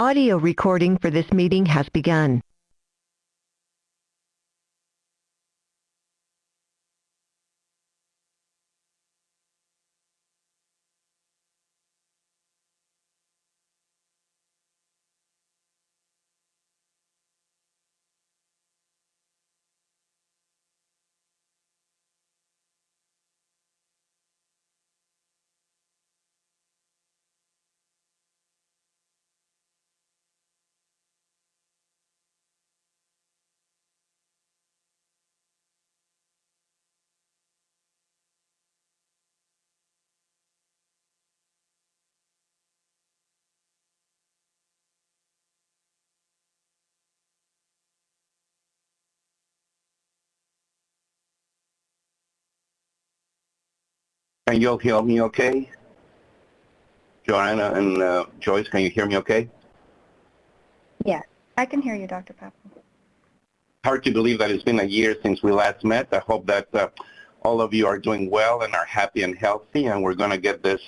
Audio recording for this meeting has begun. Can you all hear me okay? Joanna and Joyce, can you hear me okay? Yes, I can hear you, Dr. Papo. Hard to believe that it's been a year since we last met. I hope that all of you are doing well and are happy and healthy, and we're going to get this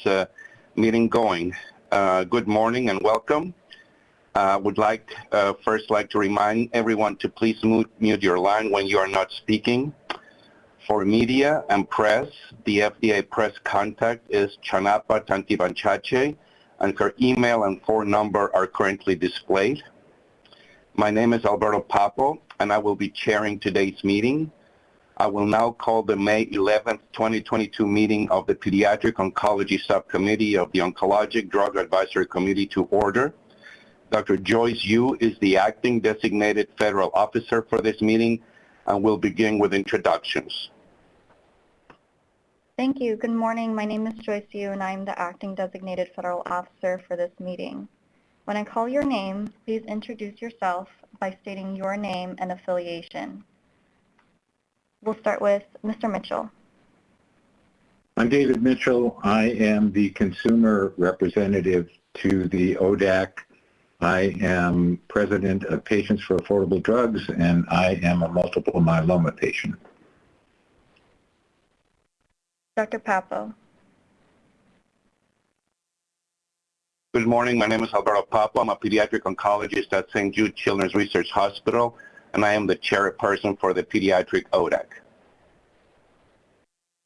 meeting going. Good morning and welcome. Would first like to remind everyone to please mute your line when you are not speaking. For media and press, the FDA press contact is Chanapa Tantibanchache, and her email and phone number are currently displayed. My name is Alberto Papo, and I will be chairing today's meeting. I will now call the May 11th, 2022 meeting of the Pediatric Oncology Subcommittee of the Oncologic Drug Advisory Committee to order. Dr. Joyce Yu is the acting designated federal officer for this meeting, and we'll begin with introductions. Thank you. Good morning. My name is Joyce Yu, and I'm the acting designated federal officer for this meeting. When I call your name, please introduce yourself by stating your name and affiliation. We'll start with Mr. Mitchell. I'm David Mitchell. I am the consumer representative to the ODAC. I am president of Patients for Affordable Drugs, and I am a multiple myeloma patient. Dr. Papo. Good morning. My name is Alberto Papo. I'm a pediatric oncologist at St. Jude Children's Research Hospital, and I am the chairperson for the Pediatric ODAC.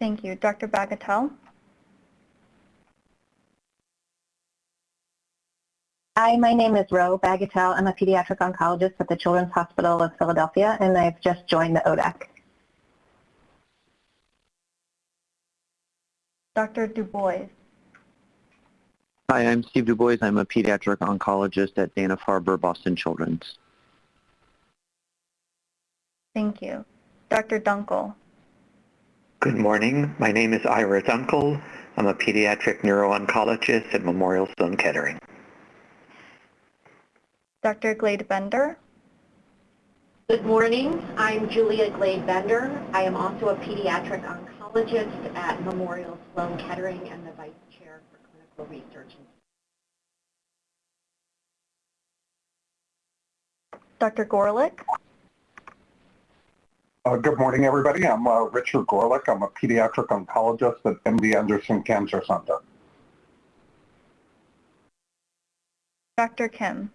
Thank you. Dr. Bagatelle. Hi, my name is Ro Bagatelle. I'm a pediatric oncologist at the Children's Hospital of Philadelphia, and I've just joined the ODAC. Dr. DuBois. Hi, I'm Steve DuBois. I'm a pediatric oncologist at Dana-Farber Boston Children's. Thank you. Dr. Dunkel. Good morning. My name is Ira Dunkel. I'm a pediatric neuro-oncologist at Memorial Sloan Kettering. Dr. Glade-Bender. Good morning. I'm Julia Glade-Bender. I am also a pediatric oncologist at Memorial Sloan Kettering and the vice chair for clinical research. Dr. Gorelick. Good morning, everybody. I'm Richard Gorelick. I'm a pediatric oncologist at MD Anderson Cancer Center. Dr. Kim.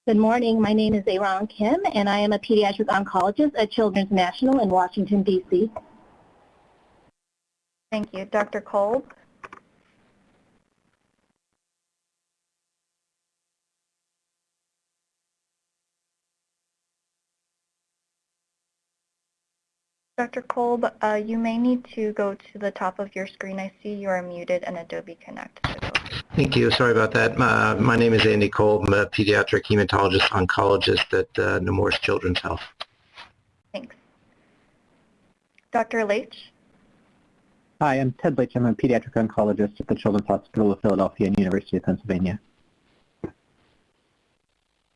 Good morning. My name is Aaron Kim, and I am a pediatric oncologist at Children's National in Washington, D.C. Thank you. Dr. Kolb. Dr. Kolb, you may need to go to the top of your screen. I see you are muted in Adobe Connect. Thank you. Sorry about that. My name is Andy Kolb. I'm a pediatric hematologist oncologist at Nemours Children's Health. Thanks. Dr. Leitch. Hi, I'm Ted Leitch. I'm a pediatric oncologist at the Children's Hospital of Philadelphia and University of Pennsylvania.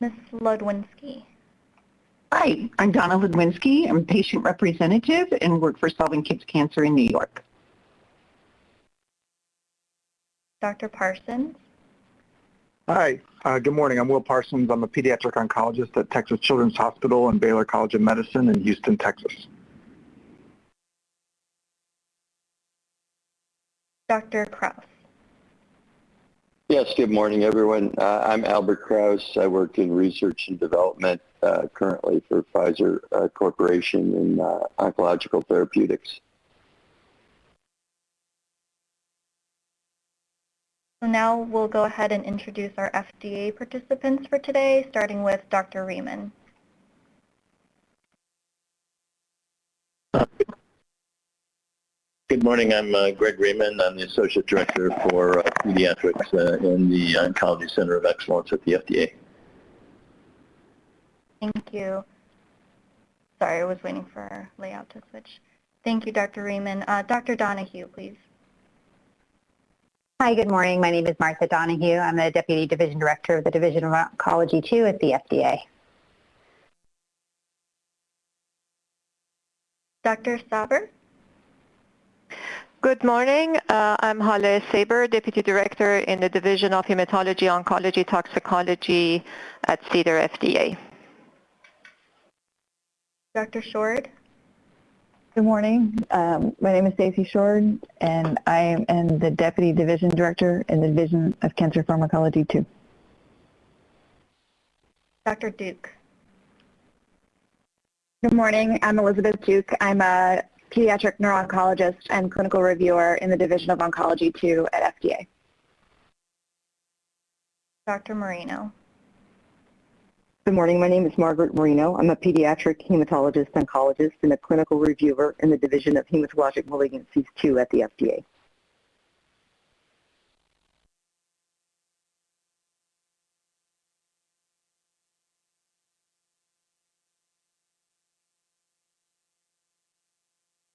Ms. Ludwinski. Hi, I'm Donna Ludwinski. I'm a patient representative and work for Solving Kids Cancer in New York. Dr. Parsons. Hi, good morning. I'm Will Parsons. I'm a pediatric oncologist at Texas Children's Hospital and Baylor College of Medicine in Houston, Texas. Dr. Kraus. Yes, good morning, everyone. I'm Albert Krause. I work in research and development currently for Pfizer Corporation in oncological therapeutics. So now we'll go ahead and introduce our FDA participants for today, starting with Dr. Riemann. Good morning. I'm Greg Raymond. I'm the Associate Director for Pediatrics in the Oncology Center of Excellence at the FDA. Thank you. Sorry, I was waiting for our layout to switch. Thank you, Dr. Riemann. Dr. Donahue, please. Hi, good morning. My name is Martha Donahue. I'm the Deputy Division Director of the Division of Oncology 2 at the FDA. Dr. Saber? Good morning. I'm Hale Saber, Deputy Director in the Division of Hematology, Oncology, Toxicology at CEDAR FDA. Dr. Shord? Good morning. My name is Stacey Shord, and I am the Deputy Division Director in the Division of Cancer Pharmacology 2. Dr. Duke? Good morning. I'm Elizabeth Duke. I'm a pediatric neuro-oncologist and clinical reviewer in the Division of Oncology 2 at FDA. Dr. Marino? Good morning. My name is Margaret Marino. I'm a pediatric hematologist oncologist and a clinical reviewer in the Division of Hematologic Malignancies 2 at the FDA.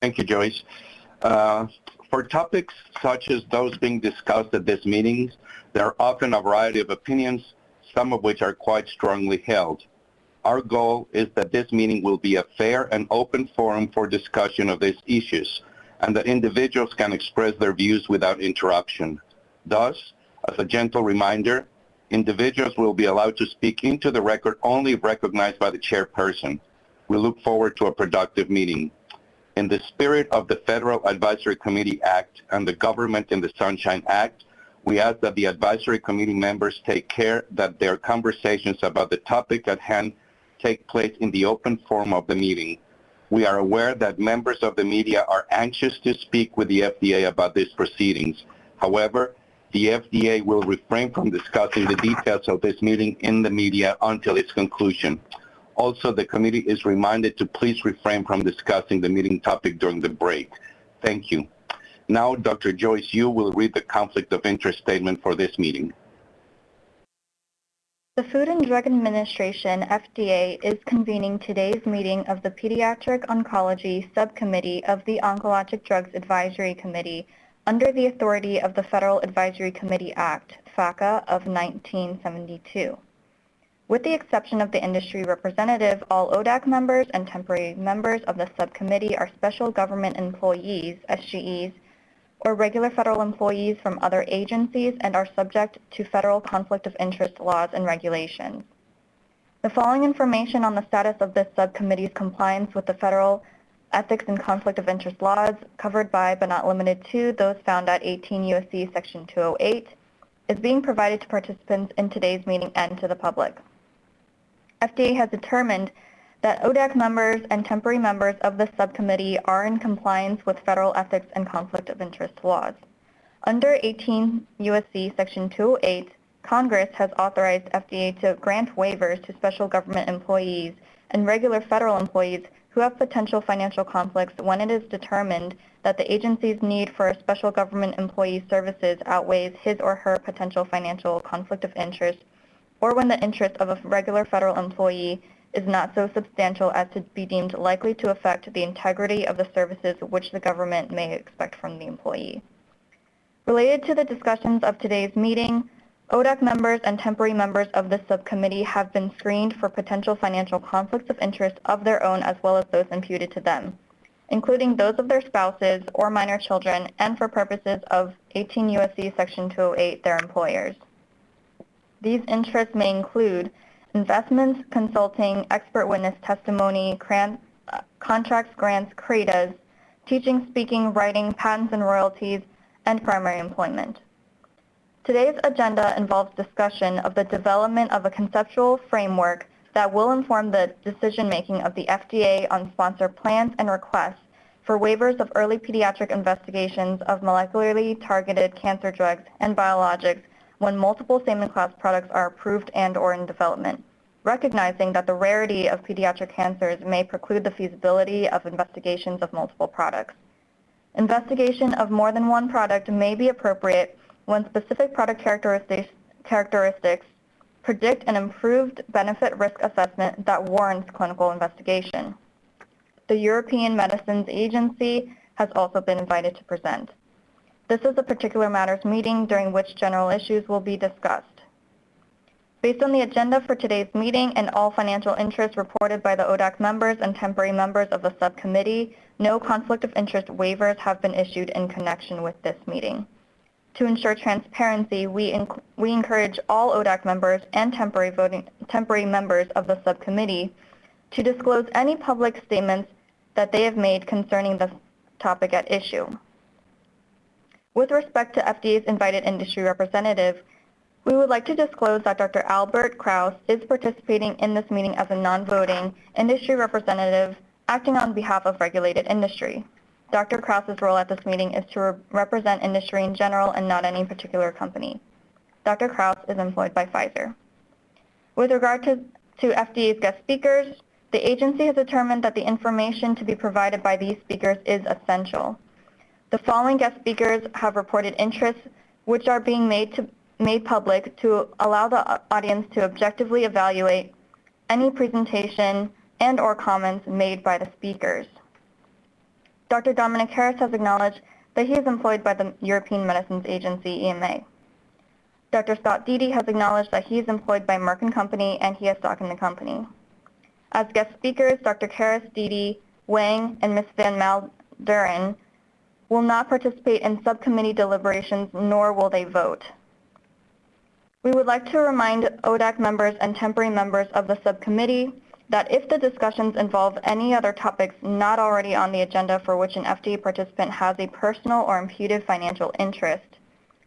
Thank you, Joyce. For topics such as those being discussed at this meeting, there are often a variety of opinions, some of which are quite strongly held. Our goal is that this meeting will be a fair and open forum for discussion of these issues, and that individuals can express their views without interruption. Thus, as a gentle reminder, individuals will be allowed to speak into the record only if recognized by the chairperson. We look forward to a productive meeting. In the spirit of the Federal Advisory Committee Act and the Government in the Sunshine Act, we ask that the advisory committee members take care that their conversations about the topic at hand take place in the open forum of the meeting. We are aware that members of the media are anxious to speak with the FDA about these proceedings. However, the FDA will refrain from discussing the details of this meeting in the media until its conclusion. Also, the committee is reminded to please refrain from discussing the meeting topic during the break. Thank you. Now, Dr. Joyce Yu will read the conflict of interest statement for this meeting. The Food and Drug Administration, FDA, is convening today's meeting of the Pediatric Oncology Subcommittee of the Oncologic Drugs Advisory Committee under the authority of the Federal Advisory Committee Act, FACA, of 1972. With the exception of the industry representative, all ODAC members and temporary members of the subcommittee are special government employees, SGEs, or regular federal employees from other agencies and are subject to federal conflict of interest laws and regulations. The following information on the status of this subcommittee's compliance with the federal ethics and conflict of interest laws covered by but not limited to those found at 18 U.S.C. Section 208 is being provided to participants in today's meeting and to the public. FDA has determined that ODAC members and temporary members of the subcommittee are in compliance with federal ethics and conflict of interest laws. Under 18 U.S.C. Section 208, Congress has authorized FDA to grant waivers to special government employees and regular federal employees who have potential financial conflicts when it is determined that the agency's need for a special government employee's services outweighs his or her potential financial conflict of interest, or when the interest of a regular federal employee is not so substantial as to be deemed likely to affect the integrity of the services which the government may expect from the employee. Related to the discussions of today's meeting, ODAC members and temporary members of the subcommittee have been screened for potential financial conflicts of interest of their own as well as those imputed to them, including those of their spouses or minor children, and for purposes of 18 U.S.C. Section 208, their employers. These interests may include investments, consulting, expert witness testimony, contracts, grants, CRADAs, teaching, speaking, writing, patents and royalties, and primary employment. Today's agenda involves discussion of the development of a conceptual framework that will inform the decision-making of the FDA on sponsored plans and requests for waivers of early pediatric investigations of molecularly targeted cancer drugs and biologics when multiple same-in-class products are approved and/or in development, recognizing that the rarity of pediatric cancers may preclude the feasibility of investigations of multiple products. Investigation of more than one product may be appropriate when specific product characteristics predict an improved benefit-risk assessment that warrants clinical investigation. The European Medicines Agency has also been invited to present. This is a particular matters meeting during which general issues will be discussed. Based on the agenda for today's meeting and all financial interests reported by the ODAC members and temporary members of the subcommittee, no conflict of interest waivers have been issued in connection with this meeting. To ensure transparency, we encourage all ODAC members and temporary members of the subcommittee to disclose any public statements that they have made concerning the topic at issue. With respect to FDA's invited industry representative, we would like to disclose that Dr. Albert Kraus is participating in this meeting as a non-voting industry representative acting on behalf of regulated industry. Dr. Kraus's role at this meeting is to represent industry in general and not any particular company. Dr. Kraus is employed by Pfizer. With regard to FDA's guest speakers, the agency has determined that the information to be provided by these speakers is essential. The following guest speakers have reported interests which are being made public to allow the audience to objectively evaluate any presentation and/or comments made by the speakers. Dr. Dominic Harris has acknowledged that he is employed by the European Medicines Agency, EMA. Dr. Scott Deedy has acknowledged that he is employed by Merck & Company and he has stock in the company. As guest speakers, Dr. Harris, Deedy, Wang, and Ms. Van Malderen will not participate in subcommittee deliberations, nor will they vote. We would like to remind ODAC members and temporary members of the subcommittee that if the discussions involve any other topics not already on the agenda for which an FDA participant has a personal or imputed financial interest,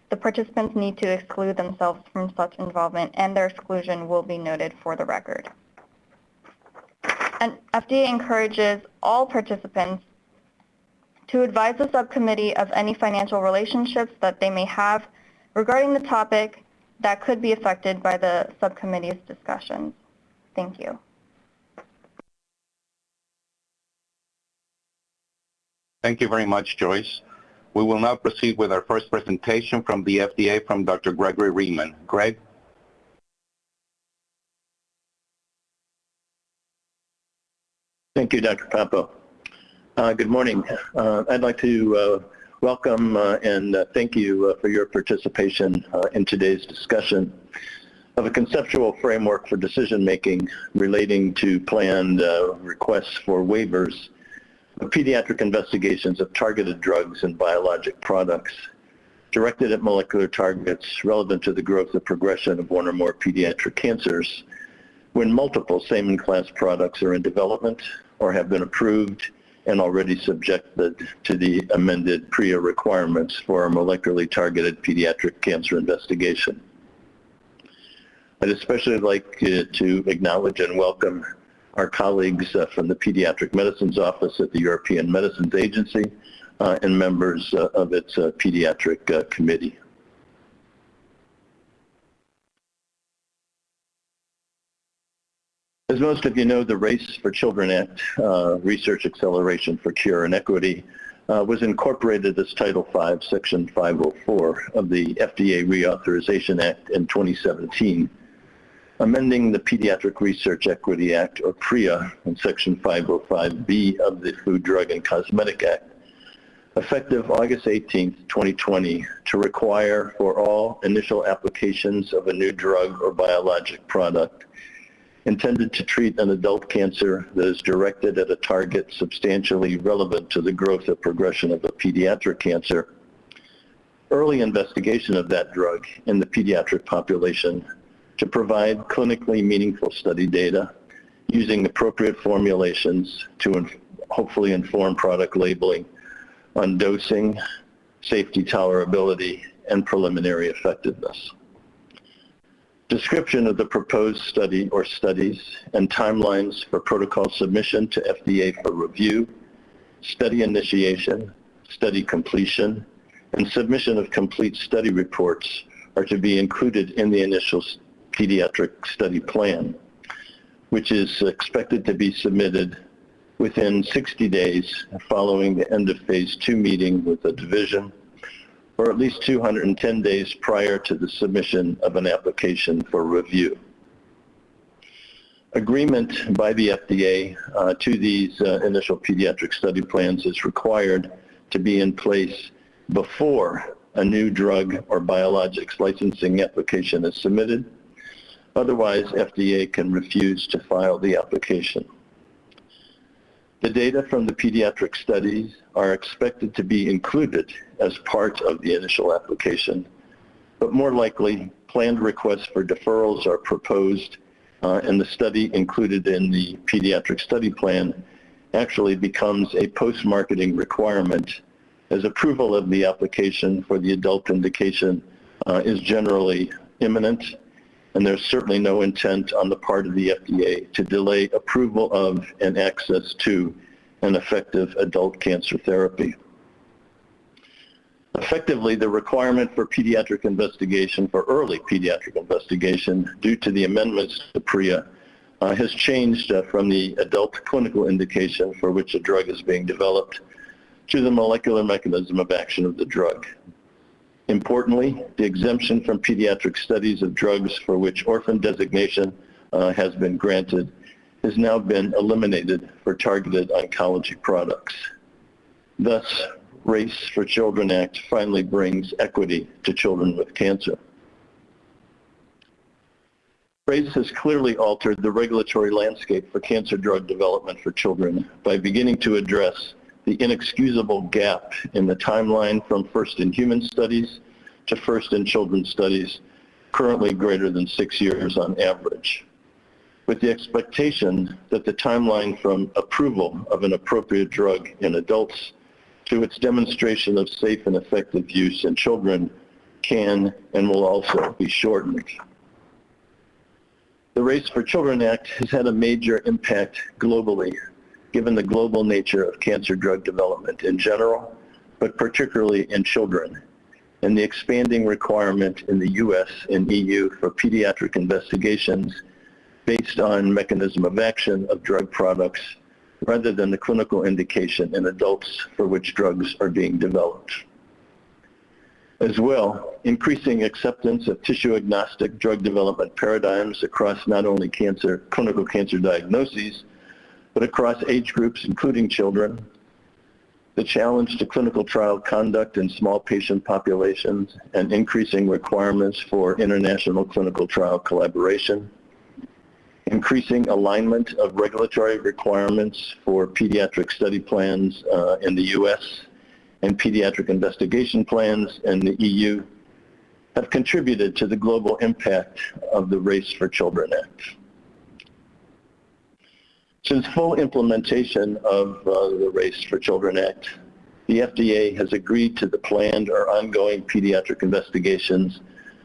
the participants need to exclude themselves from such involvement, and their exclusion will be noted for the record. And FDA encourages all participants to advise the subcommittee of any financial relationships that they may have regarding the topic that could be affected by the subcommittee's discussions. Thank you. Thank you very much, Joyce. We will now proceed with our first presentation from the FDA from Dr. Gregory Riemann. Greg? Thank you, Dr. Papo. Good morning. I'd like to welcome and thank you for your participation in today's discussion of a conceptual framework for decision-making relating to planned requests for waivers of pediatric investigations of targeted drugs and biologic products directed at molecular targets relevant to the growth or progression of one or more pediatric cancers when multiple same-in-class products are in development or have been approved and already subjected to the amended PREA requirements for a molecularly targeted pediatric cancer investigation. I'd especially like to acknowledge and welcome our colleagues from the Pediatric Medicines Office at the European Medicines Agency and members of its Pediatric Committee. As most of you know, the Race for Children Act, Research Acceleration for Cure and Equity, was incorporated as Title V, Section 504 of the FDA Reauthorization Act in 2017, amending the Pediatric Research Equity Act, or PREA, in Section 505B of the Food, Drug, and Cosmetic Act, effective August 18, 2020, to require for all initial applications of a new drug or biologic product intended to treat an adult cancer that is directed at a target substantially relevant to the growth or progression of a pediatric cancer, early investigation of that drug in the pediatric population to provide clinically meaningful study data using appropriate formulations to hopefully inform product labeling on dosing, safety, tolerability, and preliminary effectiveness. Description of the proposed study or studies and timelines for protocol submission to FDA for review, study initiation, study completion, and submission of complete study reports are to be included in the initial pediatric study plan, which is expected to be submitted within 60 days following the end of phase 2 meeting with the division, or at least 210 days prior to the submission of an application for review. Agreement by the FDA to these initial pediatric study plans is required to be in place before a new drug or biologics licensing application is submitted. Otherwise, FDA can refuse to file the application. The data from the pediatric studies are expected to be included as part of the initial application, but more likely, planned requests for deferrals are proposed, and the study included in the pediatric study plan actually becomes a post-marketing requirement, as approval of the application for the adult indication is generally imminent, and there's certainly no intent on the part of the FDA to delay approval of and access to an effective adult cancer therapy. Effectively, the requirement for pediatric investigation, for early pediatric investigation, due to the amendments to PREA, has changed from the adult clinical indication for which a drug is being developed to the molecular mechanism of action of the drug. Importantly, the exemption from pediatric studies of drugs for which orphan designation has been granted has now been eliminated for targeted oncology products. Thus, Race for Children Act finally brings equity to children with cancer. RACE has clearly altered the regulatory landscape for cancer drug development for children by beginning to address the inexcusable gap in the timeline from first-in-human studies to first-in-children studies, currently greater than 6 years on average, with the expectation that the timeline from approval of an appropriate drug in adults to its demonstration of safe and effective use in children can and will also be shortened. The Race for Children Act has had a major impact globally, given the global nature of cancer drug development in general, but particularly in children, and the expanding requirement in the US and EU for pediatric investigations based on mechanism of action of drug products rather than the clinical indication in adults for which drugs are being developed. As well, increasing acceptance of tissue-agnostic drug development paradigms across not only clinical cancer diagnoses, but across age groups, including children, the challenge to clinical trial conduct in small patient populations, and increasing requirements for international clinical trial collaboration, increasing alignment of regulatory requirements for pediatric study plans in the US and pediatric investigation plans in the EU have contributed to the global impact of the Race for Children Act. Since full implementation of the Race for Children Act, the FDA has agreed to the planned or ongoing pediatric investigations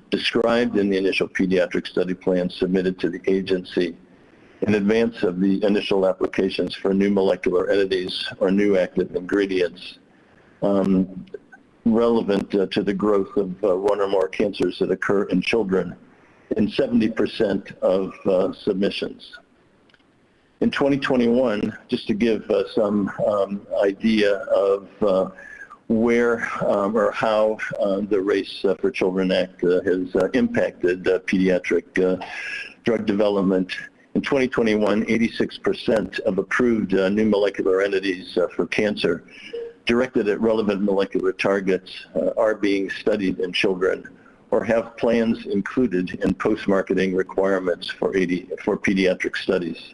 described in the initial pediatric study plan submitted to the agency in advance of the initial applications for new molecular entities or new active ingredients relevant to the growth of one or more cancers that occur in children in 70% of submissions. In 2021, just to give some idea of where or how the Race for Children Act has impacted pediatric drug development. In 2021, 86% of approved new molecular entities for cancer directed at relevant molecular targets are being studied in children or have plans included in post-marketing requirements for pediatric studies.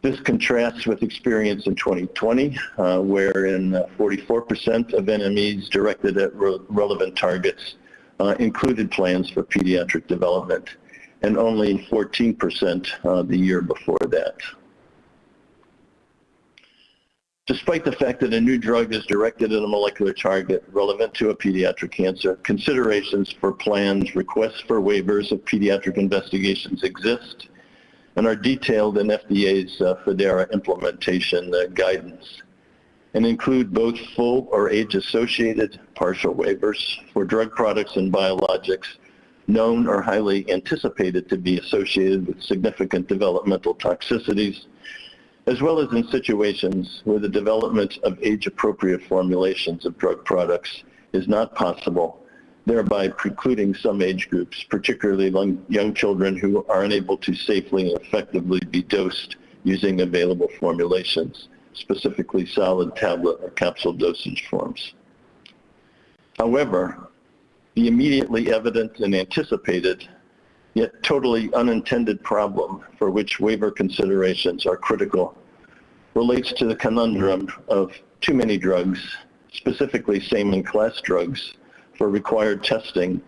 This contrasts with experience in 2020, wherein 44% of NMEs directed at relevant targets included plans for pediatric development, and only 14% the year before that. Despite the fact that a new drug is directed at a molecular target relevant to a pediatric cancer, considerations for planned requests for waivers of pediatric investigations exist and are detailed in FDA's FDARA implementation guidance, and include both full or age-associated partial waivers for drug products and biologics known or highly anticipated to be associated with significant developmental toxicities, as well as in situations where the development of age-appropriate formulations of drug products is not possible, thereby precluding some age groups, particularly young children who are unable to safely and effectively be dosed using available formulations, specifically solid tablet or capsule dosage forms. However, the immediately evident and anticipated, yet totally unintended problem for which waiver considerations are critical relates to the conundrum of too many drugs, specifically same-in-class drugs, for required testing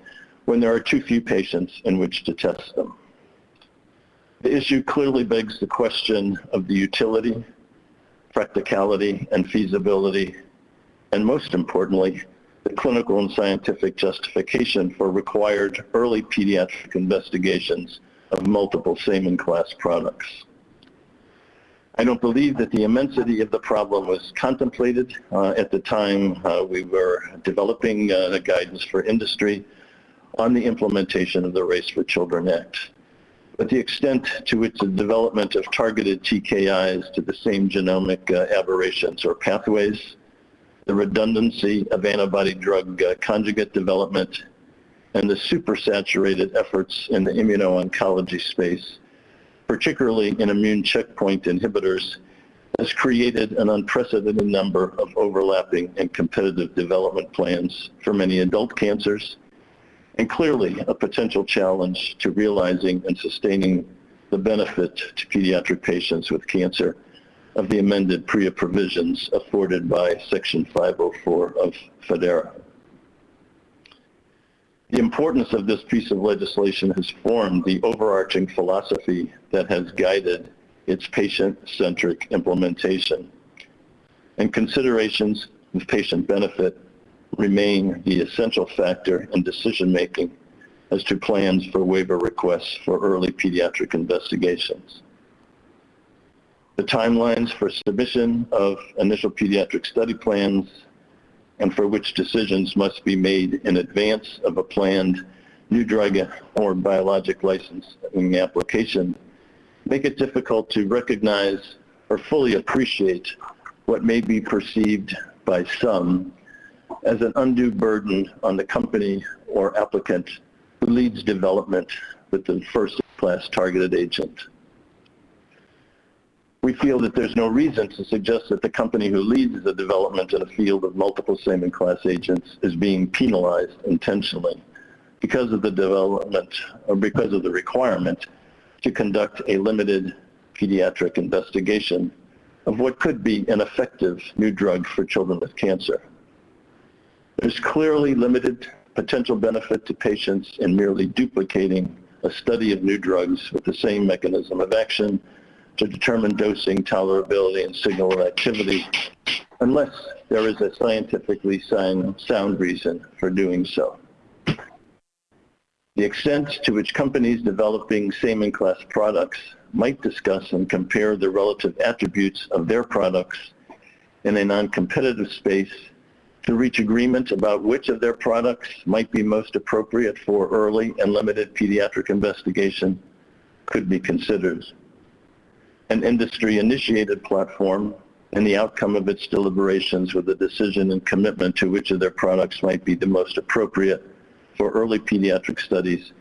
when there are too few patients in which to test them. The issue clearly begs the question of the utility, practicality, and feasibility, and most importantly, the clinical and scientific justification for required early pediatric investigations of multiple same-in-class products. I don't believe that the immensity of the problem was contemplated at the time we were developing the guidance for industry on the implementation of the Race for Children Act. But the extent to which the development of targeted TKIs to the same genomic aberrations or pathways, the redundancy of antibody-drug conjugate development, and the supersaturated efforts in the immuno-oncology space, particularly in immune checkpoint inhibitors, has created an unprecedented number of overlapping and competitive development plans for many adult cancers, and clearly a potential challenge to realizing and sustaining the benefit to pediatric patients with cancer of the amended PREA provisions afforded by Section 504 of FDARA. The importance of this piece of legislation has formed the overarching philosophy that has guided its patient-centric implementation, and considerations of patient benefit remain the essential factor in decision-making as to plans for waiver requests for early pediatric investigations. The timelines for submission of initial pediatric study plans and for which decisions must be made in advance of a planned new drug or biologic licensing application make it difficult to recognize or fully appreciate what may be perceived by some as an undue burden on the company or applicant who leads development with the first-class targeted agent. We feel that there's no reason to suggest that the company who leads the development in a field of multiple same-in-class agents is being penalized intentionally because of the development or because of the requirement to conduct a limited pediatric investigation of what could be an effective new drug for children with cancer. There's clearly limited potential benefit to patients in merely duplicating a study of new drugs with the same mechanism of action to determine dosing, tolerability, and signal of activity, unless there is a scientifically sound reason for doing so. The extent to which companies developing same-in-class products might discuss and compare the relative attributes of their products in a non-competitive space to reach agreement about which of their products might be most appropriate for early and limited pediatric investigation could be considered. An industry-initiated platform and the outcome of its deliberations with a decision and commitment to which of their products might be the most appropriate for early pediatric studies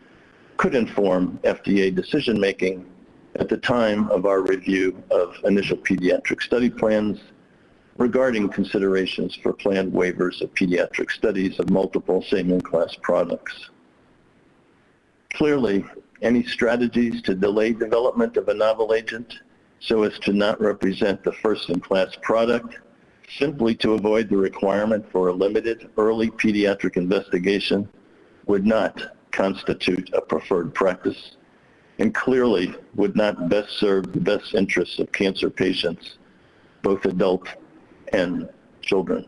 could inform FDA decision-making at the time of our review of initial pediatric study plans regarding considerations for planned waivers of pediatric studies of multiple same-in-class products. Clearly, any strategies to delay development of a novel agent so as to not represent the first-in-class product, simply to avoid the requirement for a limited early pediatric investigation, would not constitute a preferred practice and clearly would not best serve the best interests of cancer patients, both adult and children.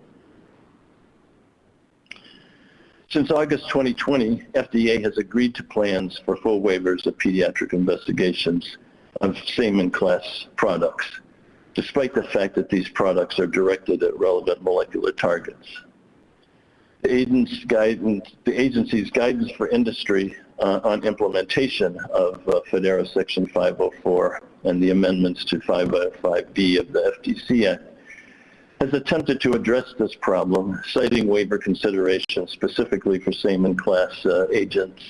Since August 2020, FDA has agreed to plans for full waivers of pediatric investigations of same-in-class products, despite the fact that these products are directed at relevant molecular targets. The agency's guidance for industry on implementation of FDARA Section 504 and the amendments to 505B of the FTC Act has attempted to address this problem, citing waiver considerations specifically for same-in-class agents,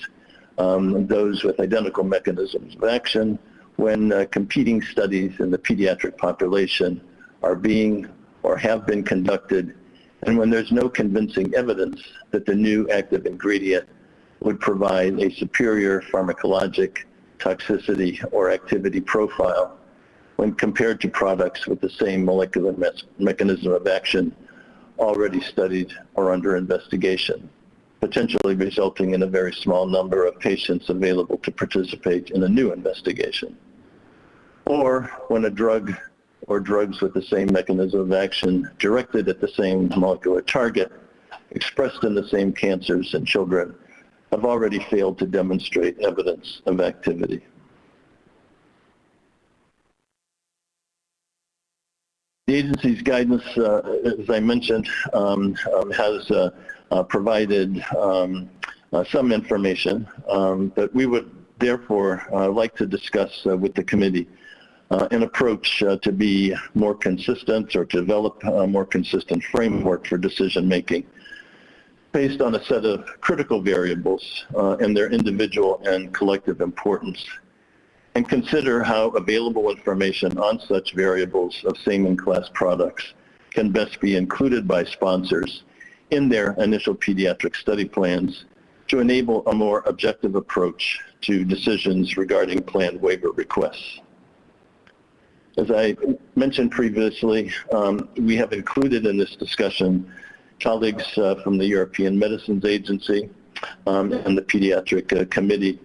those with identical mechanisms of action, when competing studies in the pediatric population are being or have been conducted, and when there's no convincing evidence that the new active ingredient would provide a superior pharmacologic, toxicity, or activity profile when compared to products with the same molecular mechanism of action already studied or under investigation, potentially resulting in a very small number of patients available to participate in a new investigation. Or when a drug or drugs with the same mechanism of action directed at the same molecular target, expressed in the same cancers in children, have already failed to demonstrate evidence of activity. The agency's guidance, as I mentioned, has provided some information, but we would therefore like to discuss with the committee an approach to be more consistent or to develop a more consistent framework for decision making based on a set of critical variables and their individual and collective importance, and consider how available information on such variables of same-in-class products can best be included by sponsors in their initial pediatric study plans to enable a more objective approach to decisions regarding planned waiver requests. As I mentioned previously, we have included in this discussion colleagues from the European Medicines Agency and the Pediatric Committee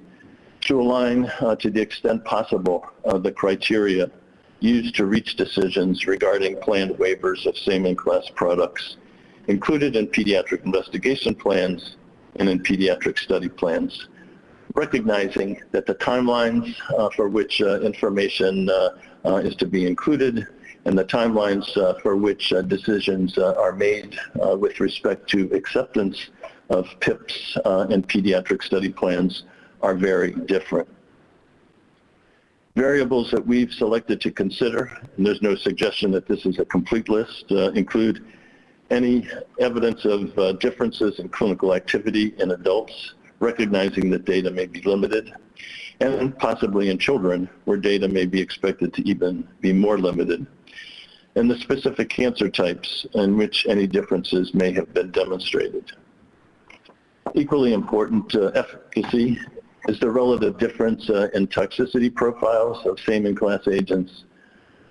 to align to the extent possible the criteria used to reach decisions regarding planned waivers of same-in-class products included in pediatric investigation plans and in pediatric study plans, recognizing that the timelines for which information is to be included and the timelines for which decisions are made with respect to acceptance of PIPs and pediatric study plans are very different. Variables that we've selected to consider, and there's no suggestion that this is a complete list, include any evidence of differences in clinical activity in adults, recognizing that data may be limited, and possibly in children where data may be expected to even be more limited, and the specific cancer types in which any differences may have been demonstrated. Equally important, efficacy is the relative difference in toxicity profiles of same-in-class agents,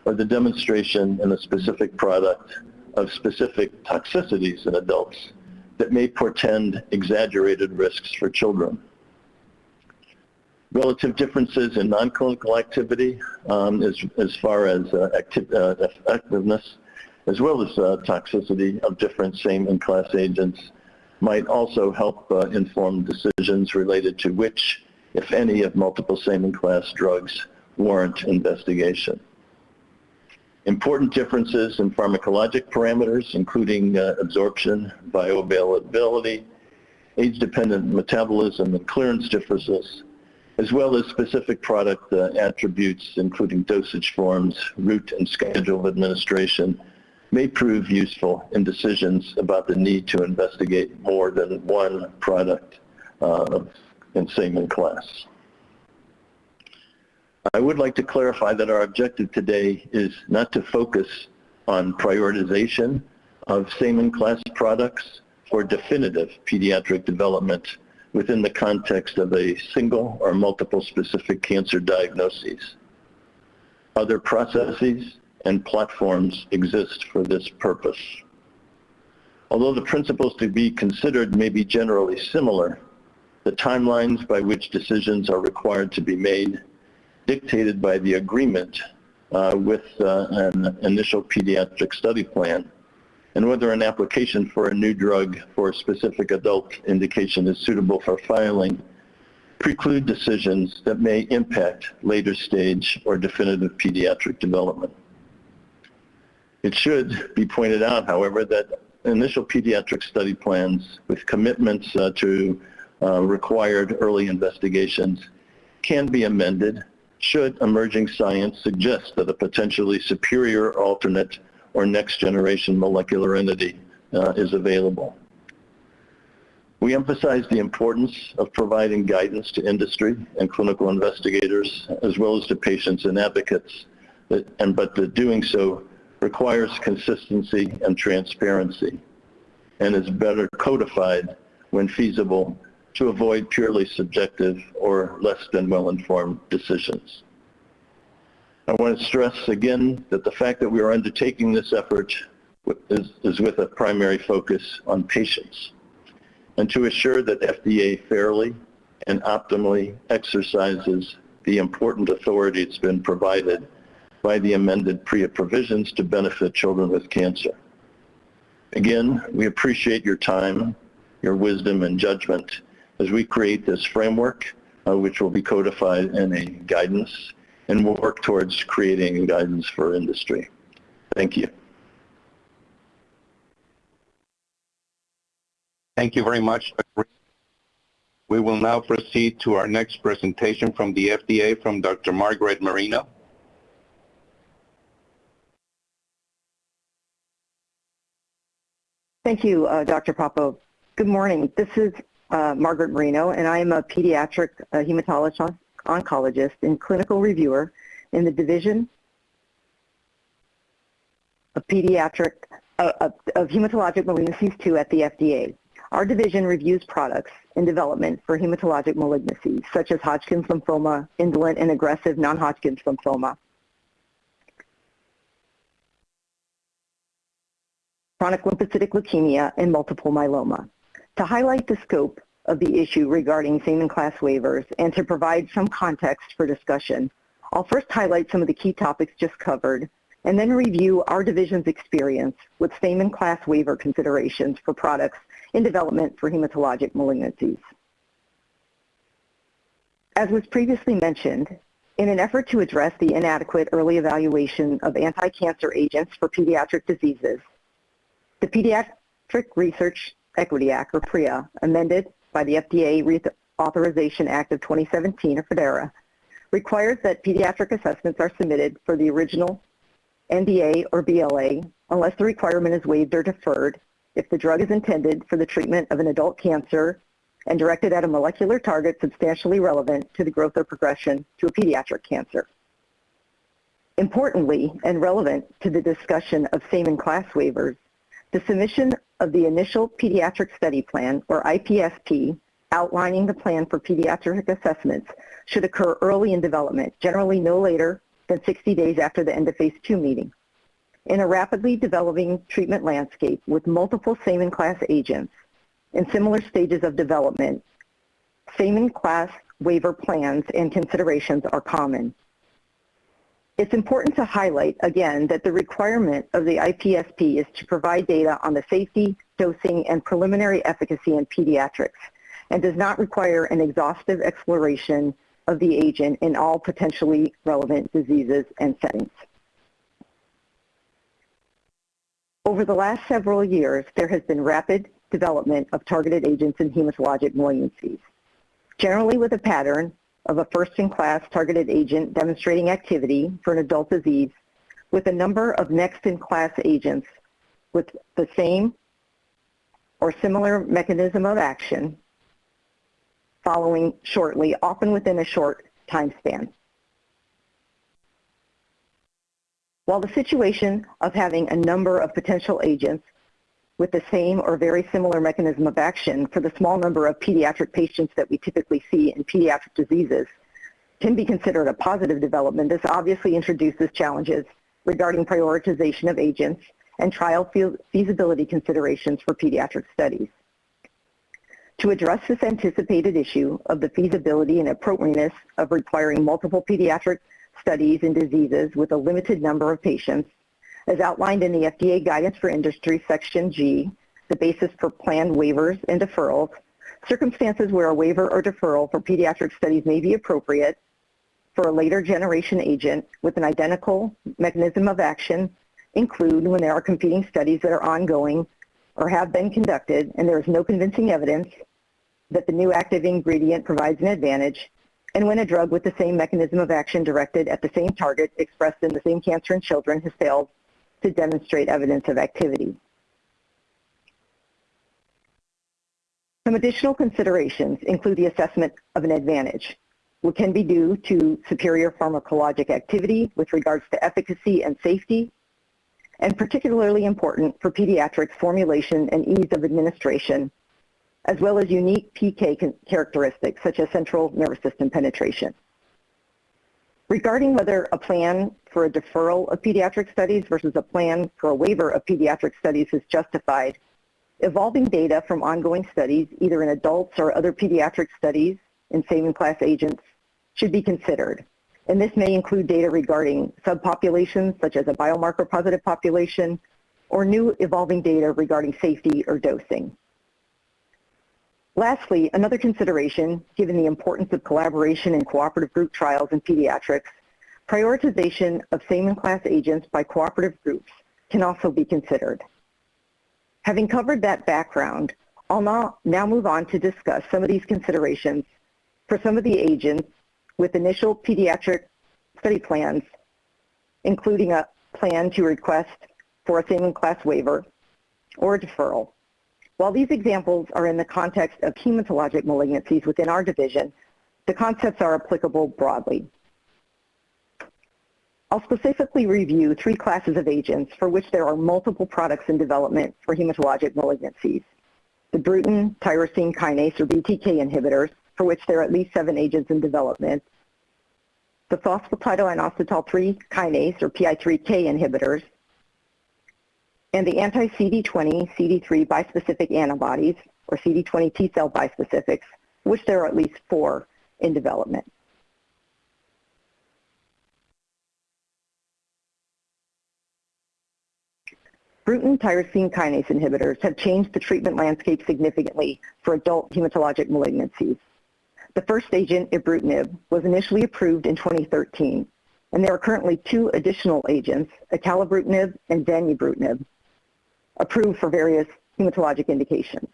or the demonstration in a specific product of specific toxicities in adults that may portend exaggerated risks for children. Relative differences in non-clinical activity as far as effectiveness, as well as toxicity of different same-in-class agents might also help inform decisions related to which, if any, of multiple same-in-class drugs warrant investigation. Important differences in pharmacologic parameters, including absorption, bioavailability, age-dependent metabolism and clearance differences, as well as specific product attributes, including dosage forms, route and schedule of administration, may prove useful in decisions about the need to investigate more than one product in same-in-class. I would like to clarify that our objective today is not to focus on prioritization of same-in-class products for definitive pediatric development within the context of a single or multiple specific cancer diagnoses. Other processes and platforms exist for this purpose. Although the principles to be considered may be generally similar, the timelines by which decisions are required to be made, dictated by the agreement with an initial pediatric study plan, and whether an application for a new drug for a specific adult indication is suitable for filing preclude decisions that may impact later stage or definitive pediatric development. It should be pointed out, however, that initial pediatric study plans with commitments to required early investigations can be amended should emerging science suggest that a potentially superior alternate or next generation molecular entity is available. We emphasize the importance of providing guidance to industry and clinical investigators, as well as to patients and advocates, but that doing so requires consistency and transparency, and is better codified when feasible to avoid purely subjective or less than well-informed decisions. I want to stress again that the fact that we are undertaking this effort is with a primary focus on patients, and to assure that FDA fairly and optimally exercises the important authority it's been provided by the amended PREA provisions to benefit children with cancer. Again, we appreciate your time, your wisdom, and judgment as we create this framework, which will be codified in a guidance, and we'll work towards creating guidance for industry. Thank you. Thank you very much. We will now proceed to our next presentation from the FDA from Dr. Margaret Marino. Thank you, Dr. Papo. Good morning. This is Margaret Marino, and I am a pediatric hematologist oncologist and clinical reviewer in the Division of Pediatric of Hematologic Malignancies 2 at the FDA. Our division reviews products in development for hematologic malignancies, such as Hodgkin's lymphoma, indolent and aggressive non-Hodgkin's lymphoma, chronic lymphocytic leukemia, and multiple myeloma. To highlight the scope of the issue regarding Saman class waivers and to provide some context for discussion, I'll first highlight some of the key topics just covered and then review our division's experience with Saman class waiver considerations for products in development for hematologic malignancies. As was previously mentioned, in an effort to address the inadequate early evaluation of anti-cancer agents for pediatric diseases, the Pediatric Research Equity Act, or PREA, amended by the FDA Reauthorization Act of 2017, or FDARA, requires that pediatric assessments are submitted for the original NDA or BLA unless the requirement is waived or deferred if the drug is intended for the treatment of an adult cancer and directed at a molecular target substantially relevant to the growth or progression to a pediatric cancer. Importantly, and relevant to the discussion of Saman class waivers, the submission of the initial pediatric study plan, or IPSP, outlining the plan for pediatric assessments should occur early in development, generally no later than 60 days after the end of phase 2 meeting. In a rapidly developing treatment landscape with multiple Saman class agents in similar stages of development, Saman class waiver plans and considerations are common. It's important to highlight again that the requirement of the IPSP is to provide data on the safety, dosing, and preliminary efficacy in pediatrics and does not require an exhaustive exploration of the agent in all potentially relevant diseases and settings. Over the last several years, there has been rapid development of targeted agents in hematologic malignancies, generally with a pattern of a first-in-class targeted agent demonstrating activity for an adult disease with a number of next-in-class agents with the same or similar mechanism of action following shortly, often within a short time span. While the situation of having a number of potential agents with the same or very similar mechanism of action for the small number of pediatric patients that we typically see in pediatric diseases can be considered a positive development, this obviously introduces challenges regarding prioritization of agents and trial feasibility considerations for pediatric studies. To address this anticipated issue of the feasibility and appropriateness of requiring multiple pediatric studies in diseases with a limited number of patients, as outlined in the FDA Guidance for Industry, Section G, the basis for planned waivers and deferrals, circumstances where a waiver or deferral for pediatric studies may be appropriate for a later generation agent with an identical mechanism of action include when there are competing studies that are ongoing or have been conducted and there is no convincing evidence that the new active ingredient provides an advantage, and when a drug with the same mechanism of action directed at the same target expressed in the same cancer in children has failed to demonstrate evidence of activity. Some additional considerations include the assessment of an advantage, which can be due to superior pharmacologic activity with regards to efficacy and safety, and particularly important for pediatrics formulation and ease of administration, as well as unique PK characteristics such as central nervous system penetration. Regarding whether a plan for a deferral of pediatric studies versus a plan for a waiver of pediatric studies is justified, evolving data from ongoing studies, either in adults or other pediatric studies in same-in-class agents, should be considered. And this may include data regarding subpopulations, such as a biomarker-positive population, or new evolving data regarding safety or dosing. Lastly, another consideration, given the importance of collaboration in cooperative group trials in pediatrics, prioritization of same-in-class agents by cooperative groups can also be considered. Having covered that background, I'll now move on to discuss some of these considerations for some of the agents with initial pediatric study plans, including a plan to request for a same-in-class waiver or a deferral. While these examples are in the context of hematologic malignancies within our division, the concepts are applicable broadly. I'll specifically review 3 classes of agents for which there are multiple products in development for hematologic malignancies. The Bruton tyrosine kinase, or BTK inhibitors, for which there are at least 7 agents in development. The phosphatidylinositol 3 kinase, or PI3K inhibitors, and the anti-CD20, CD3 bispecific antibodies, or CD20 T-cell bispecifics, which there are at least 4 in development. Bruton tyrosine kinase inhibitors have changed the treatment landscape significantly for adult hematologic malignancies. The first agent, ibrutinib, was initially approved in 2013, and there are currently 2 additional agents, acalabrutinib and zanubrutinib, approved for various hematologic indications.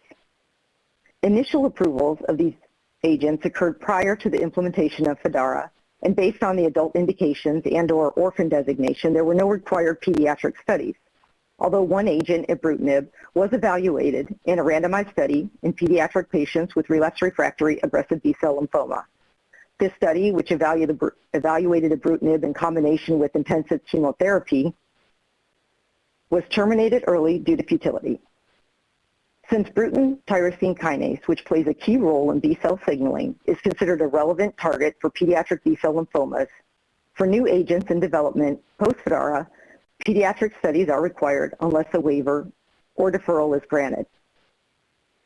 Initial approvals of these agents occurred prior to the implementation of FDARA, and based on the adult indications and/or orphan designation, there were no required pediatric studies, although one agent, ibrutinib, was evaluated in a randomized study in pediatric patients with relapsed refractory aggressive B-cell lymphoma. This study, which evaluated ibrutinib in combination with intensive chemotherapy, was terminated early due to futility. Since Bruton tyrosine kinase, which plays a key role in B-cell signaling, is considered a relevant target for pediatric B-cell lymphomas, for new agents in development post-FDARA, pediatric studies are required unless a waiver or deferral is granted.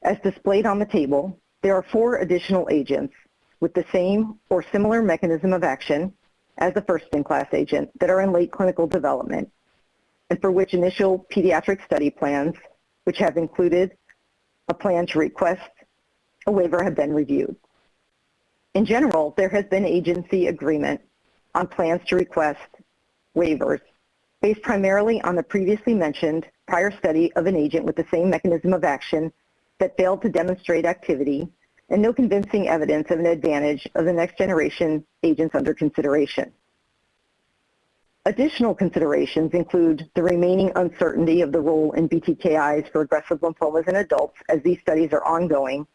As displayed on the table, there are 4 additional agents with the same or similar mechanism of action as the first-in-class agent that are in late clinical development, and for which initial pediatric study plans, which have included a plan to request a waiver, have been reviewed. In general, there has been agency agreement on plans to request waivers based primarily on the previously mentioned prior study of an agent with the same mechanism of action that failed to demonstrate activity and no convincing evidence of an advantage of the next generation agents under consideration. Additional considerations include the remaining uncertainty of the role in BTKIs for aggressive lymphomas in adults as these studies are ongoing,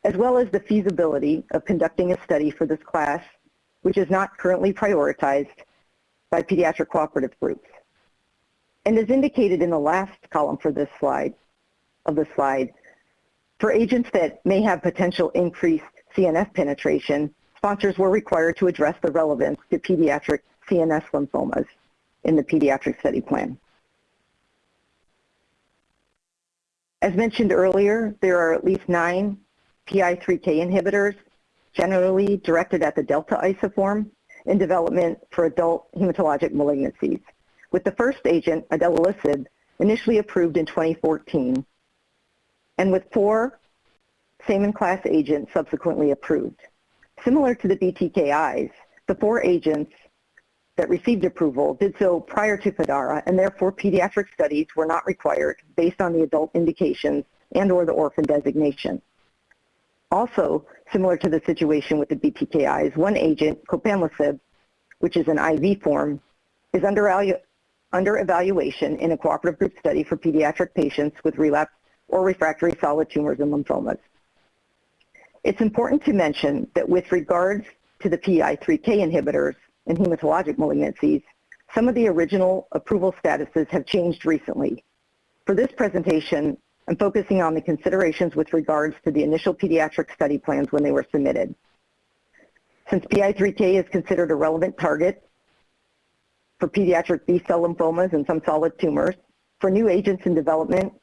as well as the feasibility of conducting a study for this class, which is not currently prioritized by pediatric cooperative groups. And as indicated in the last column for this slide, for agents that may have potential increased CNS penetration, sponsors were required to address the relevance to pediatric CNS lymphomas in the pediatric study plan. As mentioned earlier, there are at least 9 PI3K inhibitors, generally directed at the delta isoform, in development for adult hematologic malignancies, with the first agent, idelalisib, initially approved in 2014, and with 4 same-in-class agents subsequently approved. Similar to the BTKIs, the 4 agents that received approval did so prior to PDARA, and therefore pediatric studies were not required based on the adult indications and/or the orphan designation. Also, similar to the situation with the BTKIs, one agent, copanlisib, which is an IV form, is under evaluation in a cooperative group study for pediatric patients with relapsed or refractory solid tumors and lymphomas. It's important to mention that with regards to the PI3K inhibitors in hematologic malignancies, some of the original approval statuses have changed recently. For this presentation, I'm focusing on the considerations with regards to the initial pediatric study plans when they were submitted. Since PI3K is considered a relevant target for pediatric B-cell lymphomas and some solid tumors, for new agents in development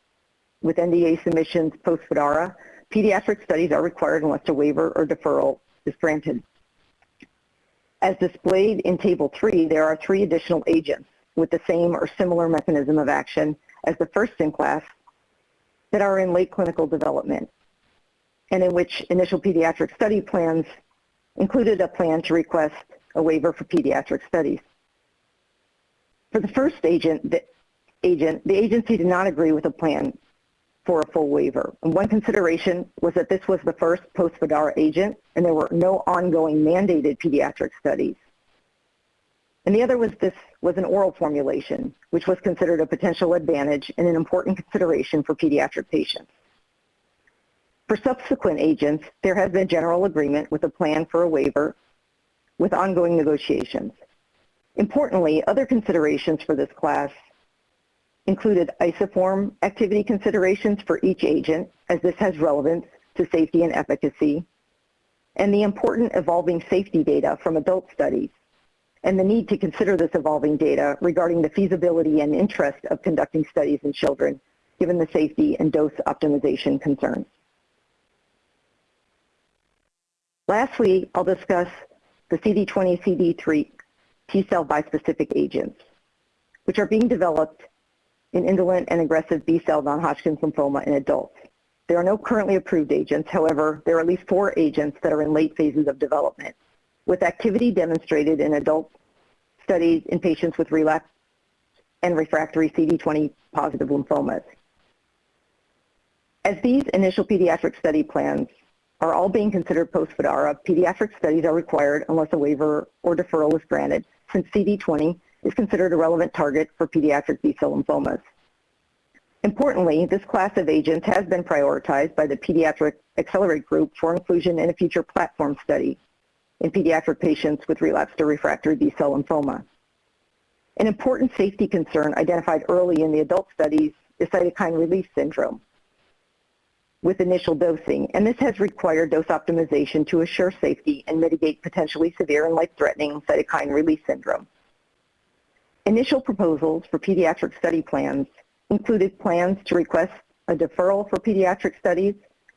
with NDA submissions post-PDARA, pediatric studies are required unless a waiver or deferral is granted. As displayed in Table 3, there are 3 additional agents with the same or similar mechanism of action as the first-in-class that are in late clinical development, and in which initial pediatric study plans included a plan to request a waiver for pediatric studies. For the first agent, the agency did not agree with a plan for a full waiver. And one consideration was that this was the first post-PDARA agent, and there were no ongoing mandated pediatric studies. And the other was this was an oral formulation, which was considered a potential advantage and an important consideration for pediatric patients. For subsequent agents, there has been general agreement with a plan for a waiver with ongoing negotiations. Importantly, other considerations for this class included isoform activity considerations for each agent, as this has relevance to safety and efficacy, and the important evolving safety data from adult studies, and the need to consider this evolving data regarding the feasibility and interest of conducting studies in children, given the safety and dose optimization concerns. Lastly, I'll discuss the CD20, CD3 T-cell bispecific agents, which are being developed in indolent and aggressive B-cell non-Hodgkin's lymphoma in adults. There are no currently approved agents. However, there are at least 4 agents that are in late phases of development, with activity demonstrated in adult studies in patients with relapsed and refractory CD20 positive lymphomas. As these initial pediatric study plans are all being considered post-PDARA, pediatric studies are required unless a waiver or deferral is granted, since CD20 is considered a relevant target for pediatric B-cell lymphomas. Importantly, this class of agents has been prioritized by the Pediatric Accelerate Group for inclusion in a future platform study in pediatric patients with relapsed or refractory B-cell lymphoma. An important safety concern identified early in the adult studies is cytokine release syndrome with initial dosing, and this has required dose optimization to assure safety and mitigate potentially severe and life-threatening cytokine release syndrome. Initial proposals for pediatric study plans included plans to request a deferral for pediatric studies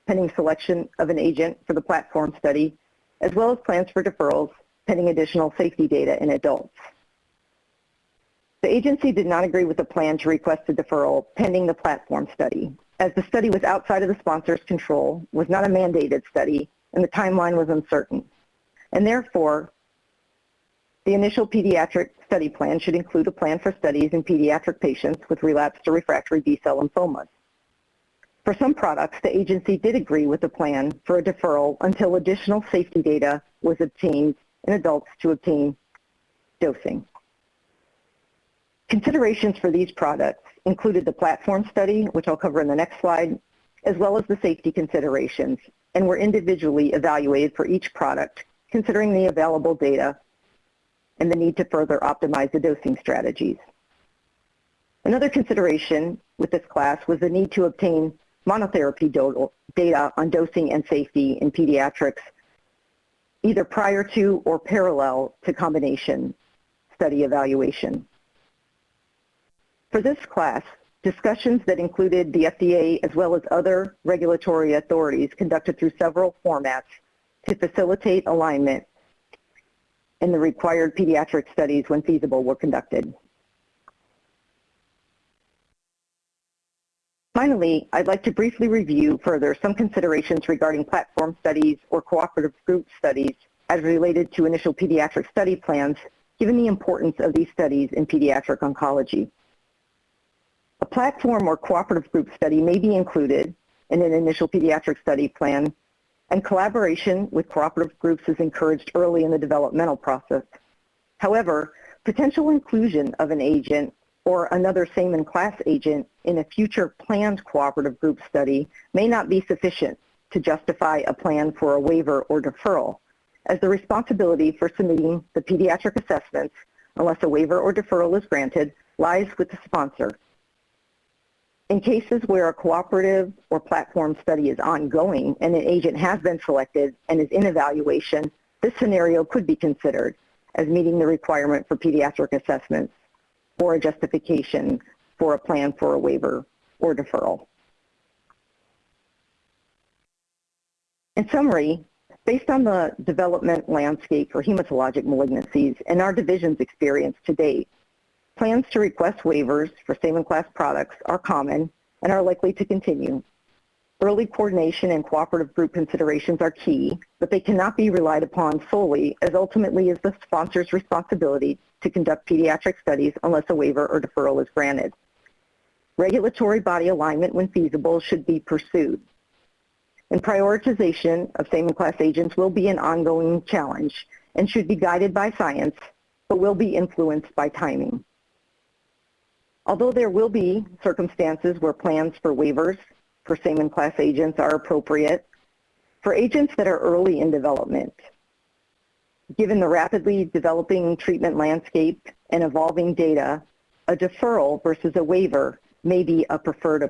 pending selection of an agent for the platform study, as well as plans for deferrals pending additional safety data in adults. The agency did not agree with the plan to request a deferral pending the platform study, as the study was outside of the sponsor's control, was not a mandated study, and the timeline was uncertain. And therefore, the initial pediatric study plan should include a plan for studies in pediatric patients with relapsed or refractory B-cell lymphomas. For some products, the agency did agree with the plan for a deferral until additional safety data was obtained in adults to obtain dosing. Considerations for these products included the platform study, which I'll cover in the next slide, as well as the safety considerations, and were individually evaluated for each product, considering the available data and the need to further optimize the dosing strategies. Another consideration with this class was the need to obtain monotherapy data on dosing and safety in pediatrics, either prior to or parallel to combination study evaluation. For this class, discussions that included the FDA as well as other regulatory authorities conducted through several formats to facilitate alignment in the required pediatric studies when feasible were conducted. Finally, I'd like to briefly review further some considerations regarding platform studies or cooperative group studies as related to initial pediatric study plans, given the importance of these studies in pediatric oncology. A platform or cooperative group study may be included in an initial pediatric study plan, and collaboration with cooperative groups is encouraged early in the developmental process. However, potential inclusion of an agent or another same-in-class agent in a future planned cooperative group study may not be sufficient to justify a plan for a waiver or deferral, as the responsibility for submitting the pediatric assessments, unless a waiver or deferral is granted, lies with the sponsor. In cases where a cooperative or platform study is ongoing and an agent has been selected and is in evaluation, this scenario could be considered as meeting the requirement for pediatric assessments or a justification for a plan for a waiver or deferral. In summary, based on the development landscape for hematologic malignancies and our division's experience to date, plans to request waivers for same-in-class products are common and are likely to continue. Early coordination and cooperative group considerations are key, but they cannot be relied upon solely, as ultimately is the sponsor's responsibility to conduct pediatric studies unless a waiver or deferral is granted. Regulatory body alignment, when feasible, should be pursued. And prioritization of same-in-class agents will be an ongoing challenge and should be guided by science, but will be influenced by timing. Although there will be circumstances where plans for waivers for same-in-class agents are appropriate, for agents that are early in development, given the rapidly developing treatment landscape and evolving data, a deferral versus a waiver may be a preferred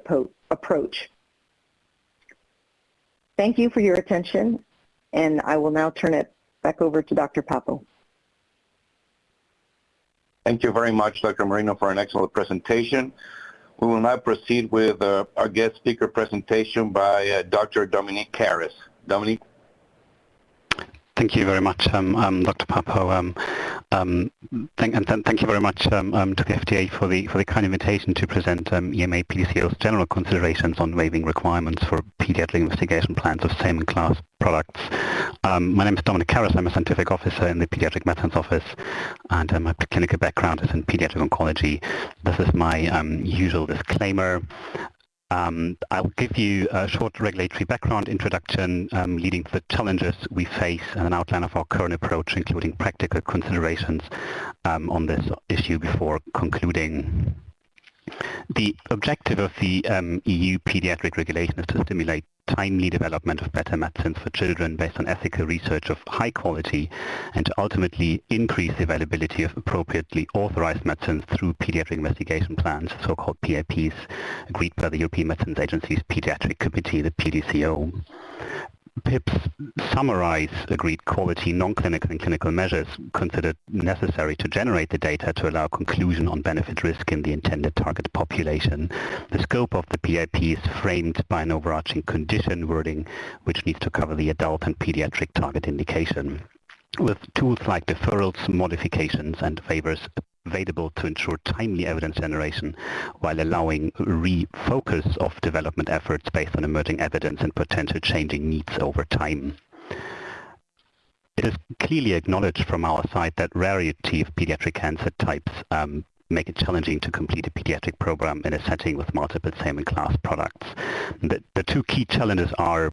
approach. Thank you for your attention, and I will now turn it back over to Dr. Papo. Thank you very much, Dr. Marino, for an excellent presentation. We will now proceed with our guest speaker presentation by Dr. Dominique Harris. Dominique? Thank you very much, Dr. Papo. Thank you very much to the FDA for the kind invitation to present EMA PDCO's general considerations on waiving requirements for pediatric investigation plans of same-in-class products. My name is Dominic Harris. I'm a scientific officer in the Pediatric Medicines Office, and my clinical background is in pediatric oncology. This is my usual disclaimer. I'll give you a short regulatory background introduction leading to the challenges we face and an outline of our current approach, including practical considerations on this issue before concluding. The objective of the EU pediatric regulation is to stimulate timely development of better medicines for children based on ethical research of high quality and to ultimately increase the availability of appropriately authorized medicines through pediatric investigation plans, so-called PIPs, agreed by the European Medicines Agency's Pediatric Committee, the PDCO. PIPs summarize agreed quality non-clinical and clinical measures considered necessary to generate the data to allow conclusion on benefit risk in the intended target population. The scope of the PIP is framed by an overarching condition wording which needs to cover the adult and pediatric target indication, with tools like deferrals, modifications, and waivers available to ensure timely evidence generation while allowing refocus of development efforts based on emerging evidence and potential changing needs over time. It is clearly acknowledged from our side that rarity of pediatric cancer types make it challenging to complete a pediatric program in a setting with multiple same-in-class products. The two key challenges are,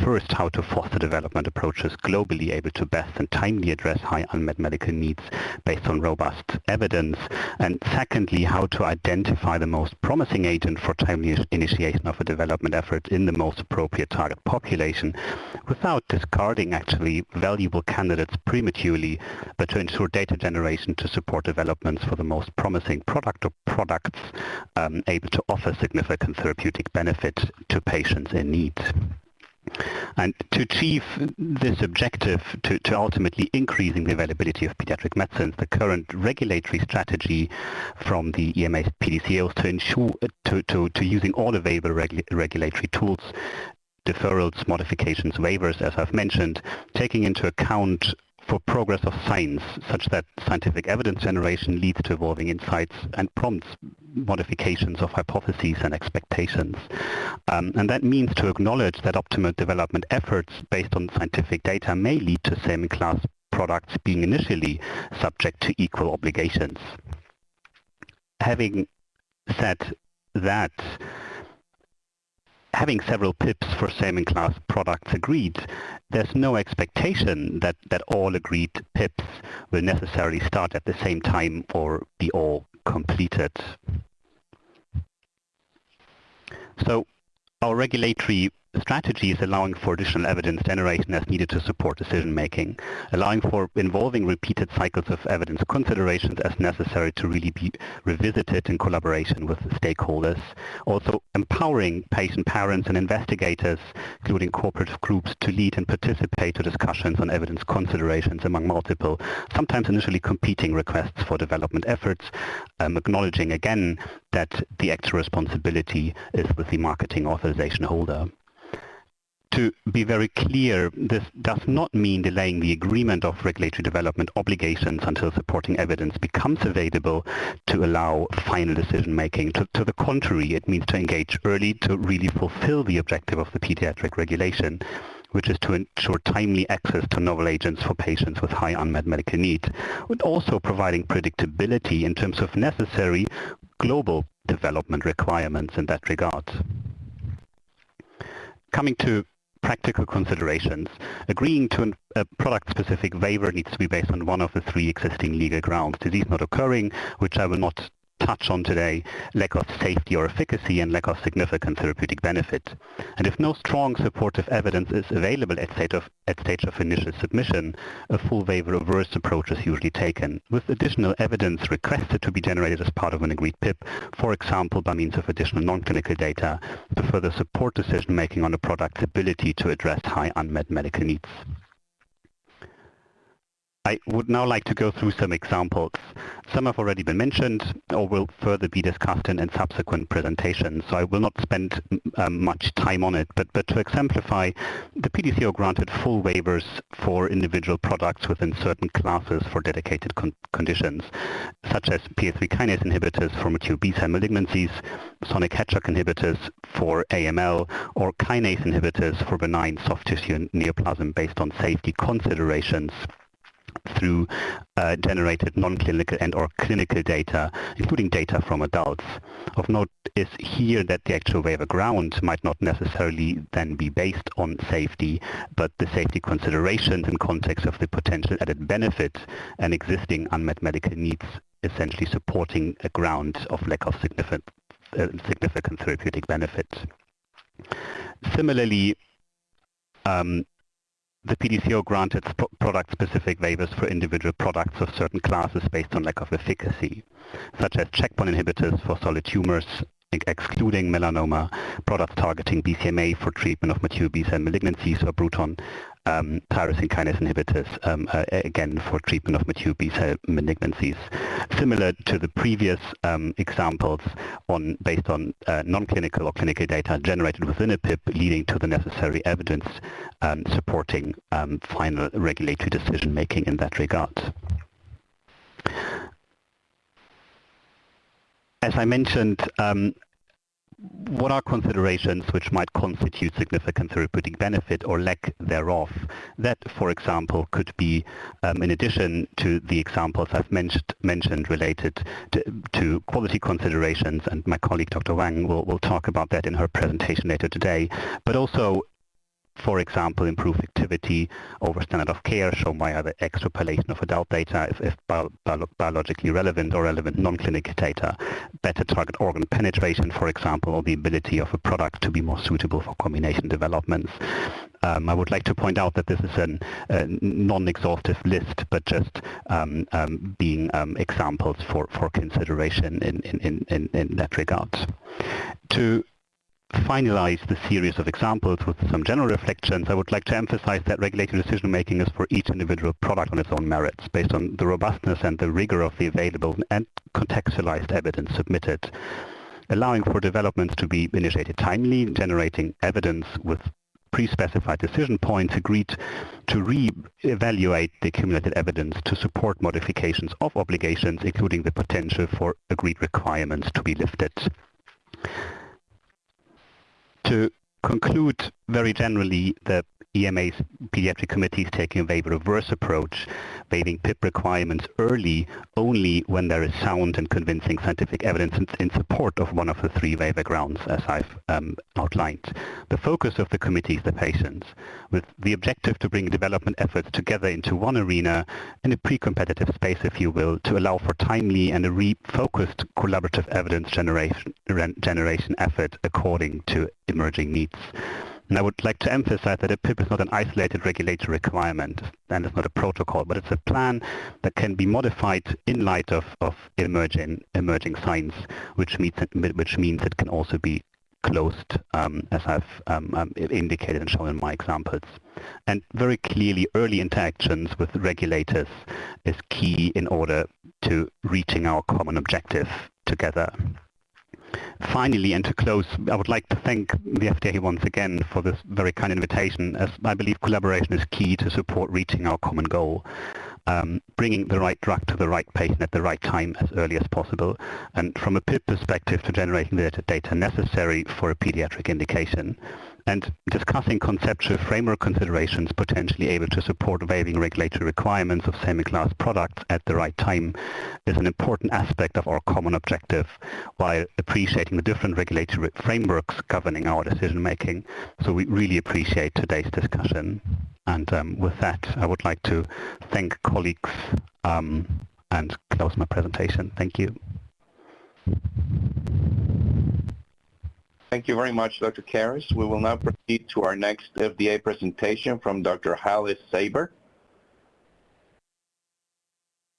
first, how to foster development approaches globally able to best and timely address high unmet medical needs based on robust evidence, and secondly, how to identify the most promising agent for timely initiation of a development effort in the most appropriate target population without discarding actually valuable candidates prematurely, but to ensure data generation to support developments for the most promising product or products able to offer significant therapeutic benefit to patients in need. And to achieve this objective, to ultimately increasing the availability of pediatric medicines, the current regulatory strategy from the EMA PDCOs to ensure to using all available regulatory tools, deferrals, modifications, waivers, as I've mentioned, taking into account for progress of science, such that scientific evidence generation leads to evolving insights and prompts modifications of hypotheses and expectations. And that means to acknowledge that optimal development efforts based on scientific data may lead to same-in-class products being initially subject to equal obligations. Having said that, having several PIPs for same-in-class products agreed, there's no expectation that all agreed PIPs will necessarily start at the same time or be all completed. So our regulatory strategy is allowing for additional evidence generation as needed to support decision-making, allowing for involving repeated cycles of evidence considerations as necessary to really be revisited in collaboration with stakeholders, also empowering patient parents and investigators, including cooperative groups, to lead and participate to discussions on evidence considerations among multiple, sometimes initially competing requests for development efforts, acknowledging again that the actual responsibility is with the marketing authorization holder. To be very clear, this does not mean delaying the agreement of regulatory development obligations until supporting evidence becomes available to allow final decision-making. To the contrary, it means to engage early to really fulfill the objective of the pediatric regulation, which is to ensure timely access to novel agents for patients with high unmet medical need, but also providing predictability in terms of necessary global development requirements in that regard. Coming to practical considerations, agreeing to a product-specific waiver needs to be based on one of the three existing legal grounds: disease not occurring, which I will not touch on today, lack of safety or efficacy, and lack of significant therapeutic benefit. And if no strong supportive evidence is available at stage of initial submission, a full waiver-averse approach is usually taken, with additional evidence requested to be generated as part of an agreed PIP, for example by means of additional non-clinical data, to further support decision-making on a product's ability to address high unmet medical needs. I would now like to go through some examples. Some have already been mentioned or will further be discussed in subsequent presentations, so I will not spend much time on it, but to exemplify, the PDCO granted full waivers for individual products within certain classes for dedicated conditions, such as PI3 kinase inhibitors for mature B-cell malignancies, sonic hedgehog inhibitors for AML, or kinase inhibitors for benign soft tissue neoplasm based on safety considerations through generated non-clinical and or clinical data, including data from adults. Of note is here that the actual waiver ground might not necessarily then be based on safety, but the safety considerations in context of the potential added benefit and existing unmet medical needs, essentially supporting a ground of lack of significant therapeutic benefit. Similarly, the PDCO granted product-specific waivers for individual products of certain classes based on lack of efficacy, such as checkpoint inhibitors for solid tumors, excluding melanoma, products targeting BCMA for treatment of mature B-cell malignancies, or Bruton tyrosine kinase inhibitors, again for treatment of mature B-cell malignancies. Similar to the previous examples, based on non-clinical or clinical data generated within a PIP, leading to the necessary evidence supporting final regulatory decision-making in that regard. As I mentioned, what are considerations which might constitute significant therapeutic benefit or lack thereof? That, for example, could be, in addition to the examples I've mentioned related to quality considerations, and my colleague Dr. Wang will talk about that in her presentation later today, but also, for example, improve activity over standard of care shown by either extrapolation of adult data if biologically relevant or relevant non-clinical data, better target organ penetration, for example, or the ability of a product to be more suitable for combination developments. I would like to point out that this is a non-exhaustive list, but just being examples for consideration in that regard. To finalize the series of examples with some general reflections, I would like to emphasize that regulatory decision-making is for each individual product on its own merits, based on the robustness and the rigor of the available and contextualized evidence submitted, allowing for developments to be initiated timely, generating evidence with pre-specified decision points, agreed to re-evaluate the accumulated evidence to support modifications of obligations, including the potential for agreed requirements to be lifted. To conclude, very generally, the EMA's pediatric committee is taking a waiver reverse approach, waiving PIP requirements early only when there is sound and convincing scientific evidence in support of one of the three waiver grounds, as I've outlined. The focus of the committee is the patients, with the objective to bring development efforts together into one arena in a pre-competitive space, if you will, to allow for timely and a refocused collaborative evidence generation effort according to emerging needs. And I would like to emphasize that a PIP is not an isolated regulatory requirement, and it's not a protocol, but it's a plan that can be modified in light of emerging science, which means it can also be closed, as I've indicated and shown in my examples. And very clearly, early interactions with regulators is key in order to reaching our common objective together. Finally, and to close, I would like to thank the FDA once again for this very kind invitation, as I believe collaboration is key to support reaching our common goal, bringing the right drug to the right patient at the right time as early as possible, and from a PIP perspective to generating the data necessary for a pediatric indication, and discussing conceptual framework considerations potentially able to support waiving regulatory requirements of same-class products at the right time is an important aspect of our common objective, while appreciating the different regulatory frameworks governing our decision-making. So we really appreciate today's discussion. And with that, I would like to thank colleagues and close my presentation. Thank you. Thank you very much, Dr. Karras. We will now proceed to our next FDA presentation from Dr. Holly Saber.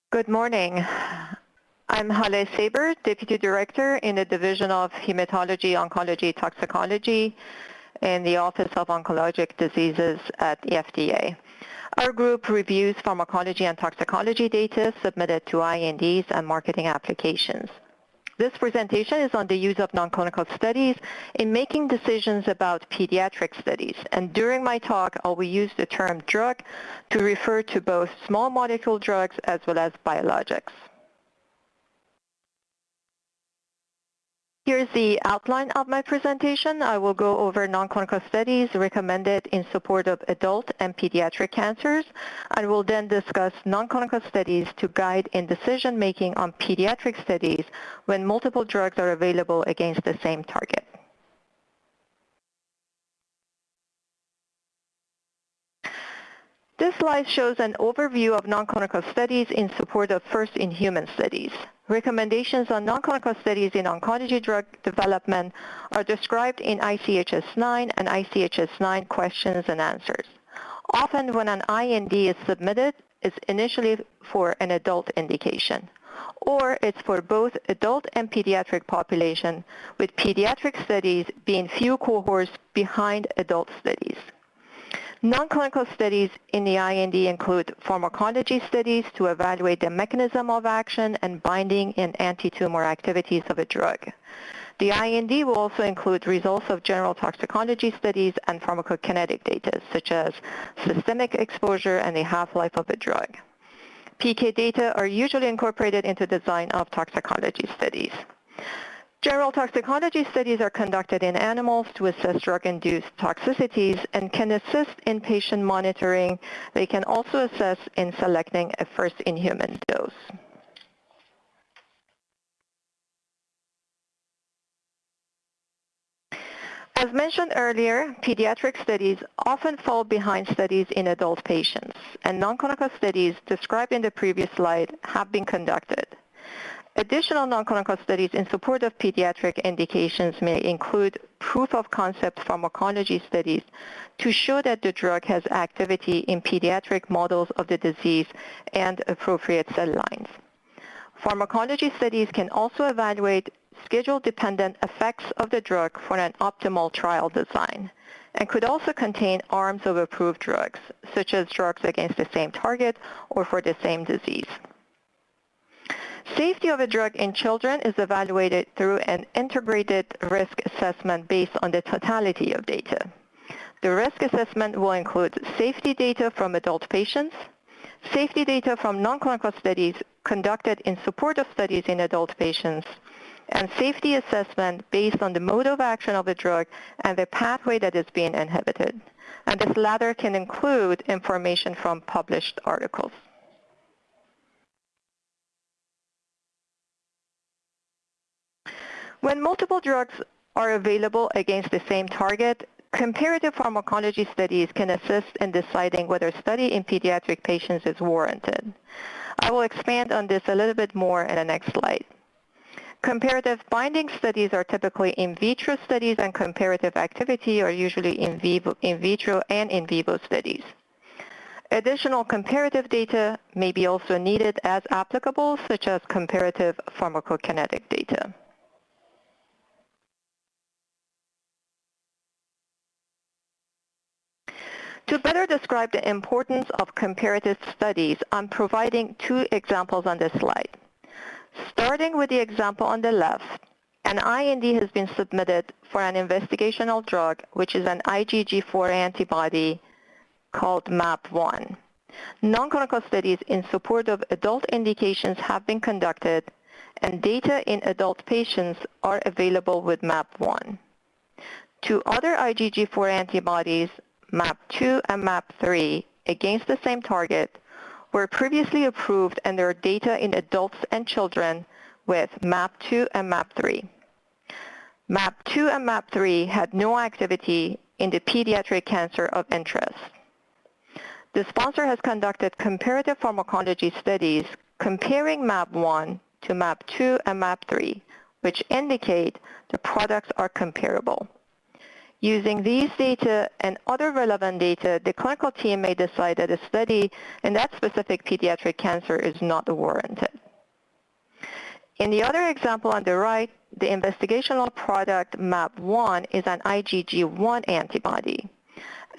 Good morning. I'm Holly Saber, Deputy Director in the Division of Hematology, Oncology, Toxicology in the Office of Oncologic Diseases at the FDA. Our group reviews pharmacology and toxicology data submitted to INDs and marketing applications. This presentation is on the use of non-clinical studies in making decisions about pediatric studies. And during my talk, I will use the term drug to refer to both small molecule drugs as well as biologics. Here's the outline of my presentation. I will go over non-clinical studies recommended in support of adult and pediatric cancers, and will then discuss non-clinical studies to guide in decision-making on pediatric studies when multiple drugs are available against the same target. This slide shows an overview of non-clinical studies in support of first-in-human studies. Recommendations on non-clinical studies in oncology drug development are described in ICHS 9 and ICHS 9 questions and answers. Often when an IND is submitted, it's initially for an adult indication, or it's for both adult and pediatric population, with pediatric studies being few cohorts behind adult studies. Non-clinical studies in the IND include pharmacology studies to evaluate the mechanism of action and binding and anti-tumor activities of a drug. The IND will also include results of general toxicology studies and pharmacokinetic data, such as systemic exposure and the half-life of a drug. PK data are usually incorporated into design of toxicology studies. General toxicology studies are conducted in animals to assess drug-induced toxicities and can assist in patient monitoring. They can also assess in selecting a first-in-human dose. As mentioned earlier, pediatric studies often fall behind studies in adult patients, and non-clinical studies described in the previous slide have been conducted. Additional non-clinical studies in support of pediatric indications may include proof-of-concept pharmacology studies to show that the drug has activity in pediatric models of the disease and appropriate cell lines. Pharmacology studies can also evaluate schedule-dependent effects of the drug for an optimal trial design, and could also contain arms of approved drugs, such as drugs against the same target or for the same disease. Safety of a drug in children is evaluated through an integrated risk assessment based on the totality of data. The risk assessment will include safety data from adult patients, safety data from non-clinical studies conducted in support of studies in adult patients, and safety assessment based on the mode of action of the drug and the pathway that is being inhibited. And this latter can include information from published articles. When multiple drugs are available against the same target, comparative pharmacology studies can assist in deciding whether study in pediatric patients is warranted. I will expand on this a little bit more in the next slide. Comparative binding studies are typically in vitro studies, and comparative activity are usually in vitro and in vivo studies. Additional comparative data may be also needed as applicable, such as comparative pharmacokinetic data. To better describe the importance of comparative studies, I'm providing two examples on this slide. Starting with the example on the left, an IND has been submitted for an investigational drug, which is an IgG4 antibody called MAP1. Non-clinical studies in support of adult indications have been conducted, and data in adult patients are available with MAP1. Two other IgG4 antibodies, MAP2 and MAP3, against the same target, were previously approved, and there are data in adults and children with MAP2 and MAP3. MAP2 and MAP3 had no activity in the pediatric cancer of interest. The sponsor has conducted comparative pharmacology studies comparing MAP1 to MAP2 and MAP3, which indicate the products are comparable. Using these data and other relevant data, the clinical team may decide that a study in that specific pediatric cancer is not warranted. In the other example on the right, the investigational product MAP1 is an IgG1 antibody,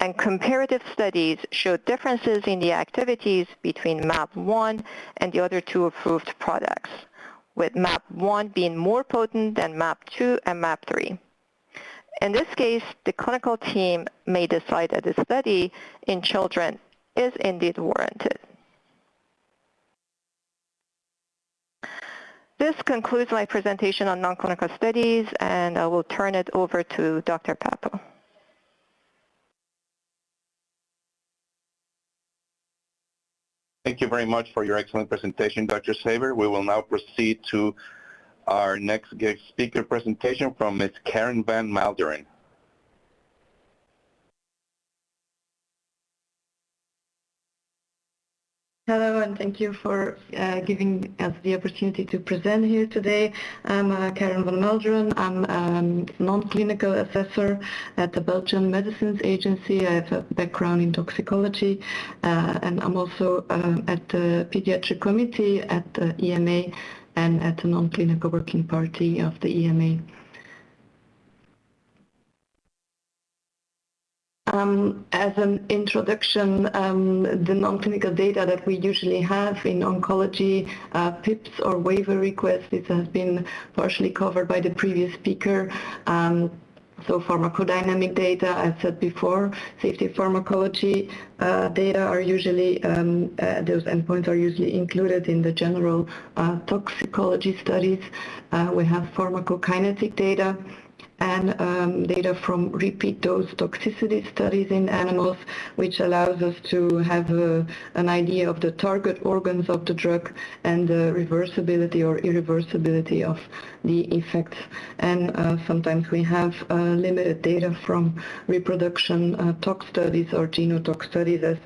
and comparative studies show differences in the activities between MAP1 and the other two approved products, with MAP1 being more potent than MAP2 and MAP3. In this case, the clinical team may decide that the study in children is indeed warranted. This concludes my presentation on non-clinical studies, and I will turn it over to Dr. Papo. Thank you very much for your excellent presentation, Dr. Saber. We will now proceed to our next guest speaker presentation from Ms. Karen Van Malderen. Hello, and thank you for giving us the opportunity to present here today. I'm Karen Van Malderen. I'm a non-clinical assessor at the Belgian Medicines Agency. I have a background in toxicology, and I'm also at the Pediatric Committee at the EMA and at the non-clinical working party of the EMA. As an introduction, the non-clinical data that we usually have in oncology, PIPs or waiver requests, this has been partially covered by the previous speaker. So pharmacodynamic data, as said before, safety pharmacology data are usually, those endpoints are usually included in the general toxicology studies. We have pharmacokinetic data and data from repeat dose toxicity studies in animals, which allows us to have an idea of the target organs of the drug and the reversibility or irreversibility of the effects. And sometimes we have limited data from reproduction tox studies or genotox studies, as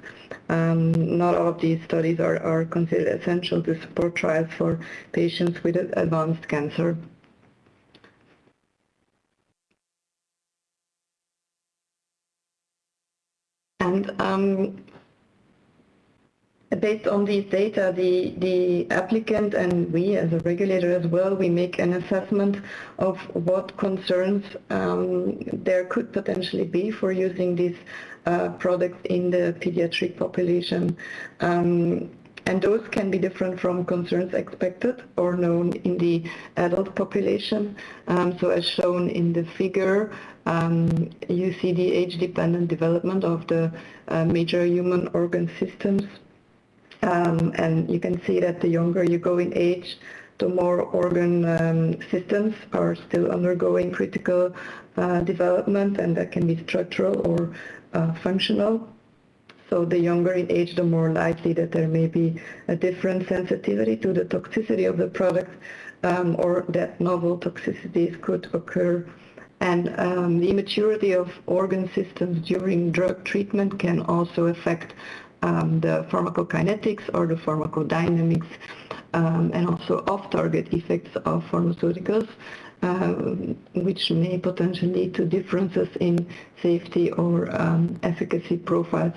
not all of these studies are considered essential to support trials for patients with advanced cancer. And based on these data, the applicant and we as a regulator as well, we make an assessment of what concerns there could potentially be for using these products in the pediatric population. And those can be different from concerns expected or known in the adult population. So as shown in the figure, you see the age-dependent development of the major human organ systems. And you can see that the younger you go in age, the more organ systems are still undergoing critical development, and that can be structural or functional. So the younger in age, the more likely that there may be a different sensitivity to the toxicity of the product, or that novel toxicities could occur. And the immaturity of organ systems during drug treatment can also affect the pharmacokinetics or the pharmacodynamics, and also off-target effects of pharmaceuticals, which may potentially lead to differences in safety or efficacy profiles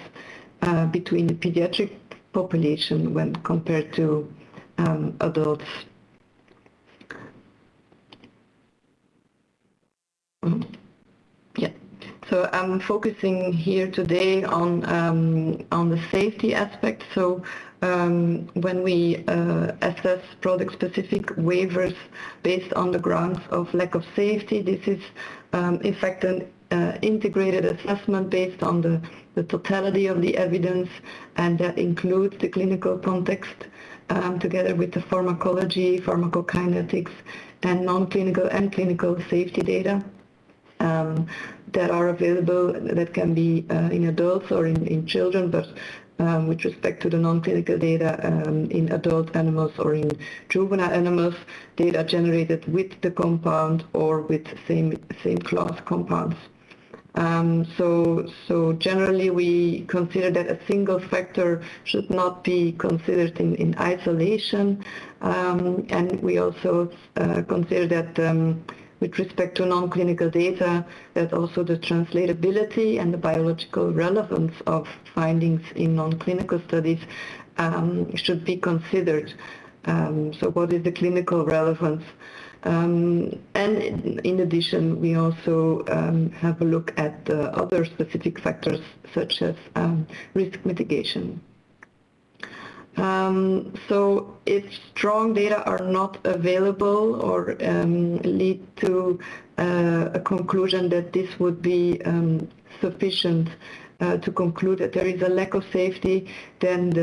between the pediatric population when compared to adults. Yeah. So I'm focusing here today on the safety aspect. So when we assess product-specific waivers based on the grounds of lack of safety, this is in fact an integrated assessment based on the totality of the evidence, and that includes the clinical context together with the pharmacology, pharmacokinetics, and non-clinical and clinical safety data that are available, that can be in adults or in children, but with respect to the non-clinical data in adult animals or in juvenile animals, data generated with the compound or with same class compounds. So generally we consider that a single factor should not be considered in isolation, and we also consider that with respect to non-clinical data, that also the translatability and the biological relevance of findings in non-clinical studies should be considered. So what is the clinical relevance? And in addition, we also have a look at other specific factors such as risk mitigation. So if strong data are not available or lead to a conclusion that this would be sufficient to conclude that there is a lack of safety, then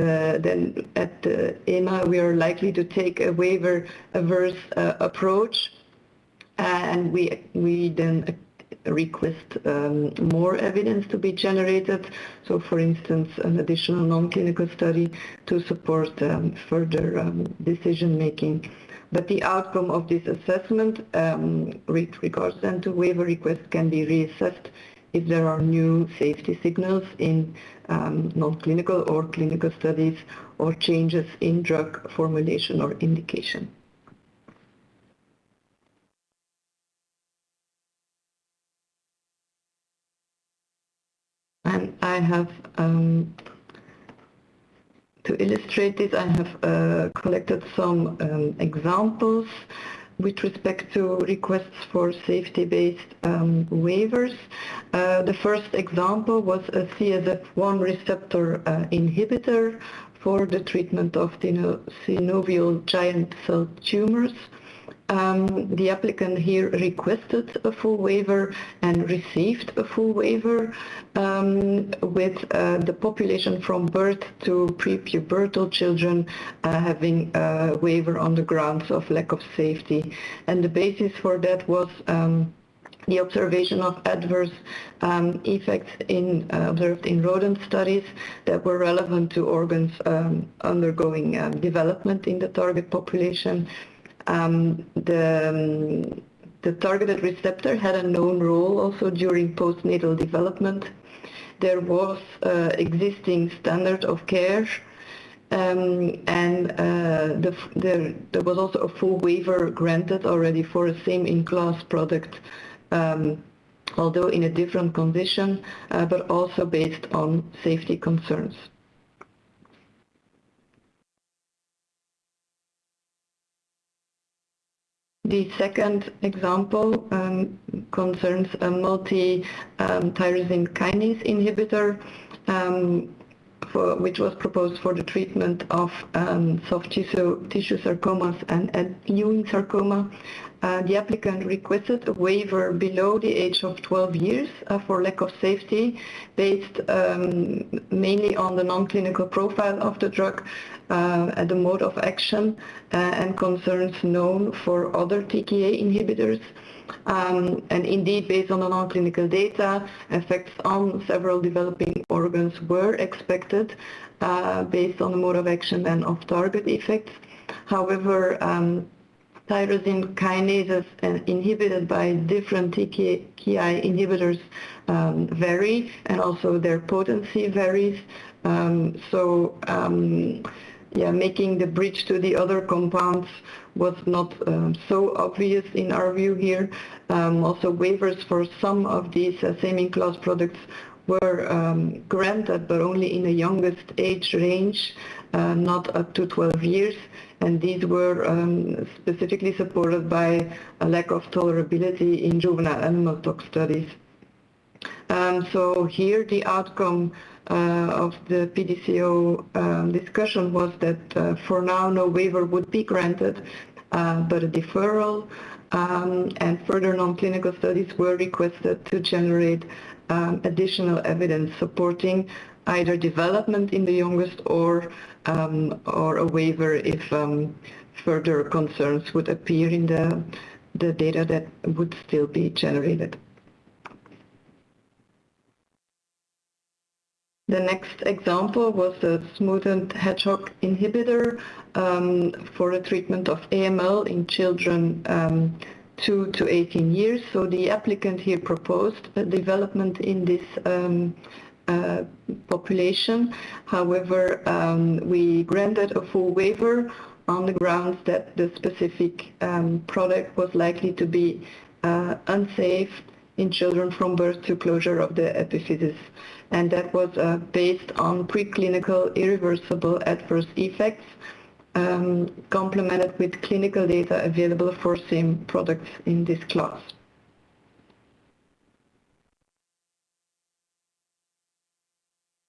at the EMA we are likely to take a waiver-averse approach, and we then request more evidence to be generated. So for instance, an additional non-clinical study to support further decision making. But the outcome of this assessment with regards then to waiver request can be reassessed if there are new safety signals in non-clinical or clinical studies or changes in drug formulation or indication. And I have, to illustrate this, I have collected some examples with respect to requests for safety-based waivers. The first example was a CSF1 receptor inhibitor for the treatment of synovial giant cell tumors. The applicant here requested a full waiver and received a full waiver with the population from birth to prepubertal children having a waiver on the grounds of lack of safety. And the basis for that was the observation of adverse effects observed in rodent studies that were relevant to organs undergoing development in the target population. The targeted receptor had a known role also during postnatal development. There was existing standard of care, and there was also a full waiver granted already for a same in-class product, although in a different condition, but also based on safety concerns. The second example concerns a multi-tyrosine kinase inhibitor which was proposed for the treatment of soft tissue sarcomas and Ewing sarcoma. The applicant requested a waiver below the age of 12 years for lack of safety, based mainly on the non-clinical profile of the drug and the mode of action and concerns known for other TKA inhibitors. And indeed, based on the non-clinical data, effects on several developing organs were expected based on the mode of action and off-target effects. However, tyrosine kinases inhibited by different TKI inhibitors vary, and also their potency varies. Making the bridge to the other compounds was not so obvious in our view here. Also, waivers for some of these same-in-class products were granted, but only in the youngest age range, not up to 12 years. And these were specifically supported by a lack of tolerability in juvenile animal tox studies. So here the outcome of the PDCO discussion was that for now no waiver would be granted, but a deferral and further non-clinical studies were requested to generate additional evidence supporting either development in the youngest or a waiver if further concerns would appear in the data that would still be generated. The next example was the smoothened hedgehog inhibitor for the treatment of AML in children 2 to 18 years. So the applicant here proposed a development in this population. However, we granted a full waiver on the grounds that the specific product was likely to be unsafe in children from birth to closure of the epiphysis. And that was based on preclinical irreversible adverse effects complemented with clinical data available for same products in this class.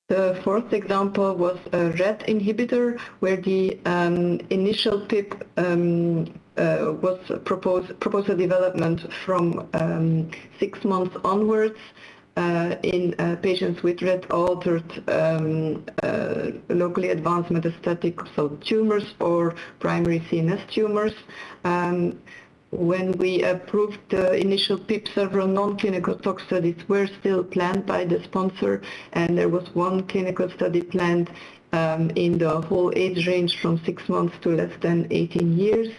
The fourth example was a RET inhibitor, where the initial PIP was proposed a development from 6 months onwards in patients with RET-altered locally advanced metastatic solid tumors or primary CNS tumors. When we approved the initial PIP, several non-clinical tox studies were still planned by the sponsor, and there was one clinical study planned in the whole age range from 6 months to less than 18 years.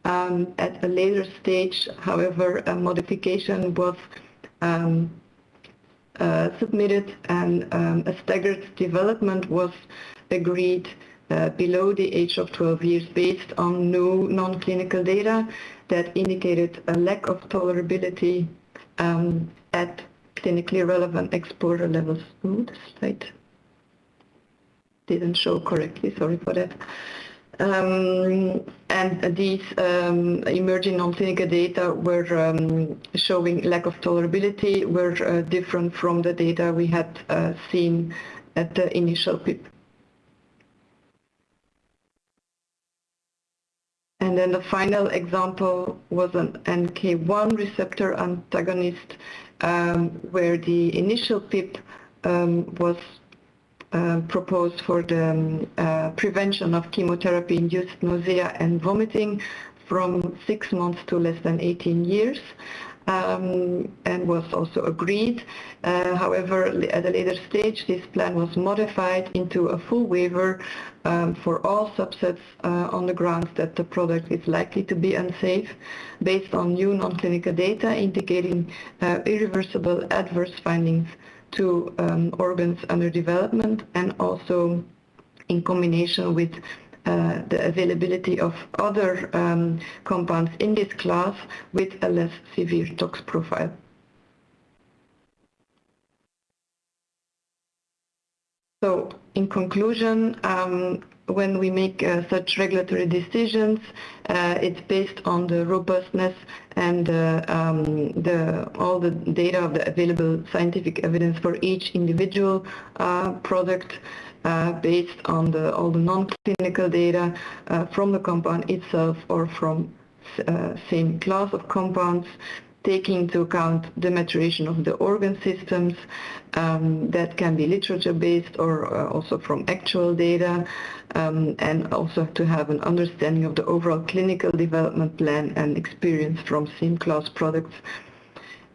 At a later stage, however, a modification was submitted, and a staggered development was agreed below the age of 12 years based on new non-clinical data that indicated a lack of tolerability at clinically relevant exposure levels. Ooh, the slide didn't show correctly, sorry for that. And these emerging non-clinical data were showing lack of tolerability, were different from the data we had seen at the initial PIP. And then the final example was an NK1 receptor antagonist, where the initial PIP was proposed for the prevention of chemotherapy-induced nausea and vomiting from 6 months to less than 18 years, and was also agreed. However, at a later stage, this plan was modified into a full waiver for all subsets on the grounds that the product is likely to be unsafe based on new non-clinical data indicating irreversible adverse findings to organs under development, and also in combination with the availability of other compounds in this class with a less severe tox profile. So in conclusion, when we make such regulatory decisions, it's based on the robustness and all the data of the available scientific evidence for each individual product, based on all the non-clinical data from the compound itself or from same class of compounds, taking into account the maturation of the organ systems that can be literature-based or also from actual data, and also to have an understanding of the overall clinical development plan and experience from same class products.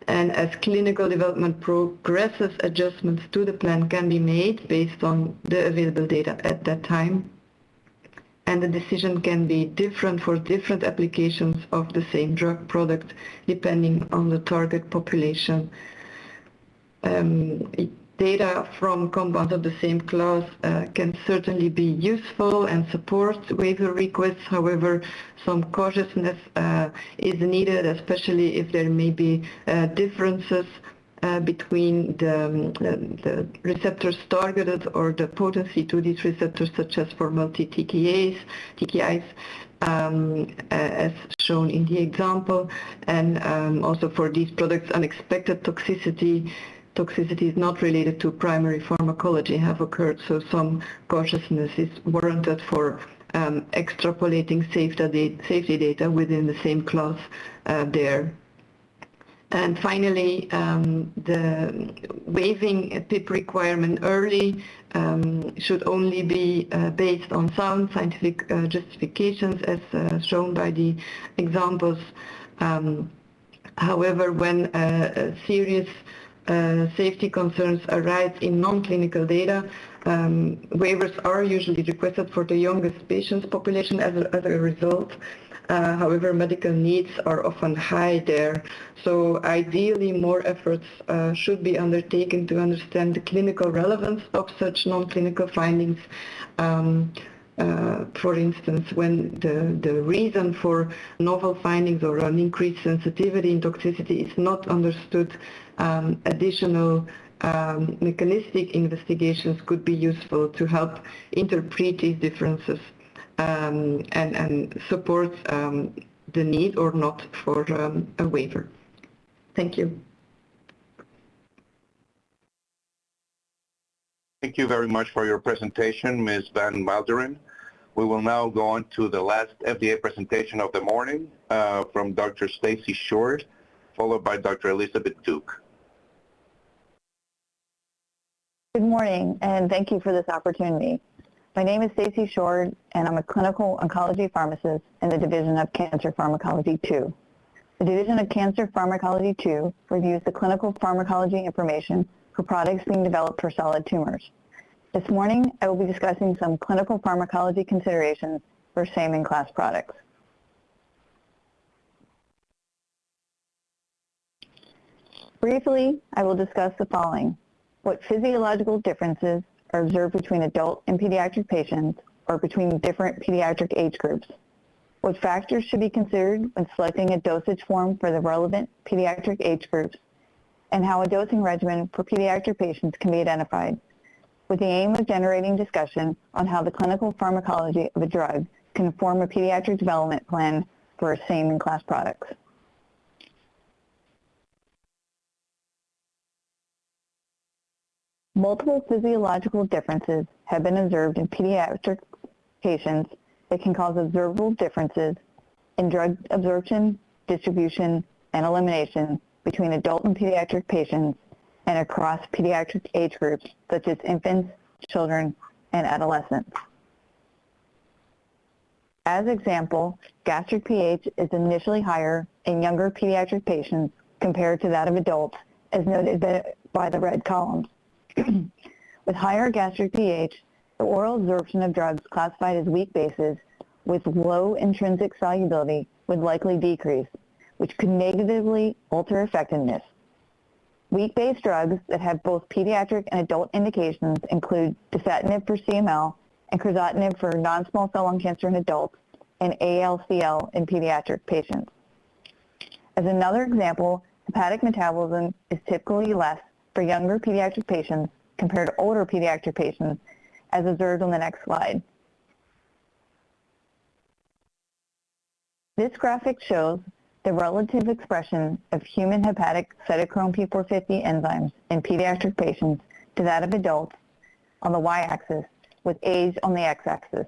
And as clinical development progresses, adjustments to the plan can be made based on the available data at that time. And the decision can be different for different applications of the same drug product, depending on the target population. Data from compounds of the same class can certainly be useful and support waiver requests. However, some cautiousness is needed, especially if there may be differences between the receptors targeted or the potency to these receptors, such as for multi-TKIs, as shown in the example, and also for these products, unexpected toxicities not related to primary pharmacology have occurred, so some cautiousness is warranted for extrapolating safety data within the same class there. And finally, the waiving PIP requirement early should only be based on sound scientific justifications, as shown by the examples. However, when serious safety concerns arise in non-clinical data, waivers are usually requested for the youngest patients population as a result. However, medical needs are often high there, so ideally more efforts should be undertaken to understand the clinical relevance of such non-clinical findings. For instance, when the reason for novel findings or an increased sensitivity in toxicity is not understood, additional mechanistic investigations could be useful to help interpret these differences and support the need or not for a waiver. Thank you. Thank you very much for your presentation, Ms. Van Malderen. We will now go on to the last FDA presentation of the morning from Dr. Stacy Short, followed by Dr. Elizabeth Duke. Good morning, and thank you for this opportunity. My name is Stacy Short, and I'm a clinical oncology pharmacist in the Division of Cancer Pharmacology 2. The Division of Cancer Pharmacology 2 reviews the clinical pharmacology information for products being developed for solid tumors. This morning, I will be discussing some clinical pharmacology considerations for same-in-class products. Briefly, I will discuss the following: what physiological differences are observed between adult and pediatric patients or between different pediatric age groups, what factors should be considered when selecting a dosage form for the relevant pediatric age groups, and how a dosing regimen for pediatric patients can be identified, with the aim of generating discussion on how the clinical pharmacology of a drug can form a pediatric development plan for same-in-class products. Multiple physiological differences have been observed in pediatric patients that can cause observable differences in drug absorption, distribution, and elimination between adult and pediatric patients and across pediatric age groups such as infants, children, and adolescents. As example, gastric pH is initially higher in younger pediatric patients compared to that of adults, as noted by the red columns. With higher gastric pH, the oral absorption of drugs classified as weak bases with low intrinsic solubility would likely decrease, which could negatively alter effectiveness. Weak base drugs that have both pediatric and adult indications include dasatinib for CML and crizotinib for non-small cell lung cancer in adults and ALCL in pediatric patients. As another example, hepatic metabolism is typically less for younger pediatric patients compared to older pediatric patients, as observed on the next slide. This graphic shows the relative expression of human hepatic cytochrome P450 enzymes in pediatric patients to that of adults on the y-axis, with age on the x-axis.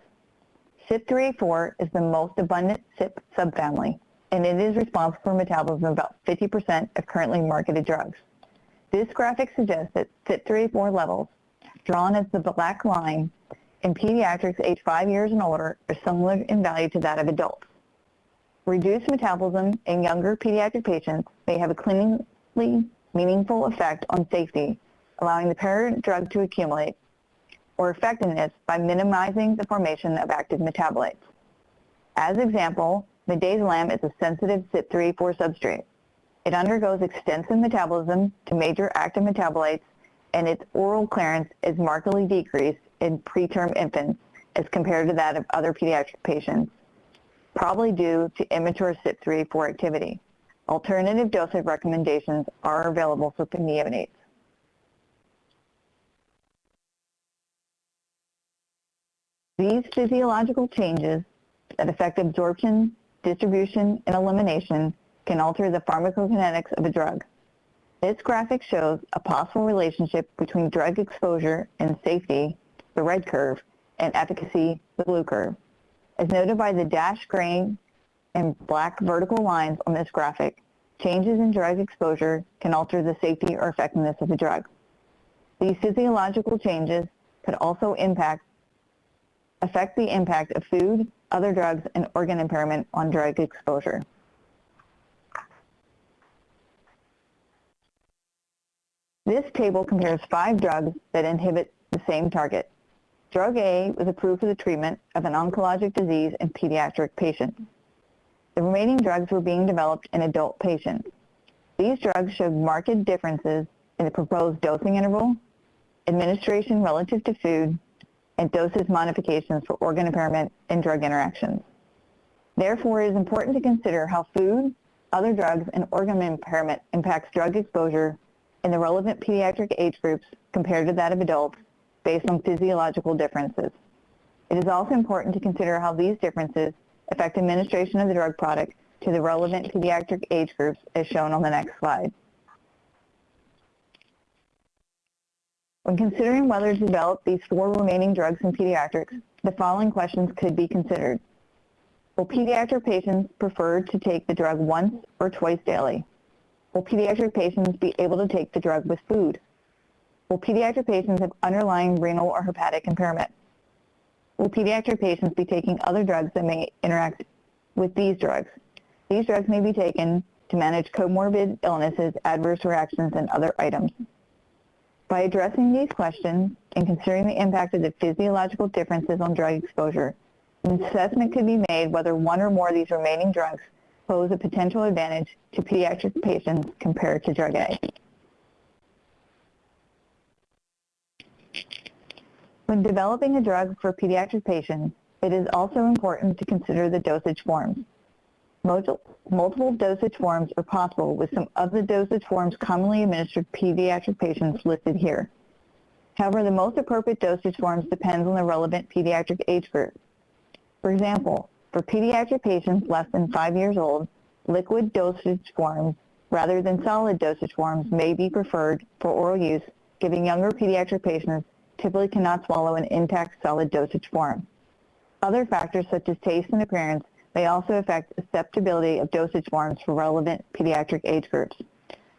CYP3A4 is the most abundant CYP subfamily, and it is responsible for metabolism of about 50% of currently marketed drugs. This graphic suggests that CYP3A4 levels, drawn as the black line, in pediatrics aged 5 years and older are similar in value to that of adults. Reduced metabolism in younger pediatric patients may have a clinically meaningful effect on safety, allowing the parent drug to accumulate, or effectiveness by minimizing the formation of active metabolites. As example, midazolam is a sensitive CYP3A4 substrate. It undergoes extensive metabolism to major active metabolites, and its oral clearance is markedly decreased in preterm infants as compared to that of other pediatric patients, probably due to immature CYP3A4 activity. Alternative dosage recommendations are available for neonates. These physiological changes that affect absorption, distribution, and elimination can alter the pharmacokinetics of a drug. This graphic shows a possible relationship between drug exposure and safety, the red curve, and efficacy, the blue curve. As noted by the dashed gray and black vertical lines on this graphic, changes in drug exposure can alter the safety or effectiveness of a drug. These physiological changes could also affect the impact of food, other drugs, and organ impairment on drug exposure. This table compares 5 drugs that inhibit the same target. Drug A was approved for the treatment of an oncologic disease in pediatric patients. The remaining drugs were being developed in adult patients. These drugs showed marked differences in the proposed dosing interval, administration relative to food, and dosage modifications for organ impairment and drug interactions. Therefore, it is important to consider how food, other drugs, and organ impairment impacts drug exposure in the relevant pediatric age groups compared to that of adults based on physiological differences. It is also important to consider how these differences affect administration of the drug product to the relevant pediatric age groups as shown on the next slide. When considering whether to develop these 4 remaining drugs in pediatrics, the following questions could be considered. Will pediatric patients prefer to take the drug once or twice daily? Will pediatric patients be able to take the drug with food? Will pediatric patients have underlying renal or hepatic impairment? Will pediatric patients be taking other drugs that may interact with these drugs? These drugs may be taken to manage comorbid illnesses, adverse reactions, and other items. By addressing these questions and considering the impact of the physiological differences on drug exposure, an assessment could be made whether one or more of these remaining drugs pose a potential advantage to pediatric patients compared to drug A. When developing a drug for pediatric patients, it is also important to consider the dosage forms. Multiple dosage forms are possible, with some of the dosage forms commonly administered to pediatric patients listed here. However, the most appropriate dosage forms depends on the relevant pediatric age group. For example, for pediatric patients less than 5 years old, liquid dosage forms rather than solid dosage forms may be preferred for oral use, given younger pediatric patients typically cannot swallow an intact solid dosage form. Other factors such as taste and appearance may also affect acceptability of dosage forms for relevant pediatric age groups.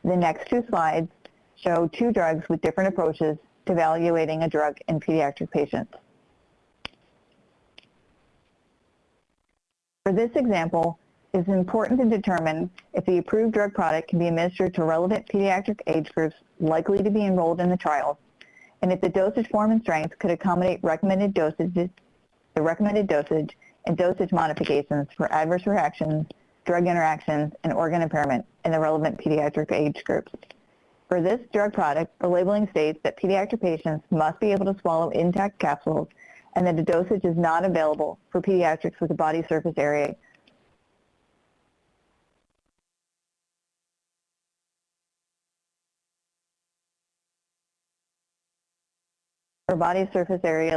The next 2 slides show 2 drugs with different approaches to evaluating a drug in pediatric patients. For this example, it is important to determine if the approved drug product can be administered to relevant pediatric age groups likely to be enrolled in the trial, and if the dosage form and strength could accommodate the recommended dosage and dosage modifications for adverse reactions, drug interactions, and organ impairment in the relevant pediatric age groups. For this drug product, the labeling states that pediatric patients must be able to swallow intact capsules and that the dosage is not available for pediatrics with a body surface area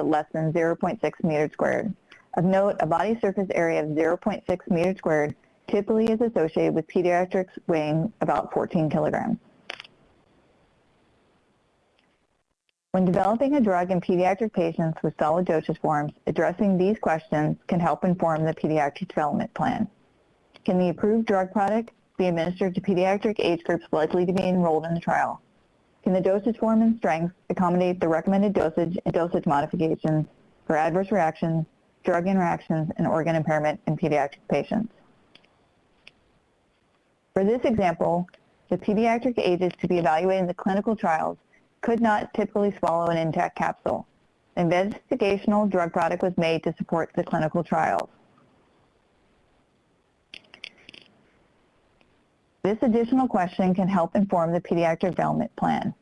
less than 0.6 meters squared. Of note, a body surface area of 0.6 meters squared typically is associated with pediatrics weighing about 14 kilograms. When developing a drug in pediatric patients with solid dosage forms, addressing these questions can help inform the pediatric development plan. Can the approved drug product be administered to pediatric age groups likely to be enrolled in the trial? Can the dosage form and strength accommodate the recommended dosage and dosage modifications for adverse reactions, drug interactions, and organ impairment in pediatric patients? For this example, the pediatric ages to be evaluated in the clinical trials could not typically swallow an intact capsule. An investigational drug product was made to support the clinical trials. This additional question can help inform the pediatric development plan.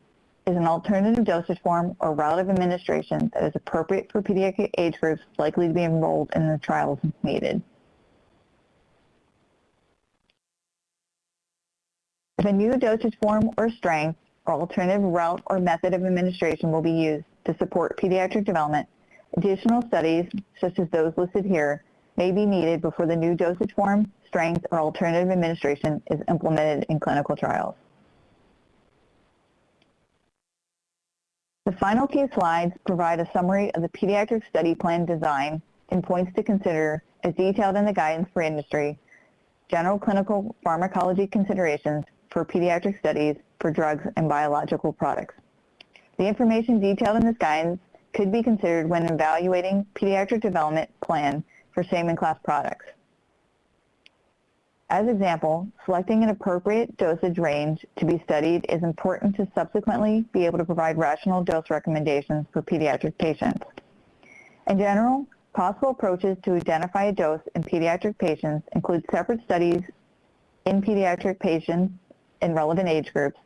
Is an alternative dosage form or route of administration that is appropriate for pediatric age groups likely to be enrolled in the trials needed? If a new dosage form or strength or alternative route or method of administration will be used to support pediatric development, additional studies, such as those listed here, may be needed before the new dosage form, strength, or alternative administration is implemented in clinical trials. The final few slides provide a summary of the pediatric study plan design and points to consider as detailed in the guidance for industry, general clinical pharmacology considerations for pediatric studies for drugs and biological products. The information detailed in this guidance could be considered when evaluating pediatric development plan for same-in-class products. As example, selecting an appropriate dosage range to be studied is important to subsequently be able to provide rational dose recommendations for pediatric patients. In general, possible approaches to identify a dose in pediatric patients include separate studies in pediatric patients in relevant age groups,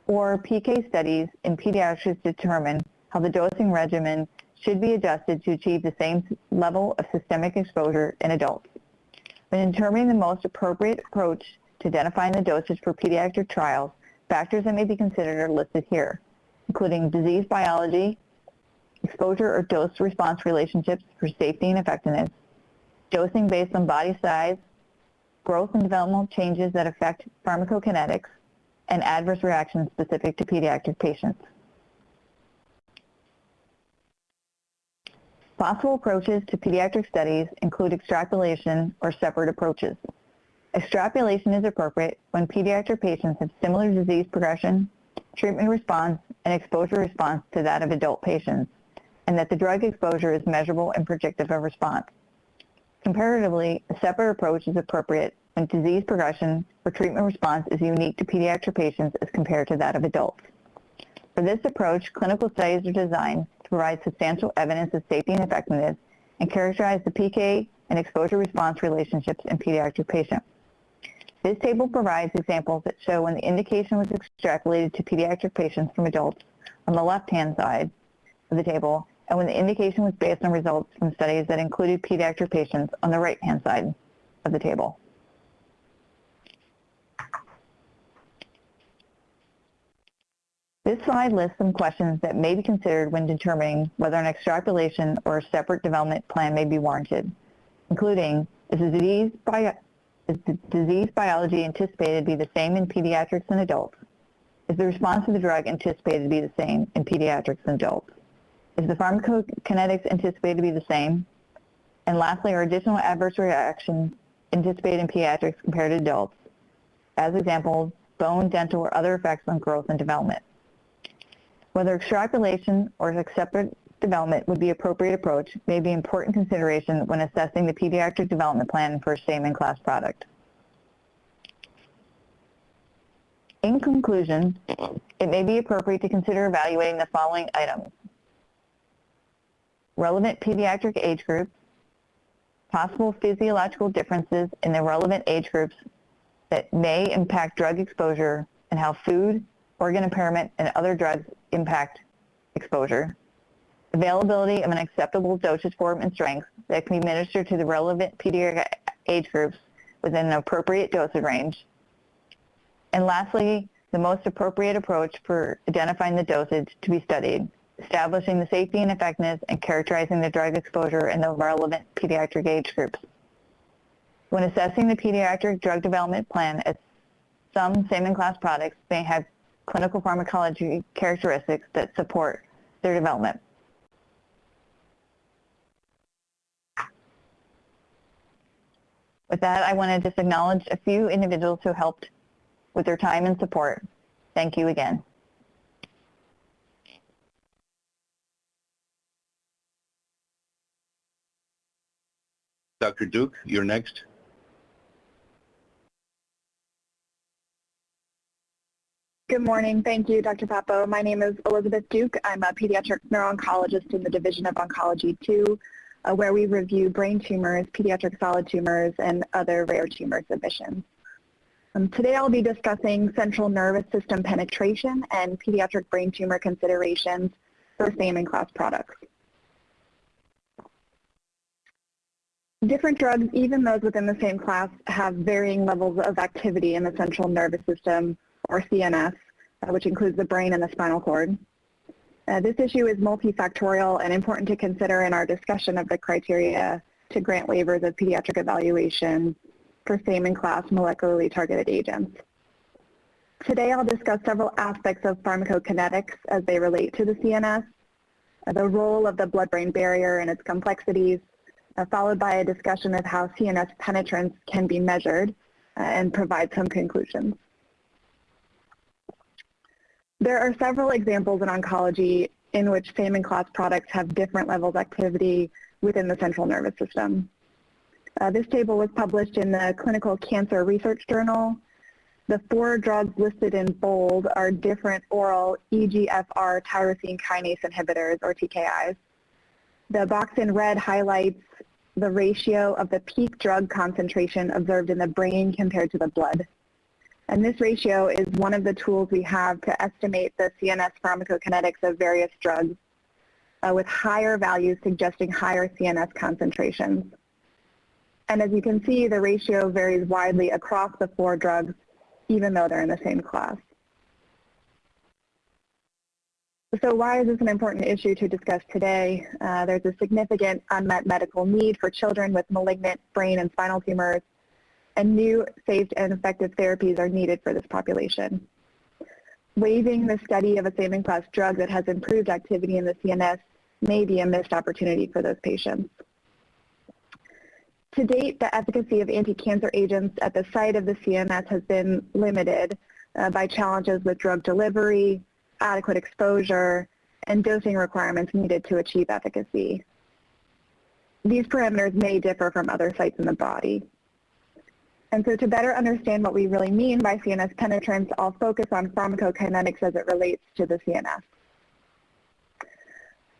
or PK studies in pediatrics to determine how the dosing regimen should be adjusted to achieve the same level of systemic exposure in adults. When determining the most appropriate approach to identifying the dosage for pediatric trials, factors that may be considered are listed here, including disease biology, exposure or dose-response relationships for safety and effectiveness, dosing based on body size, growth and developmental changes that affect pharmacokinetics, and adverse reactions specific to pediatric patients. Possible approaches to pediatric studies include extrapolation or separate approaches. Extrapolation is appropriate when pediatric patients have similar disease progression, treatment response, and exposure response to that of adult patients, and that the drug exposure is measurable and predictive of response. Comparatively, a separate approach is appropriate when disease progression or treatment response is unique to pediatric patients as compared to that of adults. For this approach, clinical studies are designed to provide substantial evidence of safety and effectiveness and characterize the PK and exposure response relationships in pediatric patients. This table provides examples that show when the indication was extrapolated to pediatric patients from adults on the left-hand side of the table, and when the indication was based on results from studies that included pediatric patients on the right-hand side of the table. This slide lists some questions that may be considered when determining whether an extrapolation or a separate development plan may be warranted, including, is the disease biology anticipated to be the same in pediatrics and adults? Is the response to the drug anticipated to be the same in pediatrics and adults? Is the pharmacokinetics anticipated to be the same? And lastly, are additional adverse reactions anticipated in pediatrics compared to adults? As examples, bone, dental, or other effects on growth and development. Whether extrapolation or a separate development would be an appropriate approach may be an important consideration when assessing the pediatric development plan for a same-in-class product. In conclusion, it may be appropriate to consider evaluating the following items: relevant pediatric age groups, possible physiological differences in the relevant age groups that may impact drug exposure, and how food, organ impairment, and other drugs impact exposure, availability of an acceptable dosage form and strength that can be administered to the relevant pediatric age groups within an appropriate dosage range, and lastly, the most appropriate approach for identifying the dosage to be studied, establishing the safety and effectiveness, and characterizing the drug exposure in the relevant pediatric age groups. When assessing the pediatric drug development plan, as some same-in-class products may have clinical pharmacology characteristics that support their development. With that, I want to just acknowledge a few individuals who helped with their time and support. Thank you again. Dr. Duke, you're next. Good morning. Thank you, Dr. Papo. My name is Elizabeth Duke. I'm a pediatric neuro-oncologist in the Division of Oncology 2, where we review brain tumors, pediatric solid tumors, and other rare tumor submissions. Today I'll be discussing central nervous system penetration and pediatric brain tumor considerations for same-in-class products. Different drugs, even those within the same class, have varying levels of activity in the central nervous system, or CNS, which includes the brain and the spinal cord. This issue is multifactorial and important to consider in our discussion of the criteria to grant waivers of pediatric evaluation for same-in-class molecularly targeted agents. Today I'll discuss several aspects of pharmacokinetics as they relate to the CNS, the role of the blood-brain barrier and its complexities, followed by a discussion of how CNS penetrance can be measured and provide some conclusions. There are several examples in oncology in which same-in-class products have different levels of activity within the central nervous system. This table was published in the Clinical Cancer Research Journal. The 4 drugs listed in bold are different oral EGFR tyrosine kinase inhibitors, or TKIs. The box in red highlights the ratio of the peak drug concentration observed in the brain compared to the blood. And this ratio is one of the tools we have to estimate the CNS pharmacokinetics of various drugs, with higher values suggesting higher CNS concentrations. And as you can see, the ratio varies widely across the 4 drugs, even though they're in the same class. So why is this an important issue to discuss today? There's a significant unmet medical need for children with malignant brain and spinal tumors, and new, safe, and effective therapies are needed for this population. Waiving the study of a same-in-class drug that has improved activity in the CNS may be a missed opportunity for those patients. To date, the efficacy of anti-cancer agents at the site of the CNS has been limited by challenges with drug delivery, adequate exposure, and dosing requirements needed to achieve efficacy. These parameters may differ from other sites in the body. And so to better understand what we really mean by CNS penetrance, I'll focus on pharmacokinetics as it relates to the CNS.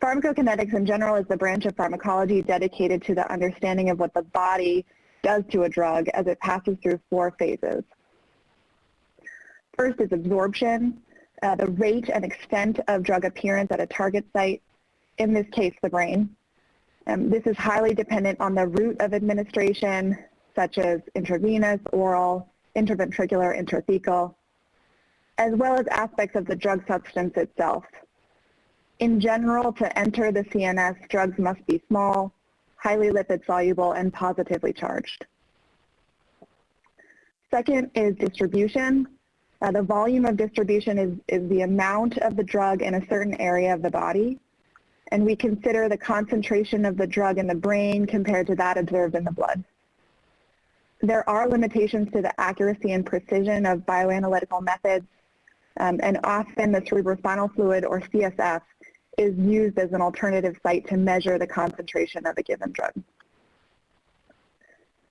Pharmacokinetics in general is the branch of pharmacology dedicated to the understanding of what the body does to a drug as it passes through 4 phases. First is absorption, the rate and extent of drug appearance at a target site, in this case the brain. This is highly dependent on the route of administration, such as intravenous, oral, intraventricular, intrathecal, as well as aspects of the drug substance itself. In general, to enter the CNS, drugs must be small, highly lipid soluble, and positively charged. Second is distribution. The volume of distribution is the amount of the drug in a certain area of the body, and we consider the concentration of the drug in the brain compared to that observed in the blood. There are limitations to the accuracy and precision of bioanalytical methods, and often the cerebrospinal fluid, or CSF, is used as an alternative site to measure the concentration of a given drug.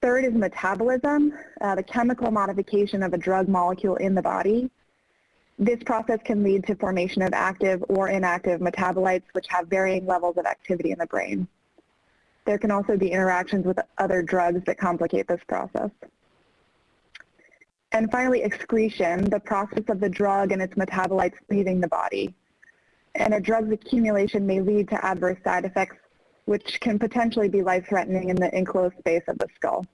Third is metabolism, the chemical modification of a drug molecule in the body. This process can lead to formation of active or inactive metabolites, which have varying levels of activity in the brain. There can also be interactions with other drugs that complicate this process. And finally, excretion, the process of the drug and its metabolites leaving the body. And a drug's accumulation may lead to adverse side effects, which can potentially be life-threatening in the enclosed space of the skull.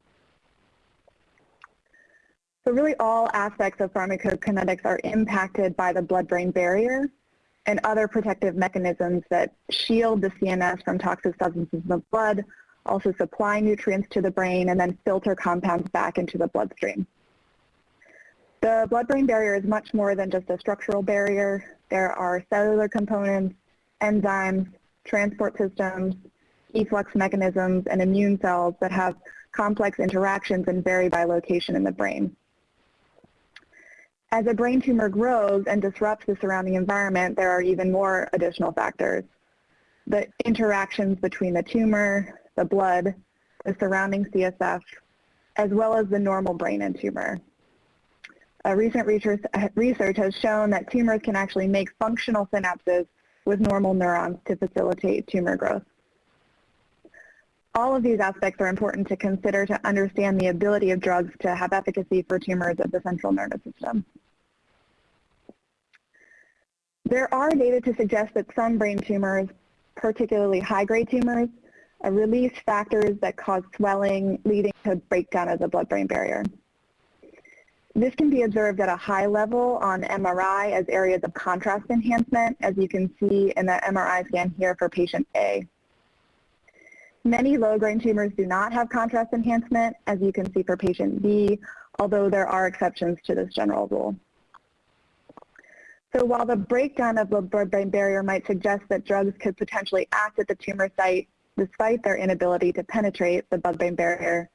So really all aspects of pharmacokinetics are impacted by the blood-brain barrier and other protective mechanisms that shield the CNS from toxic substances in the blood, also supply nutrients to the brain, and then filter compounds back into the bloodstream. The blood-brain barrier is much more than just a structural barrier. There are cellular components, enzymes, transport systems, efflux mechanisms, and immune cells that have complex interactions and vary by location in the brain. As a brain tumor grows and disrupts the surrounding environment, there are even more additional factors. The interactions between the tumor, the blood, the surrounding CSF, as well as the normal brain and tumor. Recent research has shown that tumors can actually make functional synapses with normal neurons to facilitate tumor growth. All of these aspects are important to consider to understand the ability of drugs to have efficacy for tumors of the central nervous system. There are data to suggest that some brain tumors, particularly high-grade tumors, release factors that cause swelling, leading to breakdown of the blood-brain barrier. This can be observed at a high level on MRI as areas of contrast enhancement, as you can see in the MRI scan here for patient A. Many low-grade tumors do not have contrast enhancement, as you can see for patient B, although there are exceptions to this general rule. So while the breakdown of the blood-brain barrier might suggest that drugs could potentially act at the tumor site despite their inability to penetrate the blood-brain barrier,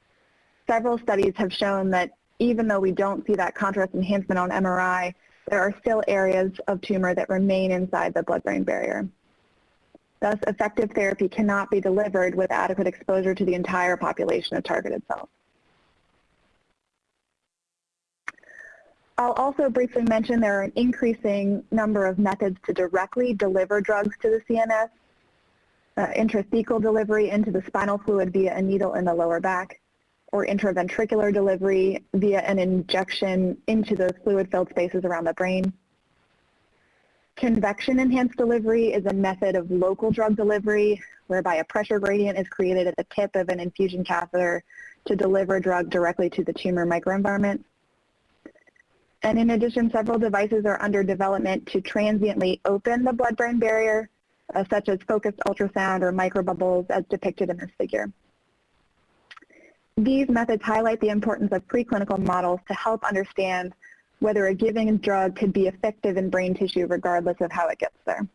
several studies have shown that even though we don't see that contrast enhancement on MRI, there are still areas of tumor that remain inside the blood-brain barrier. Thus, effective therapy cannot be delivered with adequate exposure to the entire population of targeted cells. I'll also briefly mention there are an increasing number of methods to directly deliver drugs to the CNS, intrathecal delivery into the spinal fluid via a needle in the lower back, or intraventricular delivery via an injection into those fluid-filled spaces around the brain. Convection-enhanced delivery is a method of local drug delivery whereby a pressure gradient is created at the tip of an infusion catheter to deliver drug directly to the tumor microenvironment. And in addition, several devices are under development to transiently open the blood-brain barrier, such as focused ultrasound or microbubbles as depicted in this figure. These methods highlight the importance of preclinical models to help understand whether a given drug could be effective in brain tissue regardless of how it gets there.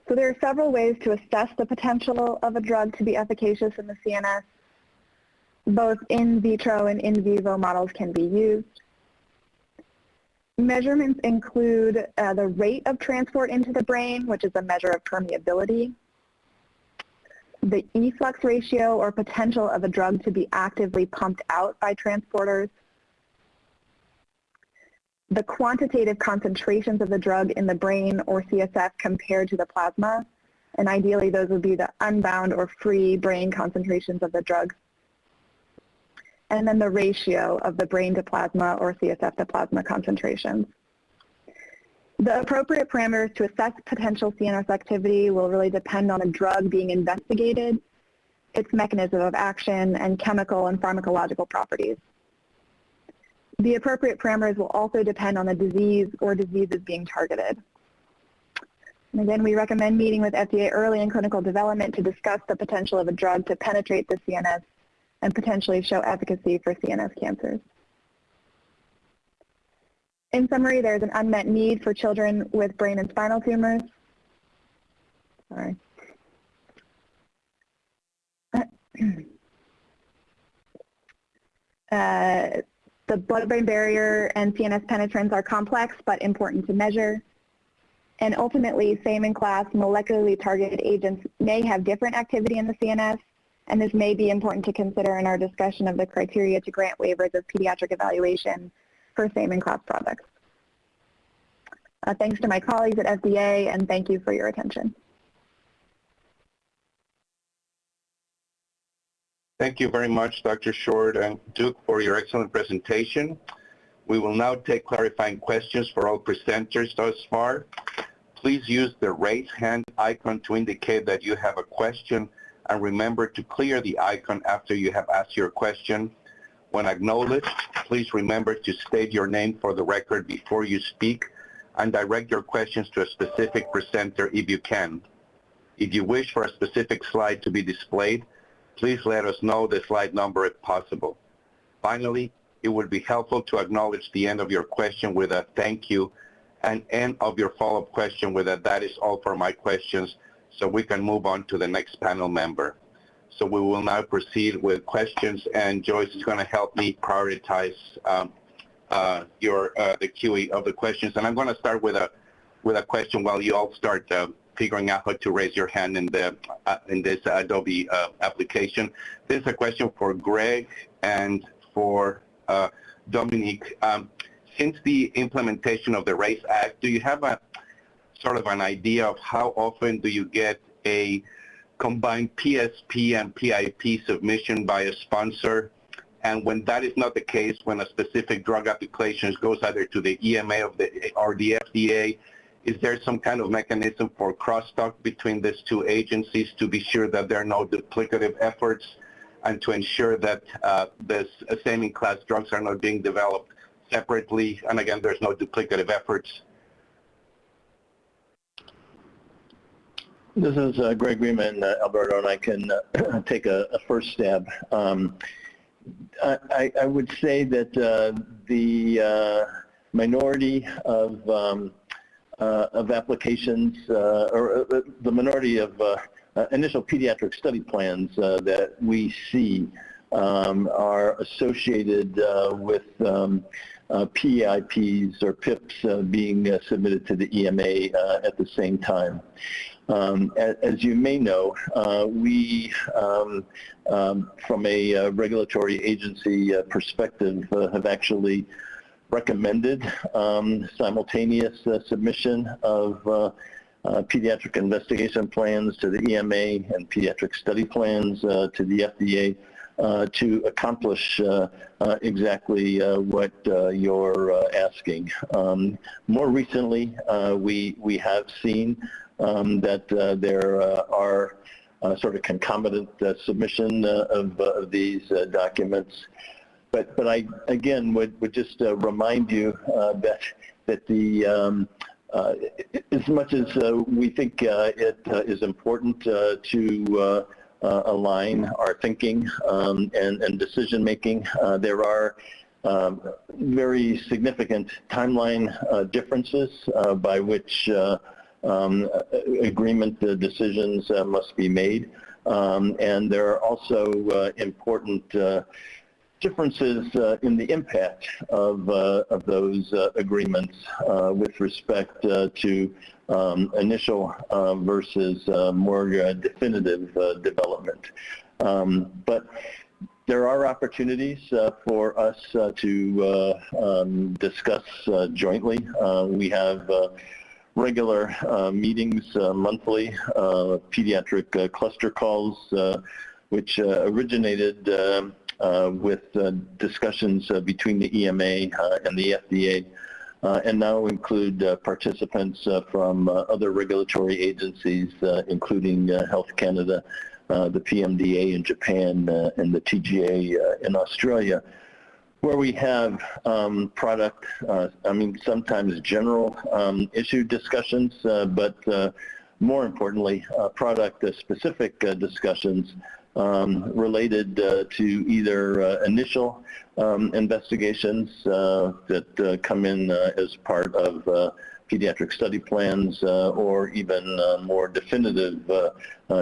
So there are several ways to assess the potential of a drug to be efficacious in the CNS. Both in vitro and in vivo models can be used. Measurements include the rate of transport into the brain, which is a measure of permeability, the efflux ratio or potential of a drug to be actively pumped out by transporters, the quantitative concentrations of the drug in the brain or CSF compared to the plasma, and ideally those would be the unbound or free brain concentrations of the drug, and then the ratio of the brain to plasma or CSF to plasma concentrations. The appropriate parameters to assess potential CNS activity will really depend on a drug being investigated, its mechanism of action, and chemical and pharmacological properties. The appropriate parameters will also depend on the disease or diseases being targeted. And again, we recommend meeting with FDA early in clinical development to discuss the potential of a drug to penetrate the CNS and potentially show efficacy for CNS cancers. In summary, there's an unmet need for children with brain and spinal tumors. Sorry. The blood-brain barrier and CNS penetrance are complex but important to measure. And ultimately, same-in-class molecularly targeted agents may have different activity in the CNS, and this may be important to consider in our discussion of the criteria to grant waivers of pediatric evaluation for same-in-class products. Thanks to my colleagues at FDA, and thank you for your attention. Thank you very much, Dr. Short and Duke, for your excellent presentation. We will now take clarifying questions for all presenters thus far. Please use the raise hand icon to indicate that you have a question, and remember to clear the icon after you have asked your question. When acknowledged, please remember to state your name for the record before you speak and direct your questions to a specific presenter if you can. If you wish for a specific slide to be displayed, please let us know the slide number if possible. Finally, it would be helpful to acknowledge the end of your question with a thank you and end of your follow-up question with that is all for my questions, so we can move on to the next panel member. So we will now proceed with questions, and Joyce is going to help me prioritize the queuing of the questions. And I'm going to start with a question while you all start figuring out how to raise your hand in this Adobe application. This is a question for Greg and for Dominique. Since the implementation of the RACE Act, do you have a sort of an idea of how often do you get a combined PSP and PIP submission by a sponsor? And when that is not the case, when a specific drug application goes either to the EMA or the FDA, is there some kind of mechanism for crosstalk between these two agencies to be sure that there are no duplicative efforts and to ensure that the same-in-class drugs are not being developed separately, and again, there's no duplicative efforts? This is Greg Riemann, Alberto, and I can take a first stab. I would say that the minority of applications, or the minority of initial pediatric study plans that we see are associated with PIPs or PIPs being submitted to the EMA at the same time. As you may know, we, from a regulatory agency perspective, have actually recommended simultaneous submission of pediatric investigation plans to the EMA and pediatric study plans to the FDA to accomplish exactly what you're asking. More recently, we have seen that there are sort of concomitant submission of these documents. But I, again, would just remind you that the as much as we think it is important to align our thinking and decision making, there are very significant timeline differences by which agreement decisions must be made, and there are also important differences in the impact of those agreements with respect to initial versus more definitive development. But there are opportunities for us to discuss jointly. We have regular meetings monthly, pediatric cluster calls, which originated with discussions between the EMA and the FDA, and now include participants from other regulatory agencies, including Health Canada, the PMDA in Japan, and the TGA in Australia, where we have product, sometimes general issue discussions, but more importantly, product-specific discussions related to either initial investigations that come in as part of pediatric study plans, or even more definitive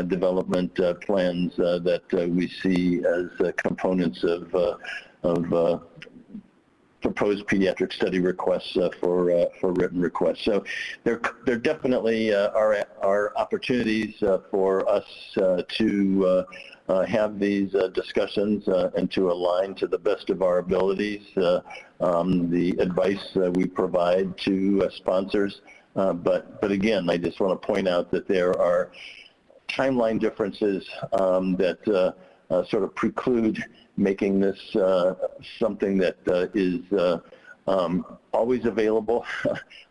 development plans that we see as components of proposed pediatric study requests for written requests. So there definitely are opportunities for us to have these discussions and to align to the best of our abilities the advice we provide to sponsors. But again, I just want to point out that there are timeline differences that sort of preclude making this something that is always available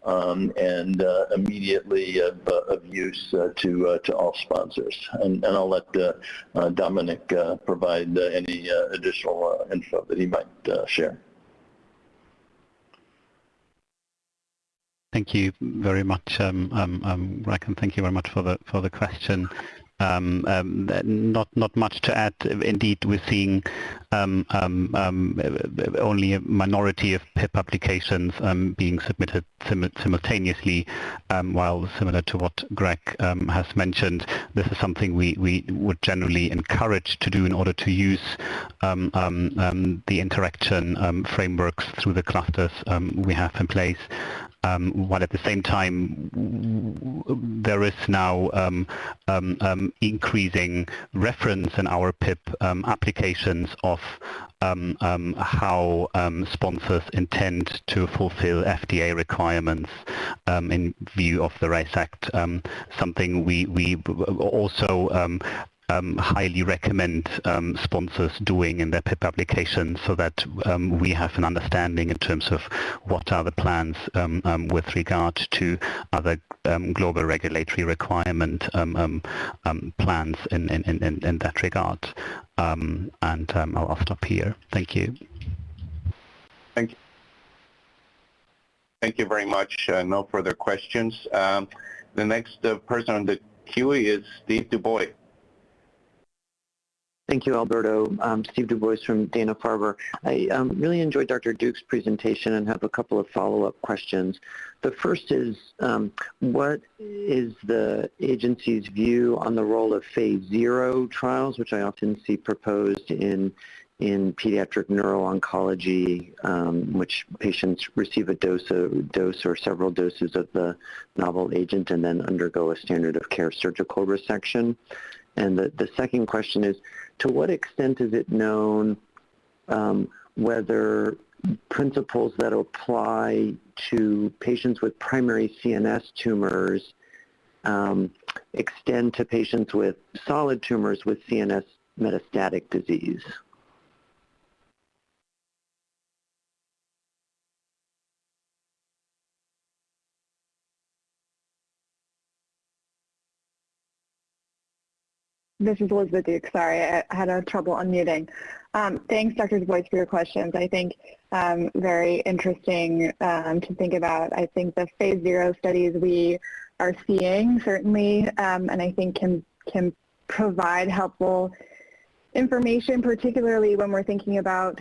and immediately of use to all sponsors. And I'll let Dominic provide any additional info that he might share. Thank you very much, Greg, and thank you very much for the question. Not much to add. Indeed, we're seeing only a minority of PIP applications being submitted simultaneously, while similar to what Greg has mentioned, this is something we would generally encourage to do in order to use the interaction frameworks through the clusters we have in place. While at the same time there is now increasing reference in our PIP applications of how sponsors intend to fulfill FDA requirements in view of the RACE Act, something we also highly recommend sponsors doing in their PIP applications, so that we have an understanding in terms of what are the plans with regard to other global regulatory requirement plans in that regard. I'll stop here. Thank you. Thank you. Thank you very much. No further questions. The next person on the queue is Steve Du Bois. Thank you, Alberto. Steve Du Bois from Dana-Farber. I really enjoyed Dr. Duke's presentation and have a couple of follow-up questions. The first is, what is the agency's view on the role of phase 0 trials, which I often see proposed in pediatric neuro-oncology, which patients receive a dose or several doses of the novel agent and then undergo a standard of care surgical resection? And the second question is, to what extent is it known whether principles that apply to patients with primary CNS tumors extend to patients with solid tumors with CNS metastatic disease? This is Elizabeth Duke. Sorry, I had trouble unmuting. Thanks, Dr. Du Bois, for your questions. I think very interesting to think about. I think the phase 0 studies we are seeing certainly, and I think can provide helpful information, particularly when we're thinking about,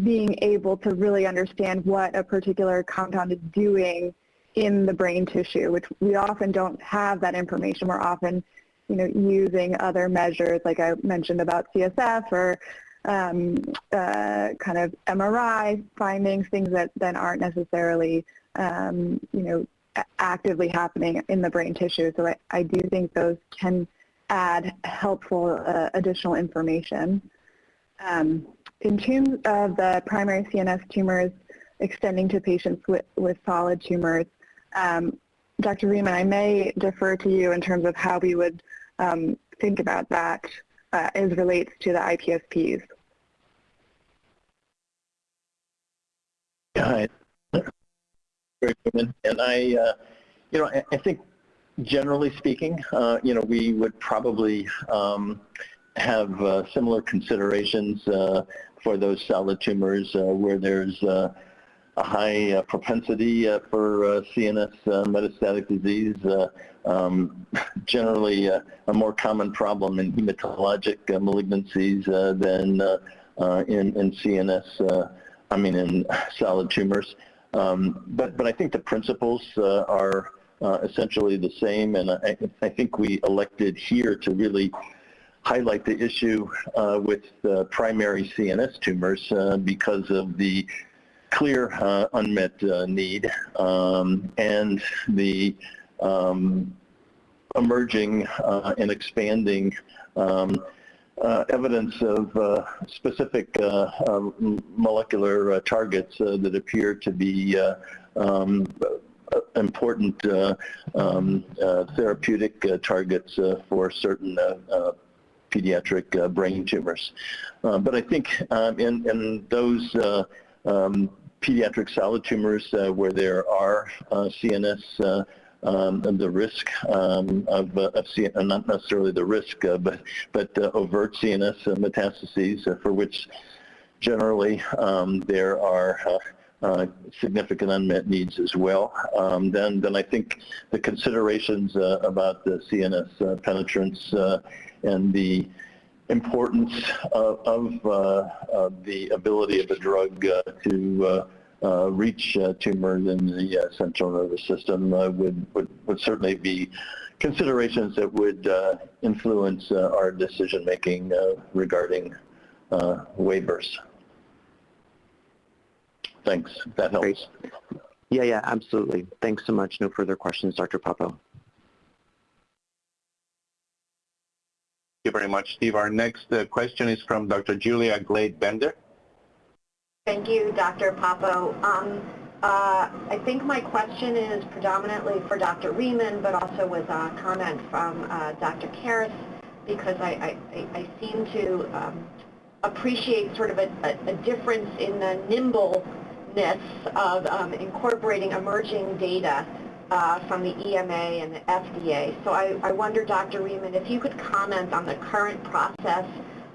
being able to really understand what a particular compound is doing in the brain tissue, which we often don't have that information. We're often, using other measures, like I mentioned about CSF or kind of MRI findings, things that then aren't necessarily, actively happening in the brain tissue. So I do think those can add helpful additional information. In terms of the primary CNS tumors extending to patients with solid tumors, Dr. Riemann, I may defer to you in terms of how we would think about that as relates to the IPSPs. Yeah, and I think generally speaking, we would probably have similar considerations for those solid tumors where there's a high propensity for CNS metastatic disease, generally a more common problem in hematologic malignancies than in CNS, in solid tumors. But I think the principles are essentially the same, and I think we elected here to really highlight the issue with primary CNS tumors because of the clear unmet need and the emerging and expanding evidence of specific molecular targets that appear to be important therapeutic targets for certain pediatric brain tumors. But I think in those pediatric solid tumors where there are CNS, the risk of CNS, not necessarily the risk, but overt CNS metastases, for which generally there are significant unmet needs as well. Then I think the considerations about the CNS penetrance and the importance of the ability of a drug to reach tumors in the central nervous system would certainly be considerations that would influence our decision making regarding waivers. Thanks. That helps. Great. Yeah, absolutely. Thanks so much. No further questions, Dr. Papo. Thank you very much, Steve. Our next question is from Dr. Julia Glade-Bender. Thank you, Dr. Papo. I think my question is predominantly for Dr. Riemann, but also with a comment from Dr. Karras, because I seem to appreciate sort of a difference in the nimbleness of incorporating emerging data from the EMA and the FDA. So I wonder, Dr. Riemann, if you could comment on the current process,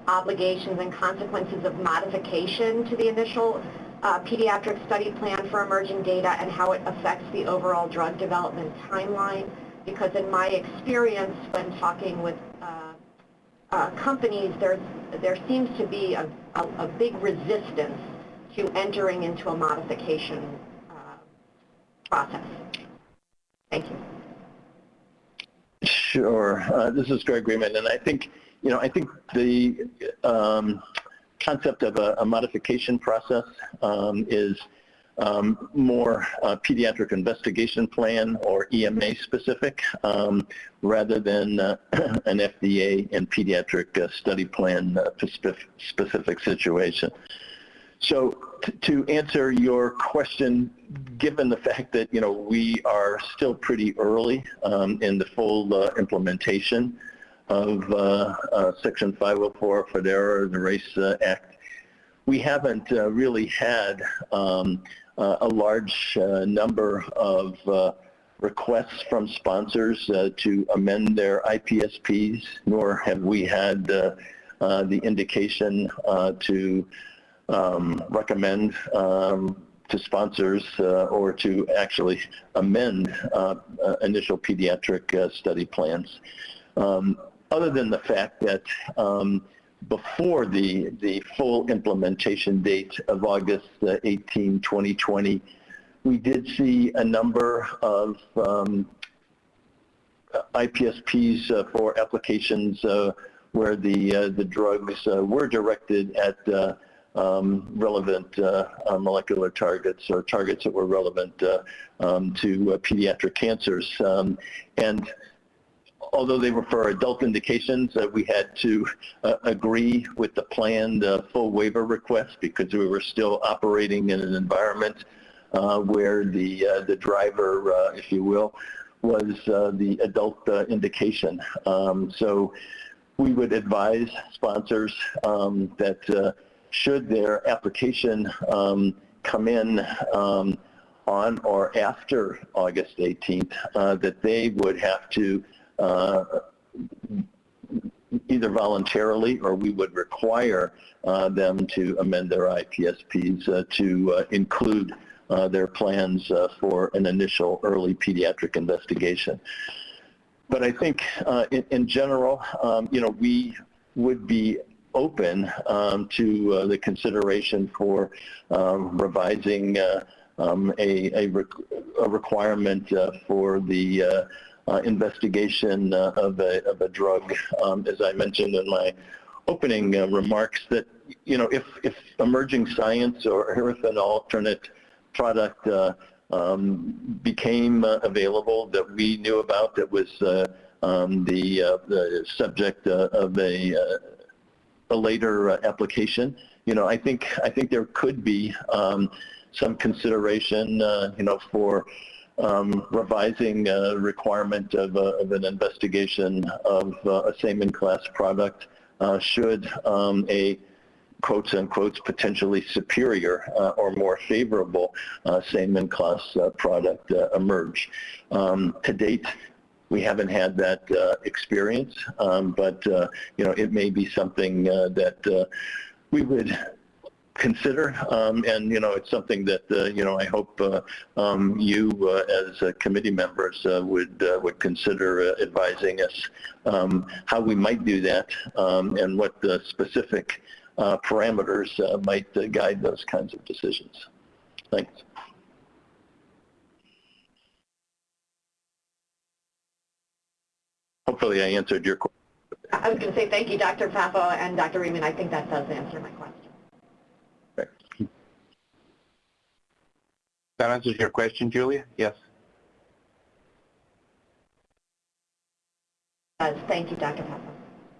obligations, and consequences of modification to the initial pediatric study plan for emerging data and how it affects the overall drug development timeline. Because in my experience when talking with companies, there seems to be a big resistance to entering into a modification process. Thank you. Sure. This is Greg Riemann, and I think the concept of a modification process is more pediatric investigation plan or EMA specific rather than an FDA and pediatric study plan specific situation. So to answer your question, given the fact that we are still pretty early in the full implementation of Section 504 FDRA, the RACE Act, we haven't really had a large number of requests from sponsors to amend their IPSPs, nor have we had the indication to recommend to sponsors or to actually amend initial pediatric study plans. Other than the fact that before the full implementation date of August 18, 2020, we did see a number of IPSPs for applications where the drugs were directed at relevant molecular targets or targets that were relevant to pediatric cancers. And although they were for adult indications, we had to agree with the planned full waiver request because we were still operating in an environment where the driver, if you will, was the adult indication. So we would advise sponsors that should their application come in on or after August 18th, that they would have to either voluntarily or we would require them to amend their IPSPs to include their plans for an initial early pediatric investigation. But I think in general, we would be open to the consideration for revising a requirement for the investigation of a drug, as I mentioned in my opening remarks, that if emerging science or if an alternate product became available that we knew about that was the subject of a later application, I think there could be some consideration, for revising requirement of an investigation of a same-in-class product should a quotes-unquote potentially superior or more favorable same-in-class product emerge. To date, we haven't had that experience, but it may be something that we would consider, and it's something that I hope you as committee members would consider advising us how we might do that, and what the specific parameters might guide those kinds of decisions. Thanks. Hopefully I answered your question. I was going to say thank you, Dr. Papo and Dr. Riemann. I think that does answer my question. That answers your question, Julia? Yes. Thank you, Dr. Papo.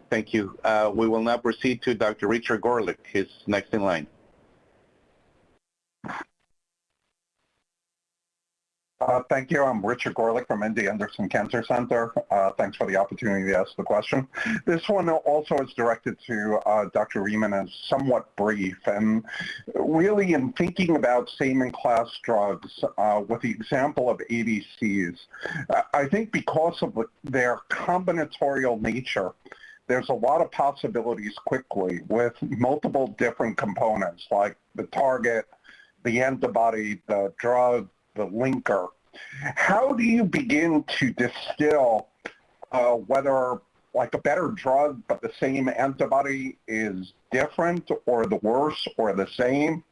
Thank you. We will now proceed to Dr. Richard Gorlick. He's next in line. Thank you. I'm Richard Gorlick from MD Anderson Cancer Center. Thanks for the opportunity to ask the question. This one also is directed to Dr. Riemann and somewhat brief. And really in thinking about same-in-class drugs, with the example of ADCs, I think because of their combinatorial nature, there's a lot of possibilities quickly with multiple different components like the target, the antibody, the drug, the linker. How do you begin to distill whether like a better drug but the same antibody is different or the worse or the same?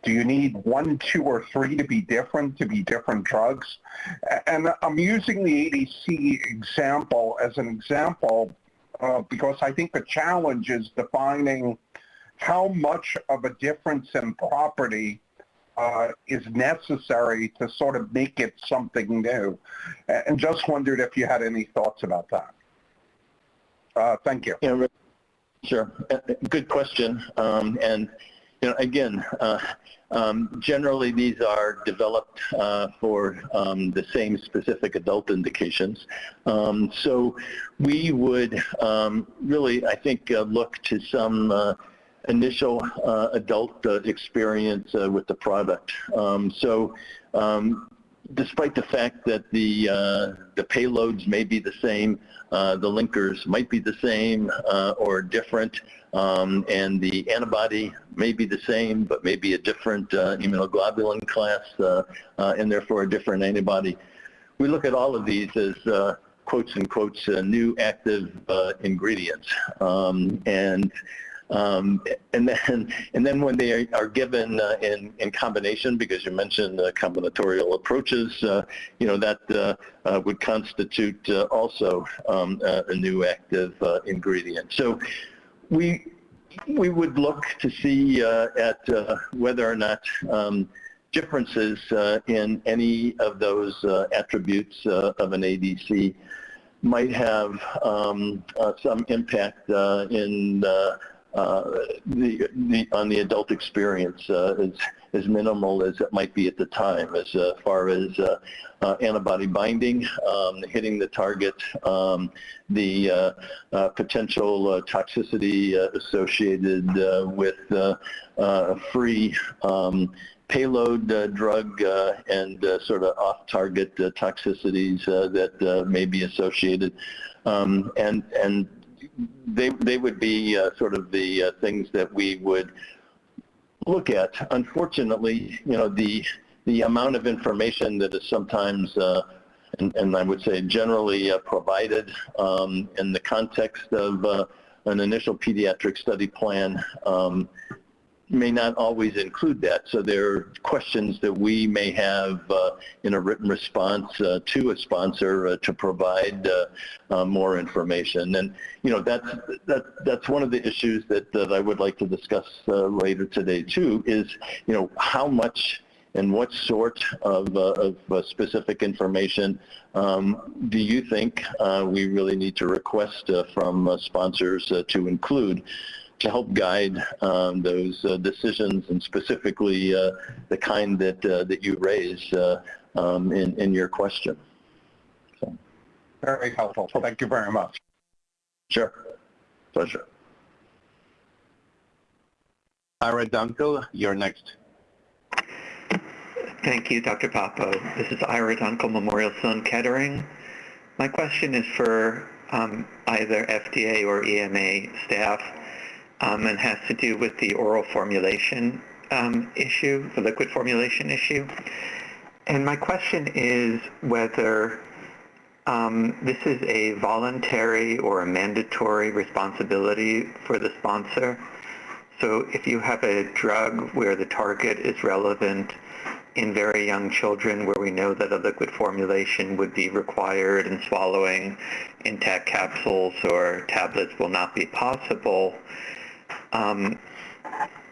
Do you need 1, 2, or 3 to be different drugs? And I'm using the ADC example as an example because I think the challenge is defining how much of a difference in property is necessary to sort of make it something new. And just wondered if you had any thoughts about that. Thank you. Yeah, sure. Good question. And again, generally these are developed for the same specific adult indications. So we would really, I think, look to some initial adult experience with the product. So despite the fact that the payloads may be the same, the linkers might be the same or different, and the antibody may be the same but maybe a different immunoglobulin class and therefore a different antibody. We look at all of these as quotes and quotes new active ingredients. And then when they are given in combination, because you mentioned combinatorial approaches, that would constitute also a new active ingredient. So we would look to see at whether or not differences in any of those attributes of an ADC might have some impact in on the adult experience, as minimal as it might be at the time, as far as antibody binding, hitting the target, the potential toxicity associated with free payload drug and sort of off-target toxicities that may be associated, and they would be sort of the things that we would look at. Unfortunately, the amount of information that is sometimes, and I would say generally provided in the context of an initial pediatric study plan may not always include that. So there are questions that we may have in a written response to a sponsor to provide more information. And that's one of the issues that I would like to discuss later today too, is how much and what sort of specific information do you think we really need to request from sponsors to include to help guide those decisions, and specifically the kind that you raised in your question. So. Very helpful. Thank you very much. Sure. Pleasure. Ira Dunkel, you're next. Thank you, Dr. Papo. This is Ira Dunkel, Memorial Sloan Kettering. My question is for either FDA or EMA staff. and has to do with the oral formulation issue, the liquid formulation issue. And my question is whether this is a voluntary or a mandatory responsibility for the sponsor. So if you have a drug where the target is relevant in very young children where we know that a liquid formulation would be required and swallowing intact capsules or tablets will not be possible,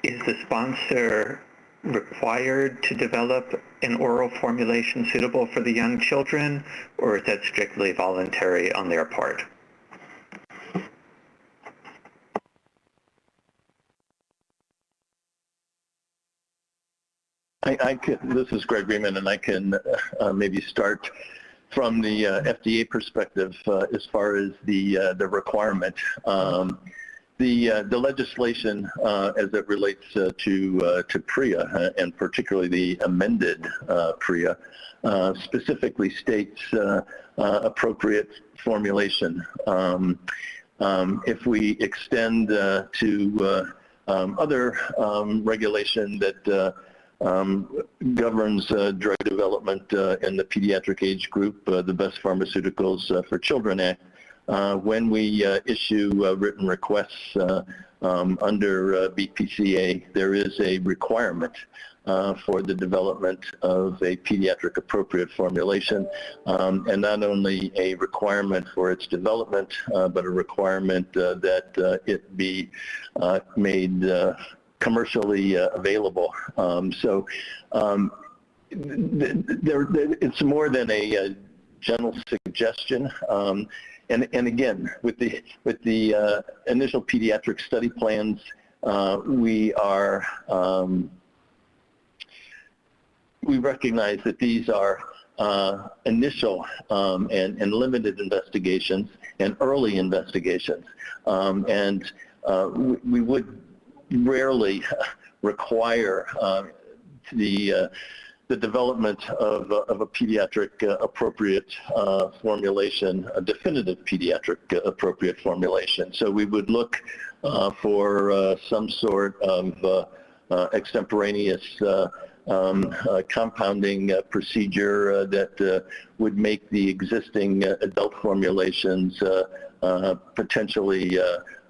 is the sponsor required to develop an oral formulation suitable for the young children, or is that strictly voluntary on their part? This is Greg Riemann, and I can maybe start from the FDA perspective as far as the requirement. The legislation as it relates to PREA, and particularly the amended PREA, specifically states appropriate formulation. If we extend to other regulation that governs drug development in the pediatric age group, the Best Pharmaceuticals for Children Act, when we issue written requests under BPCA, there is a requirement for the development of a pediatric appropriate formulation, and not only a requirement for its development, but a requirement that it be made commercially available. So it's more than a general suggestion. And again, with the initial pediatric study plans, we recognize that these are initial and limited investigations and early investigations, and we would rarely require the development of a pediatric appropriate formulation, a definitive pediatric appropriate formulation. So we would look for some sort of extemporaneous compounding procedure that would make the existing adult formulations potentially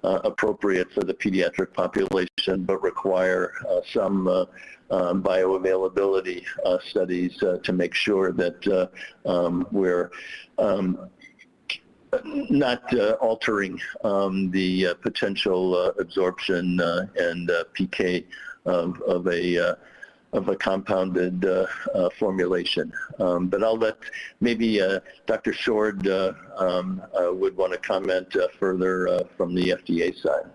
appropriate for the pediatric population, but require some bioavailability studies to make sure that we're not altering the potential absorption and PK of a compounded formulation. But I'll let maybe Dr. Shord would want to comment further from the FDA side.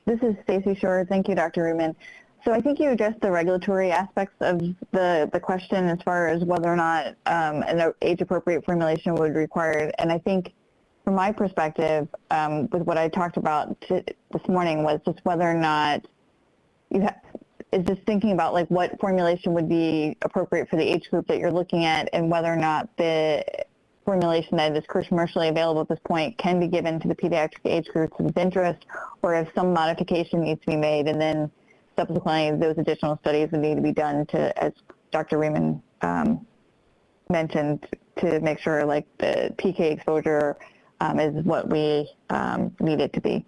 This is Stacy Shord. Thank you, Dr. Riemann. So I think you addressed the regulatory aspects of the question as far as whether or not an age-appropriate formulation would be required. And I think from my perspective, with what I talked about this morning, was just whether or not is just thinking about like what formulation would be appropriate for the age group that you're looking at, and whether or not the formulation that is commercially available at this point can be given to the pediatric age groups of interest, or if some modification needs to be made, and then subsequently those additional studies would need to be done to, as Dr. Riemann mentioned, to make sure like the PK exposure is what we need it to be.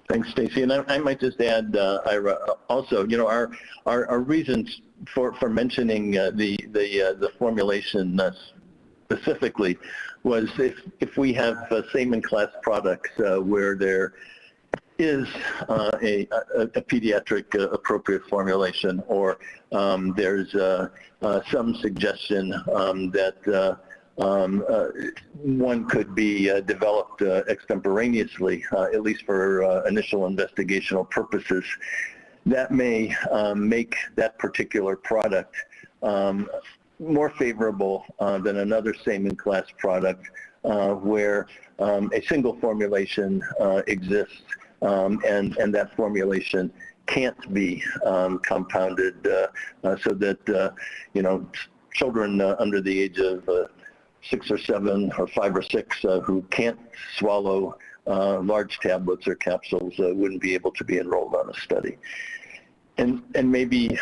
Thanks, Stacy. And I might just add, Ira, also, you know, our reasons for mentioning the formulation specifically was if we have same-in-class products where there is a pediatric appropriate formulation, or there's some suggestion that one could be developed extemporaneously, at least for initial investigational purposes, that may make that particular product more favorable than another same-in-class product where a single formulation exists and that formulation can't be compounded so that, you know, children under the age of 6 or 7 or 5 or 6 who can't swallow large tablets or capsules wouldn't be able to be enrolled on a study. And maybe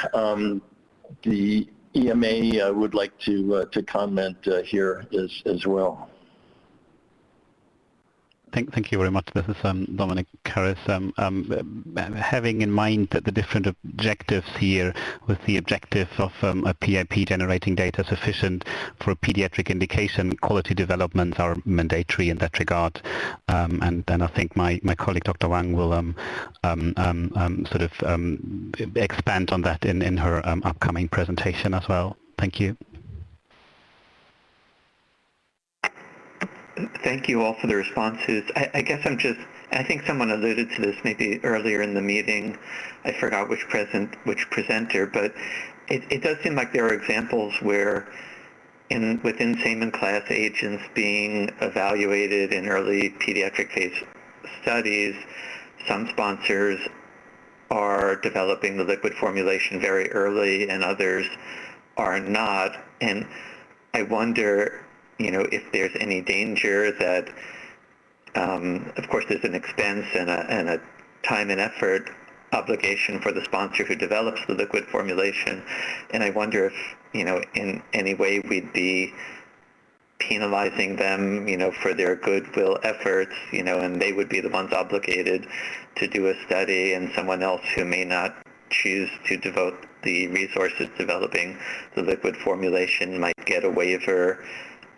the EMA would like to comment here as well. Thank you very much. This is Dominic Harris. Having in mind that the different objectives here, with the objective of a PIP generating data sufficient for a pediatric indication, quality developments are mandatory in that regard. And I think my colleague Dr. Wang will sort of expand on that in her upcoming presentation as well. Thank you. Thank you all for the responses. I guess I think someone alluded to this maybe earlier in the meeting. I forgot which presenter, but it does seem like there are examples where within same class agents being evaluated in early pediatric phase studies, some sponsors are developing the liquid formulation very early and others are not. And I wonder, if there's any danger that, of course, there's an expense and a time and effort obligation for the sponsor who develops the liquid formulation, and I wonder if, in any way we'd be penalizing them, for their goodwill efforts, and they would be the ones obligated to do a study, and someone else who may not choose to devote the resources developing the liquid formulation might get a waiver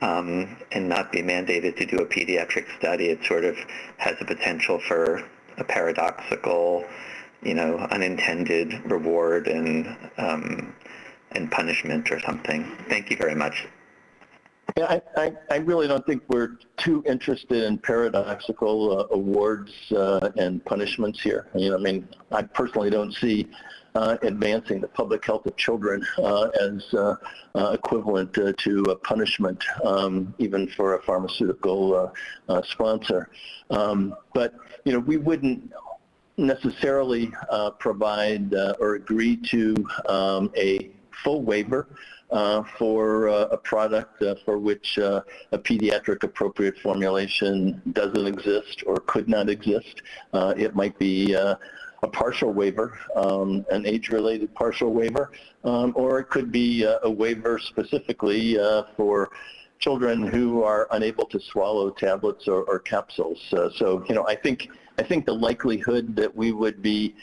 and not be mandated to do a pediatric study. It sort of has a potential for a paradoxical, unintended reward and punishment or something. Thank you very much. Yeah, I really don't think we're too interested in paradoxical awards and punishments here. I personally don't see advancing the public health of children as equivalent to a punishment, even for a pharmaceutical sponsor. But we wouldn't necessarily provide or agree to a full waiver for a product for which a pediatric appropriate formulation doesn't exist or could not exist. It might be a partial waiver, an age-related partial waiver, or it could be a waiver specifically for children who are unable to swallow tablets or capsules. So I think the likelihood that we would be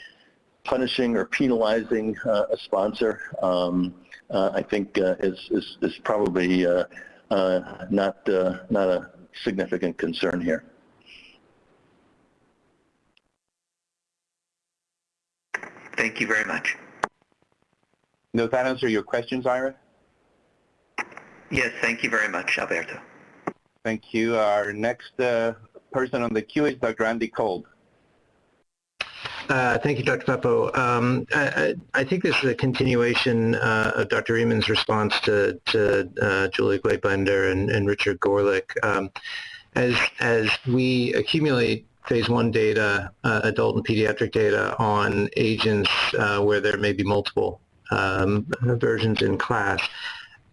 punishing or penalizing a sponsor, I think is probably not a significant concern here. Thank you very much. Does that answer your questions, Ira? Yes, thank you very much, Alberto. Thank you. Our next person on the queue is Dr. Andy Kolb. Thank you, Dr. Papo. I think this is a continuation of Dr. Riemann's response to Julie Gleibender and Richard Gorlick. As we accumulate phase 1 data, adult and pediatric data on agents where there may be multiple versions in class,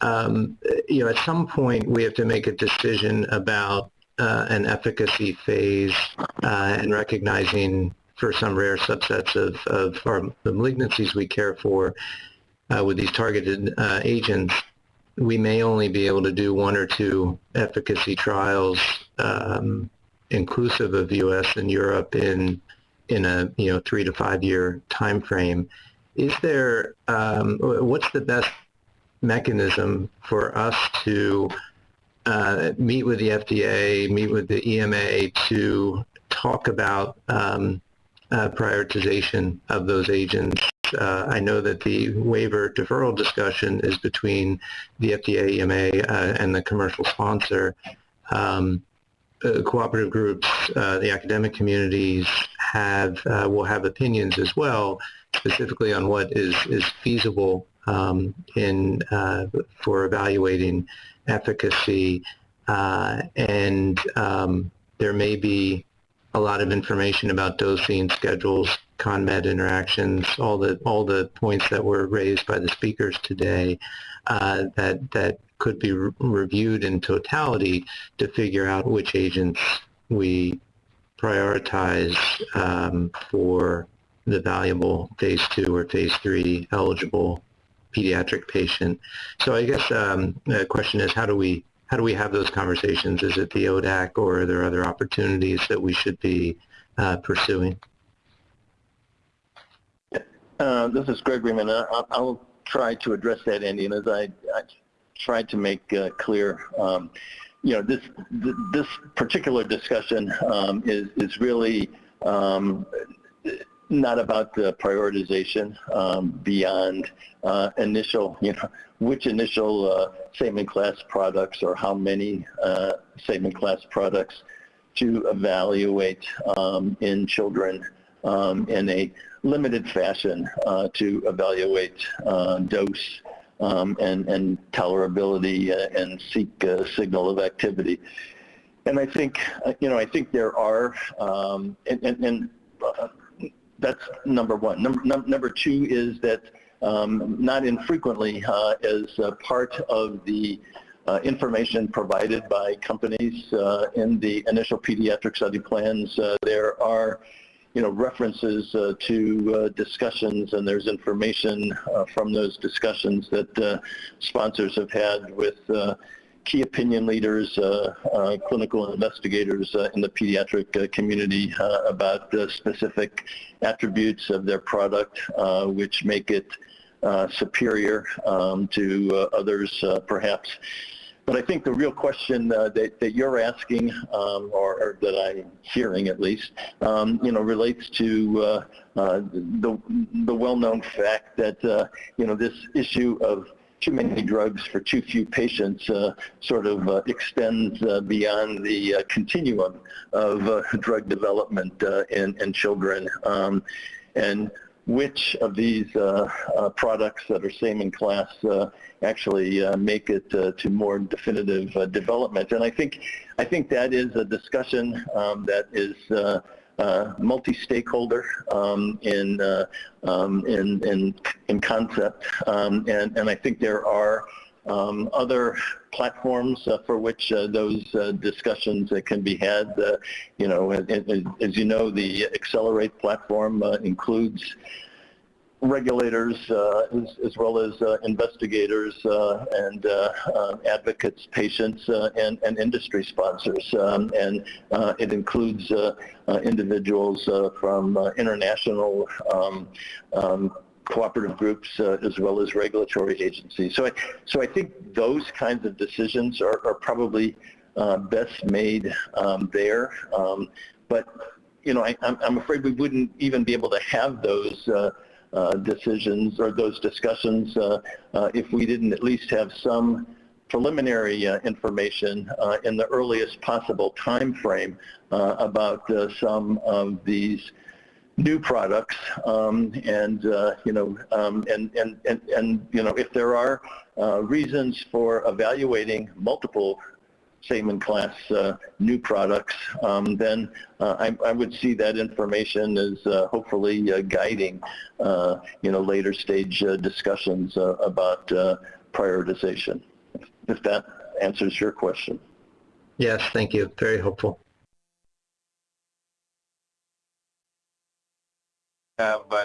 at some point we have to make a decision about an efficacy phase and recognizing for some rare subsets of the malignancies we care for with these targeted agents, we may only be able to do 1 or 2 efficacy trials inclusive of the U.S. and Europe in a 3 to 5 year time frame. Is there what's the best mechanism for us to meet with the FDA, meet with the EMA to talk about prioritization of those agents? I know that the waiver deferral discussion is between the FDA, EMA, and the commercial sponsor. Cooperative groups, the academic communities will have opinions as well, specifically on what is feasible for evaluating efficacy, and there may be a lot of information about dosing schedules, ConMed interactions, all the points that were raised by the speakers today that could be reviewed in totality to figure out which agents we prioritize for the valuable phase 2 or phase 3 eligible pediatric patient. So I guess the question is, how do we have those conversations? Is it the ODAC, or are there other opportunities that we should be pursuing? This is Greg Riemann. I'll try to address that, Andy. And as I tried to make clear, this particular discussion is really not about the prioritization beyond initial, which initial same-in-class products or how many same-in-class products to evaluate in children in a limited fashion to evaluate dose and tolerability and seek a signal of activity. And I think, there are, that's number one. Number two is that not infrequently, as part of the information provided by companies in the initial pediatric study plans, there are references to discussions, and there's information from those discussions that sponsors have had with key opinion leaders, clinical investigators in the pediatric community about the specific attributes of their product which make it superior to others perhaps. But I think the real question that you're asking, or that I'm hearing at least, relates to the well-known fact that this issue of too many drugs for too few patients sort of extends beyond the continuum of drug development in children. And which of these products that are same in class actually make it to more definitive development. And I think that is a discussion that is multi-stakeholder in concept, and I think there are other platforms for which those discussions can be had. As you know, the Accelerate platform includes regulators as well as investigators and advocates, patients, and industry sponsors. And it includes individuals from international cooperative groups as well as regulatory agencies. So I think those kinds of decisions are probably best made there. But I'm afraid we wouldn't even be able to have those decisions or those discussions if we didn't at least have some preliminary information in the earliest possible time frame about some of these new products, and if there are reasons for evaluating multiple same-in-class new products, then I would see that information as hopefully guiding later stage discussions about prioritization. If that answers your question. Yes, thank you. Very helpful.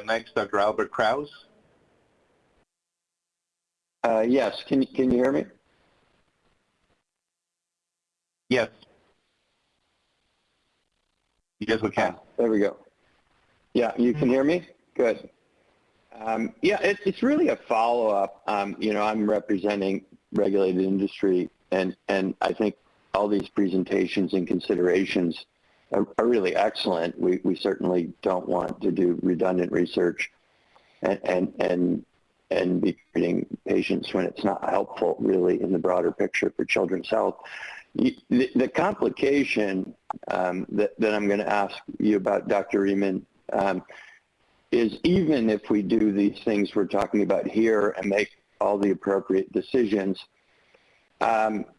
Next, Dr. Albert Krause. Yes, can you hear me? Yes. Yes, we can. There we go. Yeah, you can hear me? Good. Yeah, it's really a follow-up. I'm representing regulated industry, and I think all these presentations and considerations are really excellent. We certainly don't want to do redundant research and be treating patients when it's not helpful really in the broader picture for children's health. The complication that I'm going to ask you about, Dr. Riemann, is even if we do these things we're talking about here and make all the appropriate decisions,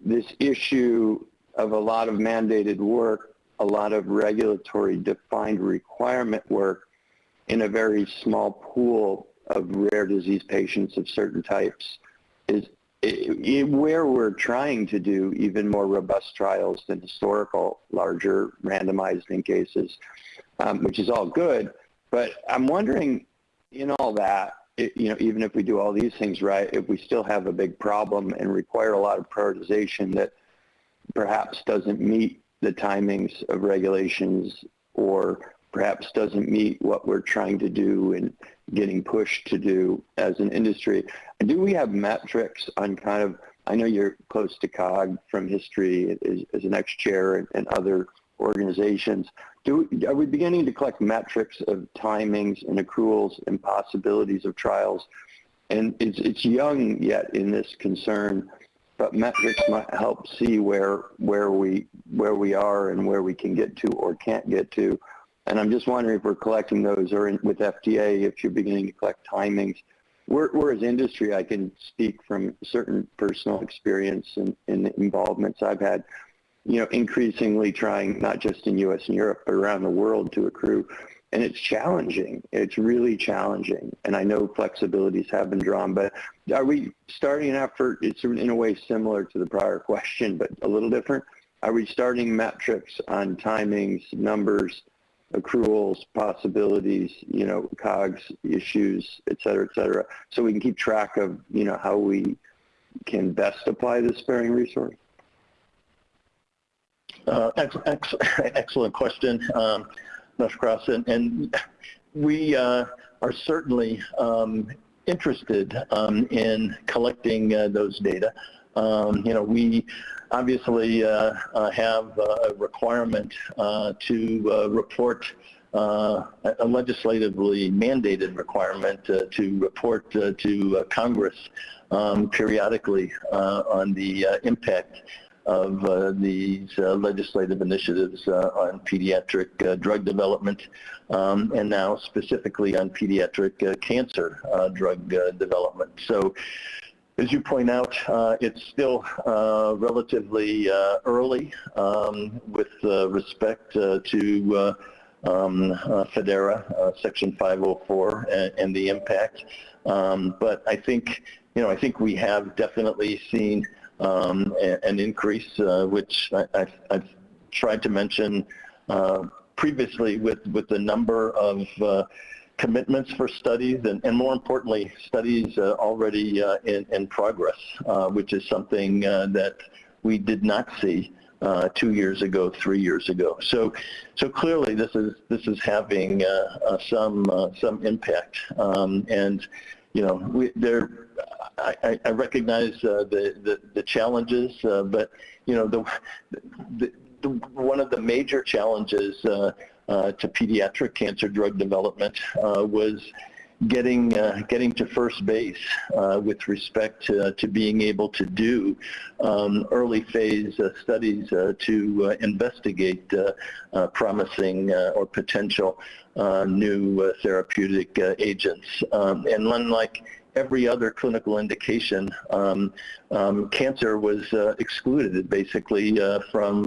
this issue of a lot of mandated work, a lot of regulatory defined requirement work in a very small pool of rare disease patients of certain types is where we're trying to do even more robust trials than historical, larger, randomized in cases, which is all good. But I'm wondering, in all that, even if we do all these things right, if we still have a big problem and require a lot of prioritization that perhaps doesn't meet the timings of regulations, or perhaps doesn't meet what we're trying to do and getting pushed to do as an industry. Do we have metrics on kind of, I know you're close to COG from history as an ex-chair and other organizations. Are we beginning to collect metrics of timings and accruals and possibilities of trials? And it's young yet in this concern, but metrics might help see where we are and where we can get to or can't get to. And I'm just wondering if we're collecting those, or with FDA, if you're beginning to collect timings. We're as industry, I can speak from certain personal experience and involvements I've had, increasingly trying not just in US and Europe, but around the world to accrue. And it's challenging. It's really challenging. And I know flexibilities have been drawn, but are we starting an effort? It's in a way similar to the prior question, but a little different. Are we starting metrics on timings, numbers, accruals, possibilities, COGS issues, et cetera, so we can keep track of, how we can best apply this sparing resource? Excellent question, Dr. Cross, and we are certainly interested in collecting those data. We obviously have a requirement to report, a legislatively mandated requirement to report to Congress periodically on the impact of these legislative initiatives on pediatric drug development, and now specifically on pediatric cancer drug development. So, as you point out, it's still relatively early with respect to FDARA, Section 504, and the impact. But I think we have definitely seen an increase, which I've tried to mention previously with the number of commitments for studies, and more importantly, studies already in progress, which is something that we did not see 2 years ago, 3 years ago. So clearly, this is having some impact, and I recognize the challenges, but one of the major challenges to pediatric cancer drug development was getting to first base with respect to being able to do early phase studies to investigate promising or potential new therapeutic agents. And unlike every other clinical indication, cancer was excluded basically from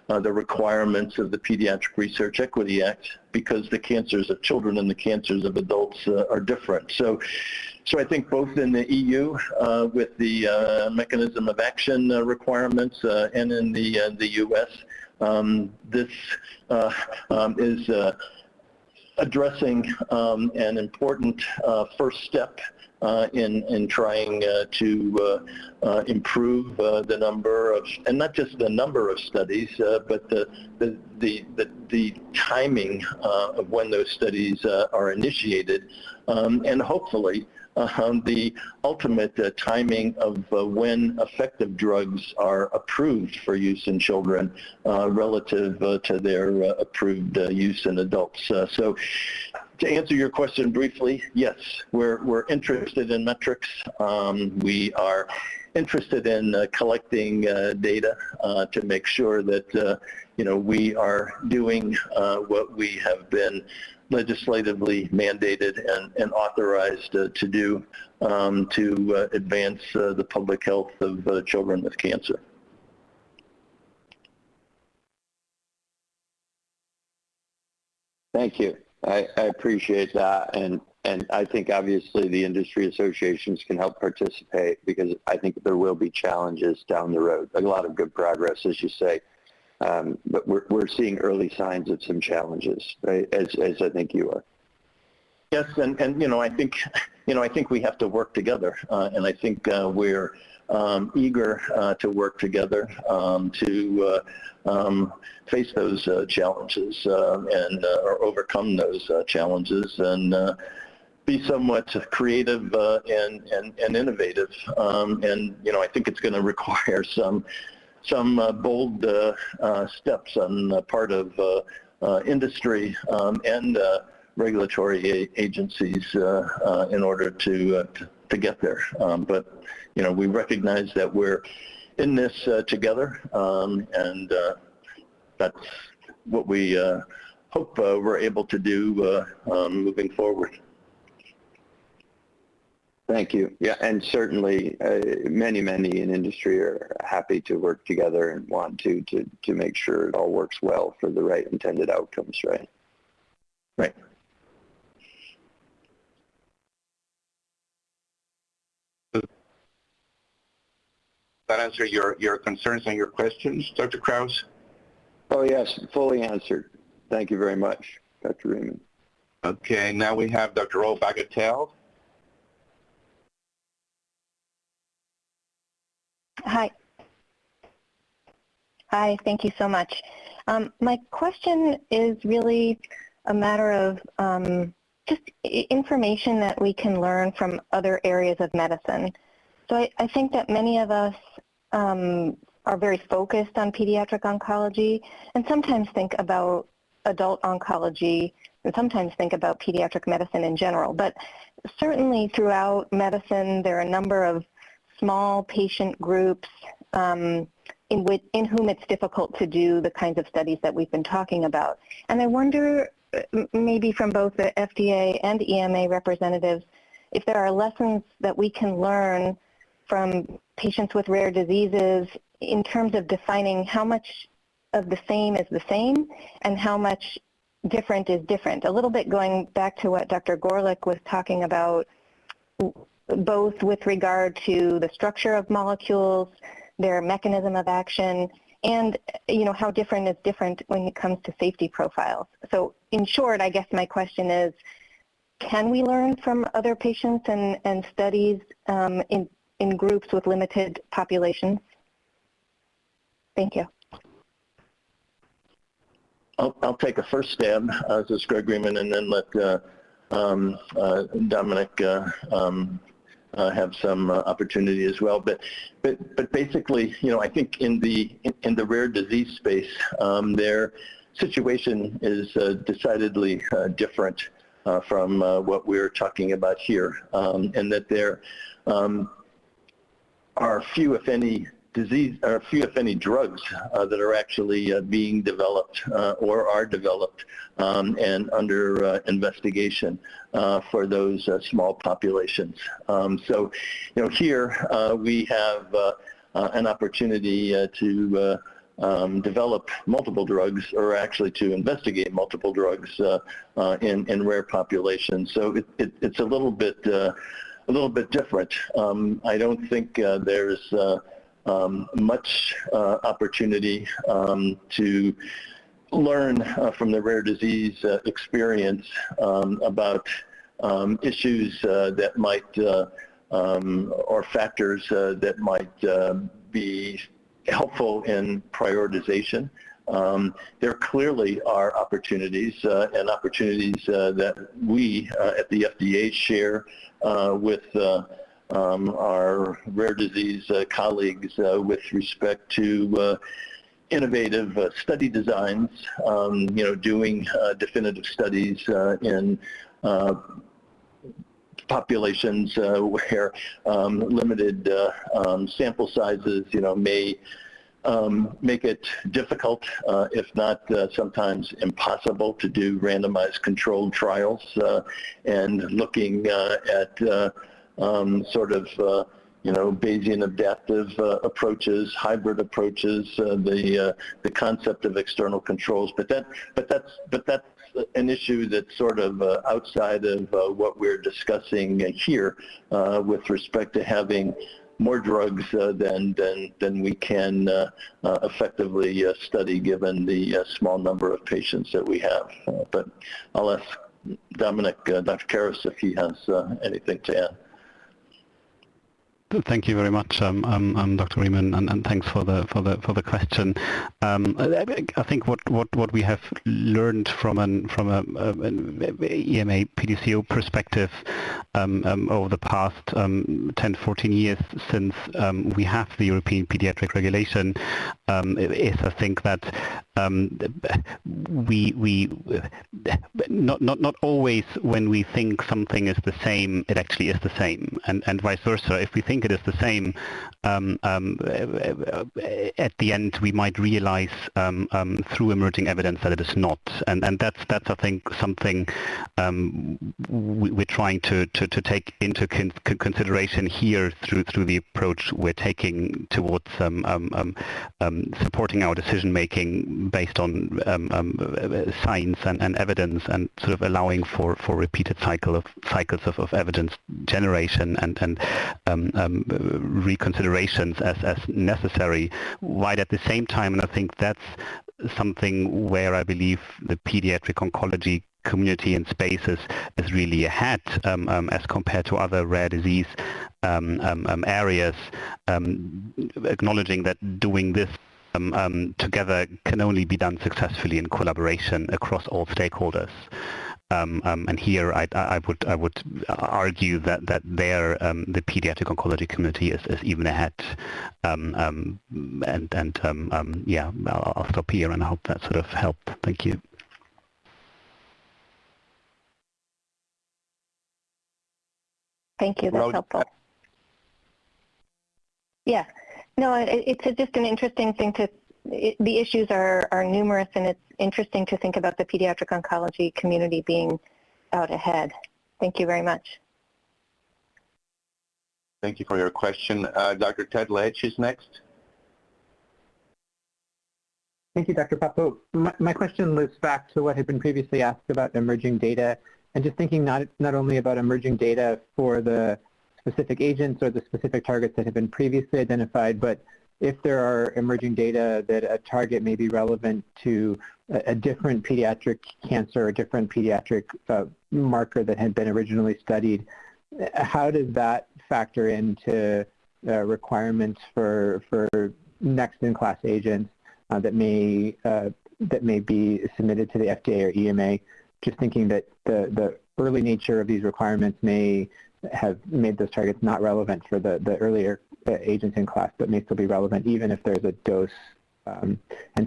the requirements of the Pediatric Research Equity Act, because the cancers of children and the cancers of adults are different. So I think both in the EU with the mechanism of action requirements and in the US, this is addressing an important first step in trying to improve the number of, and not just the number of studies, but the timing of when those studies are initiated, and hopefully the ultimate timing of when effective drugs are approved for use in children relative to their approved use in adults. So to answer your question briefly, yes, we're interested in metrics. We are interested in collecting data to make sure that we are doing what we have been legislatively mandated and authorized to do to advance the public health of children with cancer. Thank you. I appreciate that. And And I think obviously the industry associations can help participate because I think there will be challenges down the road. A lot of good progress, as you say, but we're seeing early signs of some challenges, right? As I think you are. Yes, and I think we have to work together, and I think we're eager to work together to face those challenges and or overcome those challenges and be somewhat creative and innovative. And I think it's going to require some bold steps on the part of industry and regulatory agencies in order to get there. But we recognize that we're in this together, and that's what we hope we're able to do moving forward. Thank you. Yeah, and certainly many in industry are happy to work together and want to make sure it all works well for the right intended outcomes, right? Right. That answer your concerns and your questions, Dr. Krause? Oh, yes, fully answered. Thank you very much, Dr. Riemann. Okay, now we have Dr. O. Bagatelle. Hi. Hi, thank you so much. My question is really a matter of just information that we can learn from other areas of medicine. So I think that many of us are very focused on pediatric oncology and sometimes think about adult oncology and sometimes think about pediatric medicine in general. But certainly throughout medicine, there are a number of small patient groups in whom it's difficult to do the kinds of studies that we've been talking about. And I wonder, maybe from both the FDA and EMA representatives, if there are lessons that we can learn from patients with rare diseases in terms of defining how much of the same is the same and how much different is different. A little bit going back to what Dr. Gorlick was talking about, both with regard to the structure of molecules, their mechanism of action, and how different is different when it comes to safety profiles. So in short, I guess my question is, can we learn from other patients and studies in groups with limited populations? Thank you. I'll take a first stab. This is Greg Riemann, and then let Dominic have some opportunity as well. But basically, I think in the rare disease space, their situation is decidedly different from what we're talking about here, and that there are few, if any, drugs that are actually being developed or are developed and under investigation for those small populations. So, here we have an opportunity to develop multiple drugs, or actually to investigate multiple drugs in rare populations. So it's a little bit different. I don't think there's much opportunity to learn from the rare disease experience about issues that might or factors that might be helpful in prioritization. There clearly are opportunities and opportunities that we at the FDA share with our rare disease colleagues with respect to innovative study designs, doing definitive studies in populations where limited sample sizes, may make it difficult, if not sometimes impossible, to do randomized controlled trials, and looking at sort of Bayesian adaptive approaches, hybrid approaches, the concept of external controls. But that's an issue that's sort of outside of what we're discussing here with respect to having more drugs than we can effectively study given the small number of patients that we have. But I'll ask Dominic, Dr. Karras, if he has anything to add. Thank you very much, Dr. Riemann, and thanks for the question. I think what we have learned from an EMA PDCO perspective over the past 10-14 years since we have the European Pediatric Regulation is, I think, that we not always when we think something is the same, it actually is the same, and vice versa. If we think it is the same, at the end we might realize through emerging evidence that it is not, and that's I think something we're trying to take into consideration here through the approach we're taking towards supporting our decision making based on science and evidence, and sort of allowing for repeated cycles of evidence generation and reconsiderations as necessary, while at the same time, and I think that's something where I believe the pediatric oncology community and spaces is really ahead as compared to other rare disease areas, acknowledging that doing this together can only be done successfully in collaboration across all stakeholders. And here I would argue that there the pediatric oncology community is even ahead. Yeah, I'll stop here, and I hope that sort of helped. Thank you. Thank you. That's helpful. Yeah. No, it's just an interesting thing to. The issues are numerous, and it's interesting to think about the pediatric oncology community being out ahead. Thank you very much. Thank you for your question. Dr. Ted Leitch is next. Thank you, Dr. Papo. My question loops back to what had been previously asked about emerging data, and just thinking not only about emerging data for the specific agents or the specific targets that have been previously identified, but if there are emerging data that a target may be relevant to a different pediatric cancer or a different pediatric marker that had been originally studied, how does that factor into requirements for next-in-class agents that may be submitted to the FDA or EMA? Just thinking that the early nature of these requirements may have made those targets not relevant for the earlier agents in class, but may still be relevant even if there's a dose and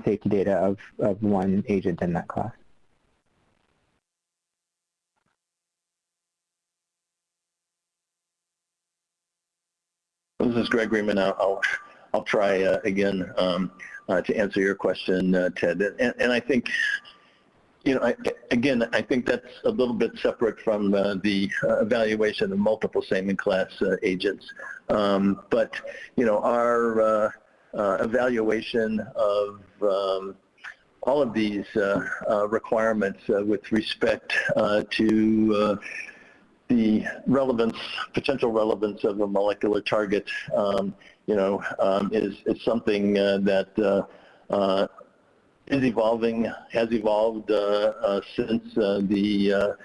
safety data of one agent in that class. This is Greg Riemann. I'll try again to answer your question, Ted. And I think, I think that's a little bit separate from the evaluation of multiple same-in-class agents. But, our evaluation of all of these requirements with respect to the potential relevance of a molecular target, is something that is evolving, has evolved since the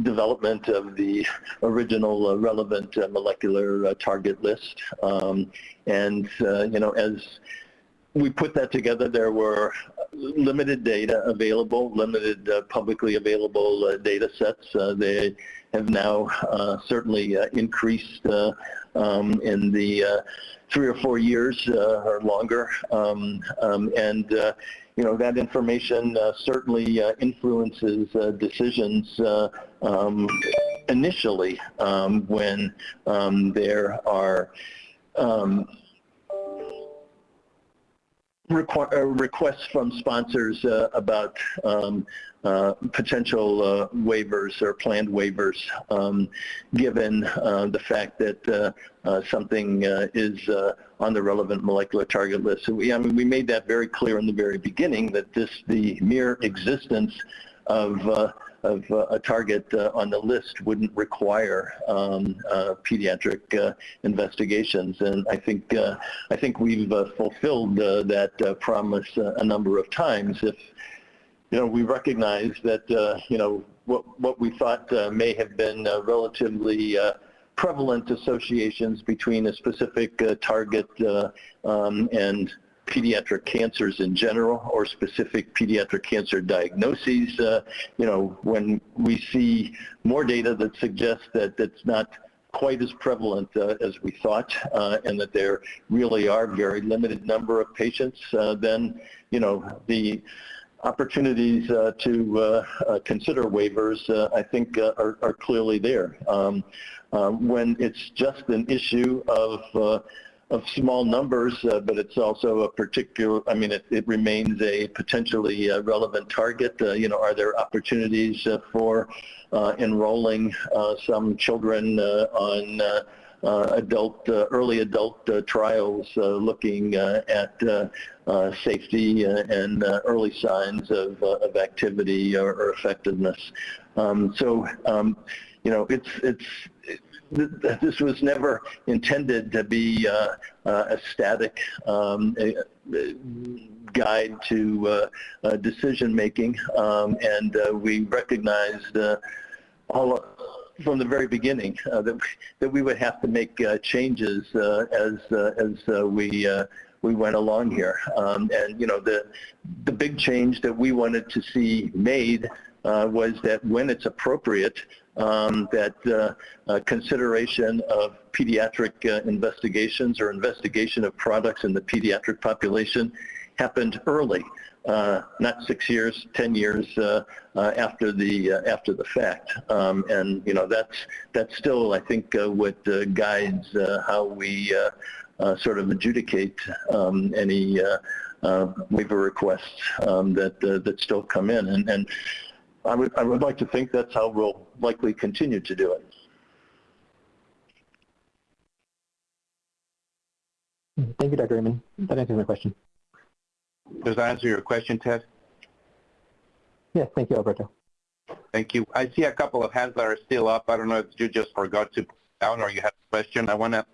development of the original relevant molecular target list. As we put that together, there were limited data available, limited publicly available data sets. They have now certainly increased in the 3 or 4 years or longer, that information certainly influences decisions initially when there are requests from sponsors about potential waivers or planned waivers, given the fact that something is on the relevant molecular target list. So we made that very clear in the very beginning that the mere existence of a target on the list wouldn't require pediatric investigations, and I think we've fulfilled that promise a number of times. If we recognize that what we thought may have been relatively prevalent associations between a specific target and pediatric cancers in general, or specific pediatric cancer diagnoses. When we see more data that suggests that it's not quite as prevalent as we thought, and that there really are very limited number of patients, then the opportunities to consider waivers, I think, are clearly there. When it's just an issue of small numbers, but it's also a particular, it remains a potentially relevant target. Are there opportunities for enrolling some children on early adult trials looking at safety and early signs of activity or effectiveness? This was never intended to be a static guide to decision making, and we recognized from the very beginning that we would have to make changes as we went along here. And the big change that we wanted to see made was that when it's appropriate, that consideration of pediatric investigations or investigation of products in the pediatric population happened early, not 6 years, 10 years after the fact. And that's still, I think, what guides how we sort of adjudicate any waiver requests that still come in. And I would like to think that's how we'll likely continue to do it. Thank you, Dr. Raymond. That answers my question. Does that answer your question, Ted? Yes, thank you, Alberto. Thank you. I see a couple of hands that are still up. I don't know if you just forgot to put down or you have a question. I want to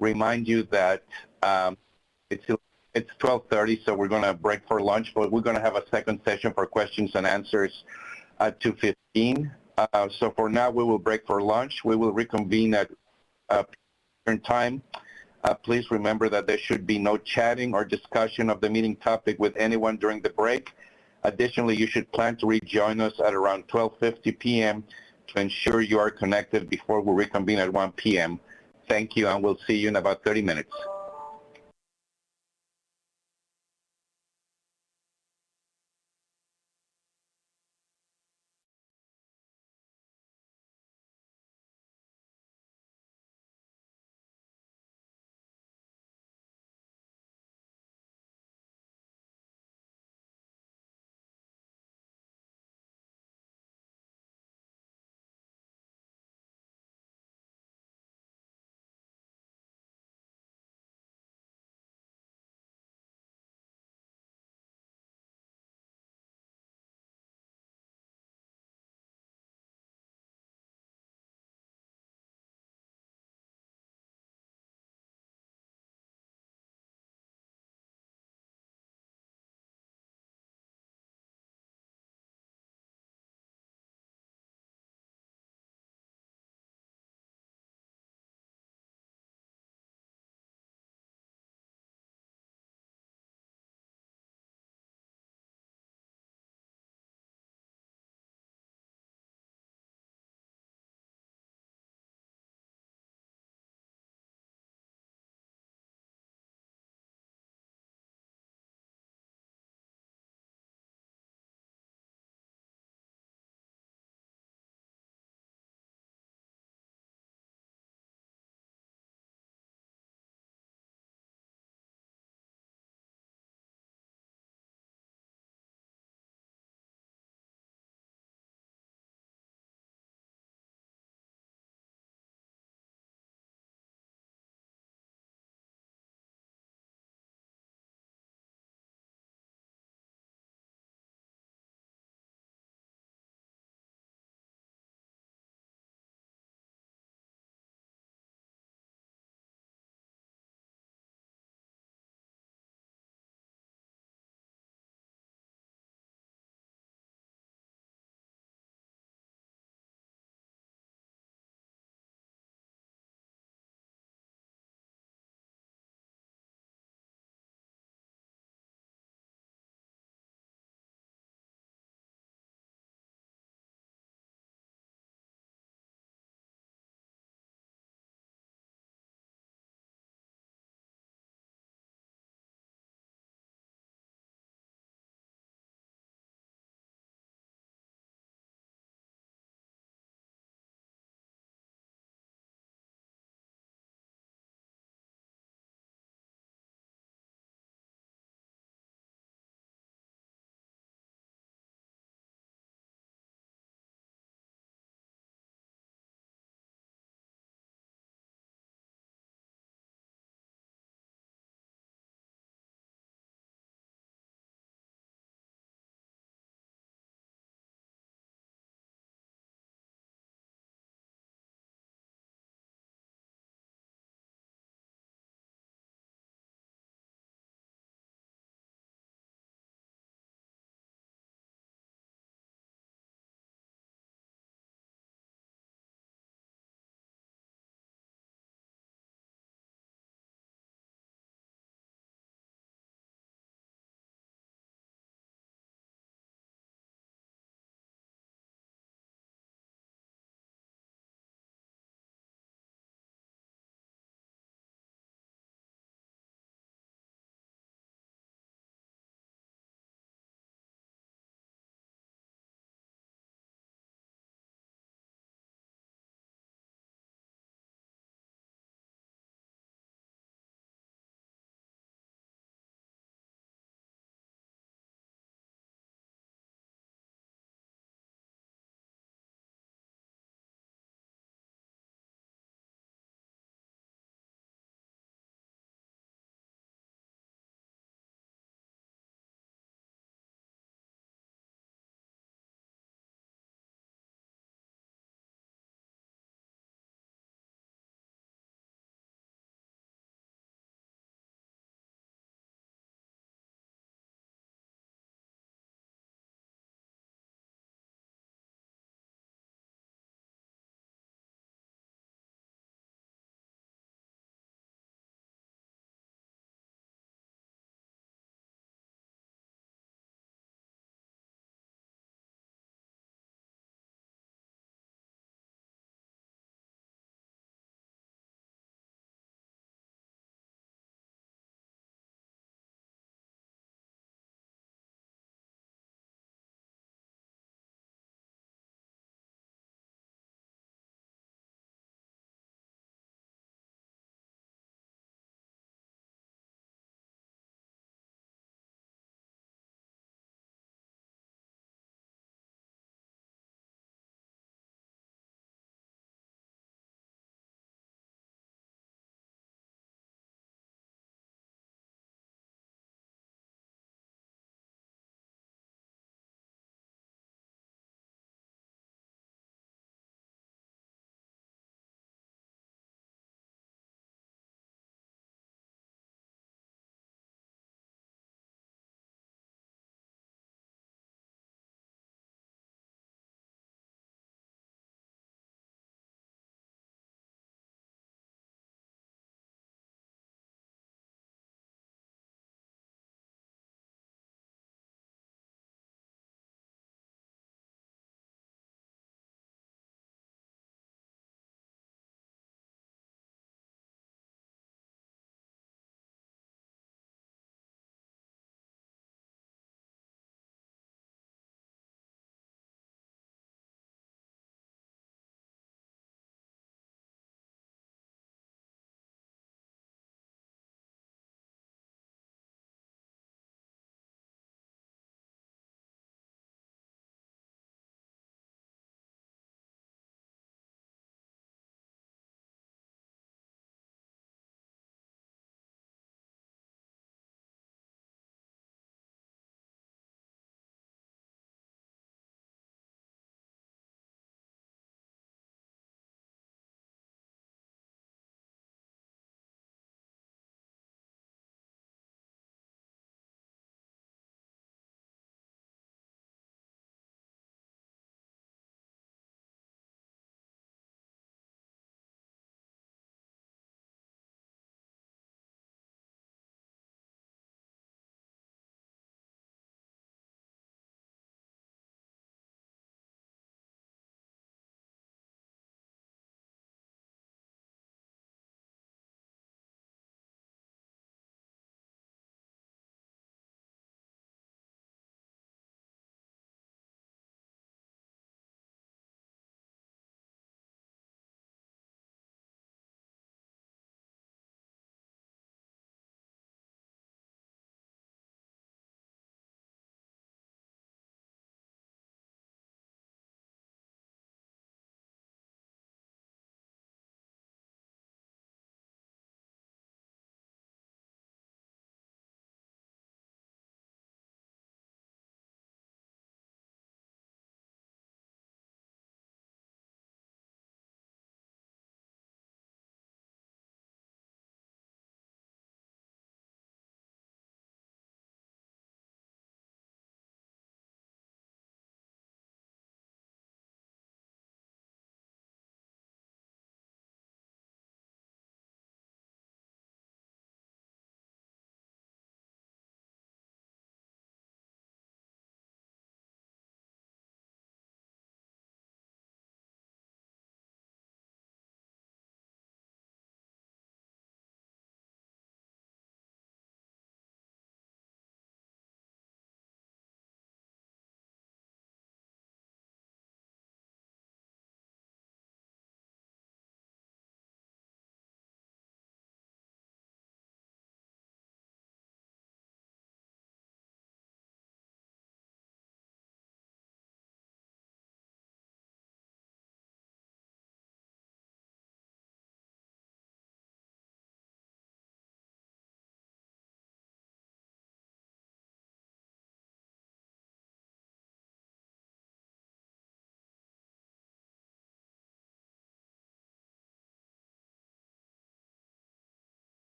remind you that it's 12:30, so we're going to break for lunch, but we're going to have a second session for questions and answers at 2:15. So for now, we will break for lunch. We will reconvene at time. Please remember that there should be no chatting or discussion of the meeting topic with anyone during the break. Additionally, you should plan to rejoin us at around 12:50 p.m. to ensure you are connected before we reconvene at 1 p.m. Thank you, and we'll see you in about 30 minutes.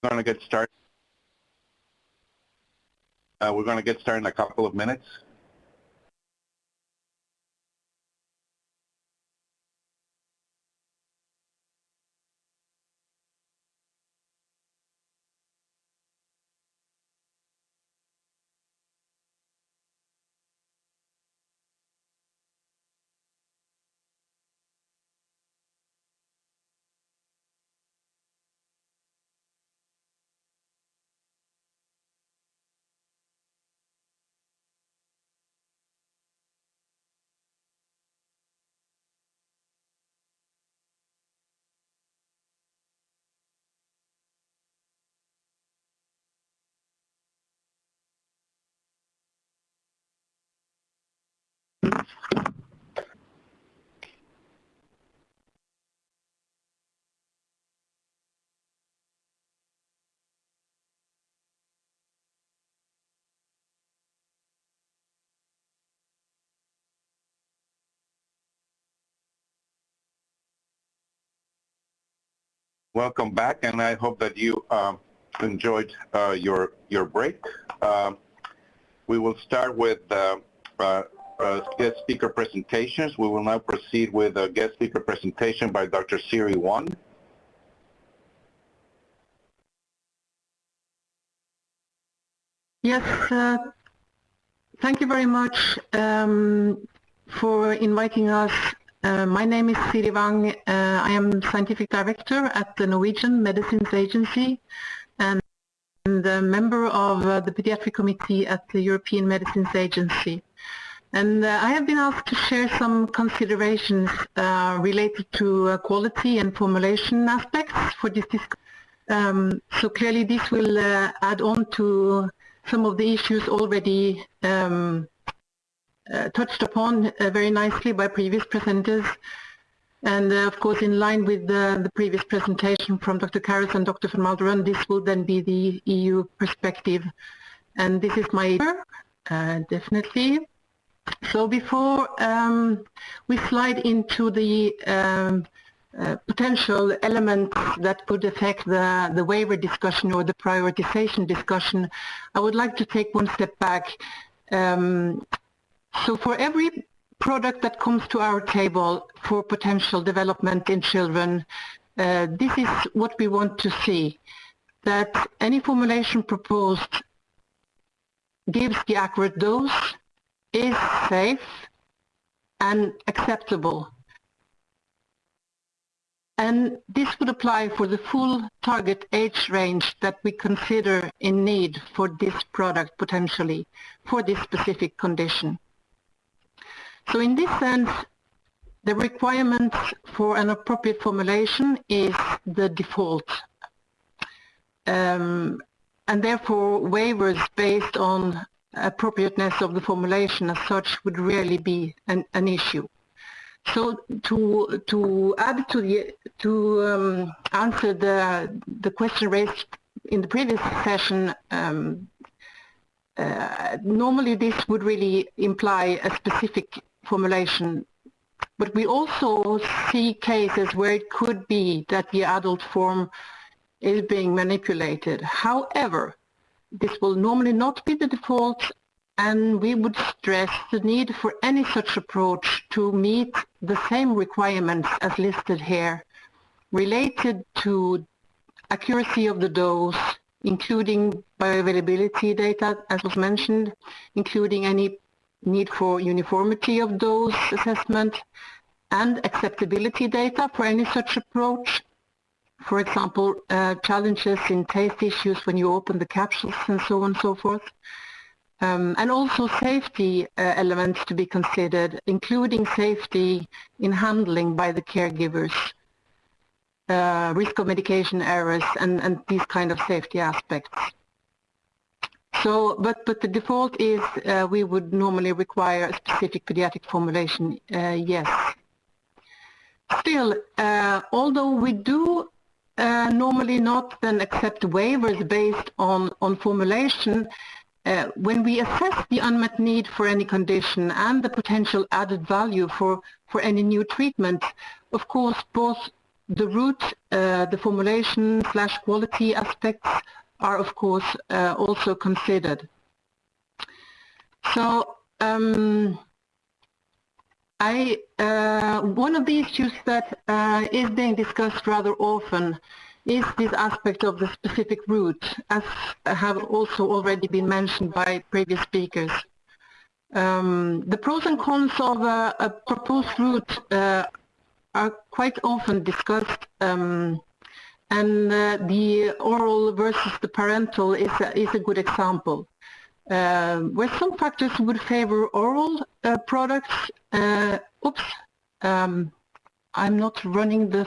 We're going to get started. We're going to get started in a couple of minutes. Welcome back, and I hope that you enjoyed your break. We will start with guest speaker presentations. We will now proceed with a guest speaker presentation by Dr. Siri Wong. Yes, thank you very much for inviting us. My name is Siri Wang. I am Scientific Director at the Norwegian Medicines Agency and a member of the Pediatric Committee at the European Medicines Agency. And I have been asked to share some considerations related to quality and formulation aspects for this discussion. So clearly this will add on to some of the issues already touched upon very nicely by previous presenters, and of course in line with the previous presentation from Dr. Karras and Dr. van Malderen, this will then be the EU perspective, and this is my definitely. So before we slide into the potential elements that could affect the waiver discussion or the prioritization discussion, I would like to take one step back. So for every product that comes to our table for potential development in children, this is what we want to see, that any formulation proposed gives the accurate dose, is safe and acceptable. And this would apply for the full target age range that we consider in need for this product potentially, for this specific condition. So in this sense, the requirements for an appropriate formulation is the default. And therefore, waivers based on appropriateness of the formulation as such would rarely be an issue. So to add to answer the question raised in the previous session, normally this would really imply a specific formulation, but we also see cases where it could be that the adult form is being manipulated. However, this will normally not be the default, and we would stress the need for any such approach to meet the same requirements as listed here, related to accuracy of the dose, including bioavailability data, as was mentioned, including any need for uniformity of dose assessment, and acceptability data for any such approach. For example, challenges in taste issues when you open the capsules and so on and so forth. And also safety elements to be considered, including safety in handling by the caregivers, risk of medication errors, and these kind of safety aspects. So, but the default is we would normally require a specific pediatric formulation, yes. Still, although we do normally not then accept waivers based on formulation, when we assess the unmet need for any condition and the potential added value for any new treatment, of course, both the route, the formulation / quality aspects are of course also considered. So one of the issues that is being discussed rather often is this aspect of the specific route, as have also already been mentioned by previous speakers. The pros and cons of a proposed route are quite often discussed, and the oral versus the parenteral is a good example. Where some factors would favor oral products. I'm not running the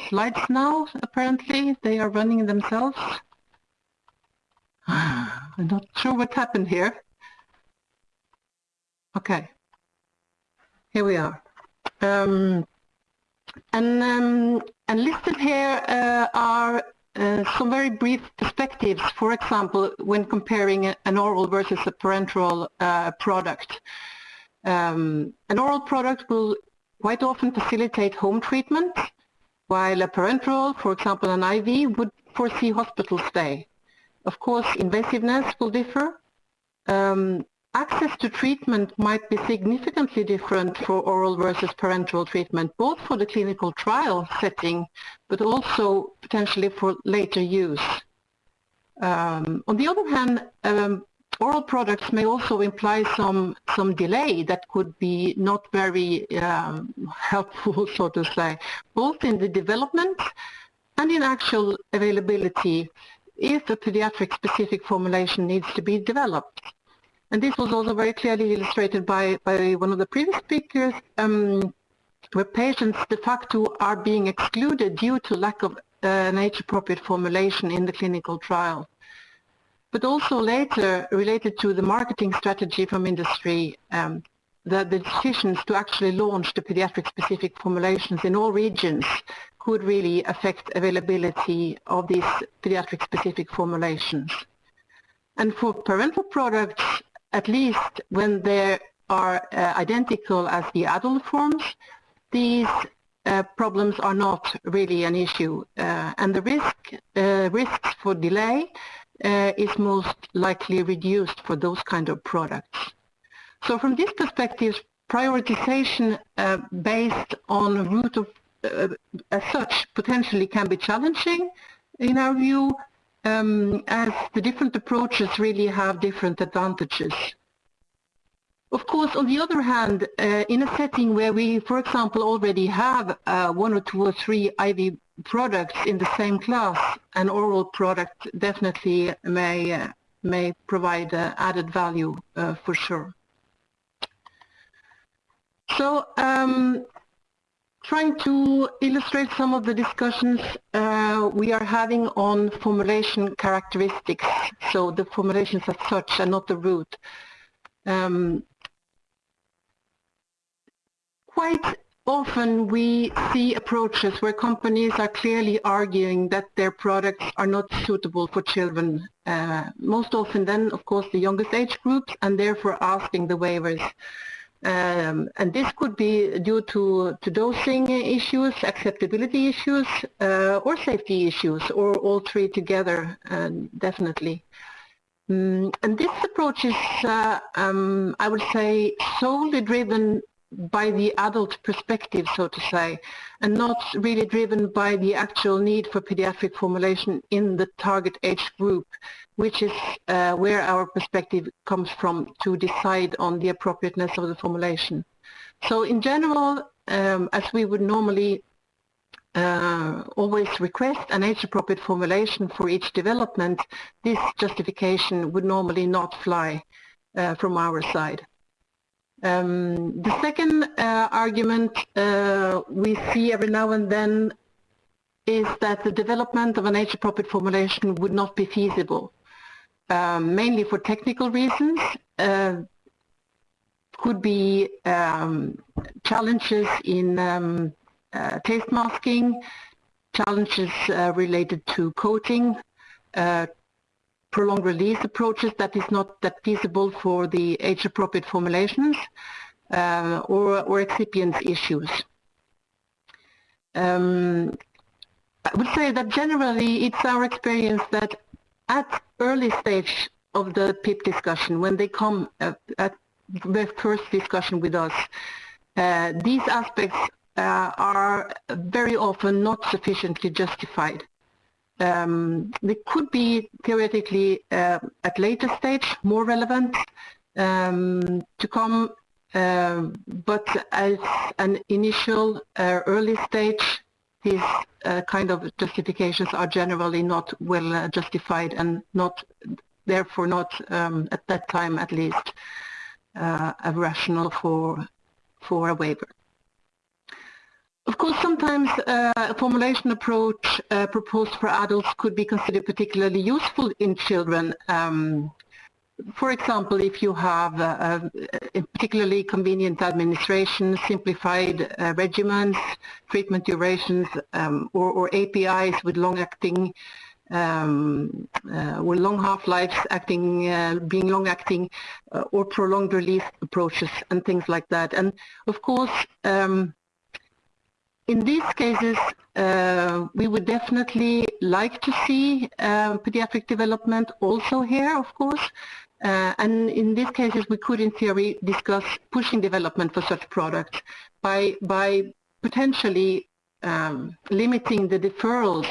slides now, apparently. They are running themselves. I'm not sure what happened here. Okay, here we are. And listed here are some very brief perspectives, for example, when comparing an oral versus a parenteral product. An oral product will quite often facilitate home treatment, while a parenteral, for example an IV, would foresee hospital stay. Of course, invasiveness will differ. Access to treatment might be significantly different for oral versus parenteral treatment, both for the clinical trial setting, but also potentially for later use. On the other hand, oral products may also imply some delay that could be not very helpful, so to say, both in the development and in actual availability if a pediatric specific formulation needs to be developed. And this was also very clearly illustrated by one of the previous speakers, where patients de facto are being excluded due to lack of an age-appropriate formulation in the clinical trial. But also later, related to the marketing strategy from industry, the decisions to actually launch the pediatric-specific formulations in all regions could really affect availability of these pediatric-specific formulations. And for parenteral products, at least when they are identical as the adult forms, these problems are not really an issue, and the risks for delay is most likely reduced for those kind of products. So from this perspective, prioritization based on route of as such potentially can be challenging in our view, as the different approaches really have different advantages. Of course, on the other hand, in a setting where we, for example, already have 1 or 2 or 3 IV products in the same class, an oral product definitely may provide added value for sure. So, trying to illustrate some of the discussions we are having on formulation characteristics, so the formulations as such and not the route. Quite often we see approaches where companies are clearly arguing that their products are not suitable for children, most often then, of course, the youngest age groups, and therefore asking the waivers. And this could be due to dosing issues, acceptability issues, or safety issues, or all three together, definitely. And this approach is, I would say, solely driven by the adult perspective, so to say, and not really driven by the actual need for pediatric formulation in the target age group, which is where our perspective comes from to decide on the appropriateness of the formulation. So in general, as we would normally always request an age-appropriate formulation for each development, this justification would normally not fly from our side. The second argument we see every now and then is that the development of an age-appropriate formulation would not be feasible, mainly for technical reasons. Could be challenges in taste masking, challenges related to coating, prolonged release approaches that is not that feasible for the age-appropriate formulations, or excipient issues. I would say that generally it's our experience that at early stage of the PIP discussion, when they come at the first discussion with us, these aspects are very often not sufficiently justified. They could be theoretically at later stage more relevant to come, but as an initial early stage, these kind of justifications are generally not well justified and not, therefore not at that time at least, a rationale for a waiver. Of course, sometimes a formulation approach proposed for adults could be considered particularly useful in children. For example, if you have a particularly convenient administration, simplified regimens, treatment durations, or APIs with long-acting or long half-lives being long-acting, or prolonged release approaches and things like that. And of course, in these cases, we would definitely like to see pediatric development also here, of course. And in these cases, we could, in theory, discuss pushing development for such products by potentially limiting the deferrals.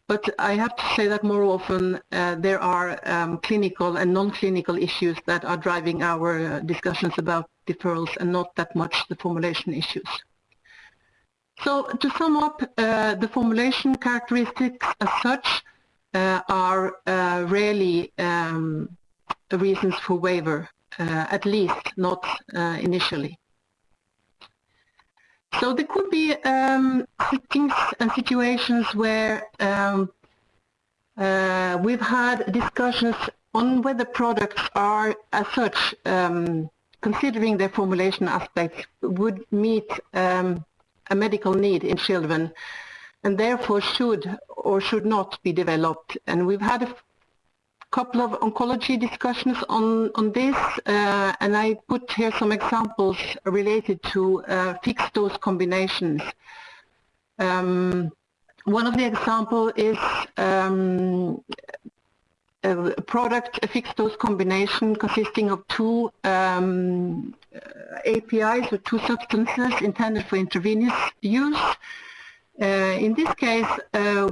But I have to say that more often there are clinical and non-clinical issues that are driving our discussions about deferrals and not that much the formulation issues. So to sum up, the formulation characteristics as such are rarely reasons for waiver, at least not initially. So there could be things and situations where we've had discussions on whether products are, as such, considering their formulation aspects, would meet a medical need in children, and therefore should or should not be developed. And we've had a couple of oncology discussions on this, and I put here some examples related to fixed dose combinations. One of the examples is a product, a fixed dose combination consisting of two APIs or two substances intended for intravenous use. In this case,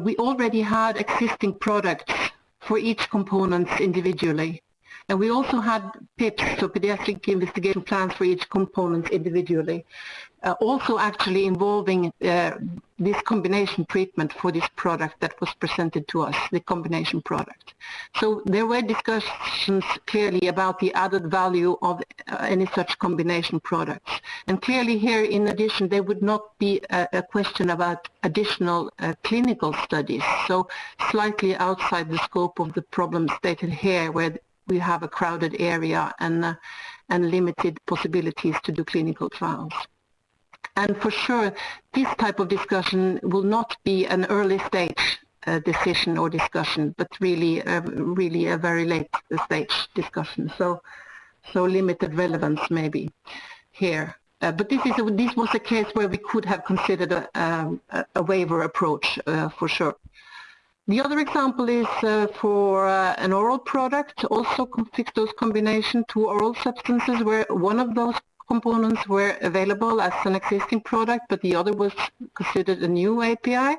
we already had existing products for each component individually. And we also had PIPs, so pediatric investigation plans for each component individually, also actually involving this combination treatment for this product that was presented to us, the combination product. So there were discussions clearly about the added value of any such combination products. And clearly here, in addition, there would not be a question about additional clinical studies, so slightly outside the scope of the problem stated here, where we have a crowded area and limited possibilities to do clinical trials. And for sure, this type of discussion will not be an early stage decision or discussion, but really a very late stage discussion. So limited relevance maybe here. But this was a case where we could have considered a waiver approach for sure. The other example is for an oral product, also fixed dose combination, two oral substances where one of those components were available as an existing product, but the other was considered a new API.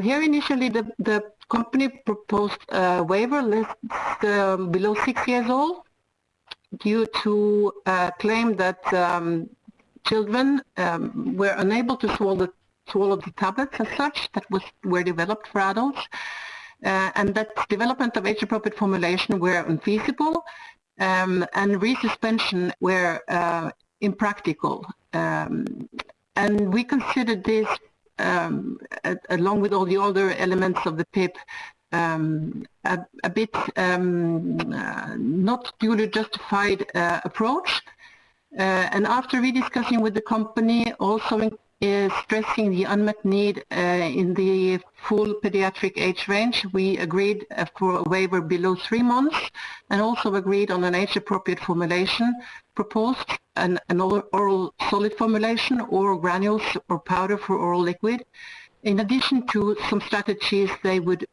Here initially the company proposed a waiver list below 6 years old due to a claim that children were unable to swallow the tablets as such that were developed for adults, and that development of age-appropriate formulation were unfeasible, and resuspension were impractical. And we considered this, along with all the other elements of the PIP, a bit not duly justified approach. And after rediscussing with the company, also stressing the unmet need in the full pediatric age range, we agreed for a waiver below 3 months, and also agreed on an age-appropriate formulation, proposed an oral solid formulation or granules or powder for oral liquid, in addition to some strategies they would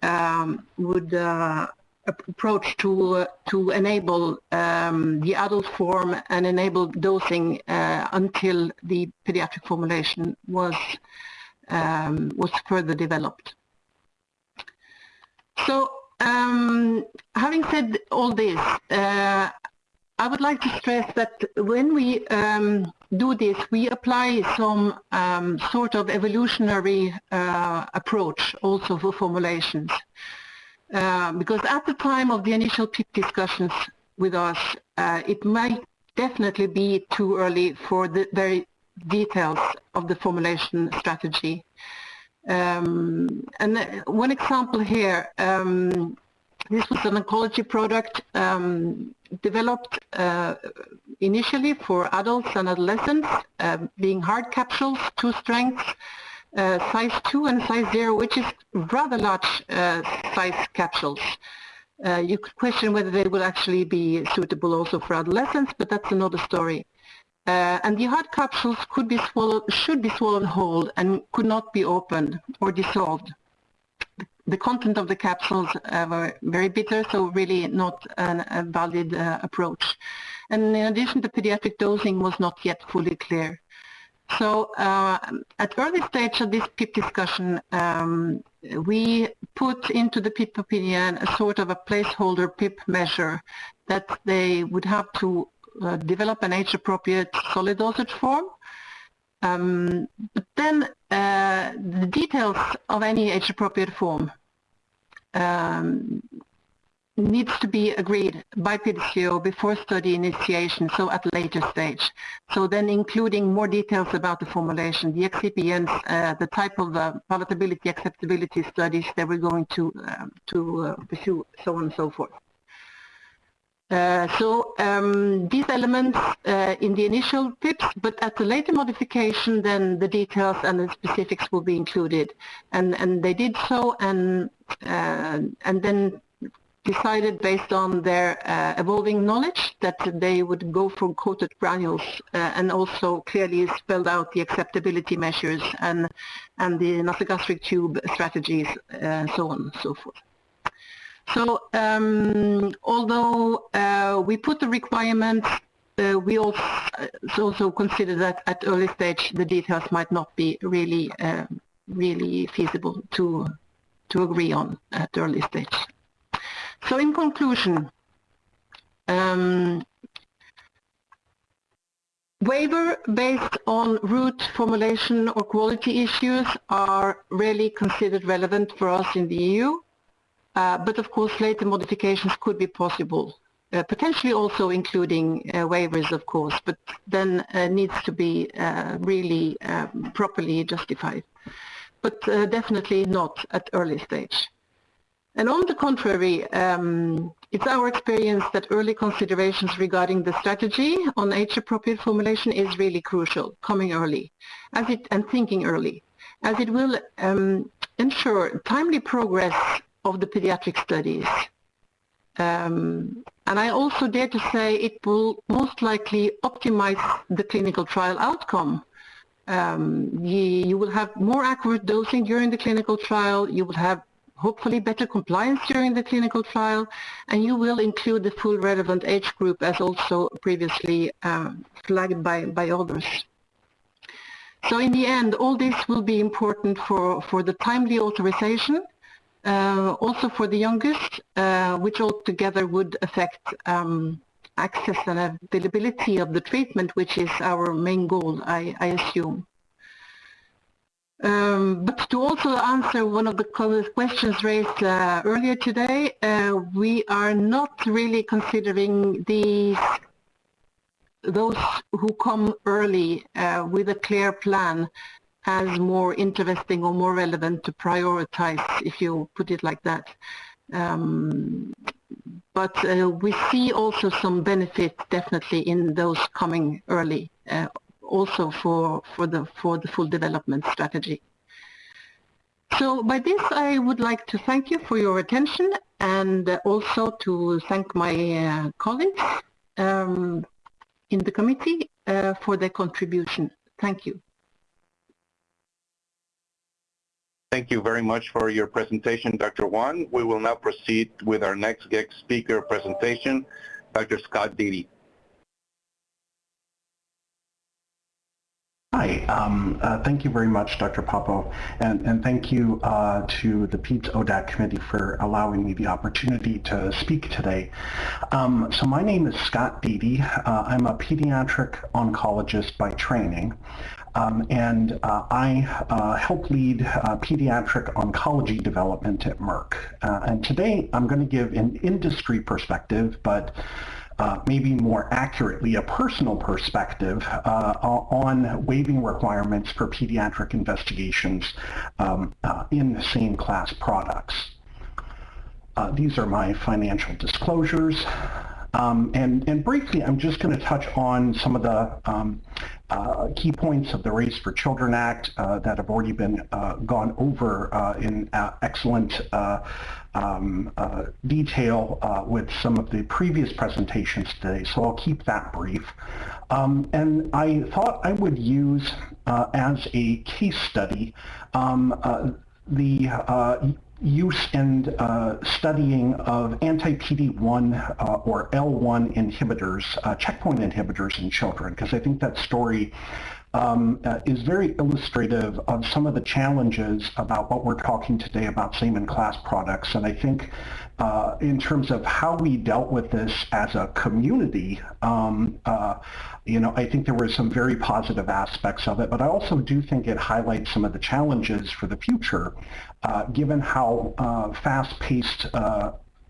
approach to enable the adult form and enable dosing until the pediatric formulation was further developed. So, having said all this, I would like to stress that when we do this, we apply some sort of evolutionary approach also for formulations. Because at the time of the initial PIP discussions with us, it might definitely be too early for the very details of the formulation strategy. And one example here, this was an oncology product developed initially for adults and adolescents, being hard capsules, 2 strengths, size 2 and size 0, which is rather large size capsules. You could question whether they will actually be suitable also for adolescents, but that's another story. And the hard capsules should be swallowed whole and could not be opened or dissolved. The content of the capsules were very bitter, so really not a valid approach. And in addition, the pediatric dosing was not yet fully clear. So at early stage of this PIP discussion, we put into the PIP opinion a sort of a placeholder PIP measure that they would have to develop an age-appropriate solid dosage form. But then the details of any age-appropriate form needs to be agreed by PDCO before study initiation, so at a later stage. So then including more details about the formulation, the excipients, the type of palatability, acceptability studies that we're going to pursue, so on and so forth. These elements in the initial PIPs, but at the later modification, then the details and the specifics will be included. And they did so, and then decided based on their evolving knowledge that they would go for coated granules and also clearly spelled out the acceptability measures and the nasogastric tube strategies, so on and so forth. So although we put the requirements, we also consider that at early stage the details might not be really feasible to agree on at early stage. So in conclusion, waiver based on route, formulation or quality issues are rarely considered relevant for us in the EU. But of course later modifications could be possible, potentially also including waivers of course, but then needs to be really properly justified, but definitely not at early stage. And on the contrary, it's our experience that early considerations regarding the strategy on age-appropriate formulation is really crucial, coming early, and thinking early, as it will ensure timely progress of the pediatric studies. And I also dare to say it will most likely optimize the clinical trial outcome. You will have more accurate dosing during the clinical trial, you will have hopefully better compliance during the clinical trial, and you will include the full relevant age group as also previously flagged by others. So in the end, all this will be important for the timely authorization, also for the youngest, which altogether would affect access and availability of the treatment, which is our main goal, I assume. But to also answer one of the questions raised earlier today, we are not really considering those who come early with a clear plan as more interesting or more relevant to prioritize, if you put it like that. But we see also some benefit definitely in those coming early, also for the full development strategy. So by this I would like to thank you for your attention, and also to thank my colleagues in the committee for their contribution. Thank you. Thank you very much for your presentation, Dr. Wan. We will now proceed with our next guest speaker presentation, Dr. Scott Beatty. Hi, thank you very much, Dr. Papo, and thank you to the pedsODAC committee for allowing me the opportunity to speak today. So my name is Scott Beatty. I'm a pediatric oncologist by training, and I help lead pediatric oncology development at Merck. And today I'm going to give an industry perspective, but maybe more accurately a personal perspective on waiving requirements for pediatric investigations in same-class products. These are my financial disclosures. And briefly, I'm just going to touch on some of the key points of the Race for Children Act that have already been gone over in excellent detail with some of the previous presentations today, so I'll keep that brief. And I thought I would use as a case study the use and studying of anti-PD-1 or L1 inhibitors, checkpoint inhibitors in children, because I think that story is very illustrative of some of the challenges about what we're talking today about same-in-class products. And I think in terms of how we dealt with this as a community, I think there were some very positive aspects of it, but I also do think it highlights some of the challenges for the future, given how fast-paced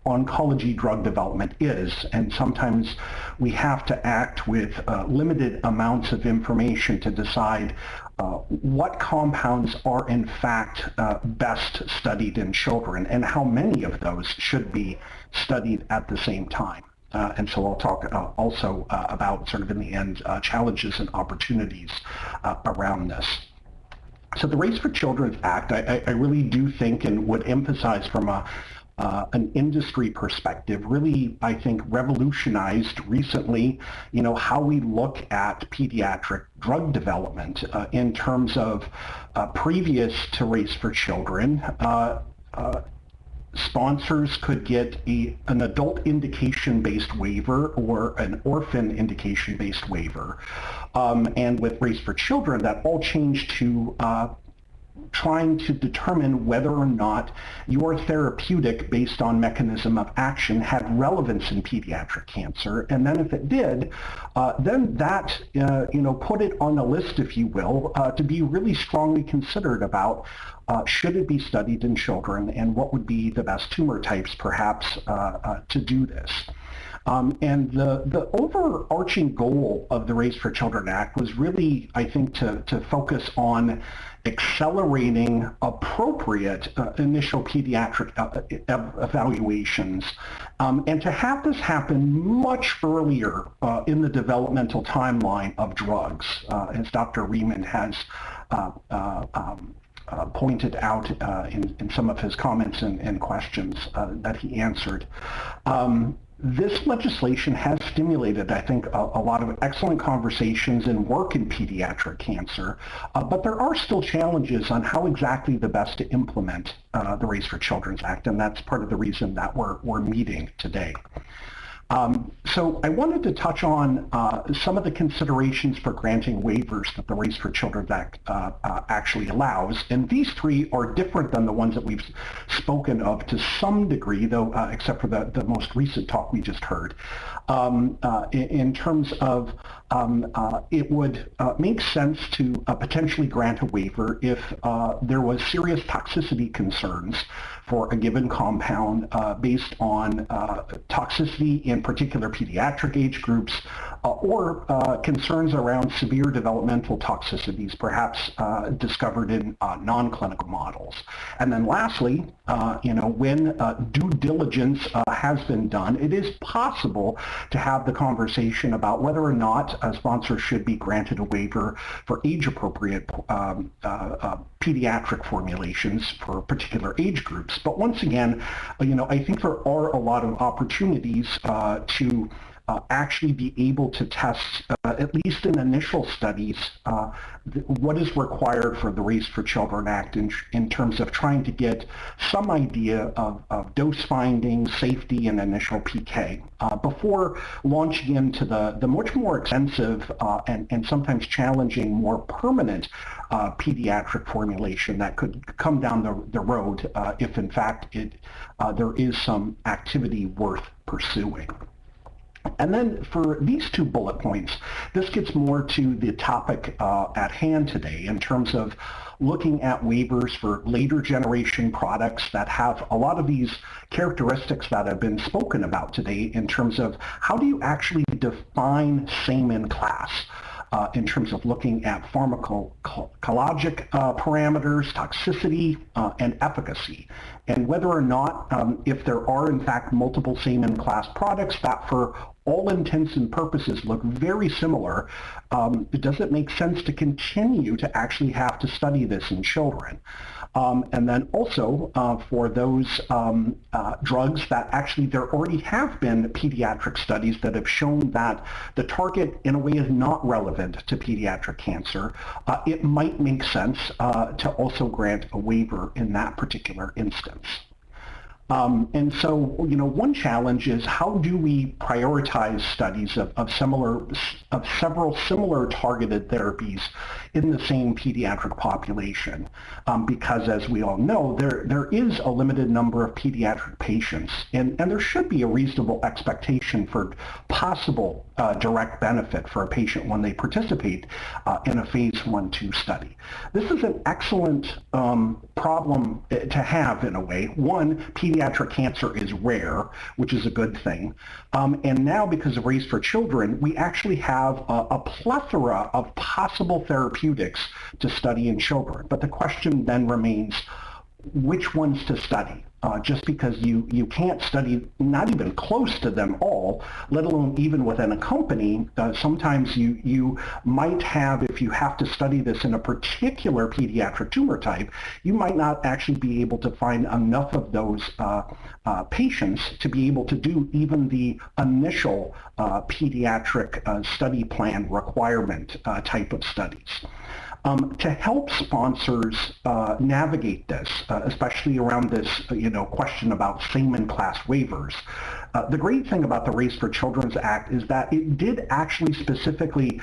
oncology drug development is, and sometimes we have to act with limited amounts of information to decide what compounds are in fact best studied in children and how many of those should be studied at the same time. And so I'll talk also about sort of in the end challenges and opportunities around this. So the Race for Children Act, I really do think and would emphasize from an industry perspective, really, I think, revolutionized recently, how we look at pediatric drug development in terms of previous to Race for Children. Sponsors could get an adult indication-based waiver or an orphan indication-based waiver. And with Race for Children, that all changed to trying to determine whether or not your therapeutic based on mechanism of action had relevance in pediatric cancer. And then if it did, then that, put it on the list, if you will, to be really strongly considered about should it be studied in children and what would be the best tumor types perhaps to do this. And the overarching goal of the Race for Children Act was really, I think, to focus on accelerating appropriate initial pediatric evaluations and to have this happen much earlier in the developmental timeline of drugs, as Dr. Riemann has pointed out in some of his comments and questions that he answered. This legislation has stimulated, I think, a lot of excellent conversations and work in pediatric cancer, but there are still challenges on how exactly the best to implement the Race for Children's Act, and that's part of the reason that we're meeting today. So I wanted to touch on some of the considerations for granting waivers that the Race for Children Act actually allows. And these three are different than the ones that we've spoken of to some degree, though, except for the most recent talk we just heard. In terms of it would make sense to potentially grant a waiver if there was serious toxicity concerns for a given compound based on toxicity in particular pediatric age groups or concerns around severe developmental toxicities, perhaps discovered in non-clinical models. And then lastly, when due diligence has been done, it is possible to have the conversation about whether or not a sponsor should be granted a waiver for age-appropriate pediatric formulations for particular age groups. But once again, I think there are a lot of opportunities to actually be able to test, at least in initial studies, what is required for the Race for Children Act in terms of trying to get some idea of dose finding, safety, and initial PK before launching into the much more extensive and sometimes challenging, more permanent pediatric formulation that could come down the road if in fact there is some activity worth pursuing. And then for these two bullet points, this gets more to the topic at hand today in terms of looking at waivers for later generation products that have a lot of these characteristics that have been spoken about today in terms of how do you actually define same in class in terms of looking at pharmacologic parameters, toxicity, and efficacy, and whether or not, if there are in fact multiple same in class products that for all intents and purposes look very similar, does it make sense to continue to actually have to study this in children? And then also for those drugs that actually there already have been pediatric studies that have shown that the target in a way is not relevant to pediatric cancer, it might make sense to also grant a waiver in that particular instance. And so, one challenge is how do we prioritize studies of several similar targeted therapies in the same pediatric population? Because as we all know, there is a limited number of pediatric patients, and there should be a reasonable expectation for possible direct benefit for a patient when they participate in a phase 1-2 study. This is an excellent problem to have in a way. One, pediatric cancer is rare, which is a good thing. And now because of Race for Children, we actually have a plethora of possible therapeutics to study in children. But the question then remains, which ones to study? Just because you can't study not even close to them all, let alone even within a company, sometimes you might have, if you have to study this in a particular pediatric tumor type, you might not actually be able to find enough of those patients to be able to do even the initial pediatric study plan requirement type of studies. To help sponsors navigate this, especially around this question about same-in-class waivers, the great thing about the Race for Children's Act is that it did actually specifically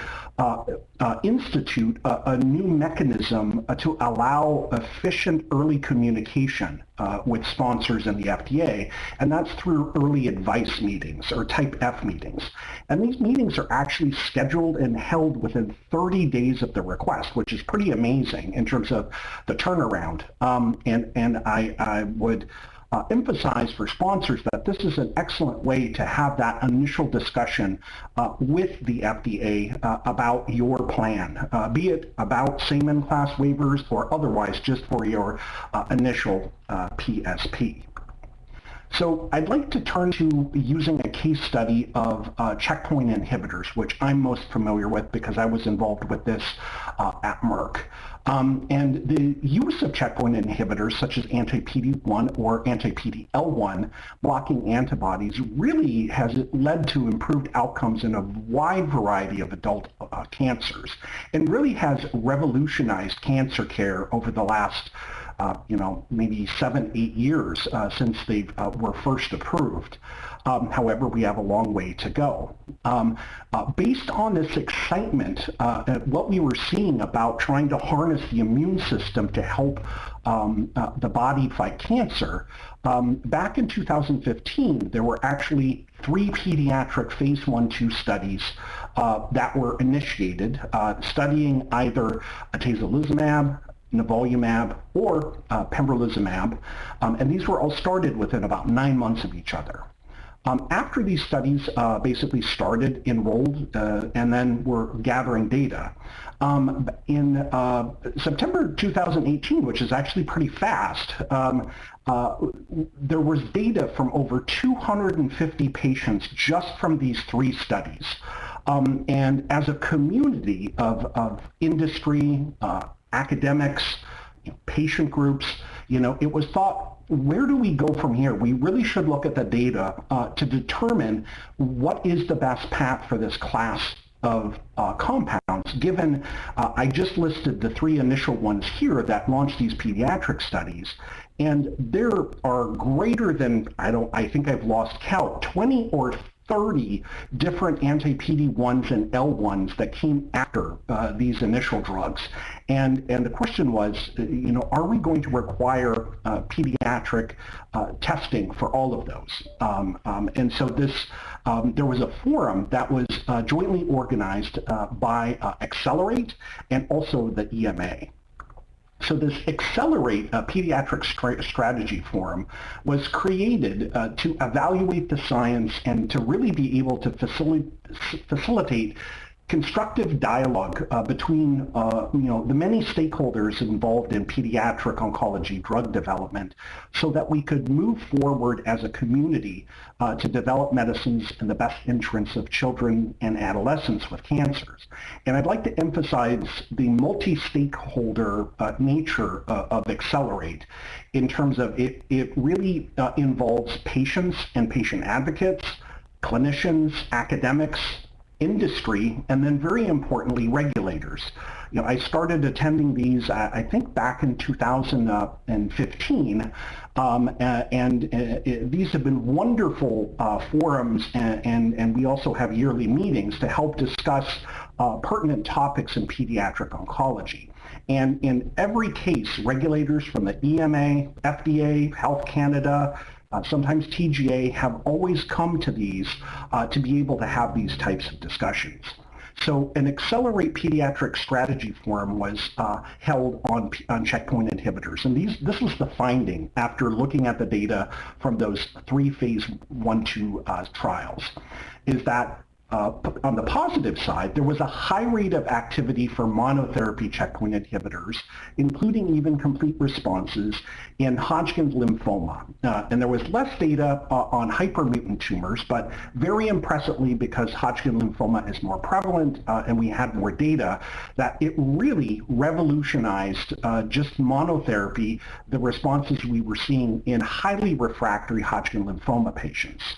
institute a new mechanism to allow efficient early communication with sponsors and the FDA, and that's through early advice meetings or Type F meetings. And these meetings are actually scheduled and held within 30 days of the request, which is pretty amazing in terms of the turnaround. And I would emphasize for sponsors that this is an excellent way to have that initial discussion with the FDA about your plan, be it about same-in-class waivers or otherwise just for your initial PSP. So I'd like to turn to using a case study of checkpoint inhibitors, which I'm most familiar with because I was involved with this at Merck. And the use of checkpoint inhibitors such as anti-PD-1 or anti-PD-L1 blocking antibodies really has led to improved outcomes in a wide variety of adult cancers and really has revolutionized cancer care over the last maybe 7-8 years since they were first approved. However, we have a long way to go. Based on this excitement, what we were seeing about trying to harness the immune system to help the body fight cancer, back in 2015, there were actually 3 pediatric phase 1-2 studies that were initiated, studying either atezolizumab, nivolumab, or pembrolizumab, and these were all started within about 9 months of each other. After these studies basically started, enrolled, and then were gathering data, in September 2018, which is actually pretty fast, there was data from over 250 patients just from these 3 studies. And as a community of industry, academics, patient groups, it was thought where do we go from here? We really should look at the data to determine what is the best path for this class of compounds, given I just listed the 3 initial ones here that launched these pediatric studies, and there are greater than, I think I've lost count, 20 or 30 different anti-PD-1s and L1s that came after these initial drugs. And the question was, are we going to require pediatric testing for all of those? And so there was a forum that was jointly organized by Accelerate and also the EMA. So this Accelerate Pediatric Strategy Forum was created to evaluate the science and to really be able to facilitate constructive dialogue between the many stakeholders involved in pediatric oncology drug development so that we could move forward as a community to develop medicines in the best interests of children and adolescents with cancers. And I'd like to emphasize the multi-stakeholder nature of Accelerate in terms of it really involves patients and patient advocates, clinicians, academics, industry, and then very importantly, regulators. I started attending these, I think, back in 2015, and these have been wonderful forums, and we also have yearly meetings to help discuss pertinent topics in pediatric oncology. And in every case, regulators from the EMA, FDA, Health Canada, sometimes TGA have always come to these to be able to have these types of discussions. So an Accelerate Pediatric Strategy Forum was held on checkpoint inhibitors. And this was the finding after looking at the data from those 3 phase 1-2 trials, is that on the positive side, there was a high rate of activity for monotherapy checkpoint inhibitors, including even complete responses in Hodgkin's lymphoma. And there was less data on hypermutant tumors, but very impressively, because Hodgkin lymphoma is more prevalent and we had more data, that it really revolutionized just monotherapy, the responses we were seeing in highly refractory Hodgkin lymphoma patients.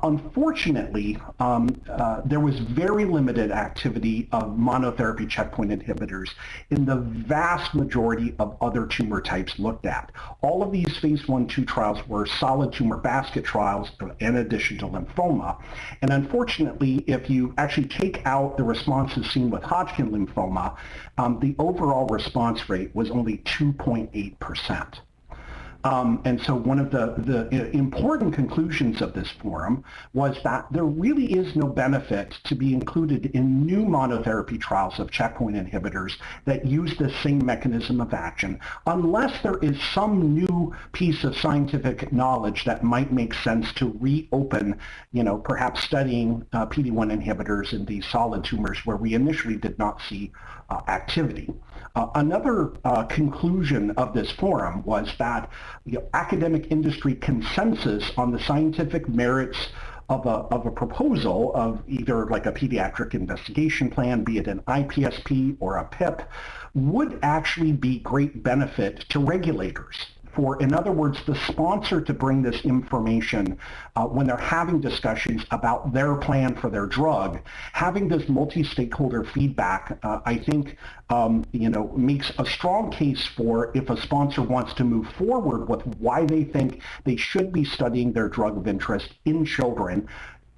Unfortunately, there was very limited activity of monotherapy checkpoint inhibitors in the vast majority of other tumor types looked at. All of these phase 1-2 trials were solid tumor basket trials in addition to lymphoma. And unfortunately, if you actually take out the responses seen with Hodgkin lymphoma, the overall response rate was only 2.8%. And so one of the important conclusions of this forum was that there really is no benefit to be included in new monotherapy trials of checkpoint inhibitors that use the same mechanism of action, unless there is some new piece of scientific knowledge that might make sense to reopen, perhaps studying PD-1 inhibitors in these solid tumors where we initially did not see activity. Another conclusion of this forum was that academic industry consensus on the scientific merits of a proposal of either like a pediatric investigation plan, be it an IPSP or a PIP, would actually be great benefit to regulators. In other words, the sponsor to bring this information when they're having discussions about their plan for their drug, having this multi-stakeholder feedback, I think, makes a strong case for if a sponsor wants to move forward with why they think they should be studying their drug of interest in children,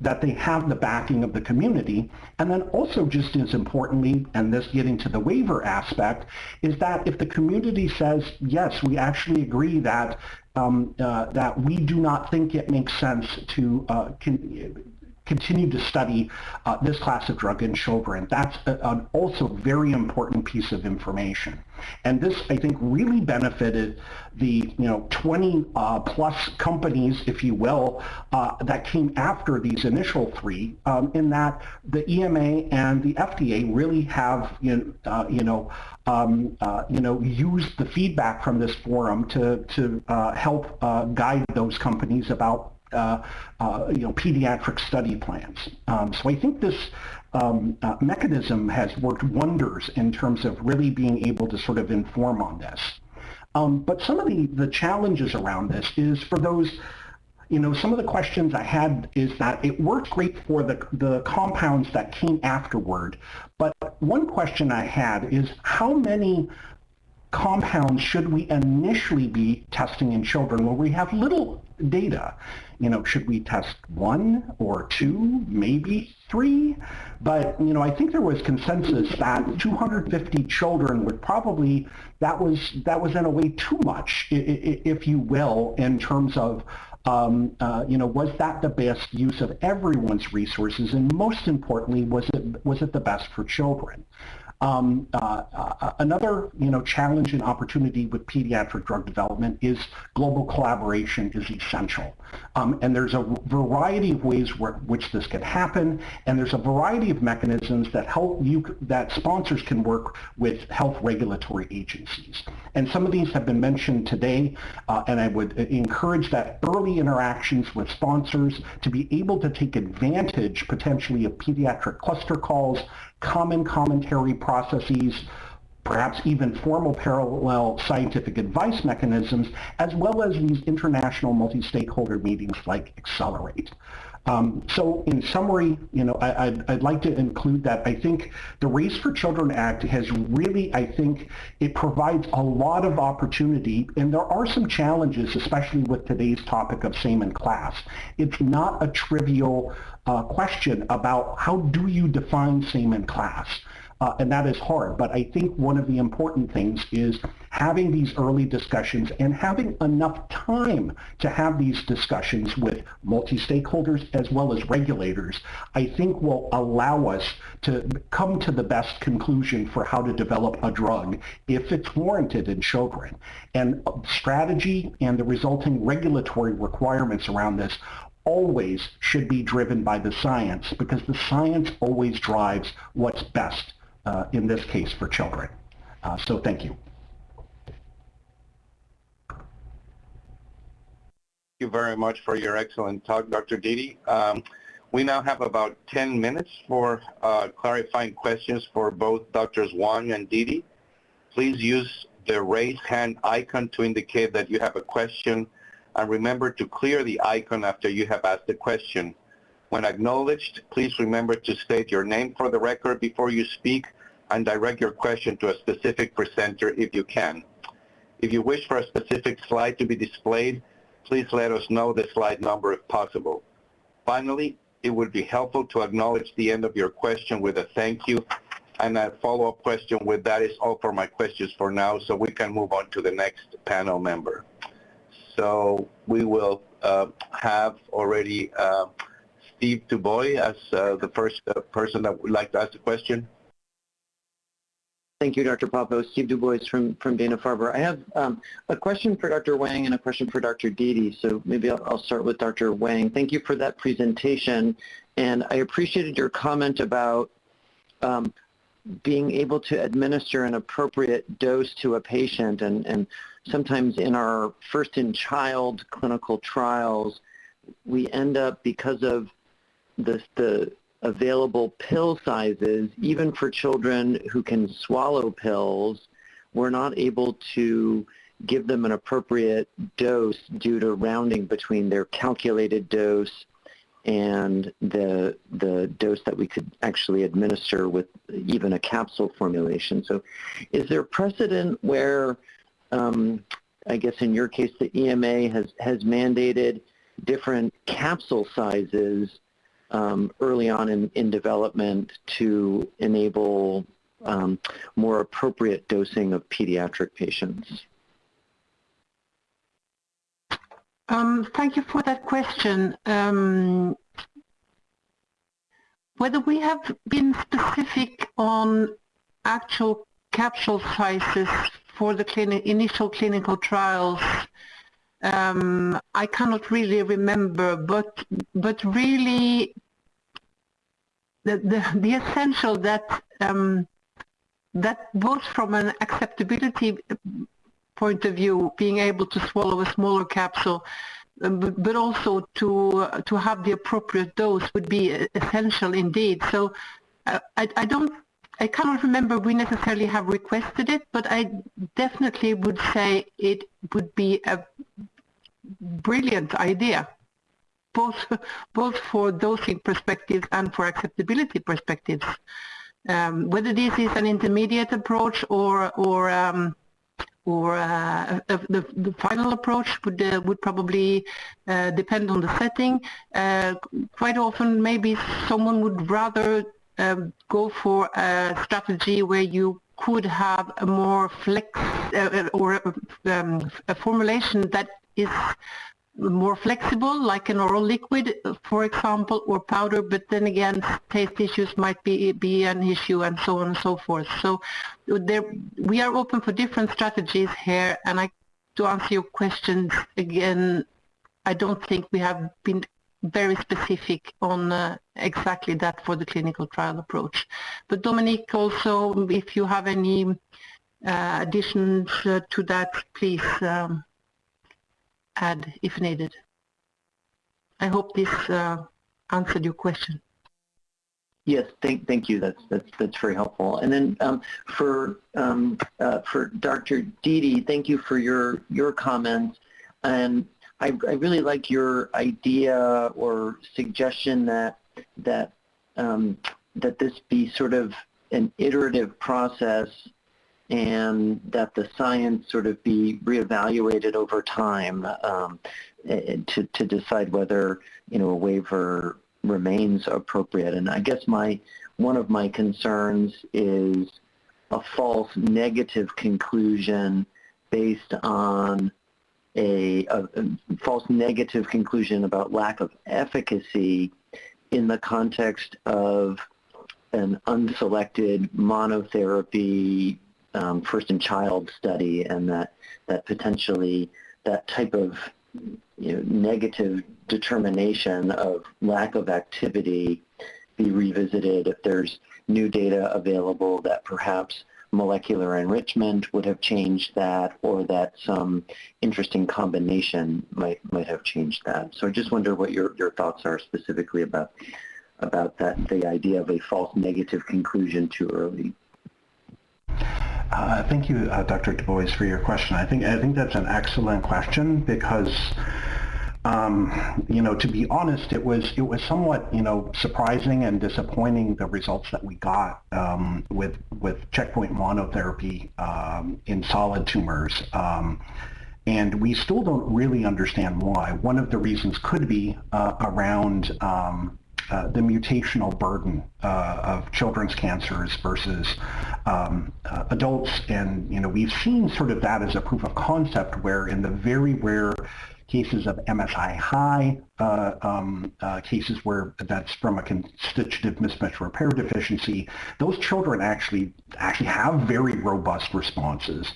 that they have the backing of the community. And then also, just as importantly, and this getting to the waiver aspect, is that if the community says, yes, we actually agree that that we do not think it makes sense to continue to study this class of drug in children, that's an also very important piece of information. And this, I think, really benefited the 20 plus companies, if you will, that came after these initial 3, in that the EMA and the FDA really have used the feedback from this forum to help guide those companies about pediatric study plans. So I think this mechanism has worked wonders in terms of really being able to sort of inform on this. But some of the challenges around this is for those, some of the questions I had is that it worked great for the compounds that came afterward. But one question I had is how many compounds should we initially be testing in children where we have little data? Should we test 1 or 2, maybe 3? But, I think there was consensus that 250 children would probably, that was in a way too much, if you will, in terms of, was that the best use of everyone's resources? And most importantly, was it the best for children? Another challenge and opportunity with pediatric drug development is global collaboration is essential. And there's a variety of ways which this can happen, and there's a variety of mechanisms that that sponsors can work with health regulatory agencies. And some of these have been mentioned today, and I would encourage that early interactions with sponsors to be able to take advantage potentially of pediatric cluster calls, common commentary processes, perhaps even formal parallel scientific advice mechanisms, as well as these international multi-stakeholder meetings like Accelerate. So in summary, I'd like to include that I think the Race for Children Act has really, I think, it provides a lot of opportunity, and there are some challenges, especially with today's topic of same in class. It's not a trivial question about how do you define same in class. And that is hard, but I think one of the important things is having these early discussions and having enough time to have these discussions with multi-stakeholders as well as regulators, I think will allow us to come to the best conclusion for how to develop a drug if it's warranted in children. And strategy and the resulting regulatory requirements around this always should be driven by the science, because the science always drives what's best in this case for children. So thank you. Thank you very much for your excellent talk, Dr. Didi. We now have about 10 minutes for clarifying questions for both Drs. Wang and Didi. Please use the raise hand icon to indicate that you have a question, and remember to clear the icon after you have asked the question. When acknowledged, please remember to state your name for the record before you speak and direct your question to a specific presenter if you can. If you wish for a specific slide to be displayed, please let us know the slide number if possible. Finally, it would be helpful to acknowledge the end of your question with a thank you, and a follow-up question with that is all for my questions for now, so we can move on to the next panel member. So we will have already Steve Dubois as the first person that would like to ask the question. Thank you, Dr. Papo. Steve Dubois from Dana-Farber. I have a question for Dr. Wang and a question for Dr. Didi, so maybe I'll start with Dr. Wang. Thank you for that presentation, and I appreciated your comment about being able to administer an appropriate dose to a patient, and sometimes in our first-in-child clinical trials, we end up, because of the available pill sizes, even for children who can swallow pills, we're not able to give them an appropriate dose due to rounding between their calculated dose and the dose that we could actually administer with even a capsule formulation. So is there precedent where, I guess in your case, the EMA has mandated different capsule sizes early on in development to enable more appropriate dosing of pediatric patients? Thank you for that question. Whether we have been specific on actual capsule sizes for the initial clinical trials, I cannot really remember, but really the essential that both from an acceptability point of view, being able to swallow a smaller capsule, but also to have the appropriate dose would be essential indeed. So I don't I cannot remember we necessarily have requested it, but I definitely would say it would be a brilliant idea, both for dosing perspectives and for acceptability perspectives. Whether this is an intermediate approach or the final approach would probably depend on the setting. Quite often, maybe someone would rather go for a strategy where you could have a more a formulation that is more flexible, like an oral liquid, for example, or powder, but then again, taste issues might be an issue, and so on and so forth. So we are open for different strategies here, and to answer your questions again, I don't think we have been very specific on exactly that for the clinical trial approach. But Dominique, also, if you have any additions to that, please add if needed. I hope this answered your question. Yes, thank you. That's very helpful. And then for Dr. Didi, thank you for your comments. And I really like your idea or suggestion that this be sort of an iterative process, and that the science sort of be reevaluated over time to decide whether a waiver remains appropriate. And I guess one of my concerns is a false negative conclusion based on a false negative conclusion about lack of efficacy in the context of an unselected monotherapy first-in-child study, and that potentially that type of negative determination of lack of activity be revisited if there's new data available that perhaps molecular enrichment would have changed that, or that some interesting combination might have changed that. So I just wonder what your thoughts are specifically about that, the idea of a false negative conclusion too early. Thank you, Dr. Du Bois, for your question. I think that's an excellent question because, to be honest, it was somewhat, surprising and disappointing, the results that we got with checkpoint monotherapy in solid tumors. And we still don't really understand why. One of the reasons could be around the mutational burden of children's cancers versus adults. And, we've seen sort of that as a proof of concept, where in the very rare cases of MSI-high cases where that's from a constitutive mismatch repair deficiency, those children actually have very robust responses.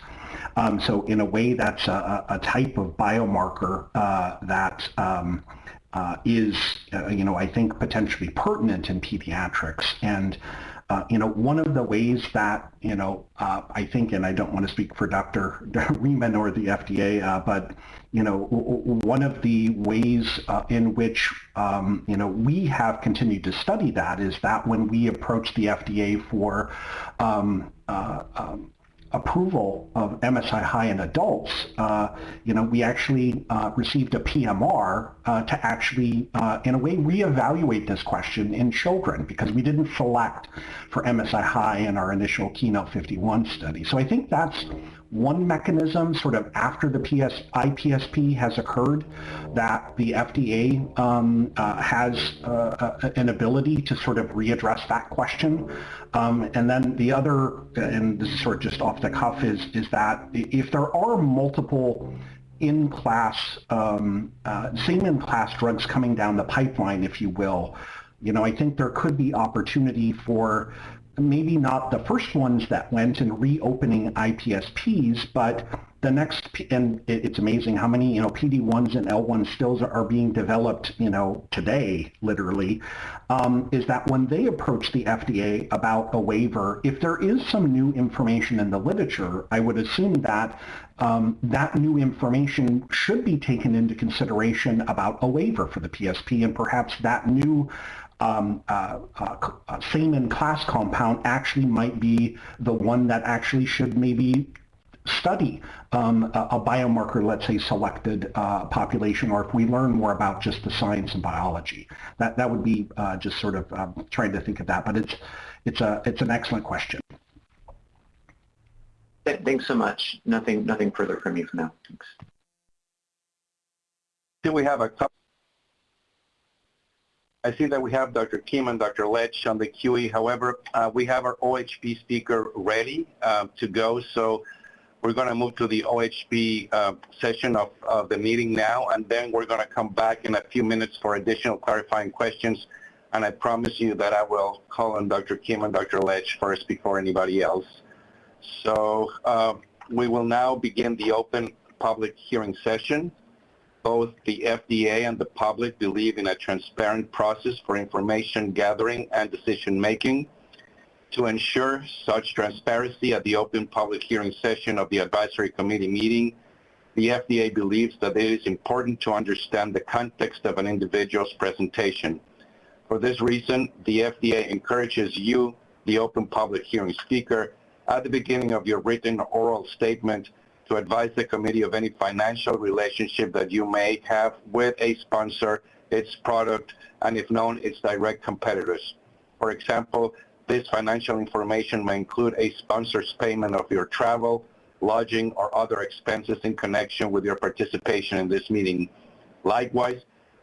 So in a way, that's a type of biomarker that is, I think potentially pertinent in pediatrics. And, one of the ways that, I think, and I don't want to speak for Dr. Riemann or the FDA, but, one of the ways in which, we have continued to study that is that when we approach the FDA for approval of MSI-high in adults, we actually received a PMR to actually, in a way, reevaluate this question in children, because we didn't select for MSI-high in our initial Keynote 51 study. So I think that's one mechanism, sort of after the IPSP has occurred, that the FDA has an ability to sort of readdress that question. And then the other, and this is sort of just off the cuff, is that if there are multiple in-class, same in-class drugs coming down the pipeline, if you will, I think there could be opportunity for maybe not the first ones that went and reopening IPSPs, but the next, and it's amazing how many, PD-1s and L1 stills are being developed, today, literally, is that when they approach the FDA about a waiver, if there is some new information in the literature, I would assume that that new information should be taken into consideration about a waiver for the PSP, and perhaps that new same in class compound actually might be the one that actually should maybe study a biomarker, let's say, selected population, or if we learn more about just the science and biology. That would be just sort of trying to think of that, but it's an excellent question. Thanks so much. Nothing further from me for now. Thanks. Do we have a couple? I see that we have Dr. Kim and Dr. Lech on the QE. However, we have our OHP speaker ready to go. So we're going to move to the OHP session of the meeting now, and then we're going to come back in a few minutes for additional clarifying questions. And I promise you that I will call on Dr. Kim and Dr. Lech first before anybody else. So we will now begin the open public hearing session. Both the FDA and the public believe in a transparent process for information gathering and decision making. To ensure such transparency at the open public hearing session of the advisory committee meeting, the FDA believes that it is important to understand the context of an individual's presentation. For this reason, the FDA encourages you, the open public hearing speaker, at the beginning of your written or oral statement to advise the committee of any financial relationship that you may have with a sponsor, its product, and if known, its direct competitors. For example, this financial information may include a sponsor's payment of your travel, lodging, or other expenses in connection with your participation in this meeting. Likewise,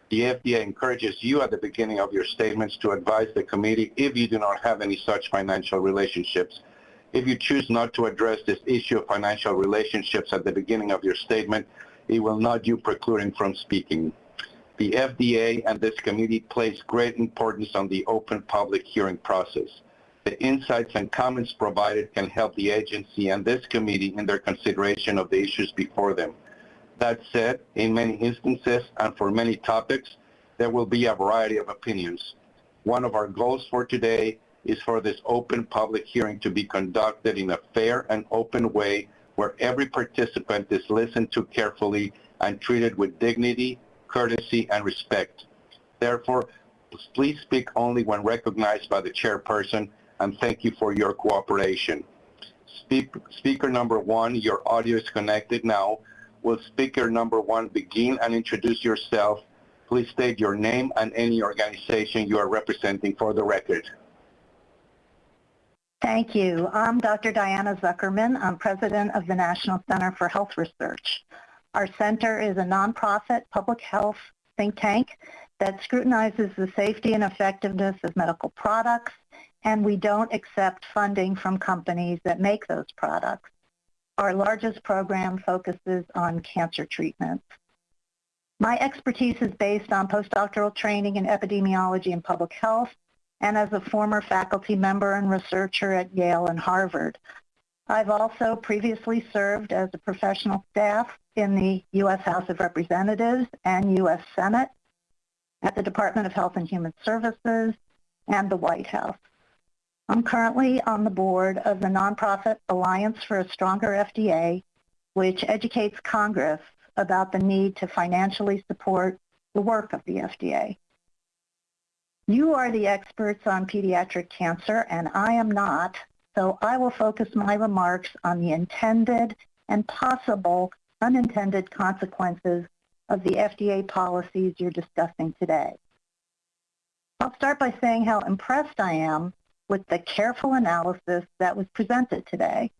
the FDA encourages you at the beginning of your statements to advise the committee if you do not have any such financial relationships. If you choose not to address this issue of financial relationships at the beginning of your statement, it will not you precluding from speaking. The FDA and this committee place great importance on the open public hearing process. The insights and comments provided can help the agency and this committee in their consideration of the issues before them. That said, in many instances and for many topics, there will be a variety of opinions. One of our goals for today is for this open public hearing to be conducted in a fair and open way where every participant is listened to carefully and treated with dignity, courtesy, and respect. Therefore, please speak only when recognized by the chairperson, and thank you for your cooperation. Speaker number one, your audio is connected now. Will speaker number one begin and introduce yourself? Please state your name and any organization you are representing for the record. Thank you. I'm Dr. Diana Zuckerman. I'm president of the National Center for Health Research. Our center is a nonprofit public health think tank that scrutinizes the safety and effectiveness of medical products, and we don't accept funding from companies that make those products. Our largest program focuses on cancer treatments. My expertise is based on postdoctoral training in epidemiology and public health, and as a former faculty member and researcher at Yale and Harvard. I've also previously served as a professional staff in the U.S. House of Representatives and U.S. Senate, at the Department of Health and Human Services, and the White House. I'm currently on the board of the nonprofit Alliance for a Stronger FDA, which educates Congress about the need to financially support the work of the FDA. You are the experts on pediatric cancer, and I am not, so I will focus my remarks on the intended and possible unintended consequences of the FDA policies you're discussing today. I'll start by saying how impressed I am with the careful analysis that was presented today.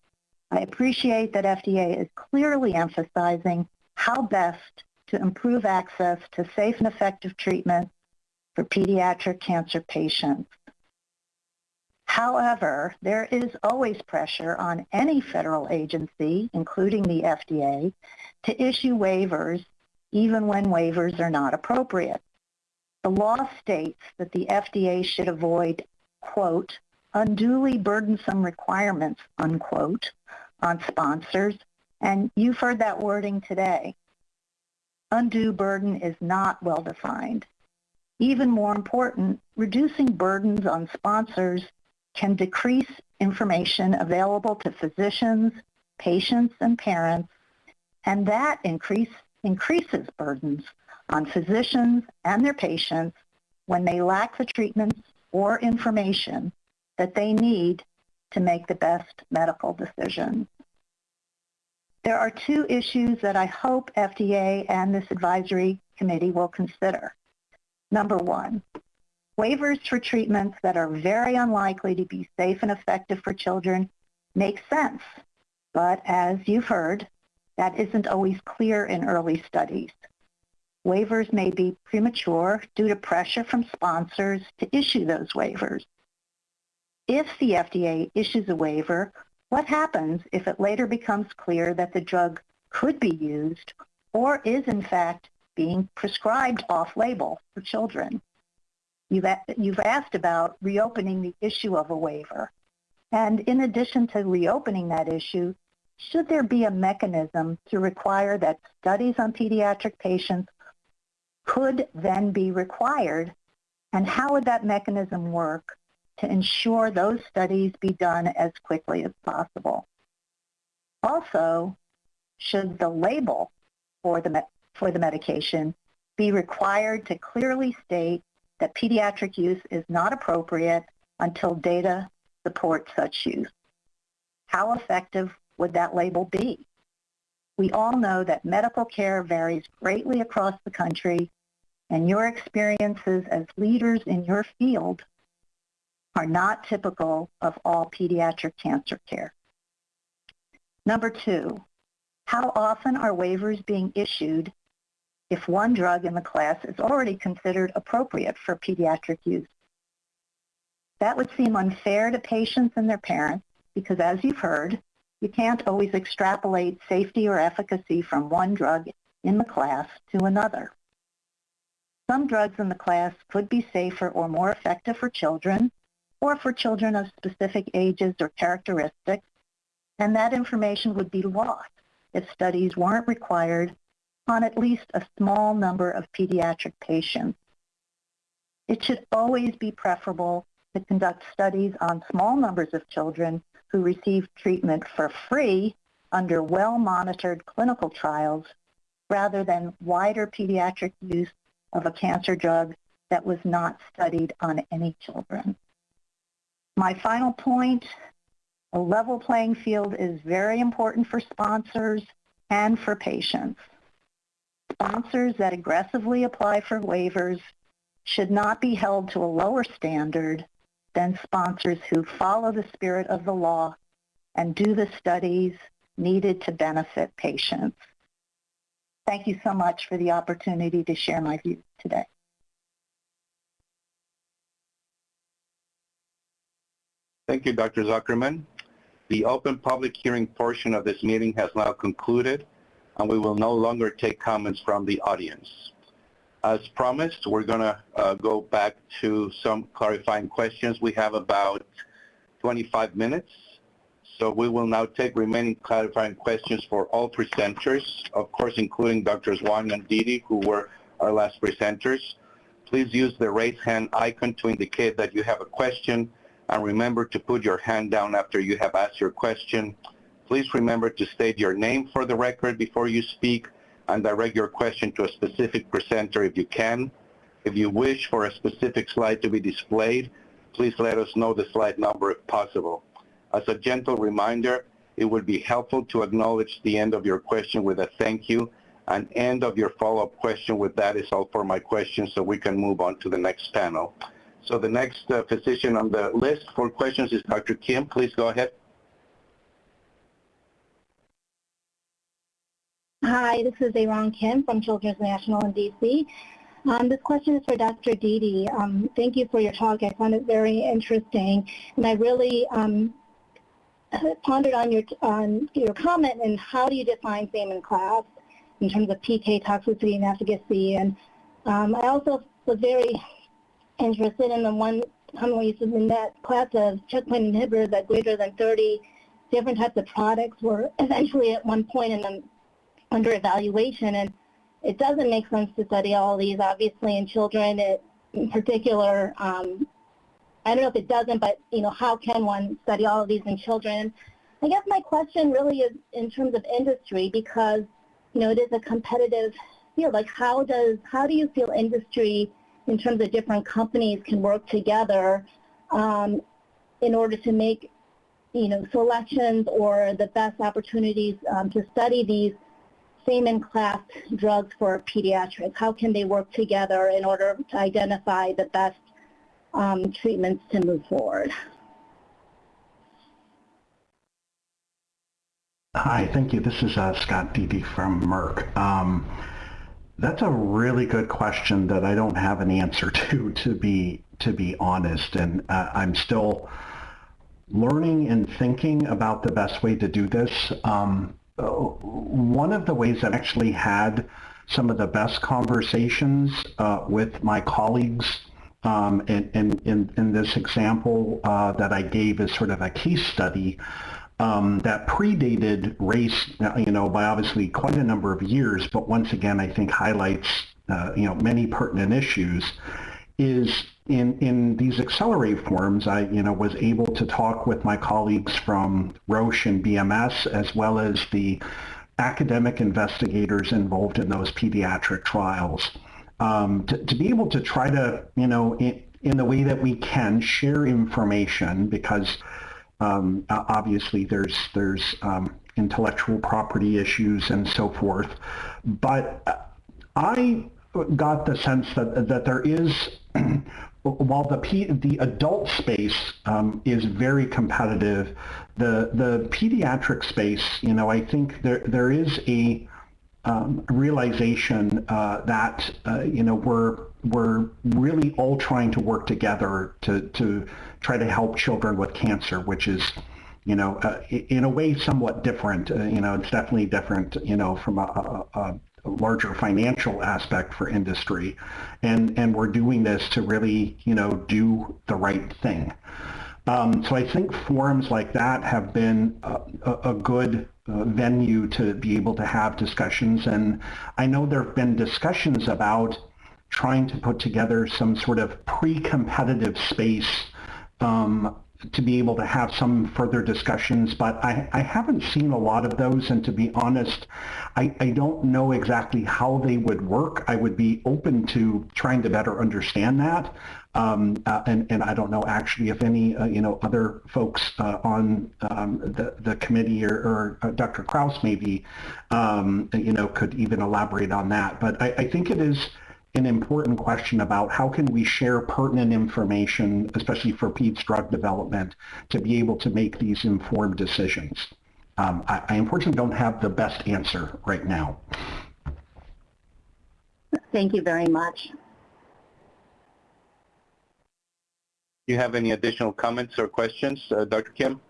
I appreciate that FDA is clearly emphasizing how best to improve access to safe and effective treatment for pediatric cancer patients. However, there is always pressure on any federal agency, including the FDA, to issue waivers even when waivers are not appropriate. The law states that the FDA should avoid, quote, unduly burdensome requirements, unquote, on sponsors, and you've heard that wording today. Undue burden is not well defined. Even more important, reducing burdens on sponsors can decrease information available to physicians, patients, and parents, and that increases burdens on physicians and their patients when they lack the treatments or information that they need to make the best medical decisions. There are two issues that I hope FDA and this advisory committee will consider. Number one, waivers for treatments that are very unlikely to be safe and effective for children make sense, but as you've heard, that isn't always clear in early studies. Waivers may be premature due to pressure from sponsors to issue those waivers. If the FDA issues a waiver, what happens if it later becomes clear that the drug could be used or is in fact being prescribed off-label for children? You've asked about reopening the issue of a waiver. And in addition to reopening that issue, should there be a mechanism to require that studies on pediatric patients could then be required, and how would that mechanism work to ensure those studies be done as quickly as possible? Also, should the label for the medication be required to clearly state that pediatric use is not appropriate until data supports such use? How effective would that label be? We all know that medical care varies greatly across the country, and your experiences as leaders in your field are not typical of all pediatric cancer care. Number two, how often are waivers being issued if one drug in the class is already considered appropriate for pediatric use? That would seem unfair to patients and their parents because, as you've heard, you can't always extrapolate safety or efficacy from one drug in the class to another. Some drugs in the class could be safer or more effective for children or for children of specific ages or characteristics, and that information would be lost if studies weren't required on at least a small number of pediatric patients. It should always be preferable to conduct studies on small numbers of children who receive treatment for free under well-monitored clinical trials rather than wider pediatric use of a cancer drug that was not studied on any children. My final point, a level playing field is very important for sponsors and for patients. Sponsors that aggressively apply for waivers should not be held to a lower standard than sponsors who follow the spirit of the law and do the studies needed to benefit patients. Thank you so much for the opportunity to share my views today. Thank you, Dr. Zuckerman. The open public hearing portion of this meeting has now concluded, and we will no longer take comments from the audience. As promised, we're going to go back to some clarifying questions. We have about 25 minutes, so we will now take remaining clarifying questions for all presenters, of course including Drs. Wang and Didi, who were our last presenters. Please use the raise hand icon to indicate that you have a question, and remember to put your hand down after you have asked your question. Please remember to state your name for the record before you speak and direct your question to a specific presenter if you can. If you wish for a specific slide to be displayed, please let us know the slide number if possible. As a gentle reminder, it would be helpful to acknowledge the end of your question with a thank you and end of your follow-up question with that is all for my questions, so we can move on to the next panel. So the next physician on the list for questions is Dr. Kim. Please go ahead. Hi, this is Aaron Kim from Children's National in DC. This question is for Dr. Didi. Thank you for your talk. I found it very interesting, and I really pondered on your comment and how do you define same in class in terms of PK, toxicity, and efficacy. And I also was very interested in the one comment you said in that class of checkpoint inhibitors that greater than 30 different types of products were eventually at one point in the under evaluation, and it doesn't make sense to study all these, obviously, in children. In particular, I don't know if it doesn't, but how can one study all of these in children? I guess my question really is in terms of industry, because it is a competitive field. Like, how do you feel industry in terms of different companies can work together in order to make, selections or the best opportunities to study these same-in-class drugs for pediatrics? How can they work together in order to identify the best treatments to move forward? Hi, thank you. This is Scott Deedy from Merck. That's a really good question that I don't have an answer to be honest, and I'm still learning and thinking about the best way to do this. One of the ways I've actually had some of the best conversations with my colleagues in this example that I gave as sort of a case study that predated race, by obviously quite a number of years, but once again, I think highlights, many pertinent issues, is in these Accelerate forums, I, was able to talk with my colleagues from Roche and BMS, as well as the academic investigators involved in those pediatric trials, to be able to try to, in the way that we can, share information, because obviously there's intellectual property issues and so forth. But I got the sense that there is, while the adult space is very competitive, the pediatric space, I think there is a realization that we're really all trying to work together to try to help children with cancer, which is, in a way somewhat different. It's definitely different, from a larger financial aspect for industry, and we're doing this to really, do the right thing. So I think forums like that have been a good venue to be able to have discussions, and I know there have been discussions about trying to put together some sort of pre-competitive space to be able to have some further discussions, but I haven't seen a lot of those, and to be honest, I don't know exactly how they would work. I would be open to trying to better understand that, and I don't know actually if any other folks on the committee or Dr. Kraus maybe could even elaborate on that. But I think it is an important question about how can we share pertinent information, especially for peds drug development, to be able to make these informed decisions. I unfortunately don't have the best answer right now. Thank you very much. Do you have any additional comments or questions, Dr. Kim?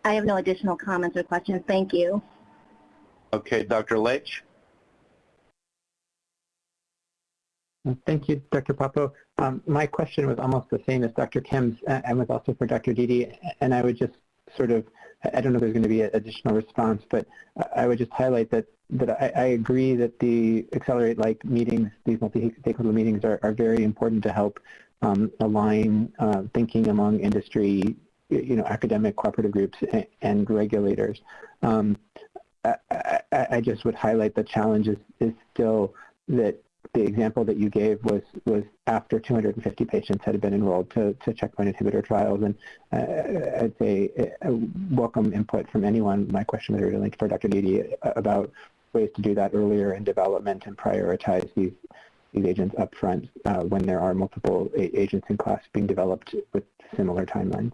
I have no additional comments or questions. Thank you. Okay, Dr. Lech? Thank you, Dr. Papo. My question was almost the same as Dr. Kim's, and was also for Dr. Deedy, and I would just sort of, I don't know if there's going to be an additional response, but I would just highlight that I agree that the Accelerate-like meetings, these multi-stakeholder meetings are very important to help align thinking among industry, academic cooperative groups and regulators. I just would highlight the challenge is still that the example that you gave was after 250 patients had been enrolled to checkpoint inhibitor trials, and I'd say a welcome input from anyone. My question was really linked for Dr. Deedy about ways to do that earlier in development and prioritize these agents up front when there are multiple agents in class being developed with similar timelines.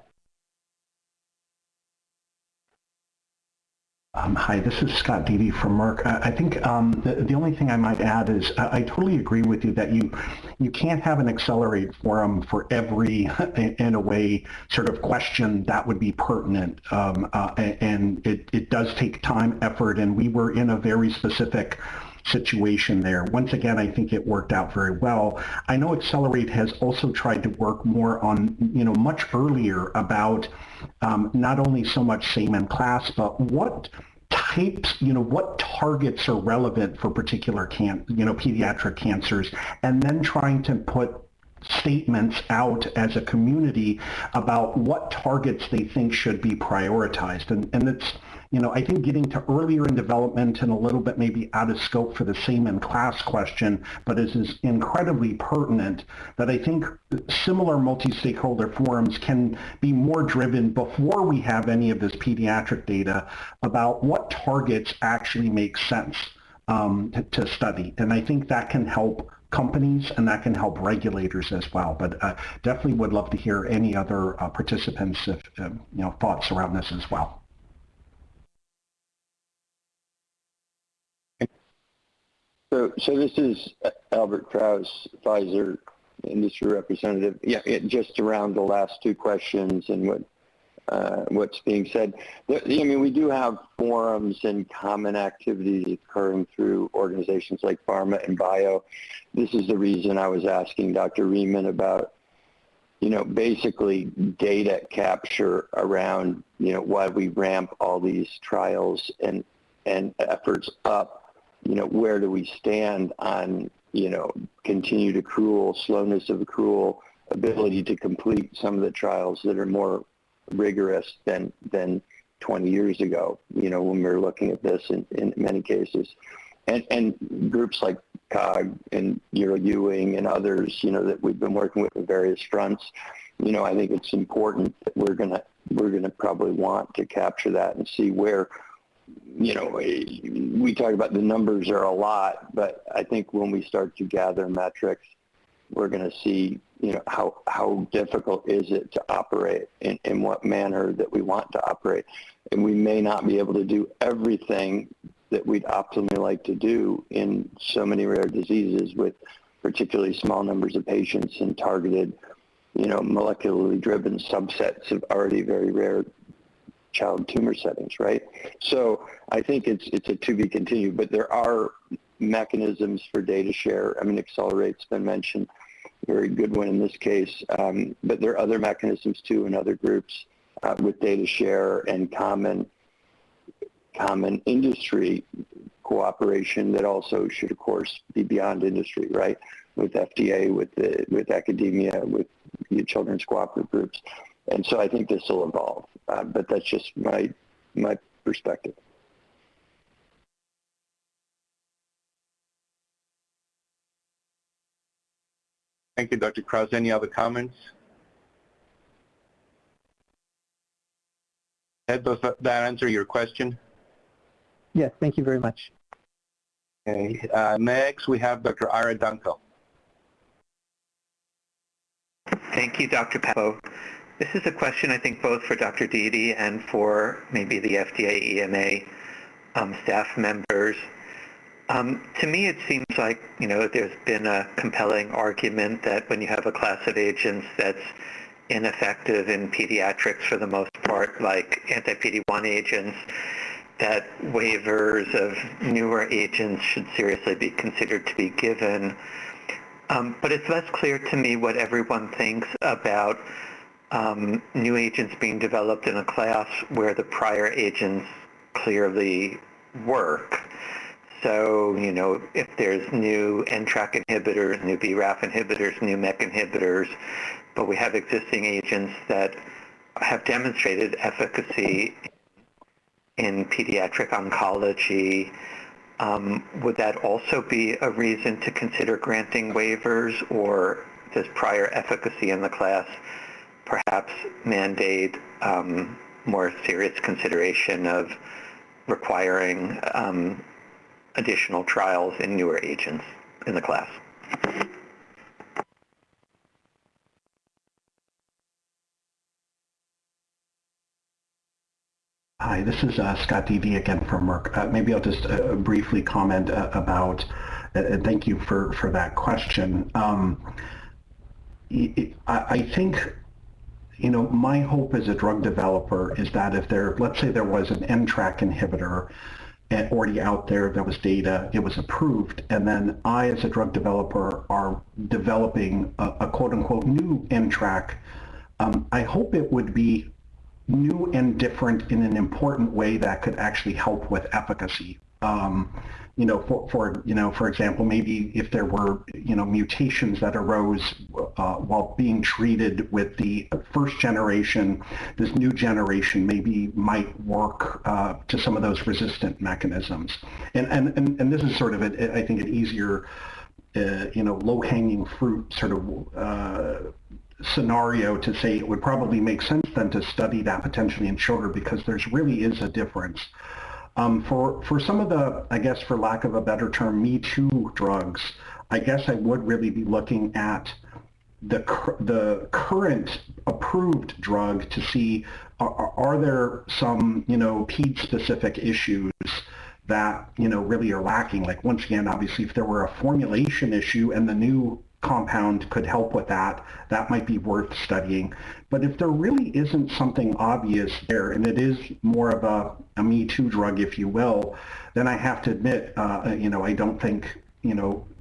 Hi, this is Scott Deedy from Merck. I think the only thing I might add is I totally agree with you that you can't have an Accelerate forum for every, in a way, sort of question that would be pertinent. And it does take time, effort, and we were in a very specific situation there. Once again, I think it worked out very well. I know Accelerate has also tried to work more on, much earlier about not only so much same in class, but what types, what targets are relevant for particular pediatric cancers, and then trying to put statements out as a community about what targets they think should be prioritized. And it's, I think getting to earlier in development and a little bit maybe out of scope for the same in class question, but is incredibly pertinent, that I think similar multi-stakeholder forums can be more driven before we have any of this pediatric data about what targets actually make sense to study. And I think that can help companies and that can help regulators as well. But definitely would love to hear any other participants' thoughts around this as well. So this is Albert Kraus, Pfizer industry representative. Yeah, just around the last two questions and what's being said. I mean, we do have forums and common activities occurring through organizations like Pharma and Bio. This is the reason I was asking Dr. Riemann about, basically data capture around, why we ramp all these trials and efforts up. Where do we stand on, continued accrual, slowness of accrual, ability to complete some of the trials that are more rigorous than 20 years ago, when we were looking at this in many cases. And groups like COG and Ewing and others, that we've been working with in various fronts, I think it's important that we're gonna probably want to capture that and see where, we talk about the numbers are a lot, but I think when we start to gather metrics, we're going to see, how difficult is it to operate in what manner that we want to operate. And we may not be able to do everything that we'd optimally like to do in so many rare diseases with particularly small numbers of patients and targeted, molecularly driven subsets of already very rare child tumor settings, right? So I think it's a to be continued, but there are mechanisms for data share. I mean, Accelerate's been mentioned, very good one in this case, but there are other mechanisms too in other groups with data share and common industry cooperation that also should, of course, be beyond industry, right? With FDA, with academia, with the children's cooperative groups. And so I think this will evolve, but that's just my perspective. Thank you, Dr. Kraus. Any other comments? Ed, does that answer your question? Yes, thank you very much. Okay. Next, we have Dr. Ira Dunkel. Thank you, Dr. Papo. This is a question, I think, both for Dr. Dede and for maybe the FDA EMA staff members. To me, it seems like, there's been a compelling argument that when you have a class of agents that's ineffective in pediatrics for the most part, like anti-PD-1 agents, that waivers of newer agents should seriously be considered to be given. But it's less clear to me what everyone thinks about new agents being developed in a class where the prior agents clearly work. So, if there's new NTRK inhibitors, new BRAF inhibitors, new MEK inhibitors, but we have existing agents that have demonstrated efficacy in pediatric oncology, would that also be a reason to consider granting waivers, or does prior efficacy in the class perhaps mandate more serious consideration of requiring additional trials in newer agents in the class? Hi, this is Scott Dede again from Merck. Maybe I'll just briefly comment about, thank you for that question. I think, my hope as a drug developer is that if let's say there was an NTRK inhibitor already out there, there was data, it was approved, and then I as a drug developer are developing a quote-unquote new NTRK, I hope it would be new and different in an important way that could actually help with efficacy. For example, maybe if there were, mutations that arose while being treated with the first generation, this new generation maybe might work to some of those resistant mechanisms. And this is sort of, I think, an easier, low-hanging fruit sort of scenario to say it would probably make sense then to study that potentially in children because there really is a difference. For some of the, I guess for lack of a better term, Me Too drugs, I guess I would really be looking at the current approved drug to see are there some, PED-specific issues that, really are lacking. Like once again, obviously, if there were a formulation issue and the new compound could help with that, that might be worth studying. But if there really isn't something obvious there, and it is more of a Me Too drug, if you will, then I have to admit, I don't think,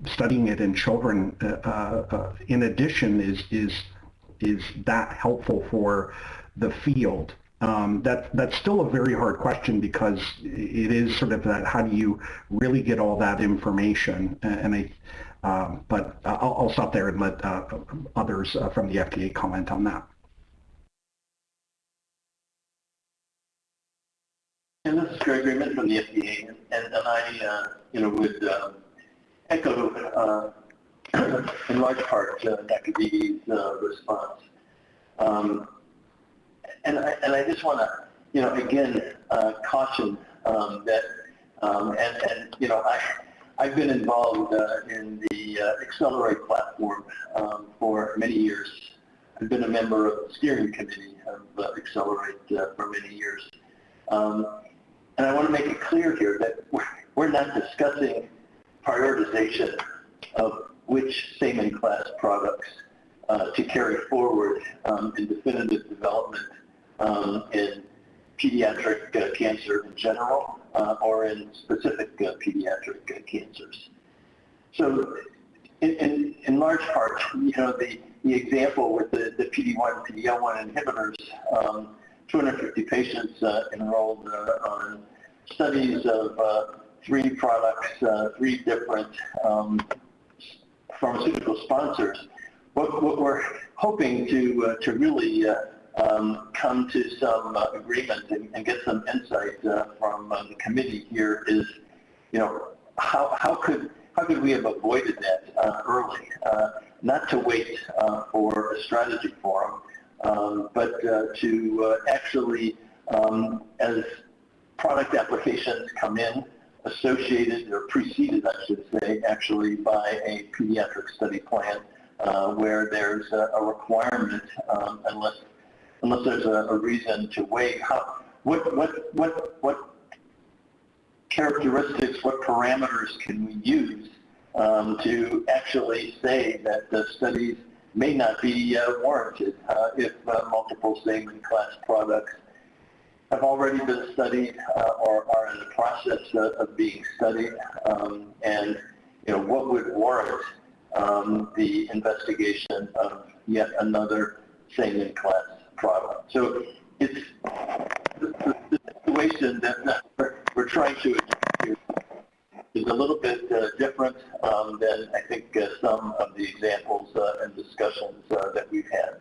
studying it in children, in addition, is that helpful for the field. That's still a very hard question because it is sort of that, how do you really get all that information? But I'll stop there and let others from the FDA comment on that. And this is Greg Raymond from the FDA, and I, would echo in large part Dr. Beatty's response. And I just want to, again, caution that, I've been involved in the Accelerate platform for many years. I've been a member of the steering committee of Accelerate for many years. And I want to make it clear here that we're not discussing prioritization of which same-in-class products to carry forward in definitive development in pediatric cancer in general or in specific pediatric cancers. So in large part, the example with the PD-1, PD-L1 inhibitors, 250 patients enrolled on studies of 3 products, 3 different pharmaceutical sponsors. What we're hoping to really come to some agreement and get some insight from the committee here is, how could we have avoided that early? Not to wait for a strategy forum, but to actually, as product applications come in, associated or preceded, I should say, actually by a pediatric study plan, where there's a requirement, unless there's a reason to wait. What characteristics, what parameters can we use to actually say that the studies may not be warranted if multiple same-in-class products have already been studied or are in the process of being studied, and what would warrant the investigation of yet another same-in-class product. So it's the situation that we're trying to address here is a little bit different than I think some of the examples and discussions that we've had.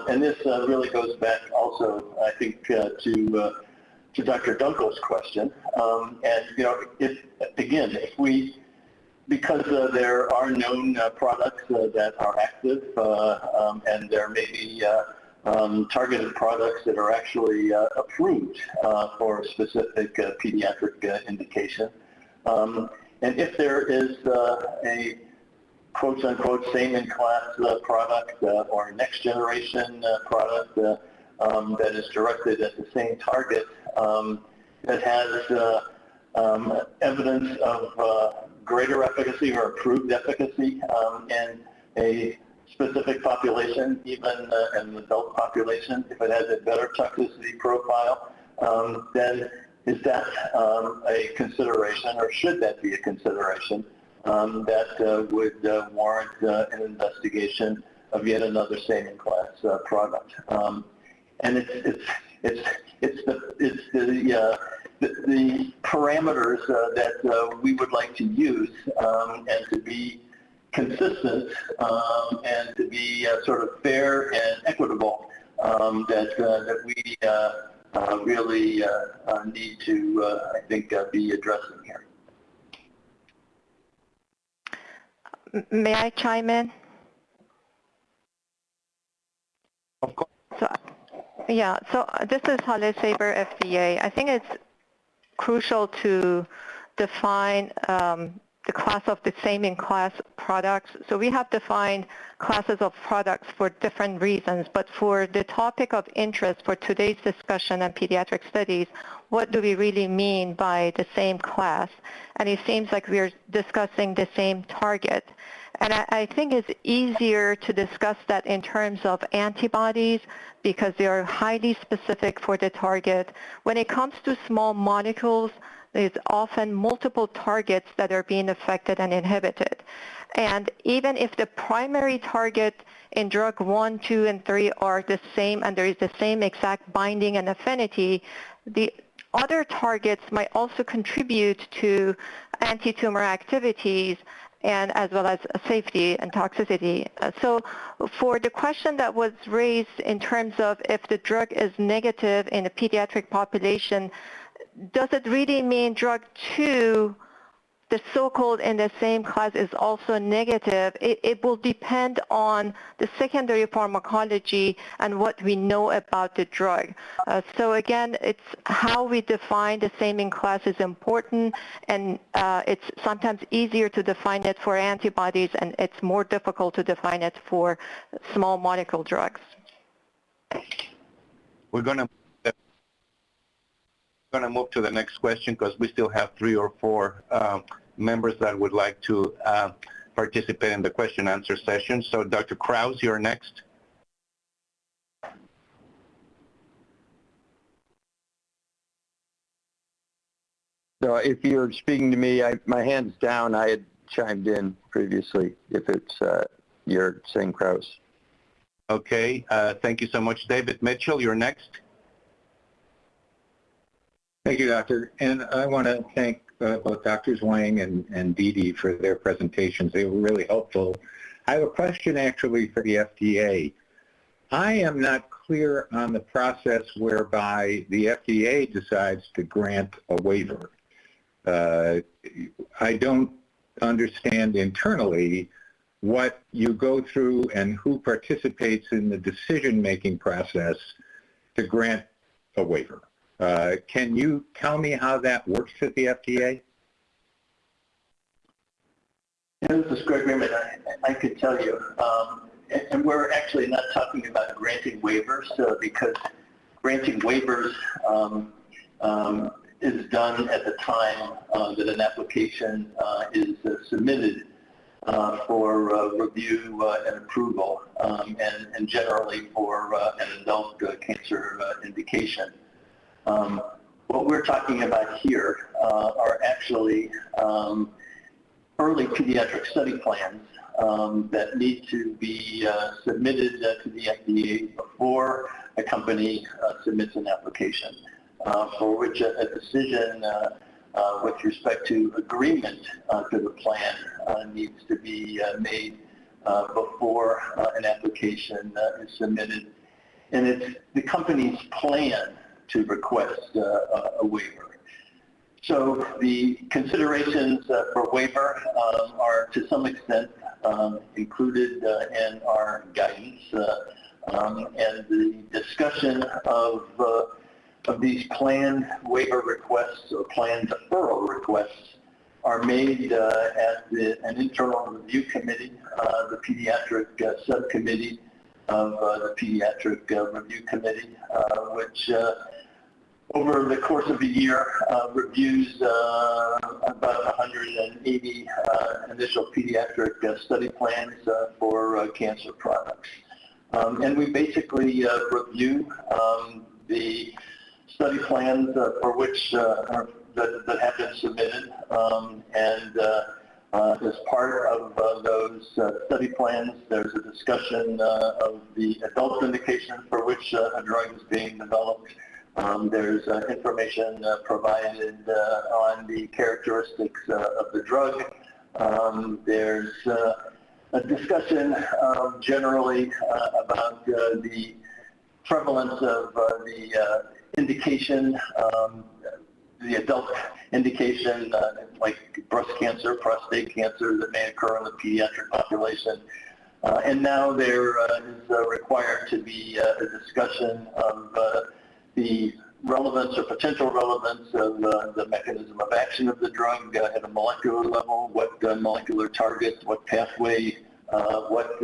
And this really goes back also, I think, to Dr. Dunkel's question. And if we, because there are known products that are active, and there may be targeted products that are actually approved for a specific pediatric indication, and if there is a quote-unquote same-in-class product or a next-generation product that is directed at the same target that has evidence of greater efficacy or improved efficacy in a specific population, even an adult population, if it has a better toxicity profile, then is that a consideration, or should that be a consideration that would warrant an investigation of yet another same-in-class product? And it's the parameters that we would like to use and to be consistent and to be sort of fair and equitable that we really need to, I think, be addressing here. May I chime in? Of course. So this is Hale Saber, FDA. I think it's crucial to define the class of the same-in-class products. So we have defined classes of products for different reasons, but for the topic of interest for today's discussion and pediatric studies, what do we really mean by the same class? And it seems like we're discussing the same target. And I think it's easier to discuss that in terms of antibodies because they are highly specific for the target. When it comes to small molecules, there's often multiple targets that are being affected and inhibited. And even if the primary target in drug 1, 2, and 3 are the same and there is the same exact binding and affinity, the other targets might also contribute to anti-tumor activities and as well as safety and toxicity. So for the question that was raised in terms of if the drug is negative in a pediatric population, does it really mean drug 2, the so-called in the same class, is also negative? It will depend on the secondary pharmacology and what we know about the drug. So again, it's how we define the same in class is important, and it's sometimes easier to define it for antibodies, and it's more difficult to define it for small molecule drugs. We're going to move to the next question because we still have 3 or 4 members that would like to participate in the question and answer session. So Dr. Krause, you're next. So if you're speaking to me, my hand's down. I had chimed in previously if it's you're saying Krause. Okay, thank you so much. David Mitchell, you're next. Thank you, Doctor. And I want to thank both Drs. Wang and Didi for their presentations. They were really helpful. I have a question actually for the FDA. I am not clear on the process whereby the FDA decides to grant a waiver. I don't understand internally what you go through and who participates in the decision-making process to grant a waiver. Can you tell me how that works at the FDA? Yeah, this is Greg Raymond. I could tell you. And we're actually not talking about granting waivers because granting waivers is done at the time that an application is submitted for review and approval, and generally for an adult cancer indication. What we're talking about here are actually early pediatric study plans that need to be submitted to the FDA before a company submits an application, for which a decision with respect to agreement to the plan needs to be made before an application is submitted. And it's the company's plan to request a waiver. So the considerations for waiver are to some extent included in our guidance, and the discussion of these planned waiver requests or planned deferral requests are made at an internal review committee, the Pediatric Subcommittee of the Pediatric Review Committee, which over the course of a year reviews about 180 initial pediatric study plans for cancer products. And we basically review the study plans for which that have been submitted, and as part of those study plans, there's a discussion of the adult indication for which a drug is being developed. There's information provided on the characteristics of the drug. There's a discussion generally about the prevalence of the indication, the adult indication like breast cancer, prostate cancer that may occur in the pediatric population. And now there is required to be a discussion of the relevance or potential relevance of the mechanism of action of the drug at a molecular level, what molecular targets, what pathway, what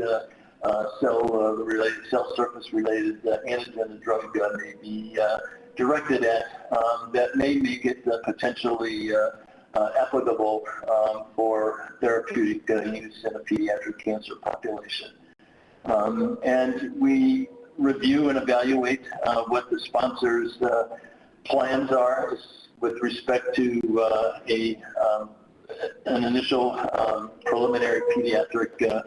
cell surface related antigen the drug may be directed at that may make it potentially applicable for therapeutic use in a pediatric cancer population. And we review and evaluate what the sponsors' plans are with respect to an initial preliminary pediatric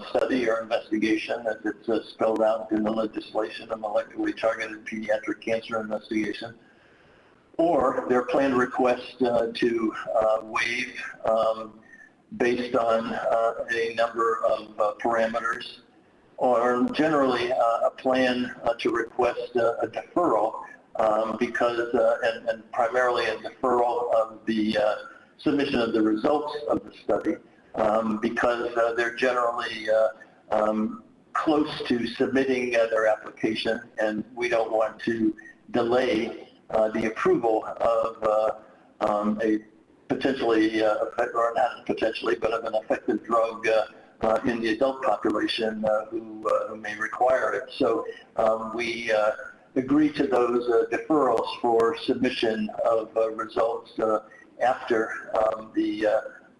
study or investigation, as it's spelled out in the legislation, a molecularly targeted pediatric cancer investigation, or their planned request to waive based on a number of parameters, or generally a plan to request a deferral because, and primarily a deferral of the submission of the results of the study because they're generally close to submitting their application, and we don't want to delay the approval of a potentially, or not potentially, but of an effective drug in the adult population who may require it. So we agree to those deferrals for submission of results after the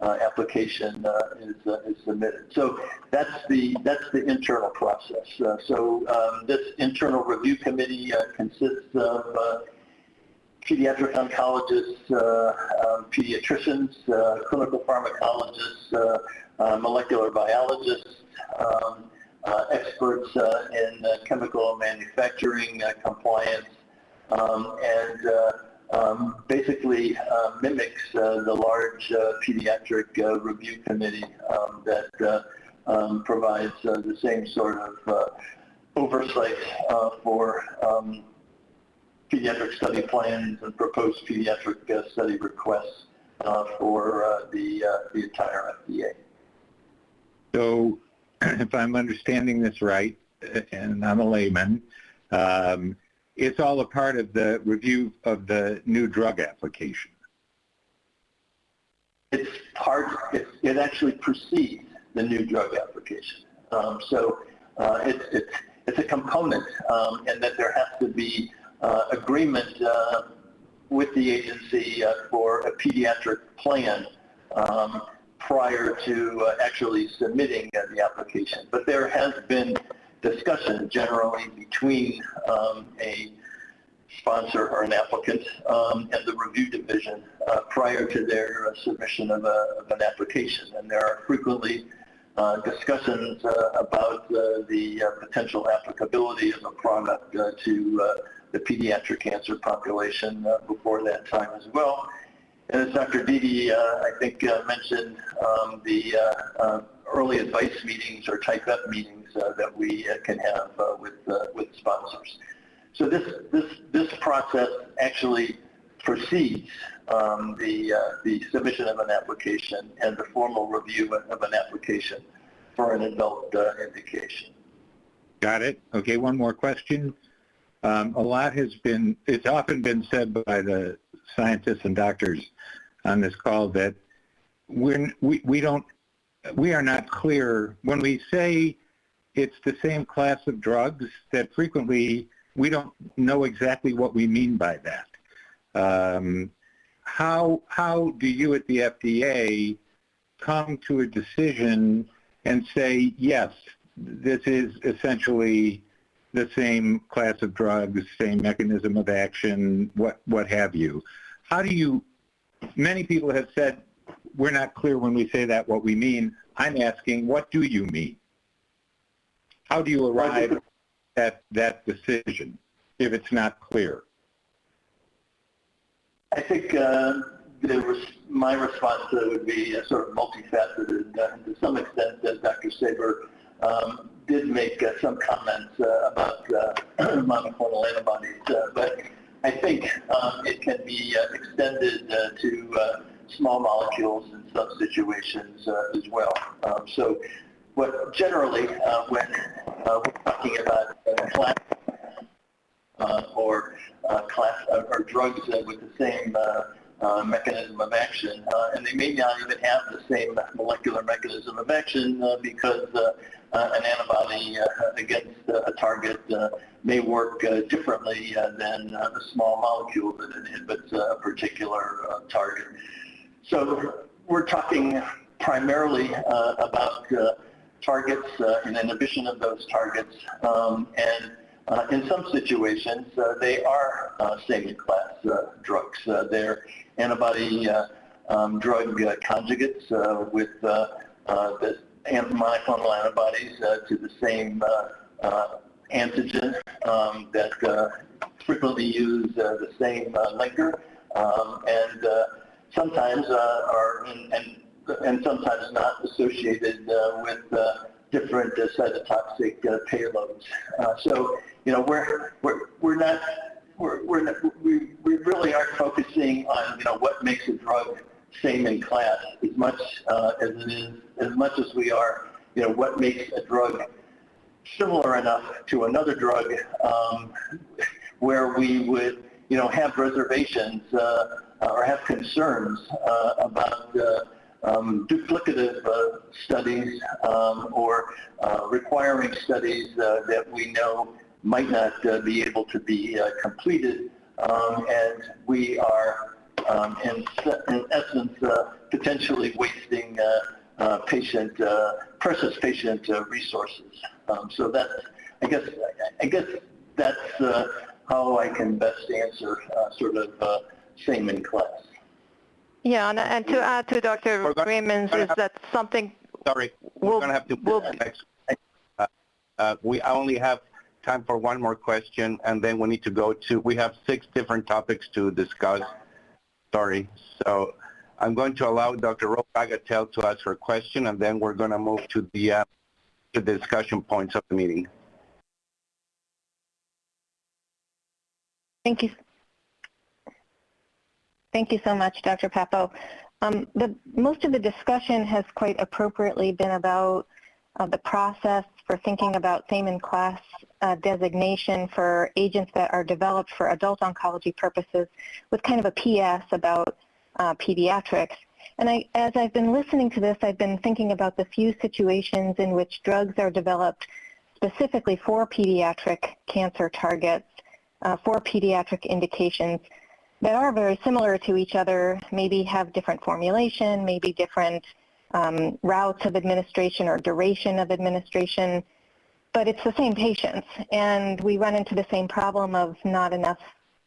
application is submitted. So that's the internal process. So this internal review committee consists of pediatric oncologists, pediatricians, clinical pharmacologists, molecular biologists, experts in chemical manufacturing compliance, and basically mimics the large pediatric review committee that provides the same sort of oversight for pediatric study plans and proposed pediatric study requests for the entire FDA. So if I'm understanding this right, and I'm a layman, it's all a part of the review of the new drug application. It's part, it actually precedes the new drug application. So it's a component, and that there has to be agreement with the agency for a pediatric plan prior to actually submitting the application. But there has been discussion generally between a sponsor or an applicant and the review division prior to their submission of an application. And there are frequently discussions about the potential applicability of a product to the pediatric cancer population before that time as well. And as Dr. Dede, I think, mentioned, the early advice meetings or type F meetings that we can have with sponsors. So this process actually precedes the submission of an application and the formal review of an application for an adult indication. Got it. Okay, one more question. A lot has been, it's often been said by the scientists and doctors on this call that we are not clear when we say it's the same class of drugs, that frequently we don't know exactly what we mean by that. How do you at the FDA come to a decision and say, yes, this is essentially the same class of drugs, same mechanism of action, what have you? How do you, many people have said, we're not clear when we say that what we mean. I'm asking, what do you mean? How do you arrive at that decision if it's not clear? I think my response would be sort of multifaceted. To some extent, Dr. Saber did make some comments about monoclonal antibodies, but I think it can be extended to small molecules in some situations as well. So, what generally, when we're talking about class or drugs with the same mechanism of action, and they may not even have the same molecular mechanism of action because an antibody against a target may work differently than the small molecule that inhibits a particular target. So we're talking primarily about targets and inhibition of those targets, and in some situations, they are same-in-class drugs. They're antibody drug conjugates with the monoclonal antibodies to the same antigen that frequently use the same linker, and sometimes are and sometimes not associated with different cytotoxic payloads. So, you know, we really aren't focusing on, you know, what makes a drug same in class as much as we are, you know, what makes a drug similar enough to another drug where we would, you know, have reservations or have concerns about duplicative studies or requiring studies that we know might not be able to be completed, and we are in essence potentially wasting precious patient resources. So that's, I guess that's how I can best answer sort of same in class. Yeah, and to add to Dr. Raymond's, is that something... Sorry, we're going to have to put the next... we only have time for one more question, and then we need to go to... We have 6 different topics to discuss. Sorry. So I'm going to allow Dr. Ro Bagatelle to ask her question, and then we're going to move to the discussion points of the meeting. Thank you. Thank you so much, Dr. Papo. Most of the discussion has quite appropriately been about the process for thinking about same-in-class designation for agents that are developed for adult oncology purposes, with kind of a PS about pediatrics. And as I've been listening to this, I've been thinking about the few situations in which drugs are developed specifically for pediatric cancer targets, for pediatric indications, that are very similar to each other, maybe have different formulation, maybe different routes of administration or duration of administration, but it's the same patients. And we run into the same problem of not enough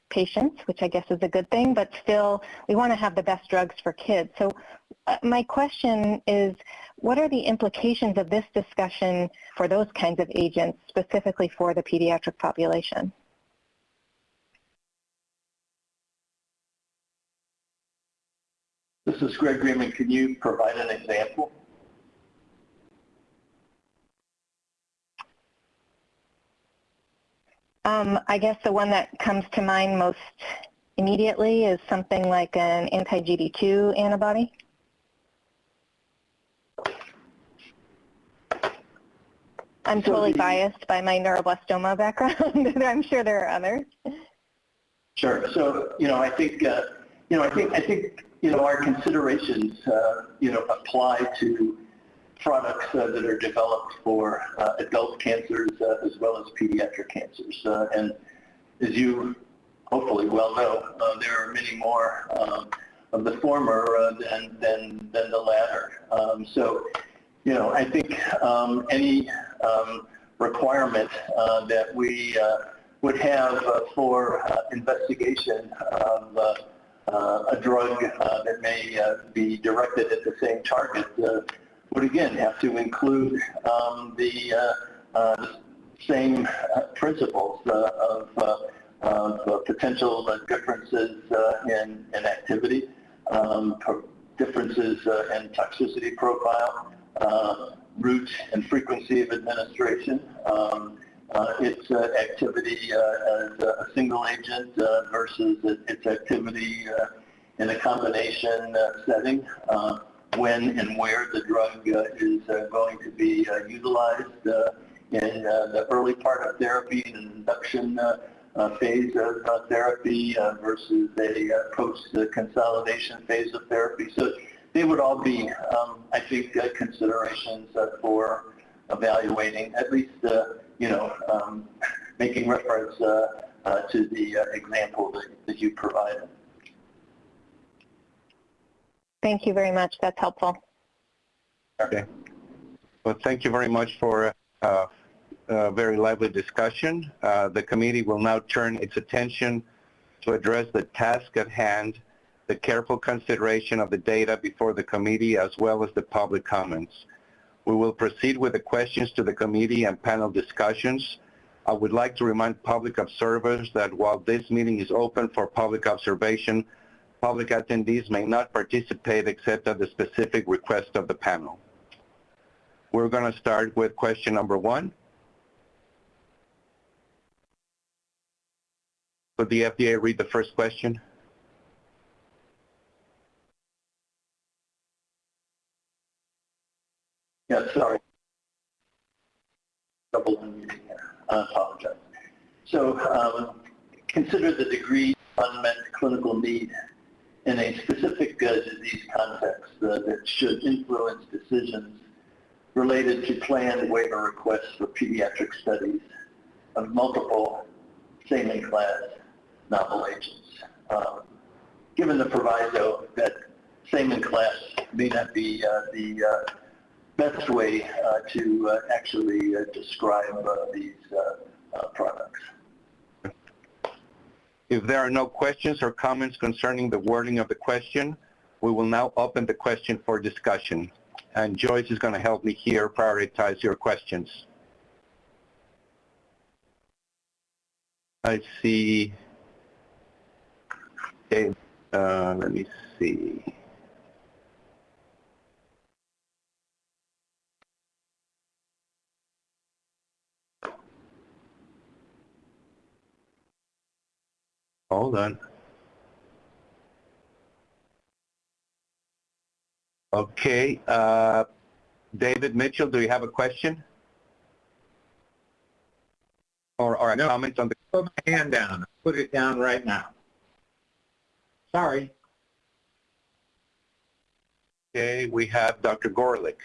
patients, which I guess is a good thing, but still we want to have the best drugs for kids. So my question is, what are the implications of this discussion for those kinds of agents, specifically for the pediatric population? This is Greg Raymond. Can you provide an example? I guess the one that comes to mind most immediately is something like an anti-GD2 antibody. I'm totally biased by my neuroblastoma background. I'm sure there are others. Sure. So, you know, I think our considerations, apply to products that are developed for adult cancers as well as pediatric cancers. And as you hopefully well know, there are many more of the former than the latter. So, you know, I think any requirement that we would have for investigation of a drug that may be directed at the same target would again have to include the same principles of of potential differences in activity, differences in toxicity profile, route and frequency of administration, its activity as a single agent versus its activity in a combination setting, when and where the drug is going to be utilized in the early part of therapy, in an induction phase of therapy versus a post-consolidation phase of therapy. So they would all be, I think, considerations for evaluating, at least, making reference to the example that you provided. Thank you very much. That's helpful. Okay. Well, thank you very much for a very lively discussion. The committee will now turn its attention to address the task at hand, the careful consideration of the data before the committee, as well as the public comments. We will proceed with the questions to the committee and panel discussions. I would like to remind public observers that while this meeting is open for public observation, public attendees may not participate except at the specific request of the panel. We're going to start with question number 1. Could the FDA read the first question? Yeah, sorry. Double unmuting here. I apologize. So consider the degree of unmet clinical need in a specific disease context that should influence decisions related to planned waiver requests for pediatric studies of multiple same-in-class novel agents. Given the proviso that same-in-class may not be the best way to actually describe these products. If there are no questions or comments concerning the wording of the question, we will now open the question for discussion. And Joyce is going to help me here prioritize your questions. I see. Okay, let me see. Hold on. Okay, David Mitchell, do you have a question? Or a comment on the... Put my hand down. Put it down right now. Sorry. Okay, we have Dr. Gorelick.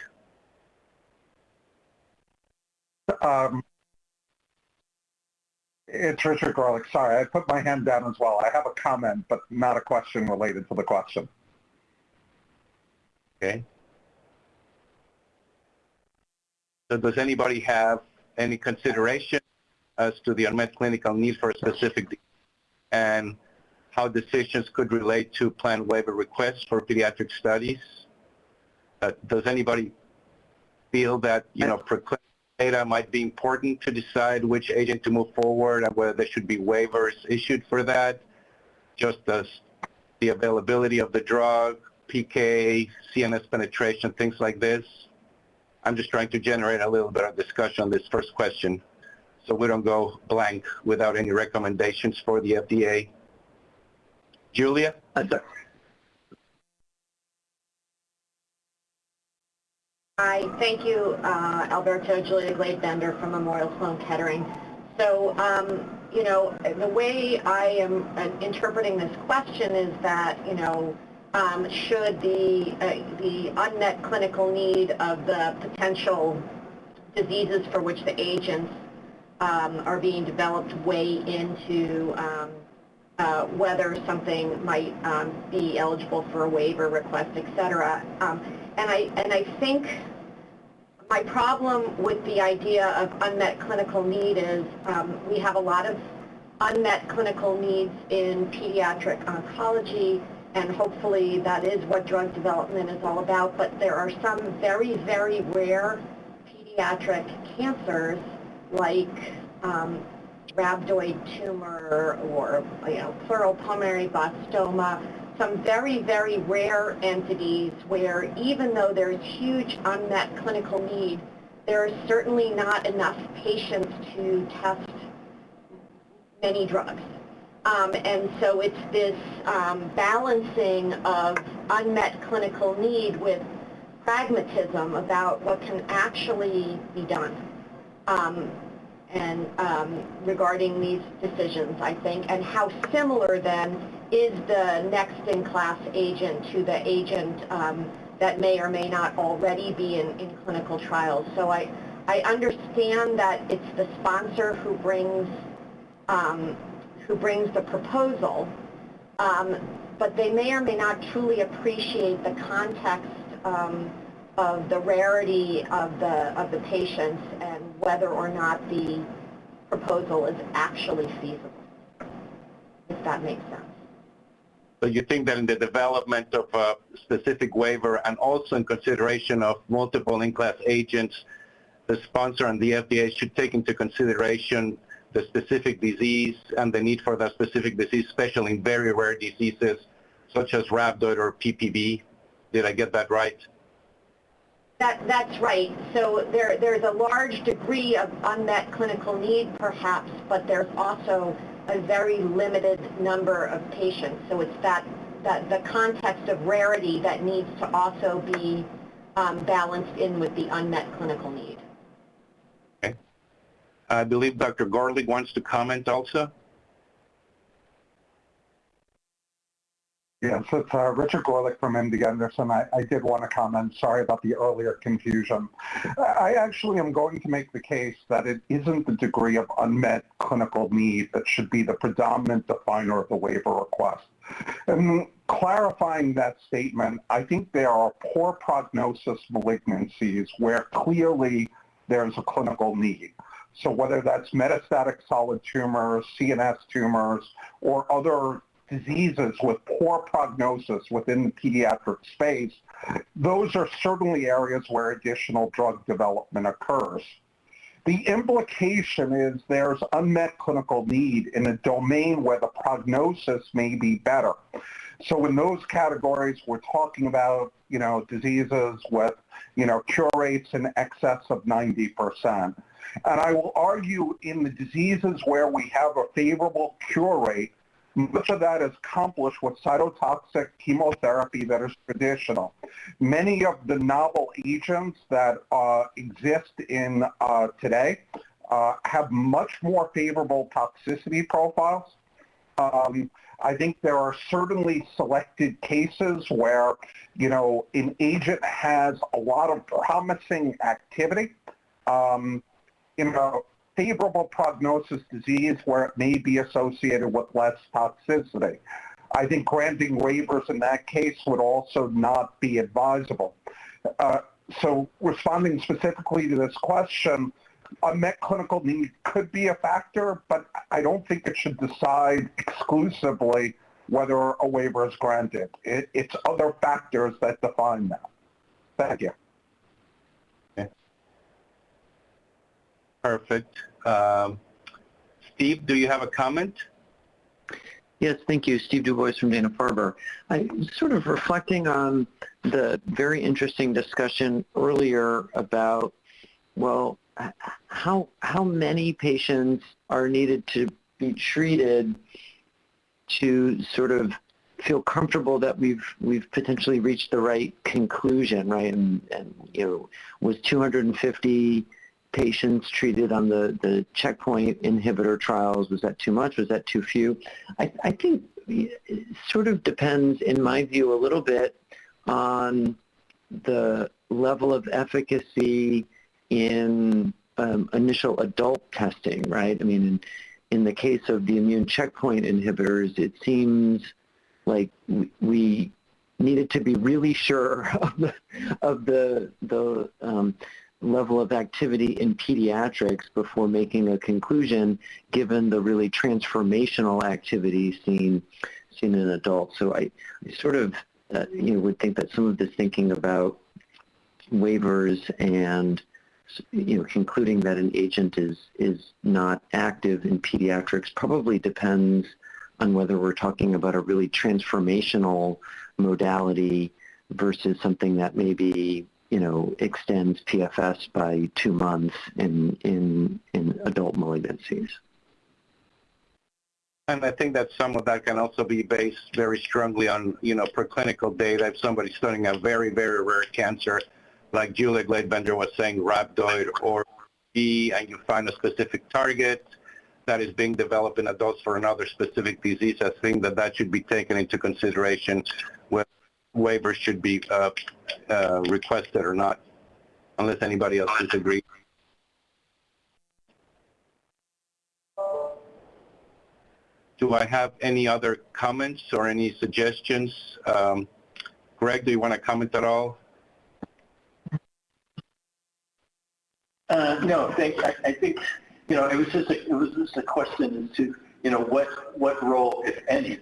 It's Richard Gorelick. Sorry, I put my hand down as well. I have a comment, but not a question related to the question. Okay. So does anybody have any consideration as to the unmet clinical need for a specific disease and how decisions could relate to planned waiver requests for pediatric studies? Does anybody feel that, preclinical data might be important to decide which agent to move forward and whether there should be waivers issued for that? Just as the availability of the drug, PK, CNS penetration, things like this? I'm just trying to generate a little bit of discussion on this first question so we don't go blank without any recommendations for the FDA. Julia? Hi, thank you, Alberto. Julia Glade-Bender from Memorial Sloan Kettering. So, the way I am interpreting this question is that, should the unmet clinical need of the potential diseases for which the agents are being developed weigh into whether something might be eligible for a waiver request, et cetera. And I think my problem with the idea of unmet clinical need is we have a lot of unmet clinical needs in pediatric oncology, and hopefully that is what drug development is all about, but there are some very, very rare pediatric cancers like rhabdoid tumor or pleural pulmonary blastoma, some very, very rare entities where even though there's huge unmet clinical need, there is certainly not enough patients to test many drugs. And so it's this balancing of unmet clinical need with pragmatism about what can actually be done. Regarding these decisions, I think, and how similar then is the next-in-class agent to the agent that may or may not already be in clinical trials. So I understand that it's the sponsor who brings the proposal, but they may or may not truly appreciate the context of the rarity of the patients and whether or not the proposal is actually feasible, if that makes sense. So you think that in the development of a specific waiver and also in consideration of multiple in-class agents, the sponsor and the FDA should take into consideration the specific disease and the need for that specific disease, especially in very rare diseases such as rhabdoid or PPB. Did I get that right? That's right. So there's a large degree of unmet clinical need, perhaps, but there's also a very limited number of patients. So it's that the context of rarity that needs to also be balanced in with the unmet clinical need. Okay. I believe Dr. Gorlick wants to comment also. Yes, it's Richard Gorlick from MD Anderson. I did want to comment. Sorry about the earlier confusion. I actually am going to make the case that it isn't the degree of unmet clinical need that should be the predominant definer of the waiver request. And clarifying that statement, I think there are poor prognosis malignancies where clearly there's a clinical need. So whether that's metastatic solid tumors, CNS tumors, or other diseases with poor prognosis within the pediatric space, those are certainly areas where additional drug development occurs. The implication is there's unmet clinical need in a domain where the prognosis may be better. So in those categories, we're talking about, diseases with, cure rates in excess of 90%. And I will argue in the diseases where we have a favorable cure rate, much of that is accomplished with cytotoxic chemotherapy that is traditional. Many of the novel agents that exist in today have much more favorable toxicity profiles. I think there are certainly selected cases where, an agent has a lot of promising activity. Favorable prognosis disease where it may be associated with less toxicity. I think granting waivers in that case would also not be advisable. So responding specifically to this question, unmet clinical need could be a factor, but I don't think it should decide exclusively whether a waiver is granted. It's other factors that define that. Thank you. Perfect. Steve, do you have a comment? Yes, thank you. Steve Du Bois from Dana-Farber. I'm sort of reflecting on the very interesting discussion earlier about, well, how many patients are needed to be treated to sort of feel comfortable that we've potentially reached the right conclusion, right? And was 250 patients treated on the checkpoint inhibitor trials, was that too much? Was that too few? I think it sort of depends, in my view, a little bit on the level of efficacy in initial adult testing, right? I mean, in the case of the immune checkpoint inhibitors, it seems like we needed to be really sure of the level of activity in pediatrics before making a conclusion, given the really transformational activity seen in adults. So I sort of would think that some of this thinking about waivers and concluding that an agent is not active in pediatrics probably depends on whether we're talking about a really transformational modality versus something that maybe extends PFS by 2 months in adult malignancies. And I think that some of that can also be based very strongly on, preclinical data. If somebody's studying a very, very rare cancer, like Julia Gladbender was saying, rhabdoid or E, and you find a specific target that is being developed in adults for another specific disease, I think that should be taken into consideration when waivers should be requested or not, unless anybody else disagrees. Do I have any other comments or any suggestions? Greg, do you want to comment at all? No, thanks. I think it was just a question as to what role, if any,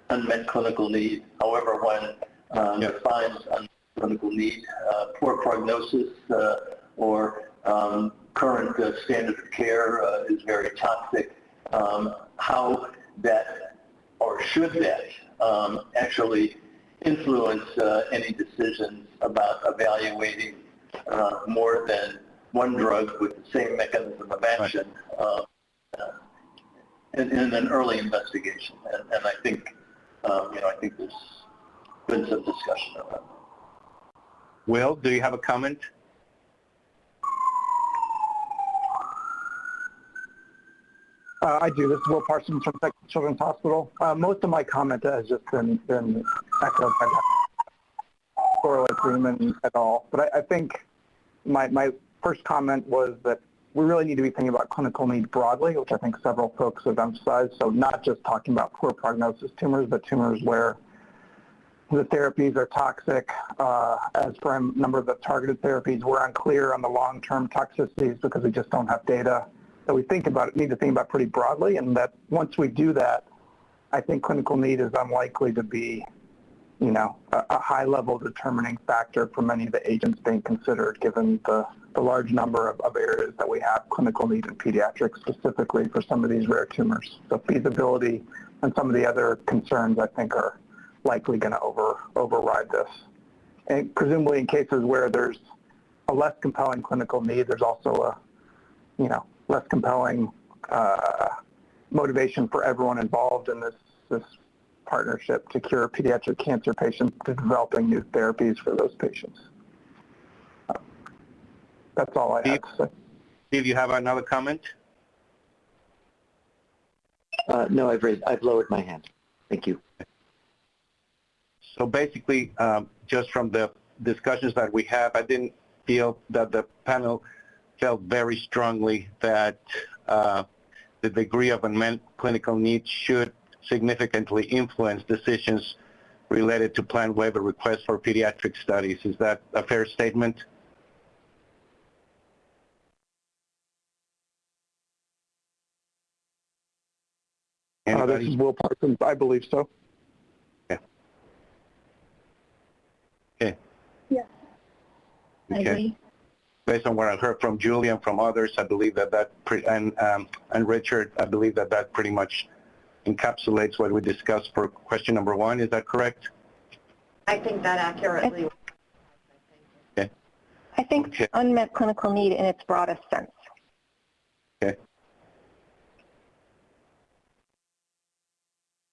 unmet clinical need, however one defines unmet clinical need, poor prognosis, or current standard of care is very toxic. How that or should that actually influence any decisions about evaluating more than one drug with the same mechanism of action in an early investigation, and I think I think there's been some discussion of that. Will, do you have a comment? I do. This is Will Parsons from Texas Children's Hospital. Most of my comment has just been echoed by Dr. Freeman et al. But I think my first comment was that we really need to be thinking about clinical need broadly, which I think several folks have emphasized. So not just talking about poor prognosis tumors, but tumors where the therapies are toxic. As for a number of the targeted therapies, we're unclear on the long-term toxicities because we just don't have data. That we need to think about pretty broadly, and that once we do that, I think clinical need is unlikely to be, a high-level determining factor for many of the agents being considered, given the large number of areas that we have clinical need in pediatrics, specifically for some of these rare tumors. So feasibility and some of the other concerns, I think, are likely going to override this. And presumably in cases where there's a less compelling clinical need, there's also a, less compelling motivation for everyone involved in this partnership to cure pediatric cancer patients to developing new therapies for those patients. That's all I have to say. Steve, you have another comment? No, I've lowered my hand. Thank you. So basically, just from the discussions that we have, I didn't feel that the panel felt very strongly that the degree of unmet clinical needs should significantly influence decisions related to planned waiver requests for pediatric studies. Is that a fair statement? This is Will Parsons. I believe so. Yeah. Okay. Yeah. Okay. I agree. Based on what I heard from Julia and from others, I believe and Richard, I believe that pretty much encapsulates what we discussed for question number 1. Is that correct? I think that accurately. Okay. I think unmet clinical need in its broadest sense. Okay.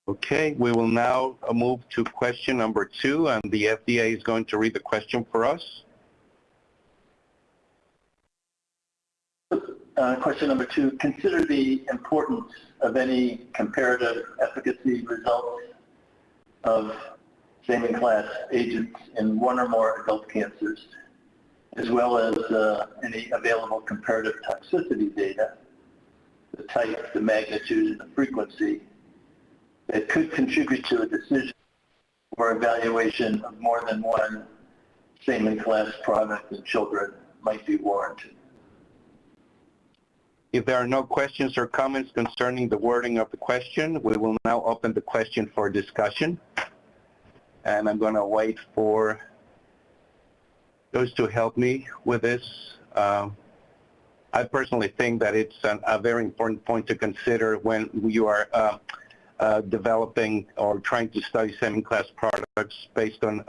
Okay, we will now move to question number 2, and the FDA is going to read the question for us. Question number 2, consider the importance of any comparative efficacy results of same-in-class agents in one or more adult cancers, as well as any available comparative toxicity data, the type, the magnitude, and the frequency that could contribute to a decision or evaluation of more than one same-in-class product in children might be warranted. If there are no questions or comments concerning the wording of the question, we will now open the question for discussion. And I'm going to wait for those to help me with this. I personally think that it's a very important point to consider when you are developing or trying to study semi-class products based on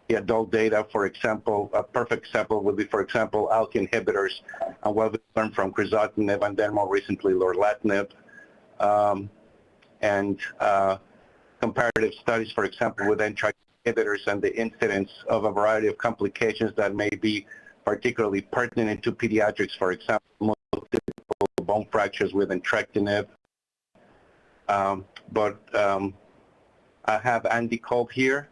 the adult data. For example, a perfect example would be, for example, ALK inhibitors, and what we learned from crizotinib and then more recently lorlatinib. And comparative studies, for example, with NTRK inhibitors and the incidence of a variety of complications that may be particularly pertinent to pediatrics, for example, multiple bone fractures with entrectinib. But I have Andy Kolb here.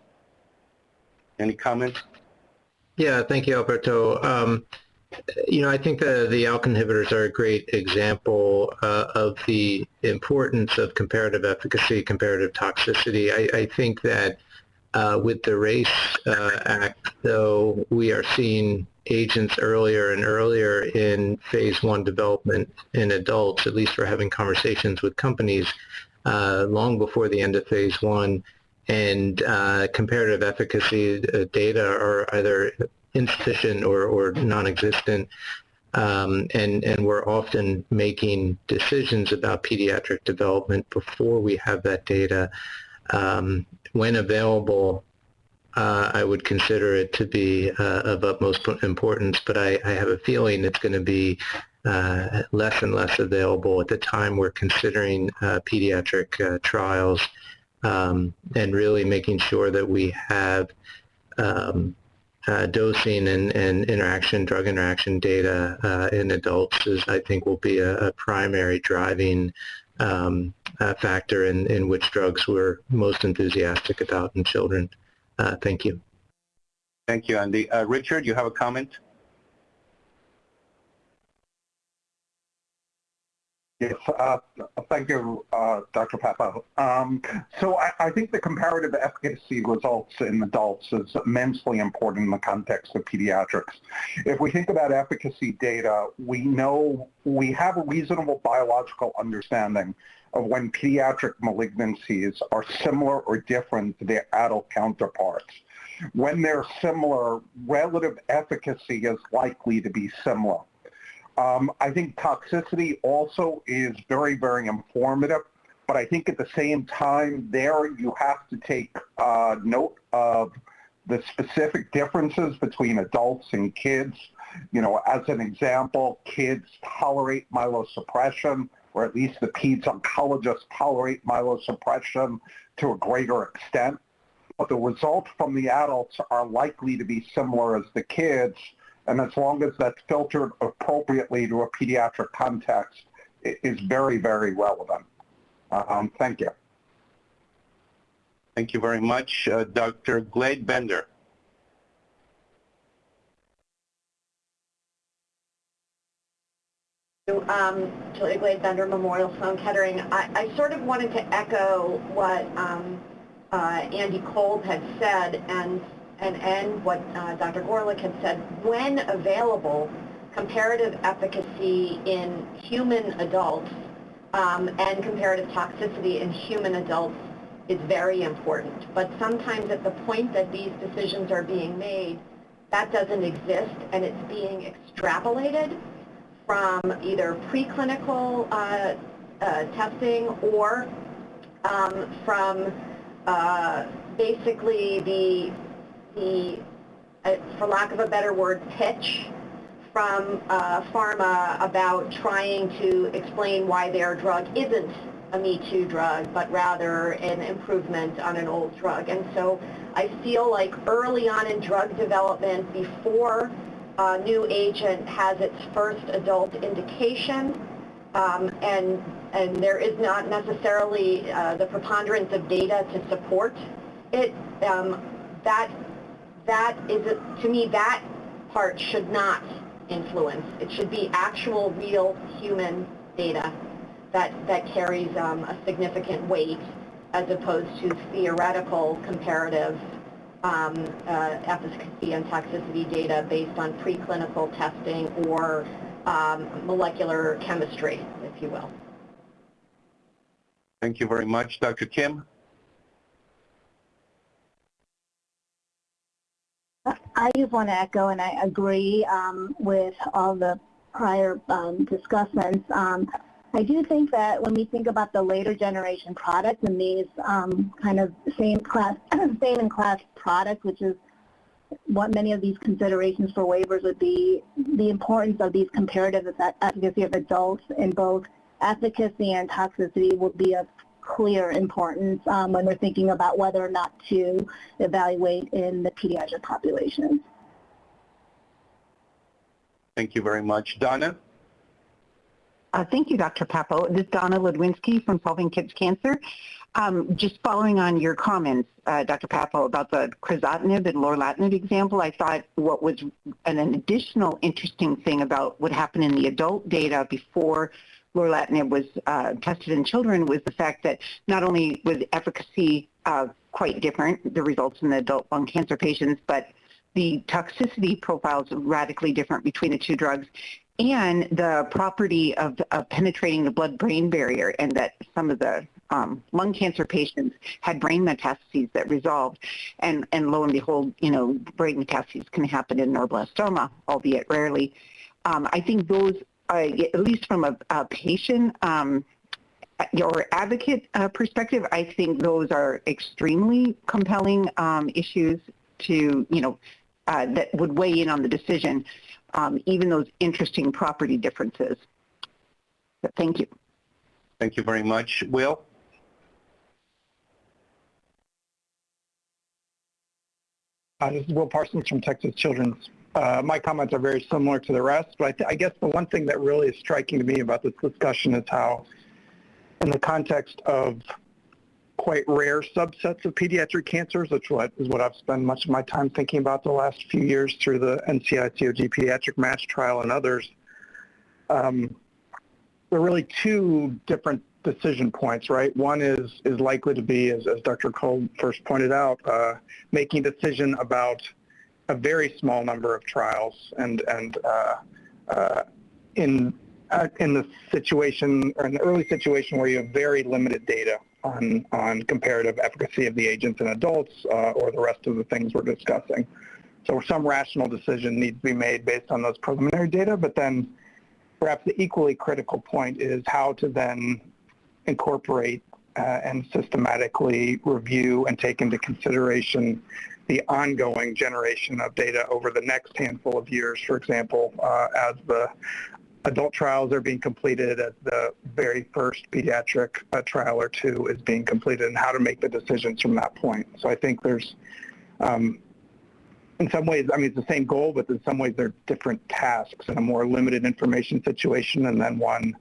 Any comments? Yeah, thank you, Alberto. I think the ALK inhibitors are a great example of the importance of comparative efficacy, comparative toxicity. I think that with the RACE Act, though, we are seeing agents earlier and earlier in phase 1 development in adults. At least we're having conversations with companies long before the end of phase 1, and comparative efficacy data are either insufficient or non-existent, and we're often making decisions about pediatric development before we have that data. When available, I would consider it to be of utmost importance, but I have a feeling it's going to be less and less available at the time we're considering pediatric trials, and really making sure that we have dosing and drug interaction data in adults I think will be a primary driving factor in which drugs we're most enthusiastic about in children. Thank you. Thank you, Andy. Richard, you have a comment? Yes, thank you, Dr. Papa. So I think the comparative efficacy results in adults is immensely important in the context of pediatrics. If we think about efficacy data, we know we have a reasonable biological understanding of when pediatric malignancies are similar or different to their adult counterparts. When they're similar, relative efficacy is likely to be similar. I think toxicity also is very, very informative, but I think at the same time there you have to take note of the specific differences between adults and kids. As an example, kids tolerate myelosuppression, or at least the peds oncologists tolerate myelosuppression to a greater extent. But the results from the adults are likely to be similar as the kids, and as long as that's filtered appropriately to a pediatric context, it is very, very relevant. Thank you. Thank you very much. Dr. Glade Bender. Julia Glade Bender, Memorial Sloan Kettering. I sort of wanted to echo what Andy Kolb had said and what Dr. Gorlick had said. When available, comparative efficacy in human adults and comparative toxicity in human adults is very important. But sometimes at the point that these decisions are being made, that doesn't exist, and it's being extrapolated from either preclinical testing or from basically the for lack of a better word, pitch from pharma about trying to explain why their drug isn't a Me Too drug, but rather an improvement on an old drug. And so I feel like early on in drug development, before a new agent has its first adult indication, and there is not necessarily the preponderance of data to support it, that is, to me, that part should not influence. It should be actual, real human data that carries a significant weight, as opposed to theoretical comparative efficacy and toxicity data based on preclinical testing or molecular chemistry, if you will. Thank you very much. Dr. Kim? I just want to echo, and I agree with all the prior discussants. I do think that when we think about the later generation products and these kind of same in class products, which is what many of these considerations for waivers would be, the importance of these comparative efficacy of adults in both efficacy and toxicity will be of clear importance when we're thinking about whether or not to evaluate in the pediatric population. Thank you very much. Donna? Thank you, Dr. Papo. This is Donna Ludwinski from Solving Kids Cancer. Just following on your comments, Dr. Papo, about the crizotinib and lorlatinib example, I thought what was an additional interesting thing about what happened in the adult data before lorlatinib was tested in children was the fact that not only was efficacy quite different, the results in the adult lung cancer patients, but the toxicity profiles radically different between the two drugs, and the property of penetrating the blood-brain barrier, and that some of the lung cancer patients had brain metastases that resolved, and lo and behold, you know, brain metastases can happen in neuroblastoma, albeit rarely. I think those, at least from a patient or advocate perspective, I think those are extremely compelling issues to, you know, that would weigh in on the decision. Even those interesting property differences. But thank you. Thank you very much. Will? This is Will Parsons from Texas Children's. My comments are very similar to the rest, but I guess the one thing that really is striking to me about this discussion is how, in the context of quite rare subsets of pediatric cancers, which is what I've spent much of my time thinking about the last few years through the NCI-COG pediatric match trial and others. There are really two different decision points, right? One is likely to be, as Dr. Cole first pointed out, making a decision about a very small number of trials, and in the situation, or in the early situation where you have very limited data on comparative efficacy of the agents in adults or the rest of the things we're discussing. So some rational decision needs to be made based on those preliminary data, but then perhaps the equally critical point is how to then incorporate and systematically review and take into consideration the ongoing generation of data over the next handful of years, for example, as the adult trials are being completed, as the very first pediatric trial or two is being completed, and how to make the decisions from that point. So I think there's, in some ways, I mean, it's the same goal, but in some ways they're different tasks in a more limited information situation, and then one,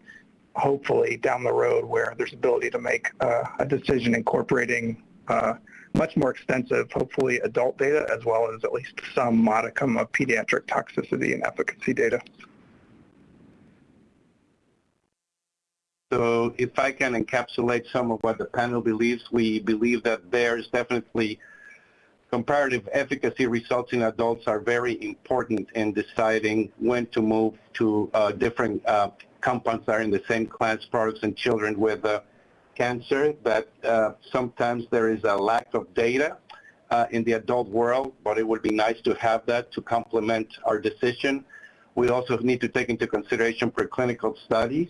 hopefully, down the road where there's ability to make a decision incorporating much more extensive, hopefully, adult data, as well as at least some modicum of pediatric toxicity and efficacy data. So if I can encapsulate some of what the panel believes, we believe that there's definitely comparative efficacy results in adults are very important in deciding when to move to different compounds that are in the same class products in children with cancer, that sometimes there is a lack of data in the adult world, but it would be nice to have that to complement our decision. We also need to take into consideration preclinical studies.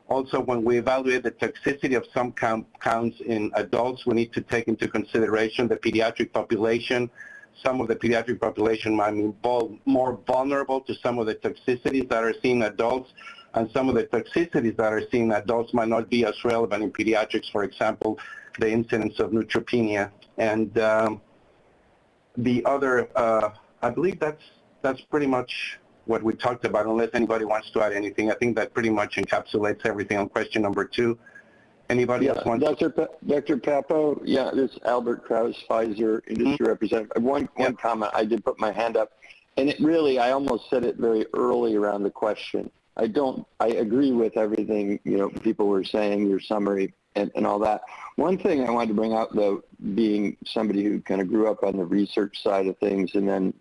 Also, when we evaluate the toxicity of some compounds in adults, we need to take into consideration the pediatric population. Some of the pediatric population might be more vulnerable to some of the toxicities that are seen in adults, and some of the toxicities that are seen in adults might not be as relevant in pediatrics, for example, the incidence of neutropenia. And the other, I believe that's pretty much what we talked about, unless anybody wants to add anything. I think that pretty much encapsulates everything on question number 2. Anybody else want Dr. Papo, yeah, this is Albert Krause, Pfizer industry representative. One comment, I did put my hand up, and it really, I almost said it very early around the question. I agree with everything, you know, people were saying, your summary and all that. One thing I wanted to bring out, though, being somebody who kind of grew up on the research side of things and then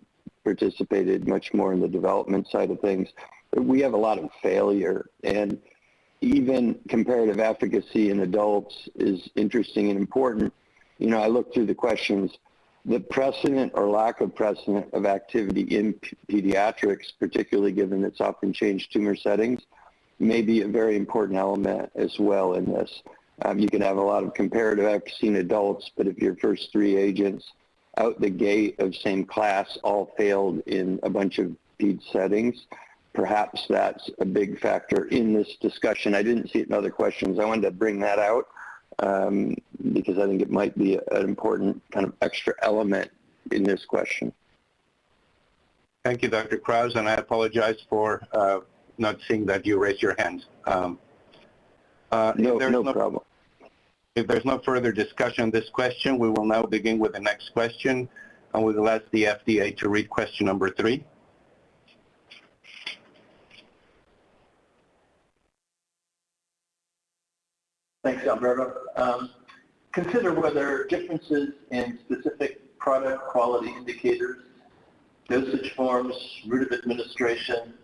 participated much more in the development side of things, we have a lot of failure, and even comparative efficacy in adults is interesting and important. You know, I looked through the questions. the precedent or lack of precedent of activity in pediatrics, particularly given its often changed tumor settings, may be a very important element as well in this. You can have a lot of comparative efficacy in adults, but if your first 3 agents out the gate of same class all failed in a bunch of ped settings, perhaps that's a big factor in this discussion. I didn't see it in other questions. I wanted to bring that out because I think it might be an important kind of extra element in this question. Thank you, Dr. Krause, and I apologize for not seeing that you raised your hand. No problem. If there's no further discussion on this question, we will now begin with the next question, and we will ask the FDA to read question number 3. Thanks, Alberto. Consider whether differences in specific product quality indicators, dosage forms, route of administration,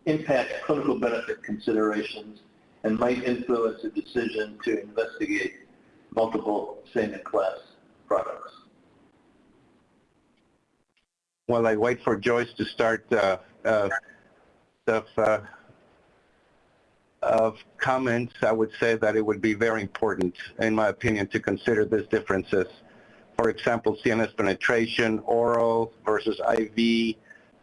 impact clinical benefit considerations, and might influence a decision to investigate multiple same-in-class products. While I wait for Joyce to start of comments, I would say that it would be very important, in my opinion, to consider these differences. For example, CNS penetration, oral versus IV,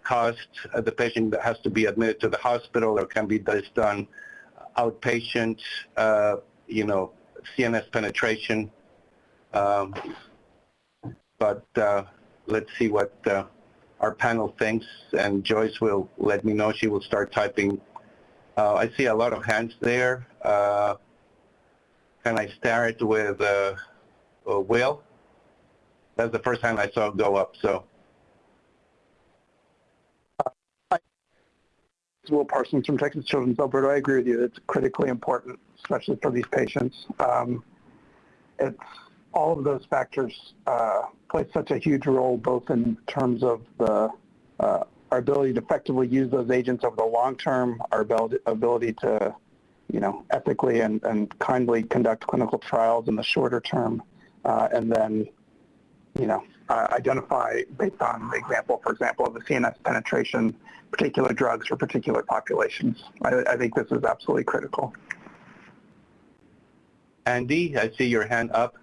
cost, the patient has to be admitted to the hospital or can be this done outpatient, CNS penetration. But let's see what our panel thinks, and Joyce will let me know. She will start typing. I see a lot of hands there. Can I start with Will? That's the first hand I saw go up, so. Will Parsons from Texas Children's. Alberto, I agree with you. It's critically important, especially for these patients. It's all of those factors play such a huge role, both in terms of our ability to effectively use those agents over the long term, our ability to, ethically and kindly conduct clinical trials in the shorter term, and then, identify based on the example, for example, of the CNS penetration, particular drugs for particular populations. I think this is absolutely critical. Andy, I see your hand up.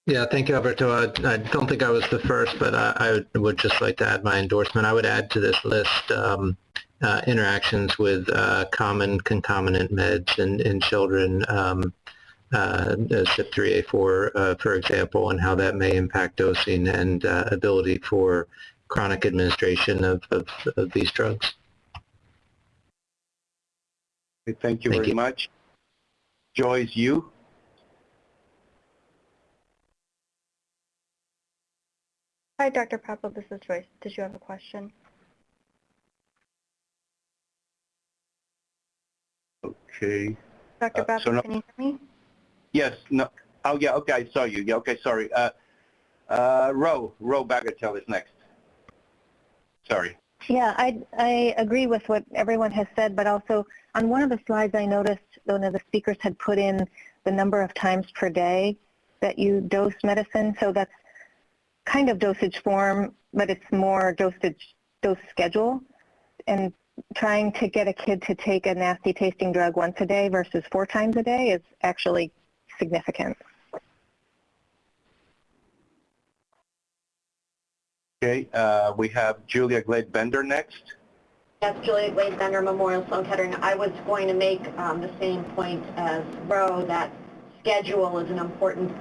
Yeah, thank you, Alberto. I don't think I was the first, but I would just like to add my endorsement. I would add to this list interactions with common concomitant meds in children, CYP3A4, for example, and how that may impact dosing and ability for chronic administration of these drugs. Thank you very much. Joyce, you? Hi, Dr. Papo, this is Joyce. Did you have a question? Okay. Dr. Papo, so can you hear me? Yes. No. Oh, yeah. Okay, I saw you. Yeah. Okay. Sorry. Ro Bagatelle is next. Sorry. Yeah, I agree with what everyone has said, but also on one of the slides I noticed one of the speakers had put in the number of times per day that you dose medicine. So that's kind of dosage form, but it's more dose schedule. And trying to get a kid to take a nasty tasting drug once a day versus 4 times a day is actually significant. Okay, we have Julia Glade-Bender next. Yes, Julia Glade-Bender, Memorial Sloan Kettering. I was going to make the same point as Ro, that schedule is an important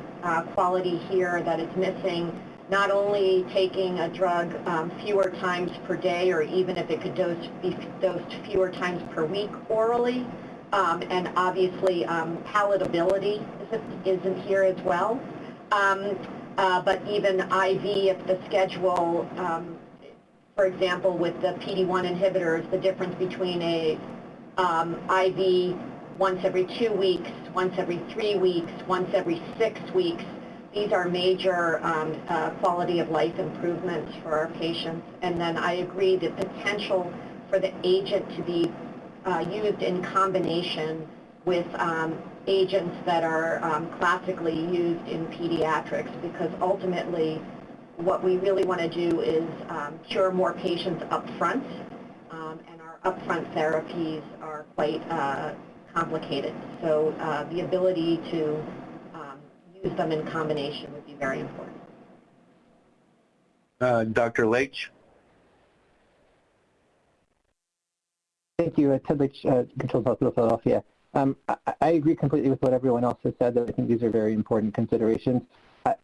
quality here that is missing. Not only taking a drug fewer times per day, or even if it could be dosed fewer times per week orally, and obviously palatability isn't here as well. But even IV, if the schedule, for example, with the PD-1 inhibitors, the difference between a IV once every 2 weeks, once every 3 weeks, once every 6 weeks, these are major quality of life improvements for our patients. And then I agree the potential for the agent to be used in combination with agents that are classically used in pediatrics, because ultimately what we really want to do is cure more patients up front, and our upfront therapies are quite complicated. So the ability to use them in combination would be very important. Dr. Leitch? Thank you. Ted Leitch, Controlled Hospital, Philadelphia. I agree completely with what everyone else has said, that I think these are very important considerations.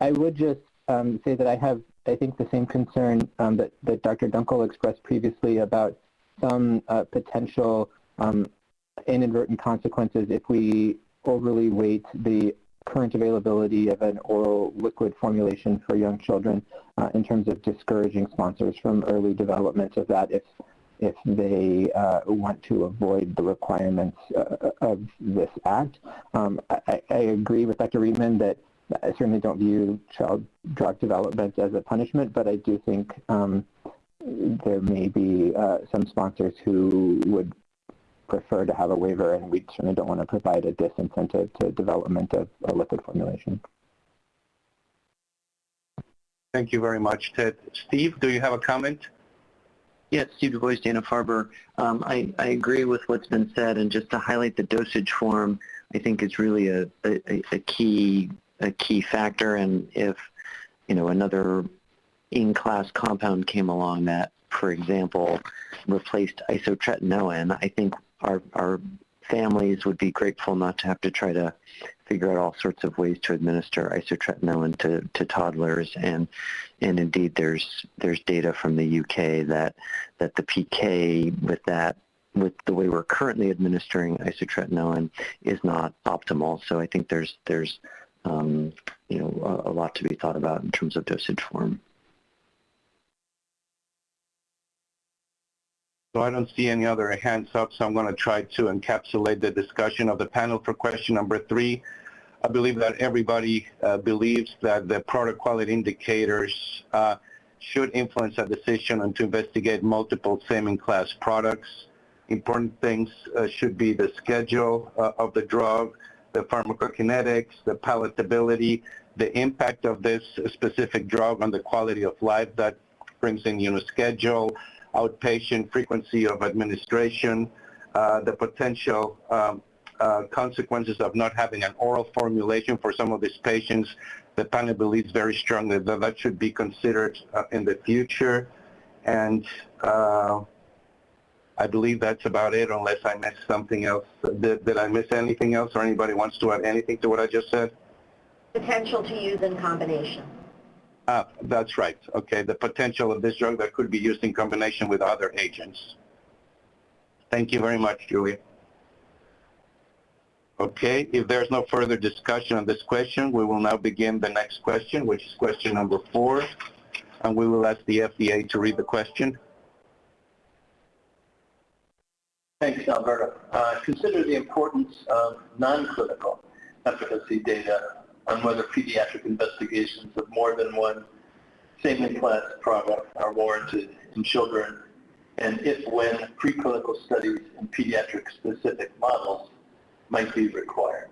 I would just say that I have, I think, the same concern that Dr. Dunkel expressed previously about some potential inadvertent consequences if we overly weight the current availability of an oral liquid formulation for young children in terms of discouraging sponsors from early development of that if they want to avoid the requirements of this act. I agree with Dr. Riedman that I certainly don't view child drug development as a punishment, but I do think there may be some sponsors who would prefer to have a waiver, and we certainly don't want to provide a disincentive to development of a liquid formulation. Thank you very much, Ted. Steve, do you have a comment? Yes, Steve Du Bois, Dana-Farber. I agree with what's been said, and just to highlight the dosage form, I think it's really a key factor. And if another in-class compound came along that, for example, replaced isotretinoin, I think our families would be grateful not to have to try to figure out all sorts of ways to administer isotretinoin to toddlers. And indeed, there's data from the UK that the PK with the way we're currently administering isotretinoin is not optimal. So I think there's a lot to be thought about in terms of dosage form. So I don't see any other hands up, so I'm going to try to encapsulate the discussion of the panel for question number 3. I believe that everybody believes that the product quality indicators should influence a decision on to investigate multiple same-in-class products. Important things should be the schedule of the drug, the pharmacokinetics, the palatability, the impact of this specific drug on the quality of life that brings in schedule, outpatient frequency of administration, the potential consequences of not having an oral formulation for some of these patients. The panel believes very strongly that that should be considered in the future. And I believe that's about it, unless I missed something else. Did I miss anything else, or anybody wants to add anything to what I just said? Potential to use in combination. That's right. Okay, the potential of this drug that could be used in combination with other agents. Thank you very much, Julia. Okay, if there's no further discussion on this question, we will now begin the next question, which is question number 4, and we will ask the FDA to read the question. Thanks, Alberto. Consider the importance of non-clinical efficacy data on whether pediatric investigations of more than one same-in-class product are warranted in children, and if when preclinical studies in pediatric-specific models might be required.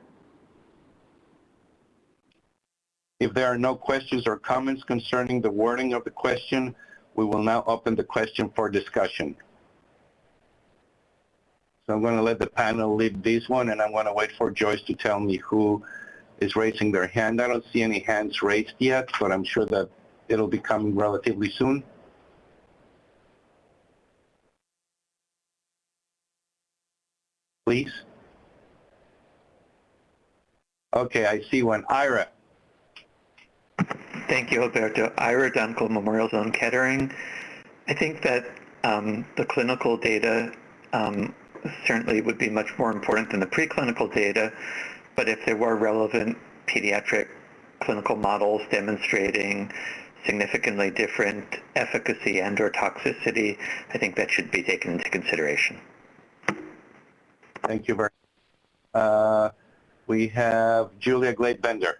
If there are no questions or comments concerning the wording of the question, we will now open the question for discussion. So I'm going to let the panel lead this one, and I'm going to wait for Joyce to tell me who is raising their hand. I don't see any hands raised yet, but I'm sure that it'll be coming relatively soon. Please. Okay, I see one. Ira. Thank you, Alberto. Ira Dunkel, Memorial Sloan Kettering. I think that the clinical data certainly would be much more important than the preclinical data, but if there were relevant pediatric clinical models demonstrating significantly different efficacy and or toxicity, I think that should be taken into consideration. Thank you very much. We have Julia Glade-Bender.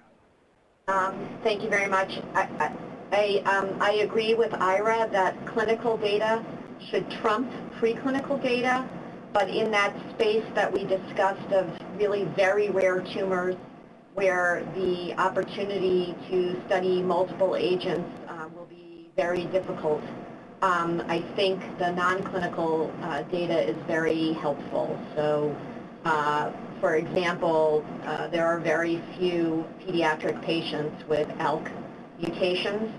Thank you very much. I agree with Ira that clinical data should trump preclinical data, But in that space that we discussed of really very rare tumors where the opportunity to study multiple agents will be very difficult, I think the non-clinical data is very helpful. So, for example, there are very few pediatric patients with ALK mutations.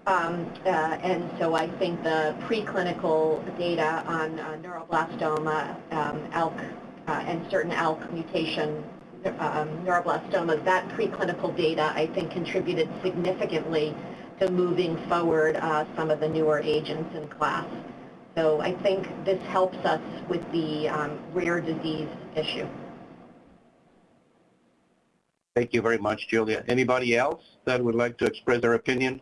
And so I think the preclinical data on neuroblastoma, ALK, and certain ALK mutation neuroblastomas, that preclinical data I think contributed significantly to moving forward some of the newer agents in class. So I think this helps us with the rare disease issue. Thank you very much, Julia. Anybody else that would like to express their opinion?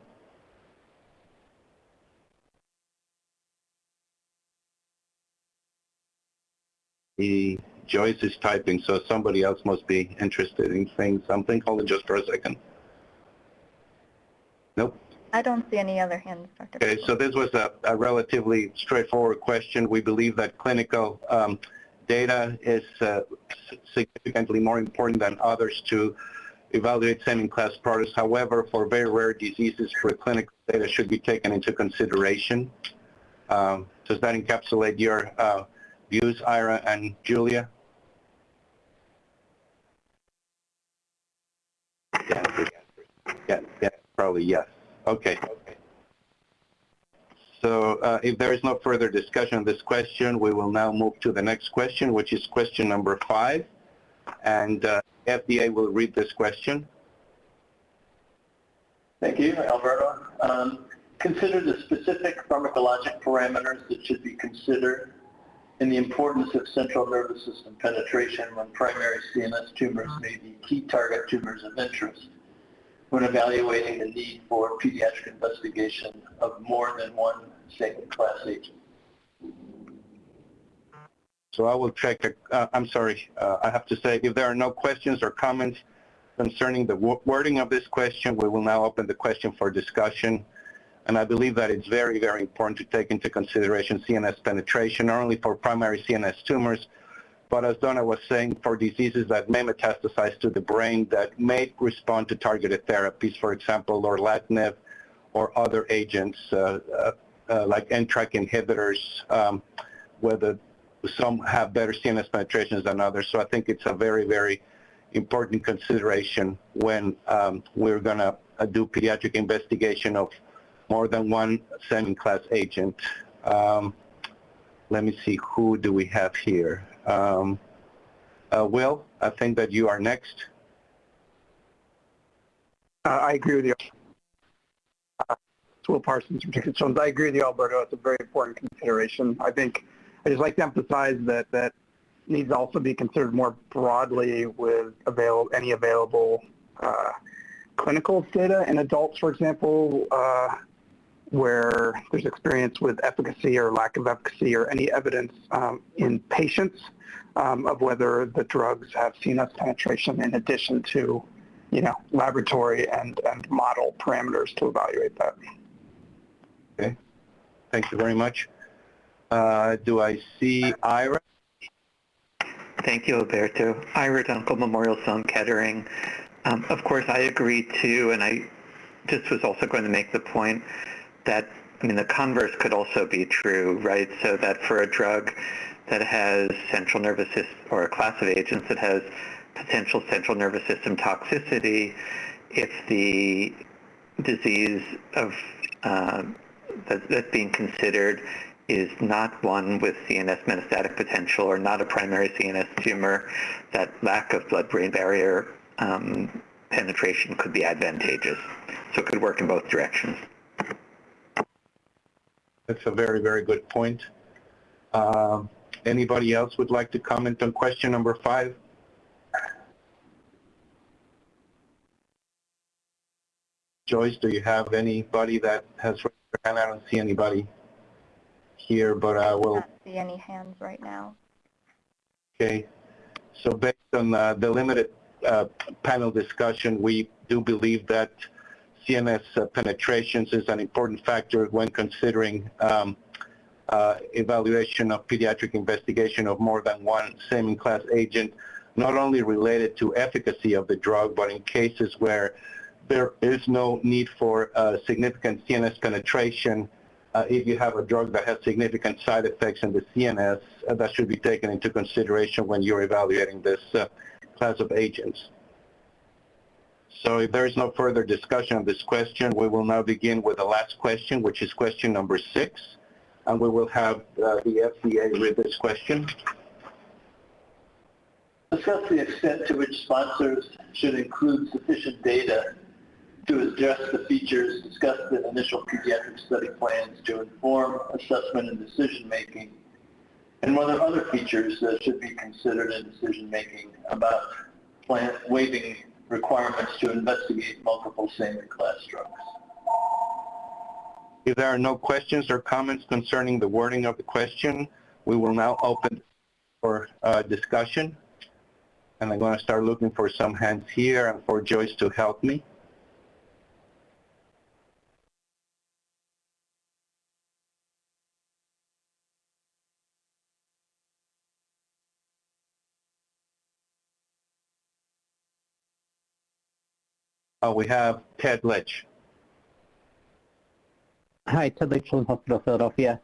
Joyce is typing, so somebody else must be interested in saying something. Hold on just for a second. Nope. I don't see any other hands, Dr. Okay, so this was a relatively straightforward question. We believe that clinical data is significantly more important than others to evaluate same-in-class products. However, for very rare diseases, preclinical data should be taken into consideration. Does that encapsulate your views, Ira and Julia? Yeah, probably yes. Okay. So if there is no further discussion on this question, we will now move to the next question, which is question number 5. And FDA will read this question. Thank you, Alberto. Consider the specific pharmacologic parameters that should be considered and the importance of central nervous system penetration when primary CNS tumors may be key target tumors of interest when evaluating the need for pediatric investigation of more than one second-class agent. So I will check. I'm sorry. I have to say, if there are no questions or comments concerning the wording of this question, we will now open the question for discussion. And I believe that it's very, very important to take into consideration CNS penetration, not only for primary CNS tumors, but as Donna was saying, for diseases that may metastasize to the brain that may respond to targeted therapies, for example, lorlatinib or other agents like NTRK inhibitors, whether some have better CNS penetrations than others. So I think it's a very, very important consideration when we're going to do pediatric investigation of more than one second-class agent. Let me see, who do we have here? Will, I think that you are next. I agree with you. Will Parsons from Ticket Jones. I agree with you, Alberto. It's a very important consideration. I just like to emphasize that needs to also be considered more broadly with any available clinical data in adults, for example, where there's experience with efficacy or lack of efficacy or any evidence in patients of whether the drugs have CNS penetration in addition to, laboratory and model parameters to evaluate that. Okay. Thank you very much. Do I see Ira? Thank you, Alberto. Ira Dunkel, Memorial Sloan Kettering. Of course, I agree too, and I just was also going to make the point that, the converse could also be true, right? So that for a drug that has central nervous system, or a class of agents that has potential central nervous system toxicity, if the disease of that's being considered is not one with CNS metastatic potential or not a primary CNS tumor, that lack of blood-brain barrier penetration could be advantageous. So it could work in both directions. That's a very, very good point. Anybody else would like to comment on question number 5? Joyce, do you have anybody that has raised their hand? I don't see anybody here, but I will. I don't see any hands right now. Okay. So based on the limited panel discussion, we do believe that CNS penetrations is an important factor when considering evaluation of pediatric investigation of more than one same-in-class agent, not only related to efficacy of the drug, but in cases where there is no need for significant CNS penetration. If you have a drug that has significant side effects in the CNS, that should be taken into consideration when you're evaluating this class of agents. So if there is no further discussion of this question, we will now begin with the last question, which is question number 6. And we will have the FDA read this question. Discuss the extent to which sponsors should include sufficient data to address the features discussed in initial pediatric study plans to inform assessment and decision-making, and whether other features should be considered in decision-making about waiving requirements to investigate multiple same-in-class drugs. If there are no questions or comments concerning the wording of the question, we will now open for discussion. And I'm going to start looking for some hands here and for Joyce to help me. We have Ted Litch. Hi, Ted Litch, Children's Hospital, Philadelphia.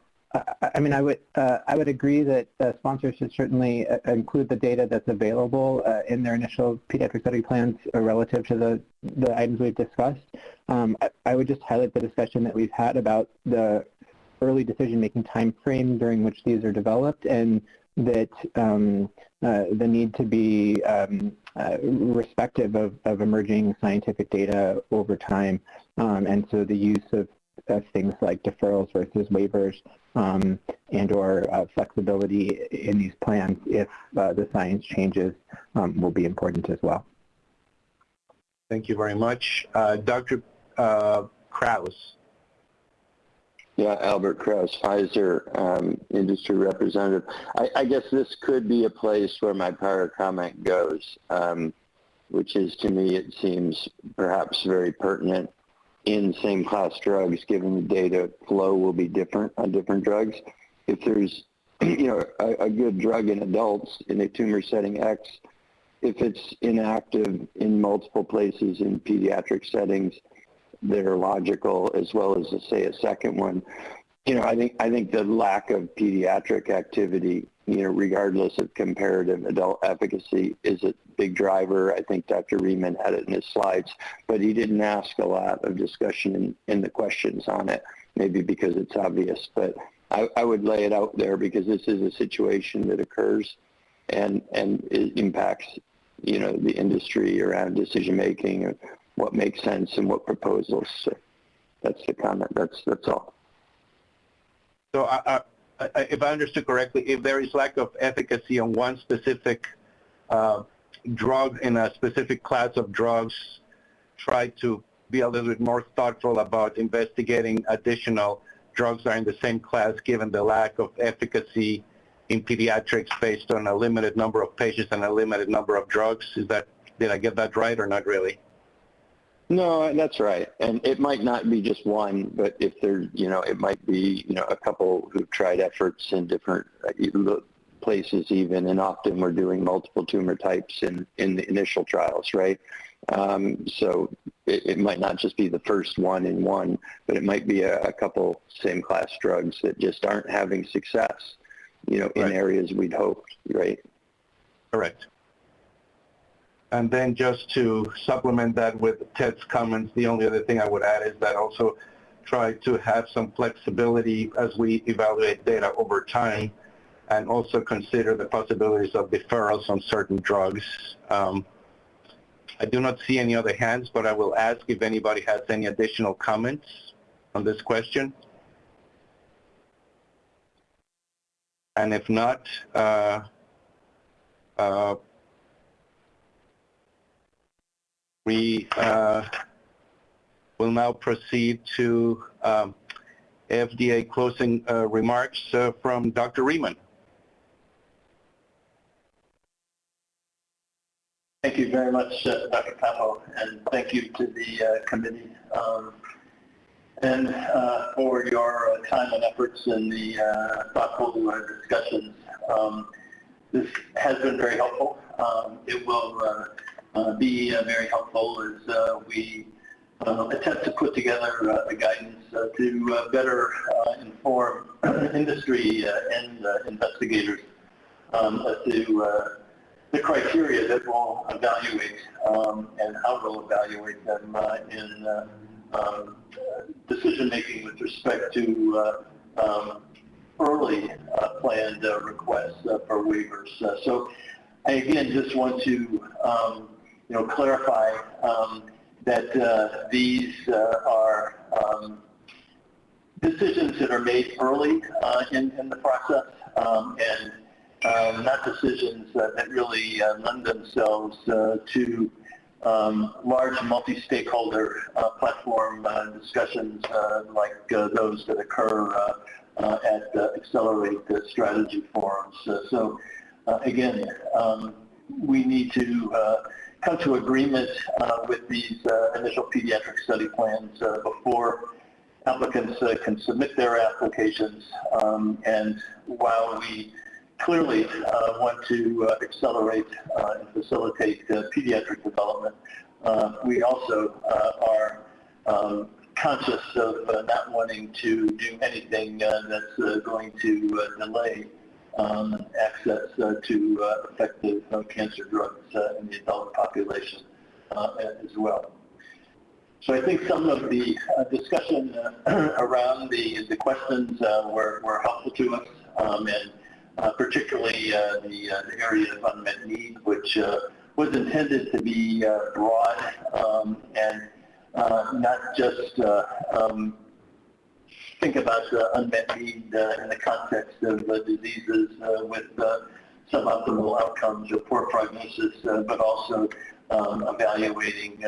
I mean, I would agree that sponsors should certainly include the data that's available in their initial pediatric study plans relative to the items we've discussed. I would just highlight the discussion that we've had about the early decision-making time frame during which these are developed, and that the need to be respective of emerging scientific data over time, and so the use of things like deferrals versus waivers and or flexibility in these plans if the science changes will be important as well. Thank you very much. Dr. Krause. Yeah, Albert Krause, Pfizer industry representative. I guess this could be a place where my prior comment goes, which is, to me, it seems perhaps very pertinent in same-class drugs, given the data flow will be different on different drugs. If there's, a good drug in adults in a tumor setting X, if it's inactive in multiple places in pediatric settings that are logical, as well as, say, a second one, I think the lack of pediatric activity, regardless of comparative adult efficacy, is a big driver. I think Dr. Riemann had it in his slides, but he didn't ask a lot of discussion in the questions on it, maybe because it's obvious. But I would lay it out there because this is a situation that occurs and it impacts, the industry around decision-making and what makes sense and what proposals. So that's the comment. That's all. So if I understood correctly, if there is lack of efficacy on one specific drug in a specific class of drugs, try to be a little bit more thoughtful about investigating additional drugs that are in the same class given the lack of efficacy in pediatrics based on a limited number of patients and a limited number of drugs. Did I get that right or not really? No, that's right. And it might not be just one, but if there, it might be, a couple who've tried efforts in different places even, and often we're doing multiple tumor types in the initial trials, right? So it might not just be the first one in one, but it might be a couple same-class drugs that just aren't having success, in areas we'd hoped, right? Correct. And then just to supplement that with Ted's comments, the only other thing I would add is that also try to have some flexibility as we evaluate data over time, and also consider the possibilities of deferrals on certain drugs. I do not see any other hands, but I will ask if anybody has any additional comments on this question. And if not, we will now proceed to FDA closing remarks from Dr. Riemann. Thank you very much, Dr. Capo, and thank you to the committee. and for your time and efforts in the thoughtful discussions. This has been very helpful. It will be very helpful as we attempt to put together the guidance to better inform industry and investigators as to the criteria that we'll evaluate and how we'll evaluate them in decision making with respect to early planned requests for waivers. So I again just want to clarify that these are decisions that are made early in the process and not decisions that really lend themselves to large multi-stakeholder platform discussions like those that occur at Accelerate Strategy forums. So again, we need to come to agreement with these initial pediatric study plans before applicants can submit their applications. And while we clearly want to accelerate and facilitate pediatric development, we also are conscious of not wanting to do anything that's going to delay access to effective cancer drugs in the adult population as well. So I think some of the discussion around the questions were helpful to us, and particularly the area of unmet need, which was intended to be broad and not just think about unmet need in the context of diseases with suboptimal outcomes or poor prognosis, but also evaluating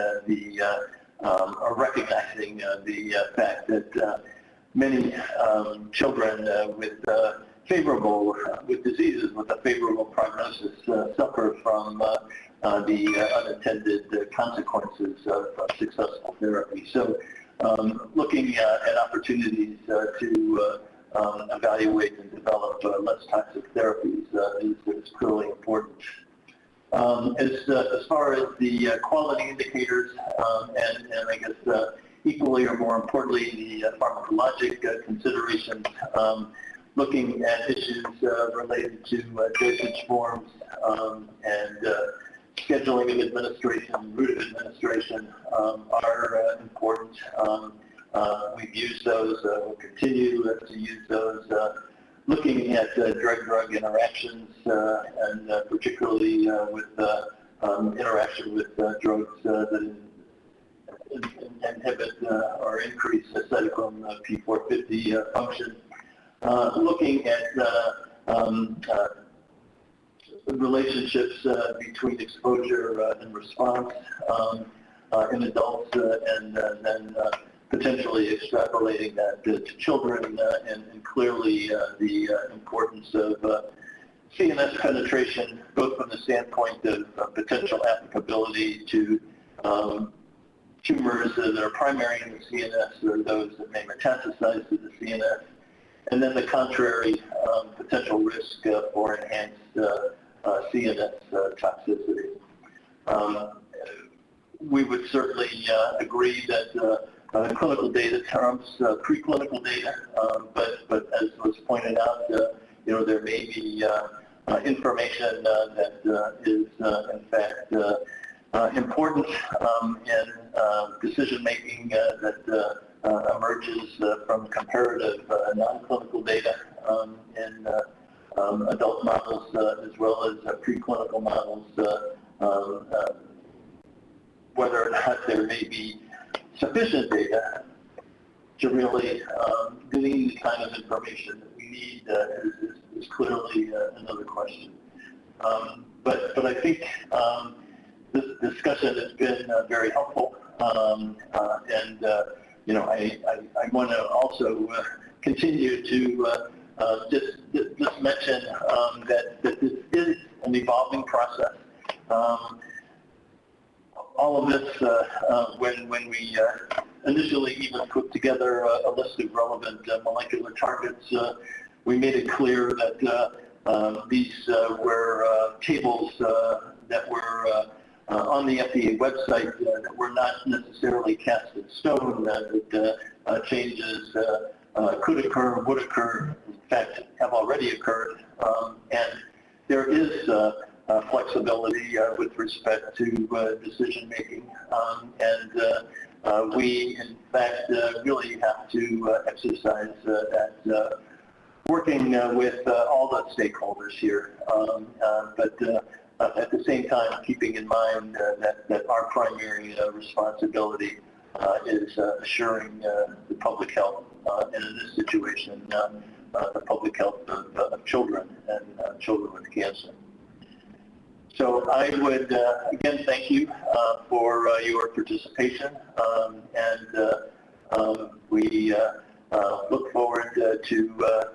or recognizing the fact that many children with diseases with a favorable prognosis suffer from the unintended consequences of successful therapy. So looking at opportunities to evaluate and develop less toxic therapies is clearly important. As far as the quality indicators and I guess equally or more importantly the pharmacologic considerations, looking at issues related to dosage forms and scheduling of administration, route of administration are important. We've used those, we'll continue to use those. Looking at drug-drug interactions and particularly with interaction with drugs that inhibit or increase cytochrome P450 function. Looking at relationships between exposure and response in adults and then potentially extrapolating that to children and clearly the importance of CNS penetration, both from the standpoint of potential applicability to tumors that are primary in the CNS or those that may metastasize to the CNS, and then the contrary potential risk for enhanced CNS toxicity. We would certainly agree that clinical data trumps preclinical data, but as was pointed out, there may be information that is in fact important in decision making that emerges from comparative non-clinical data in adult models as well as preclinical models, whether or not there may be sufficient data to really glean the kind of information that we need is clearly another question. But I think this discussion has been very helpful, and I want to also continue to just mention that this is an evolving process. All of this, when we initially even put together a list of relevant molecular targets, we made it clear that these were tables that were on the FDA website that were not necessarily cast in stone, that changes could occur, would occur, in fact have already occurred, and there is flexibility with respect to decision making, and we in fact really have to exercise that working with all the stakeholders here, but at the same time keeping in mind that our primary responsibility is assuring the public health, and in this situation, the public health of children and children with cancer. So I would, again, thank you for your participation, and we look forward to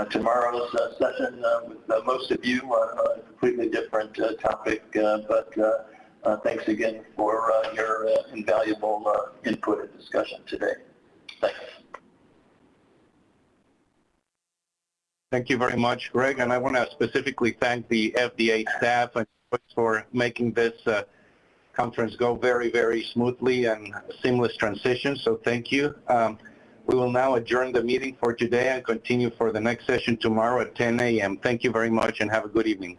tomorrow's session with most of you on a completely different topic, but thanks again for your invaluable input and discussion today. Thanks. Thank you very much, Greg, and I want to specifically thank the FDA staff for making this conference go very, very smoothly and seamless transition, so thank you. We will now adjourn the meeting for today and continue for the next session tomorrow at 10 a.m. Thank you very much and have a good evening.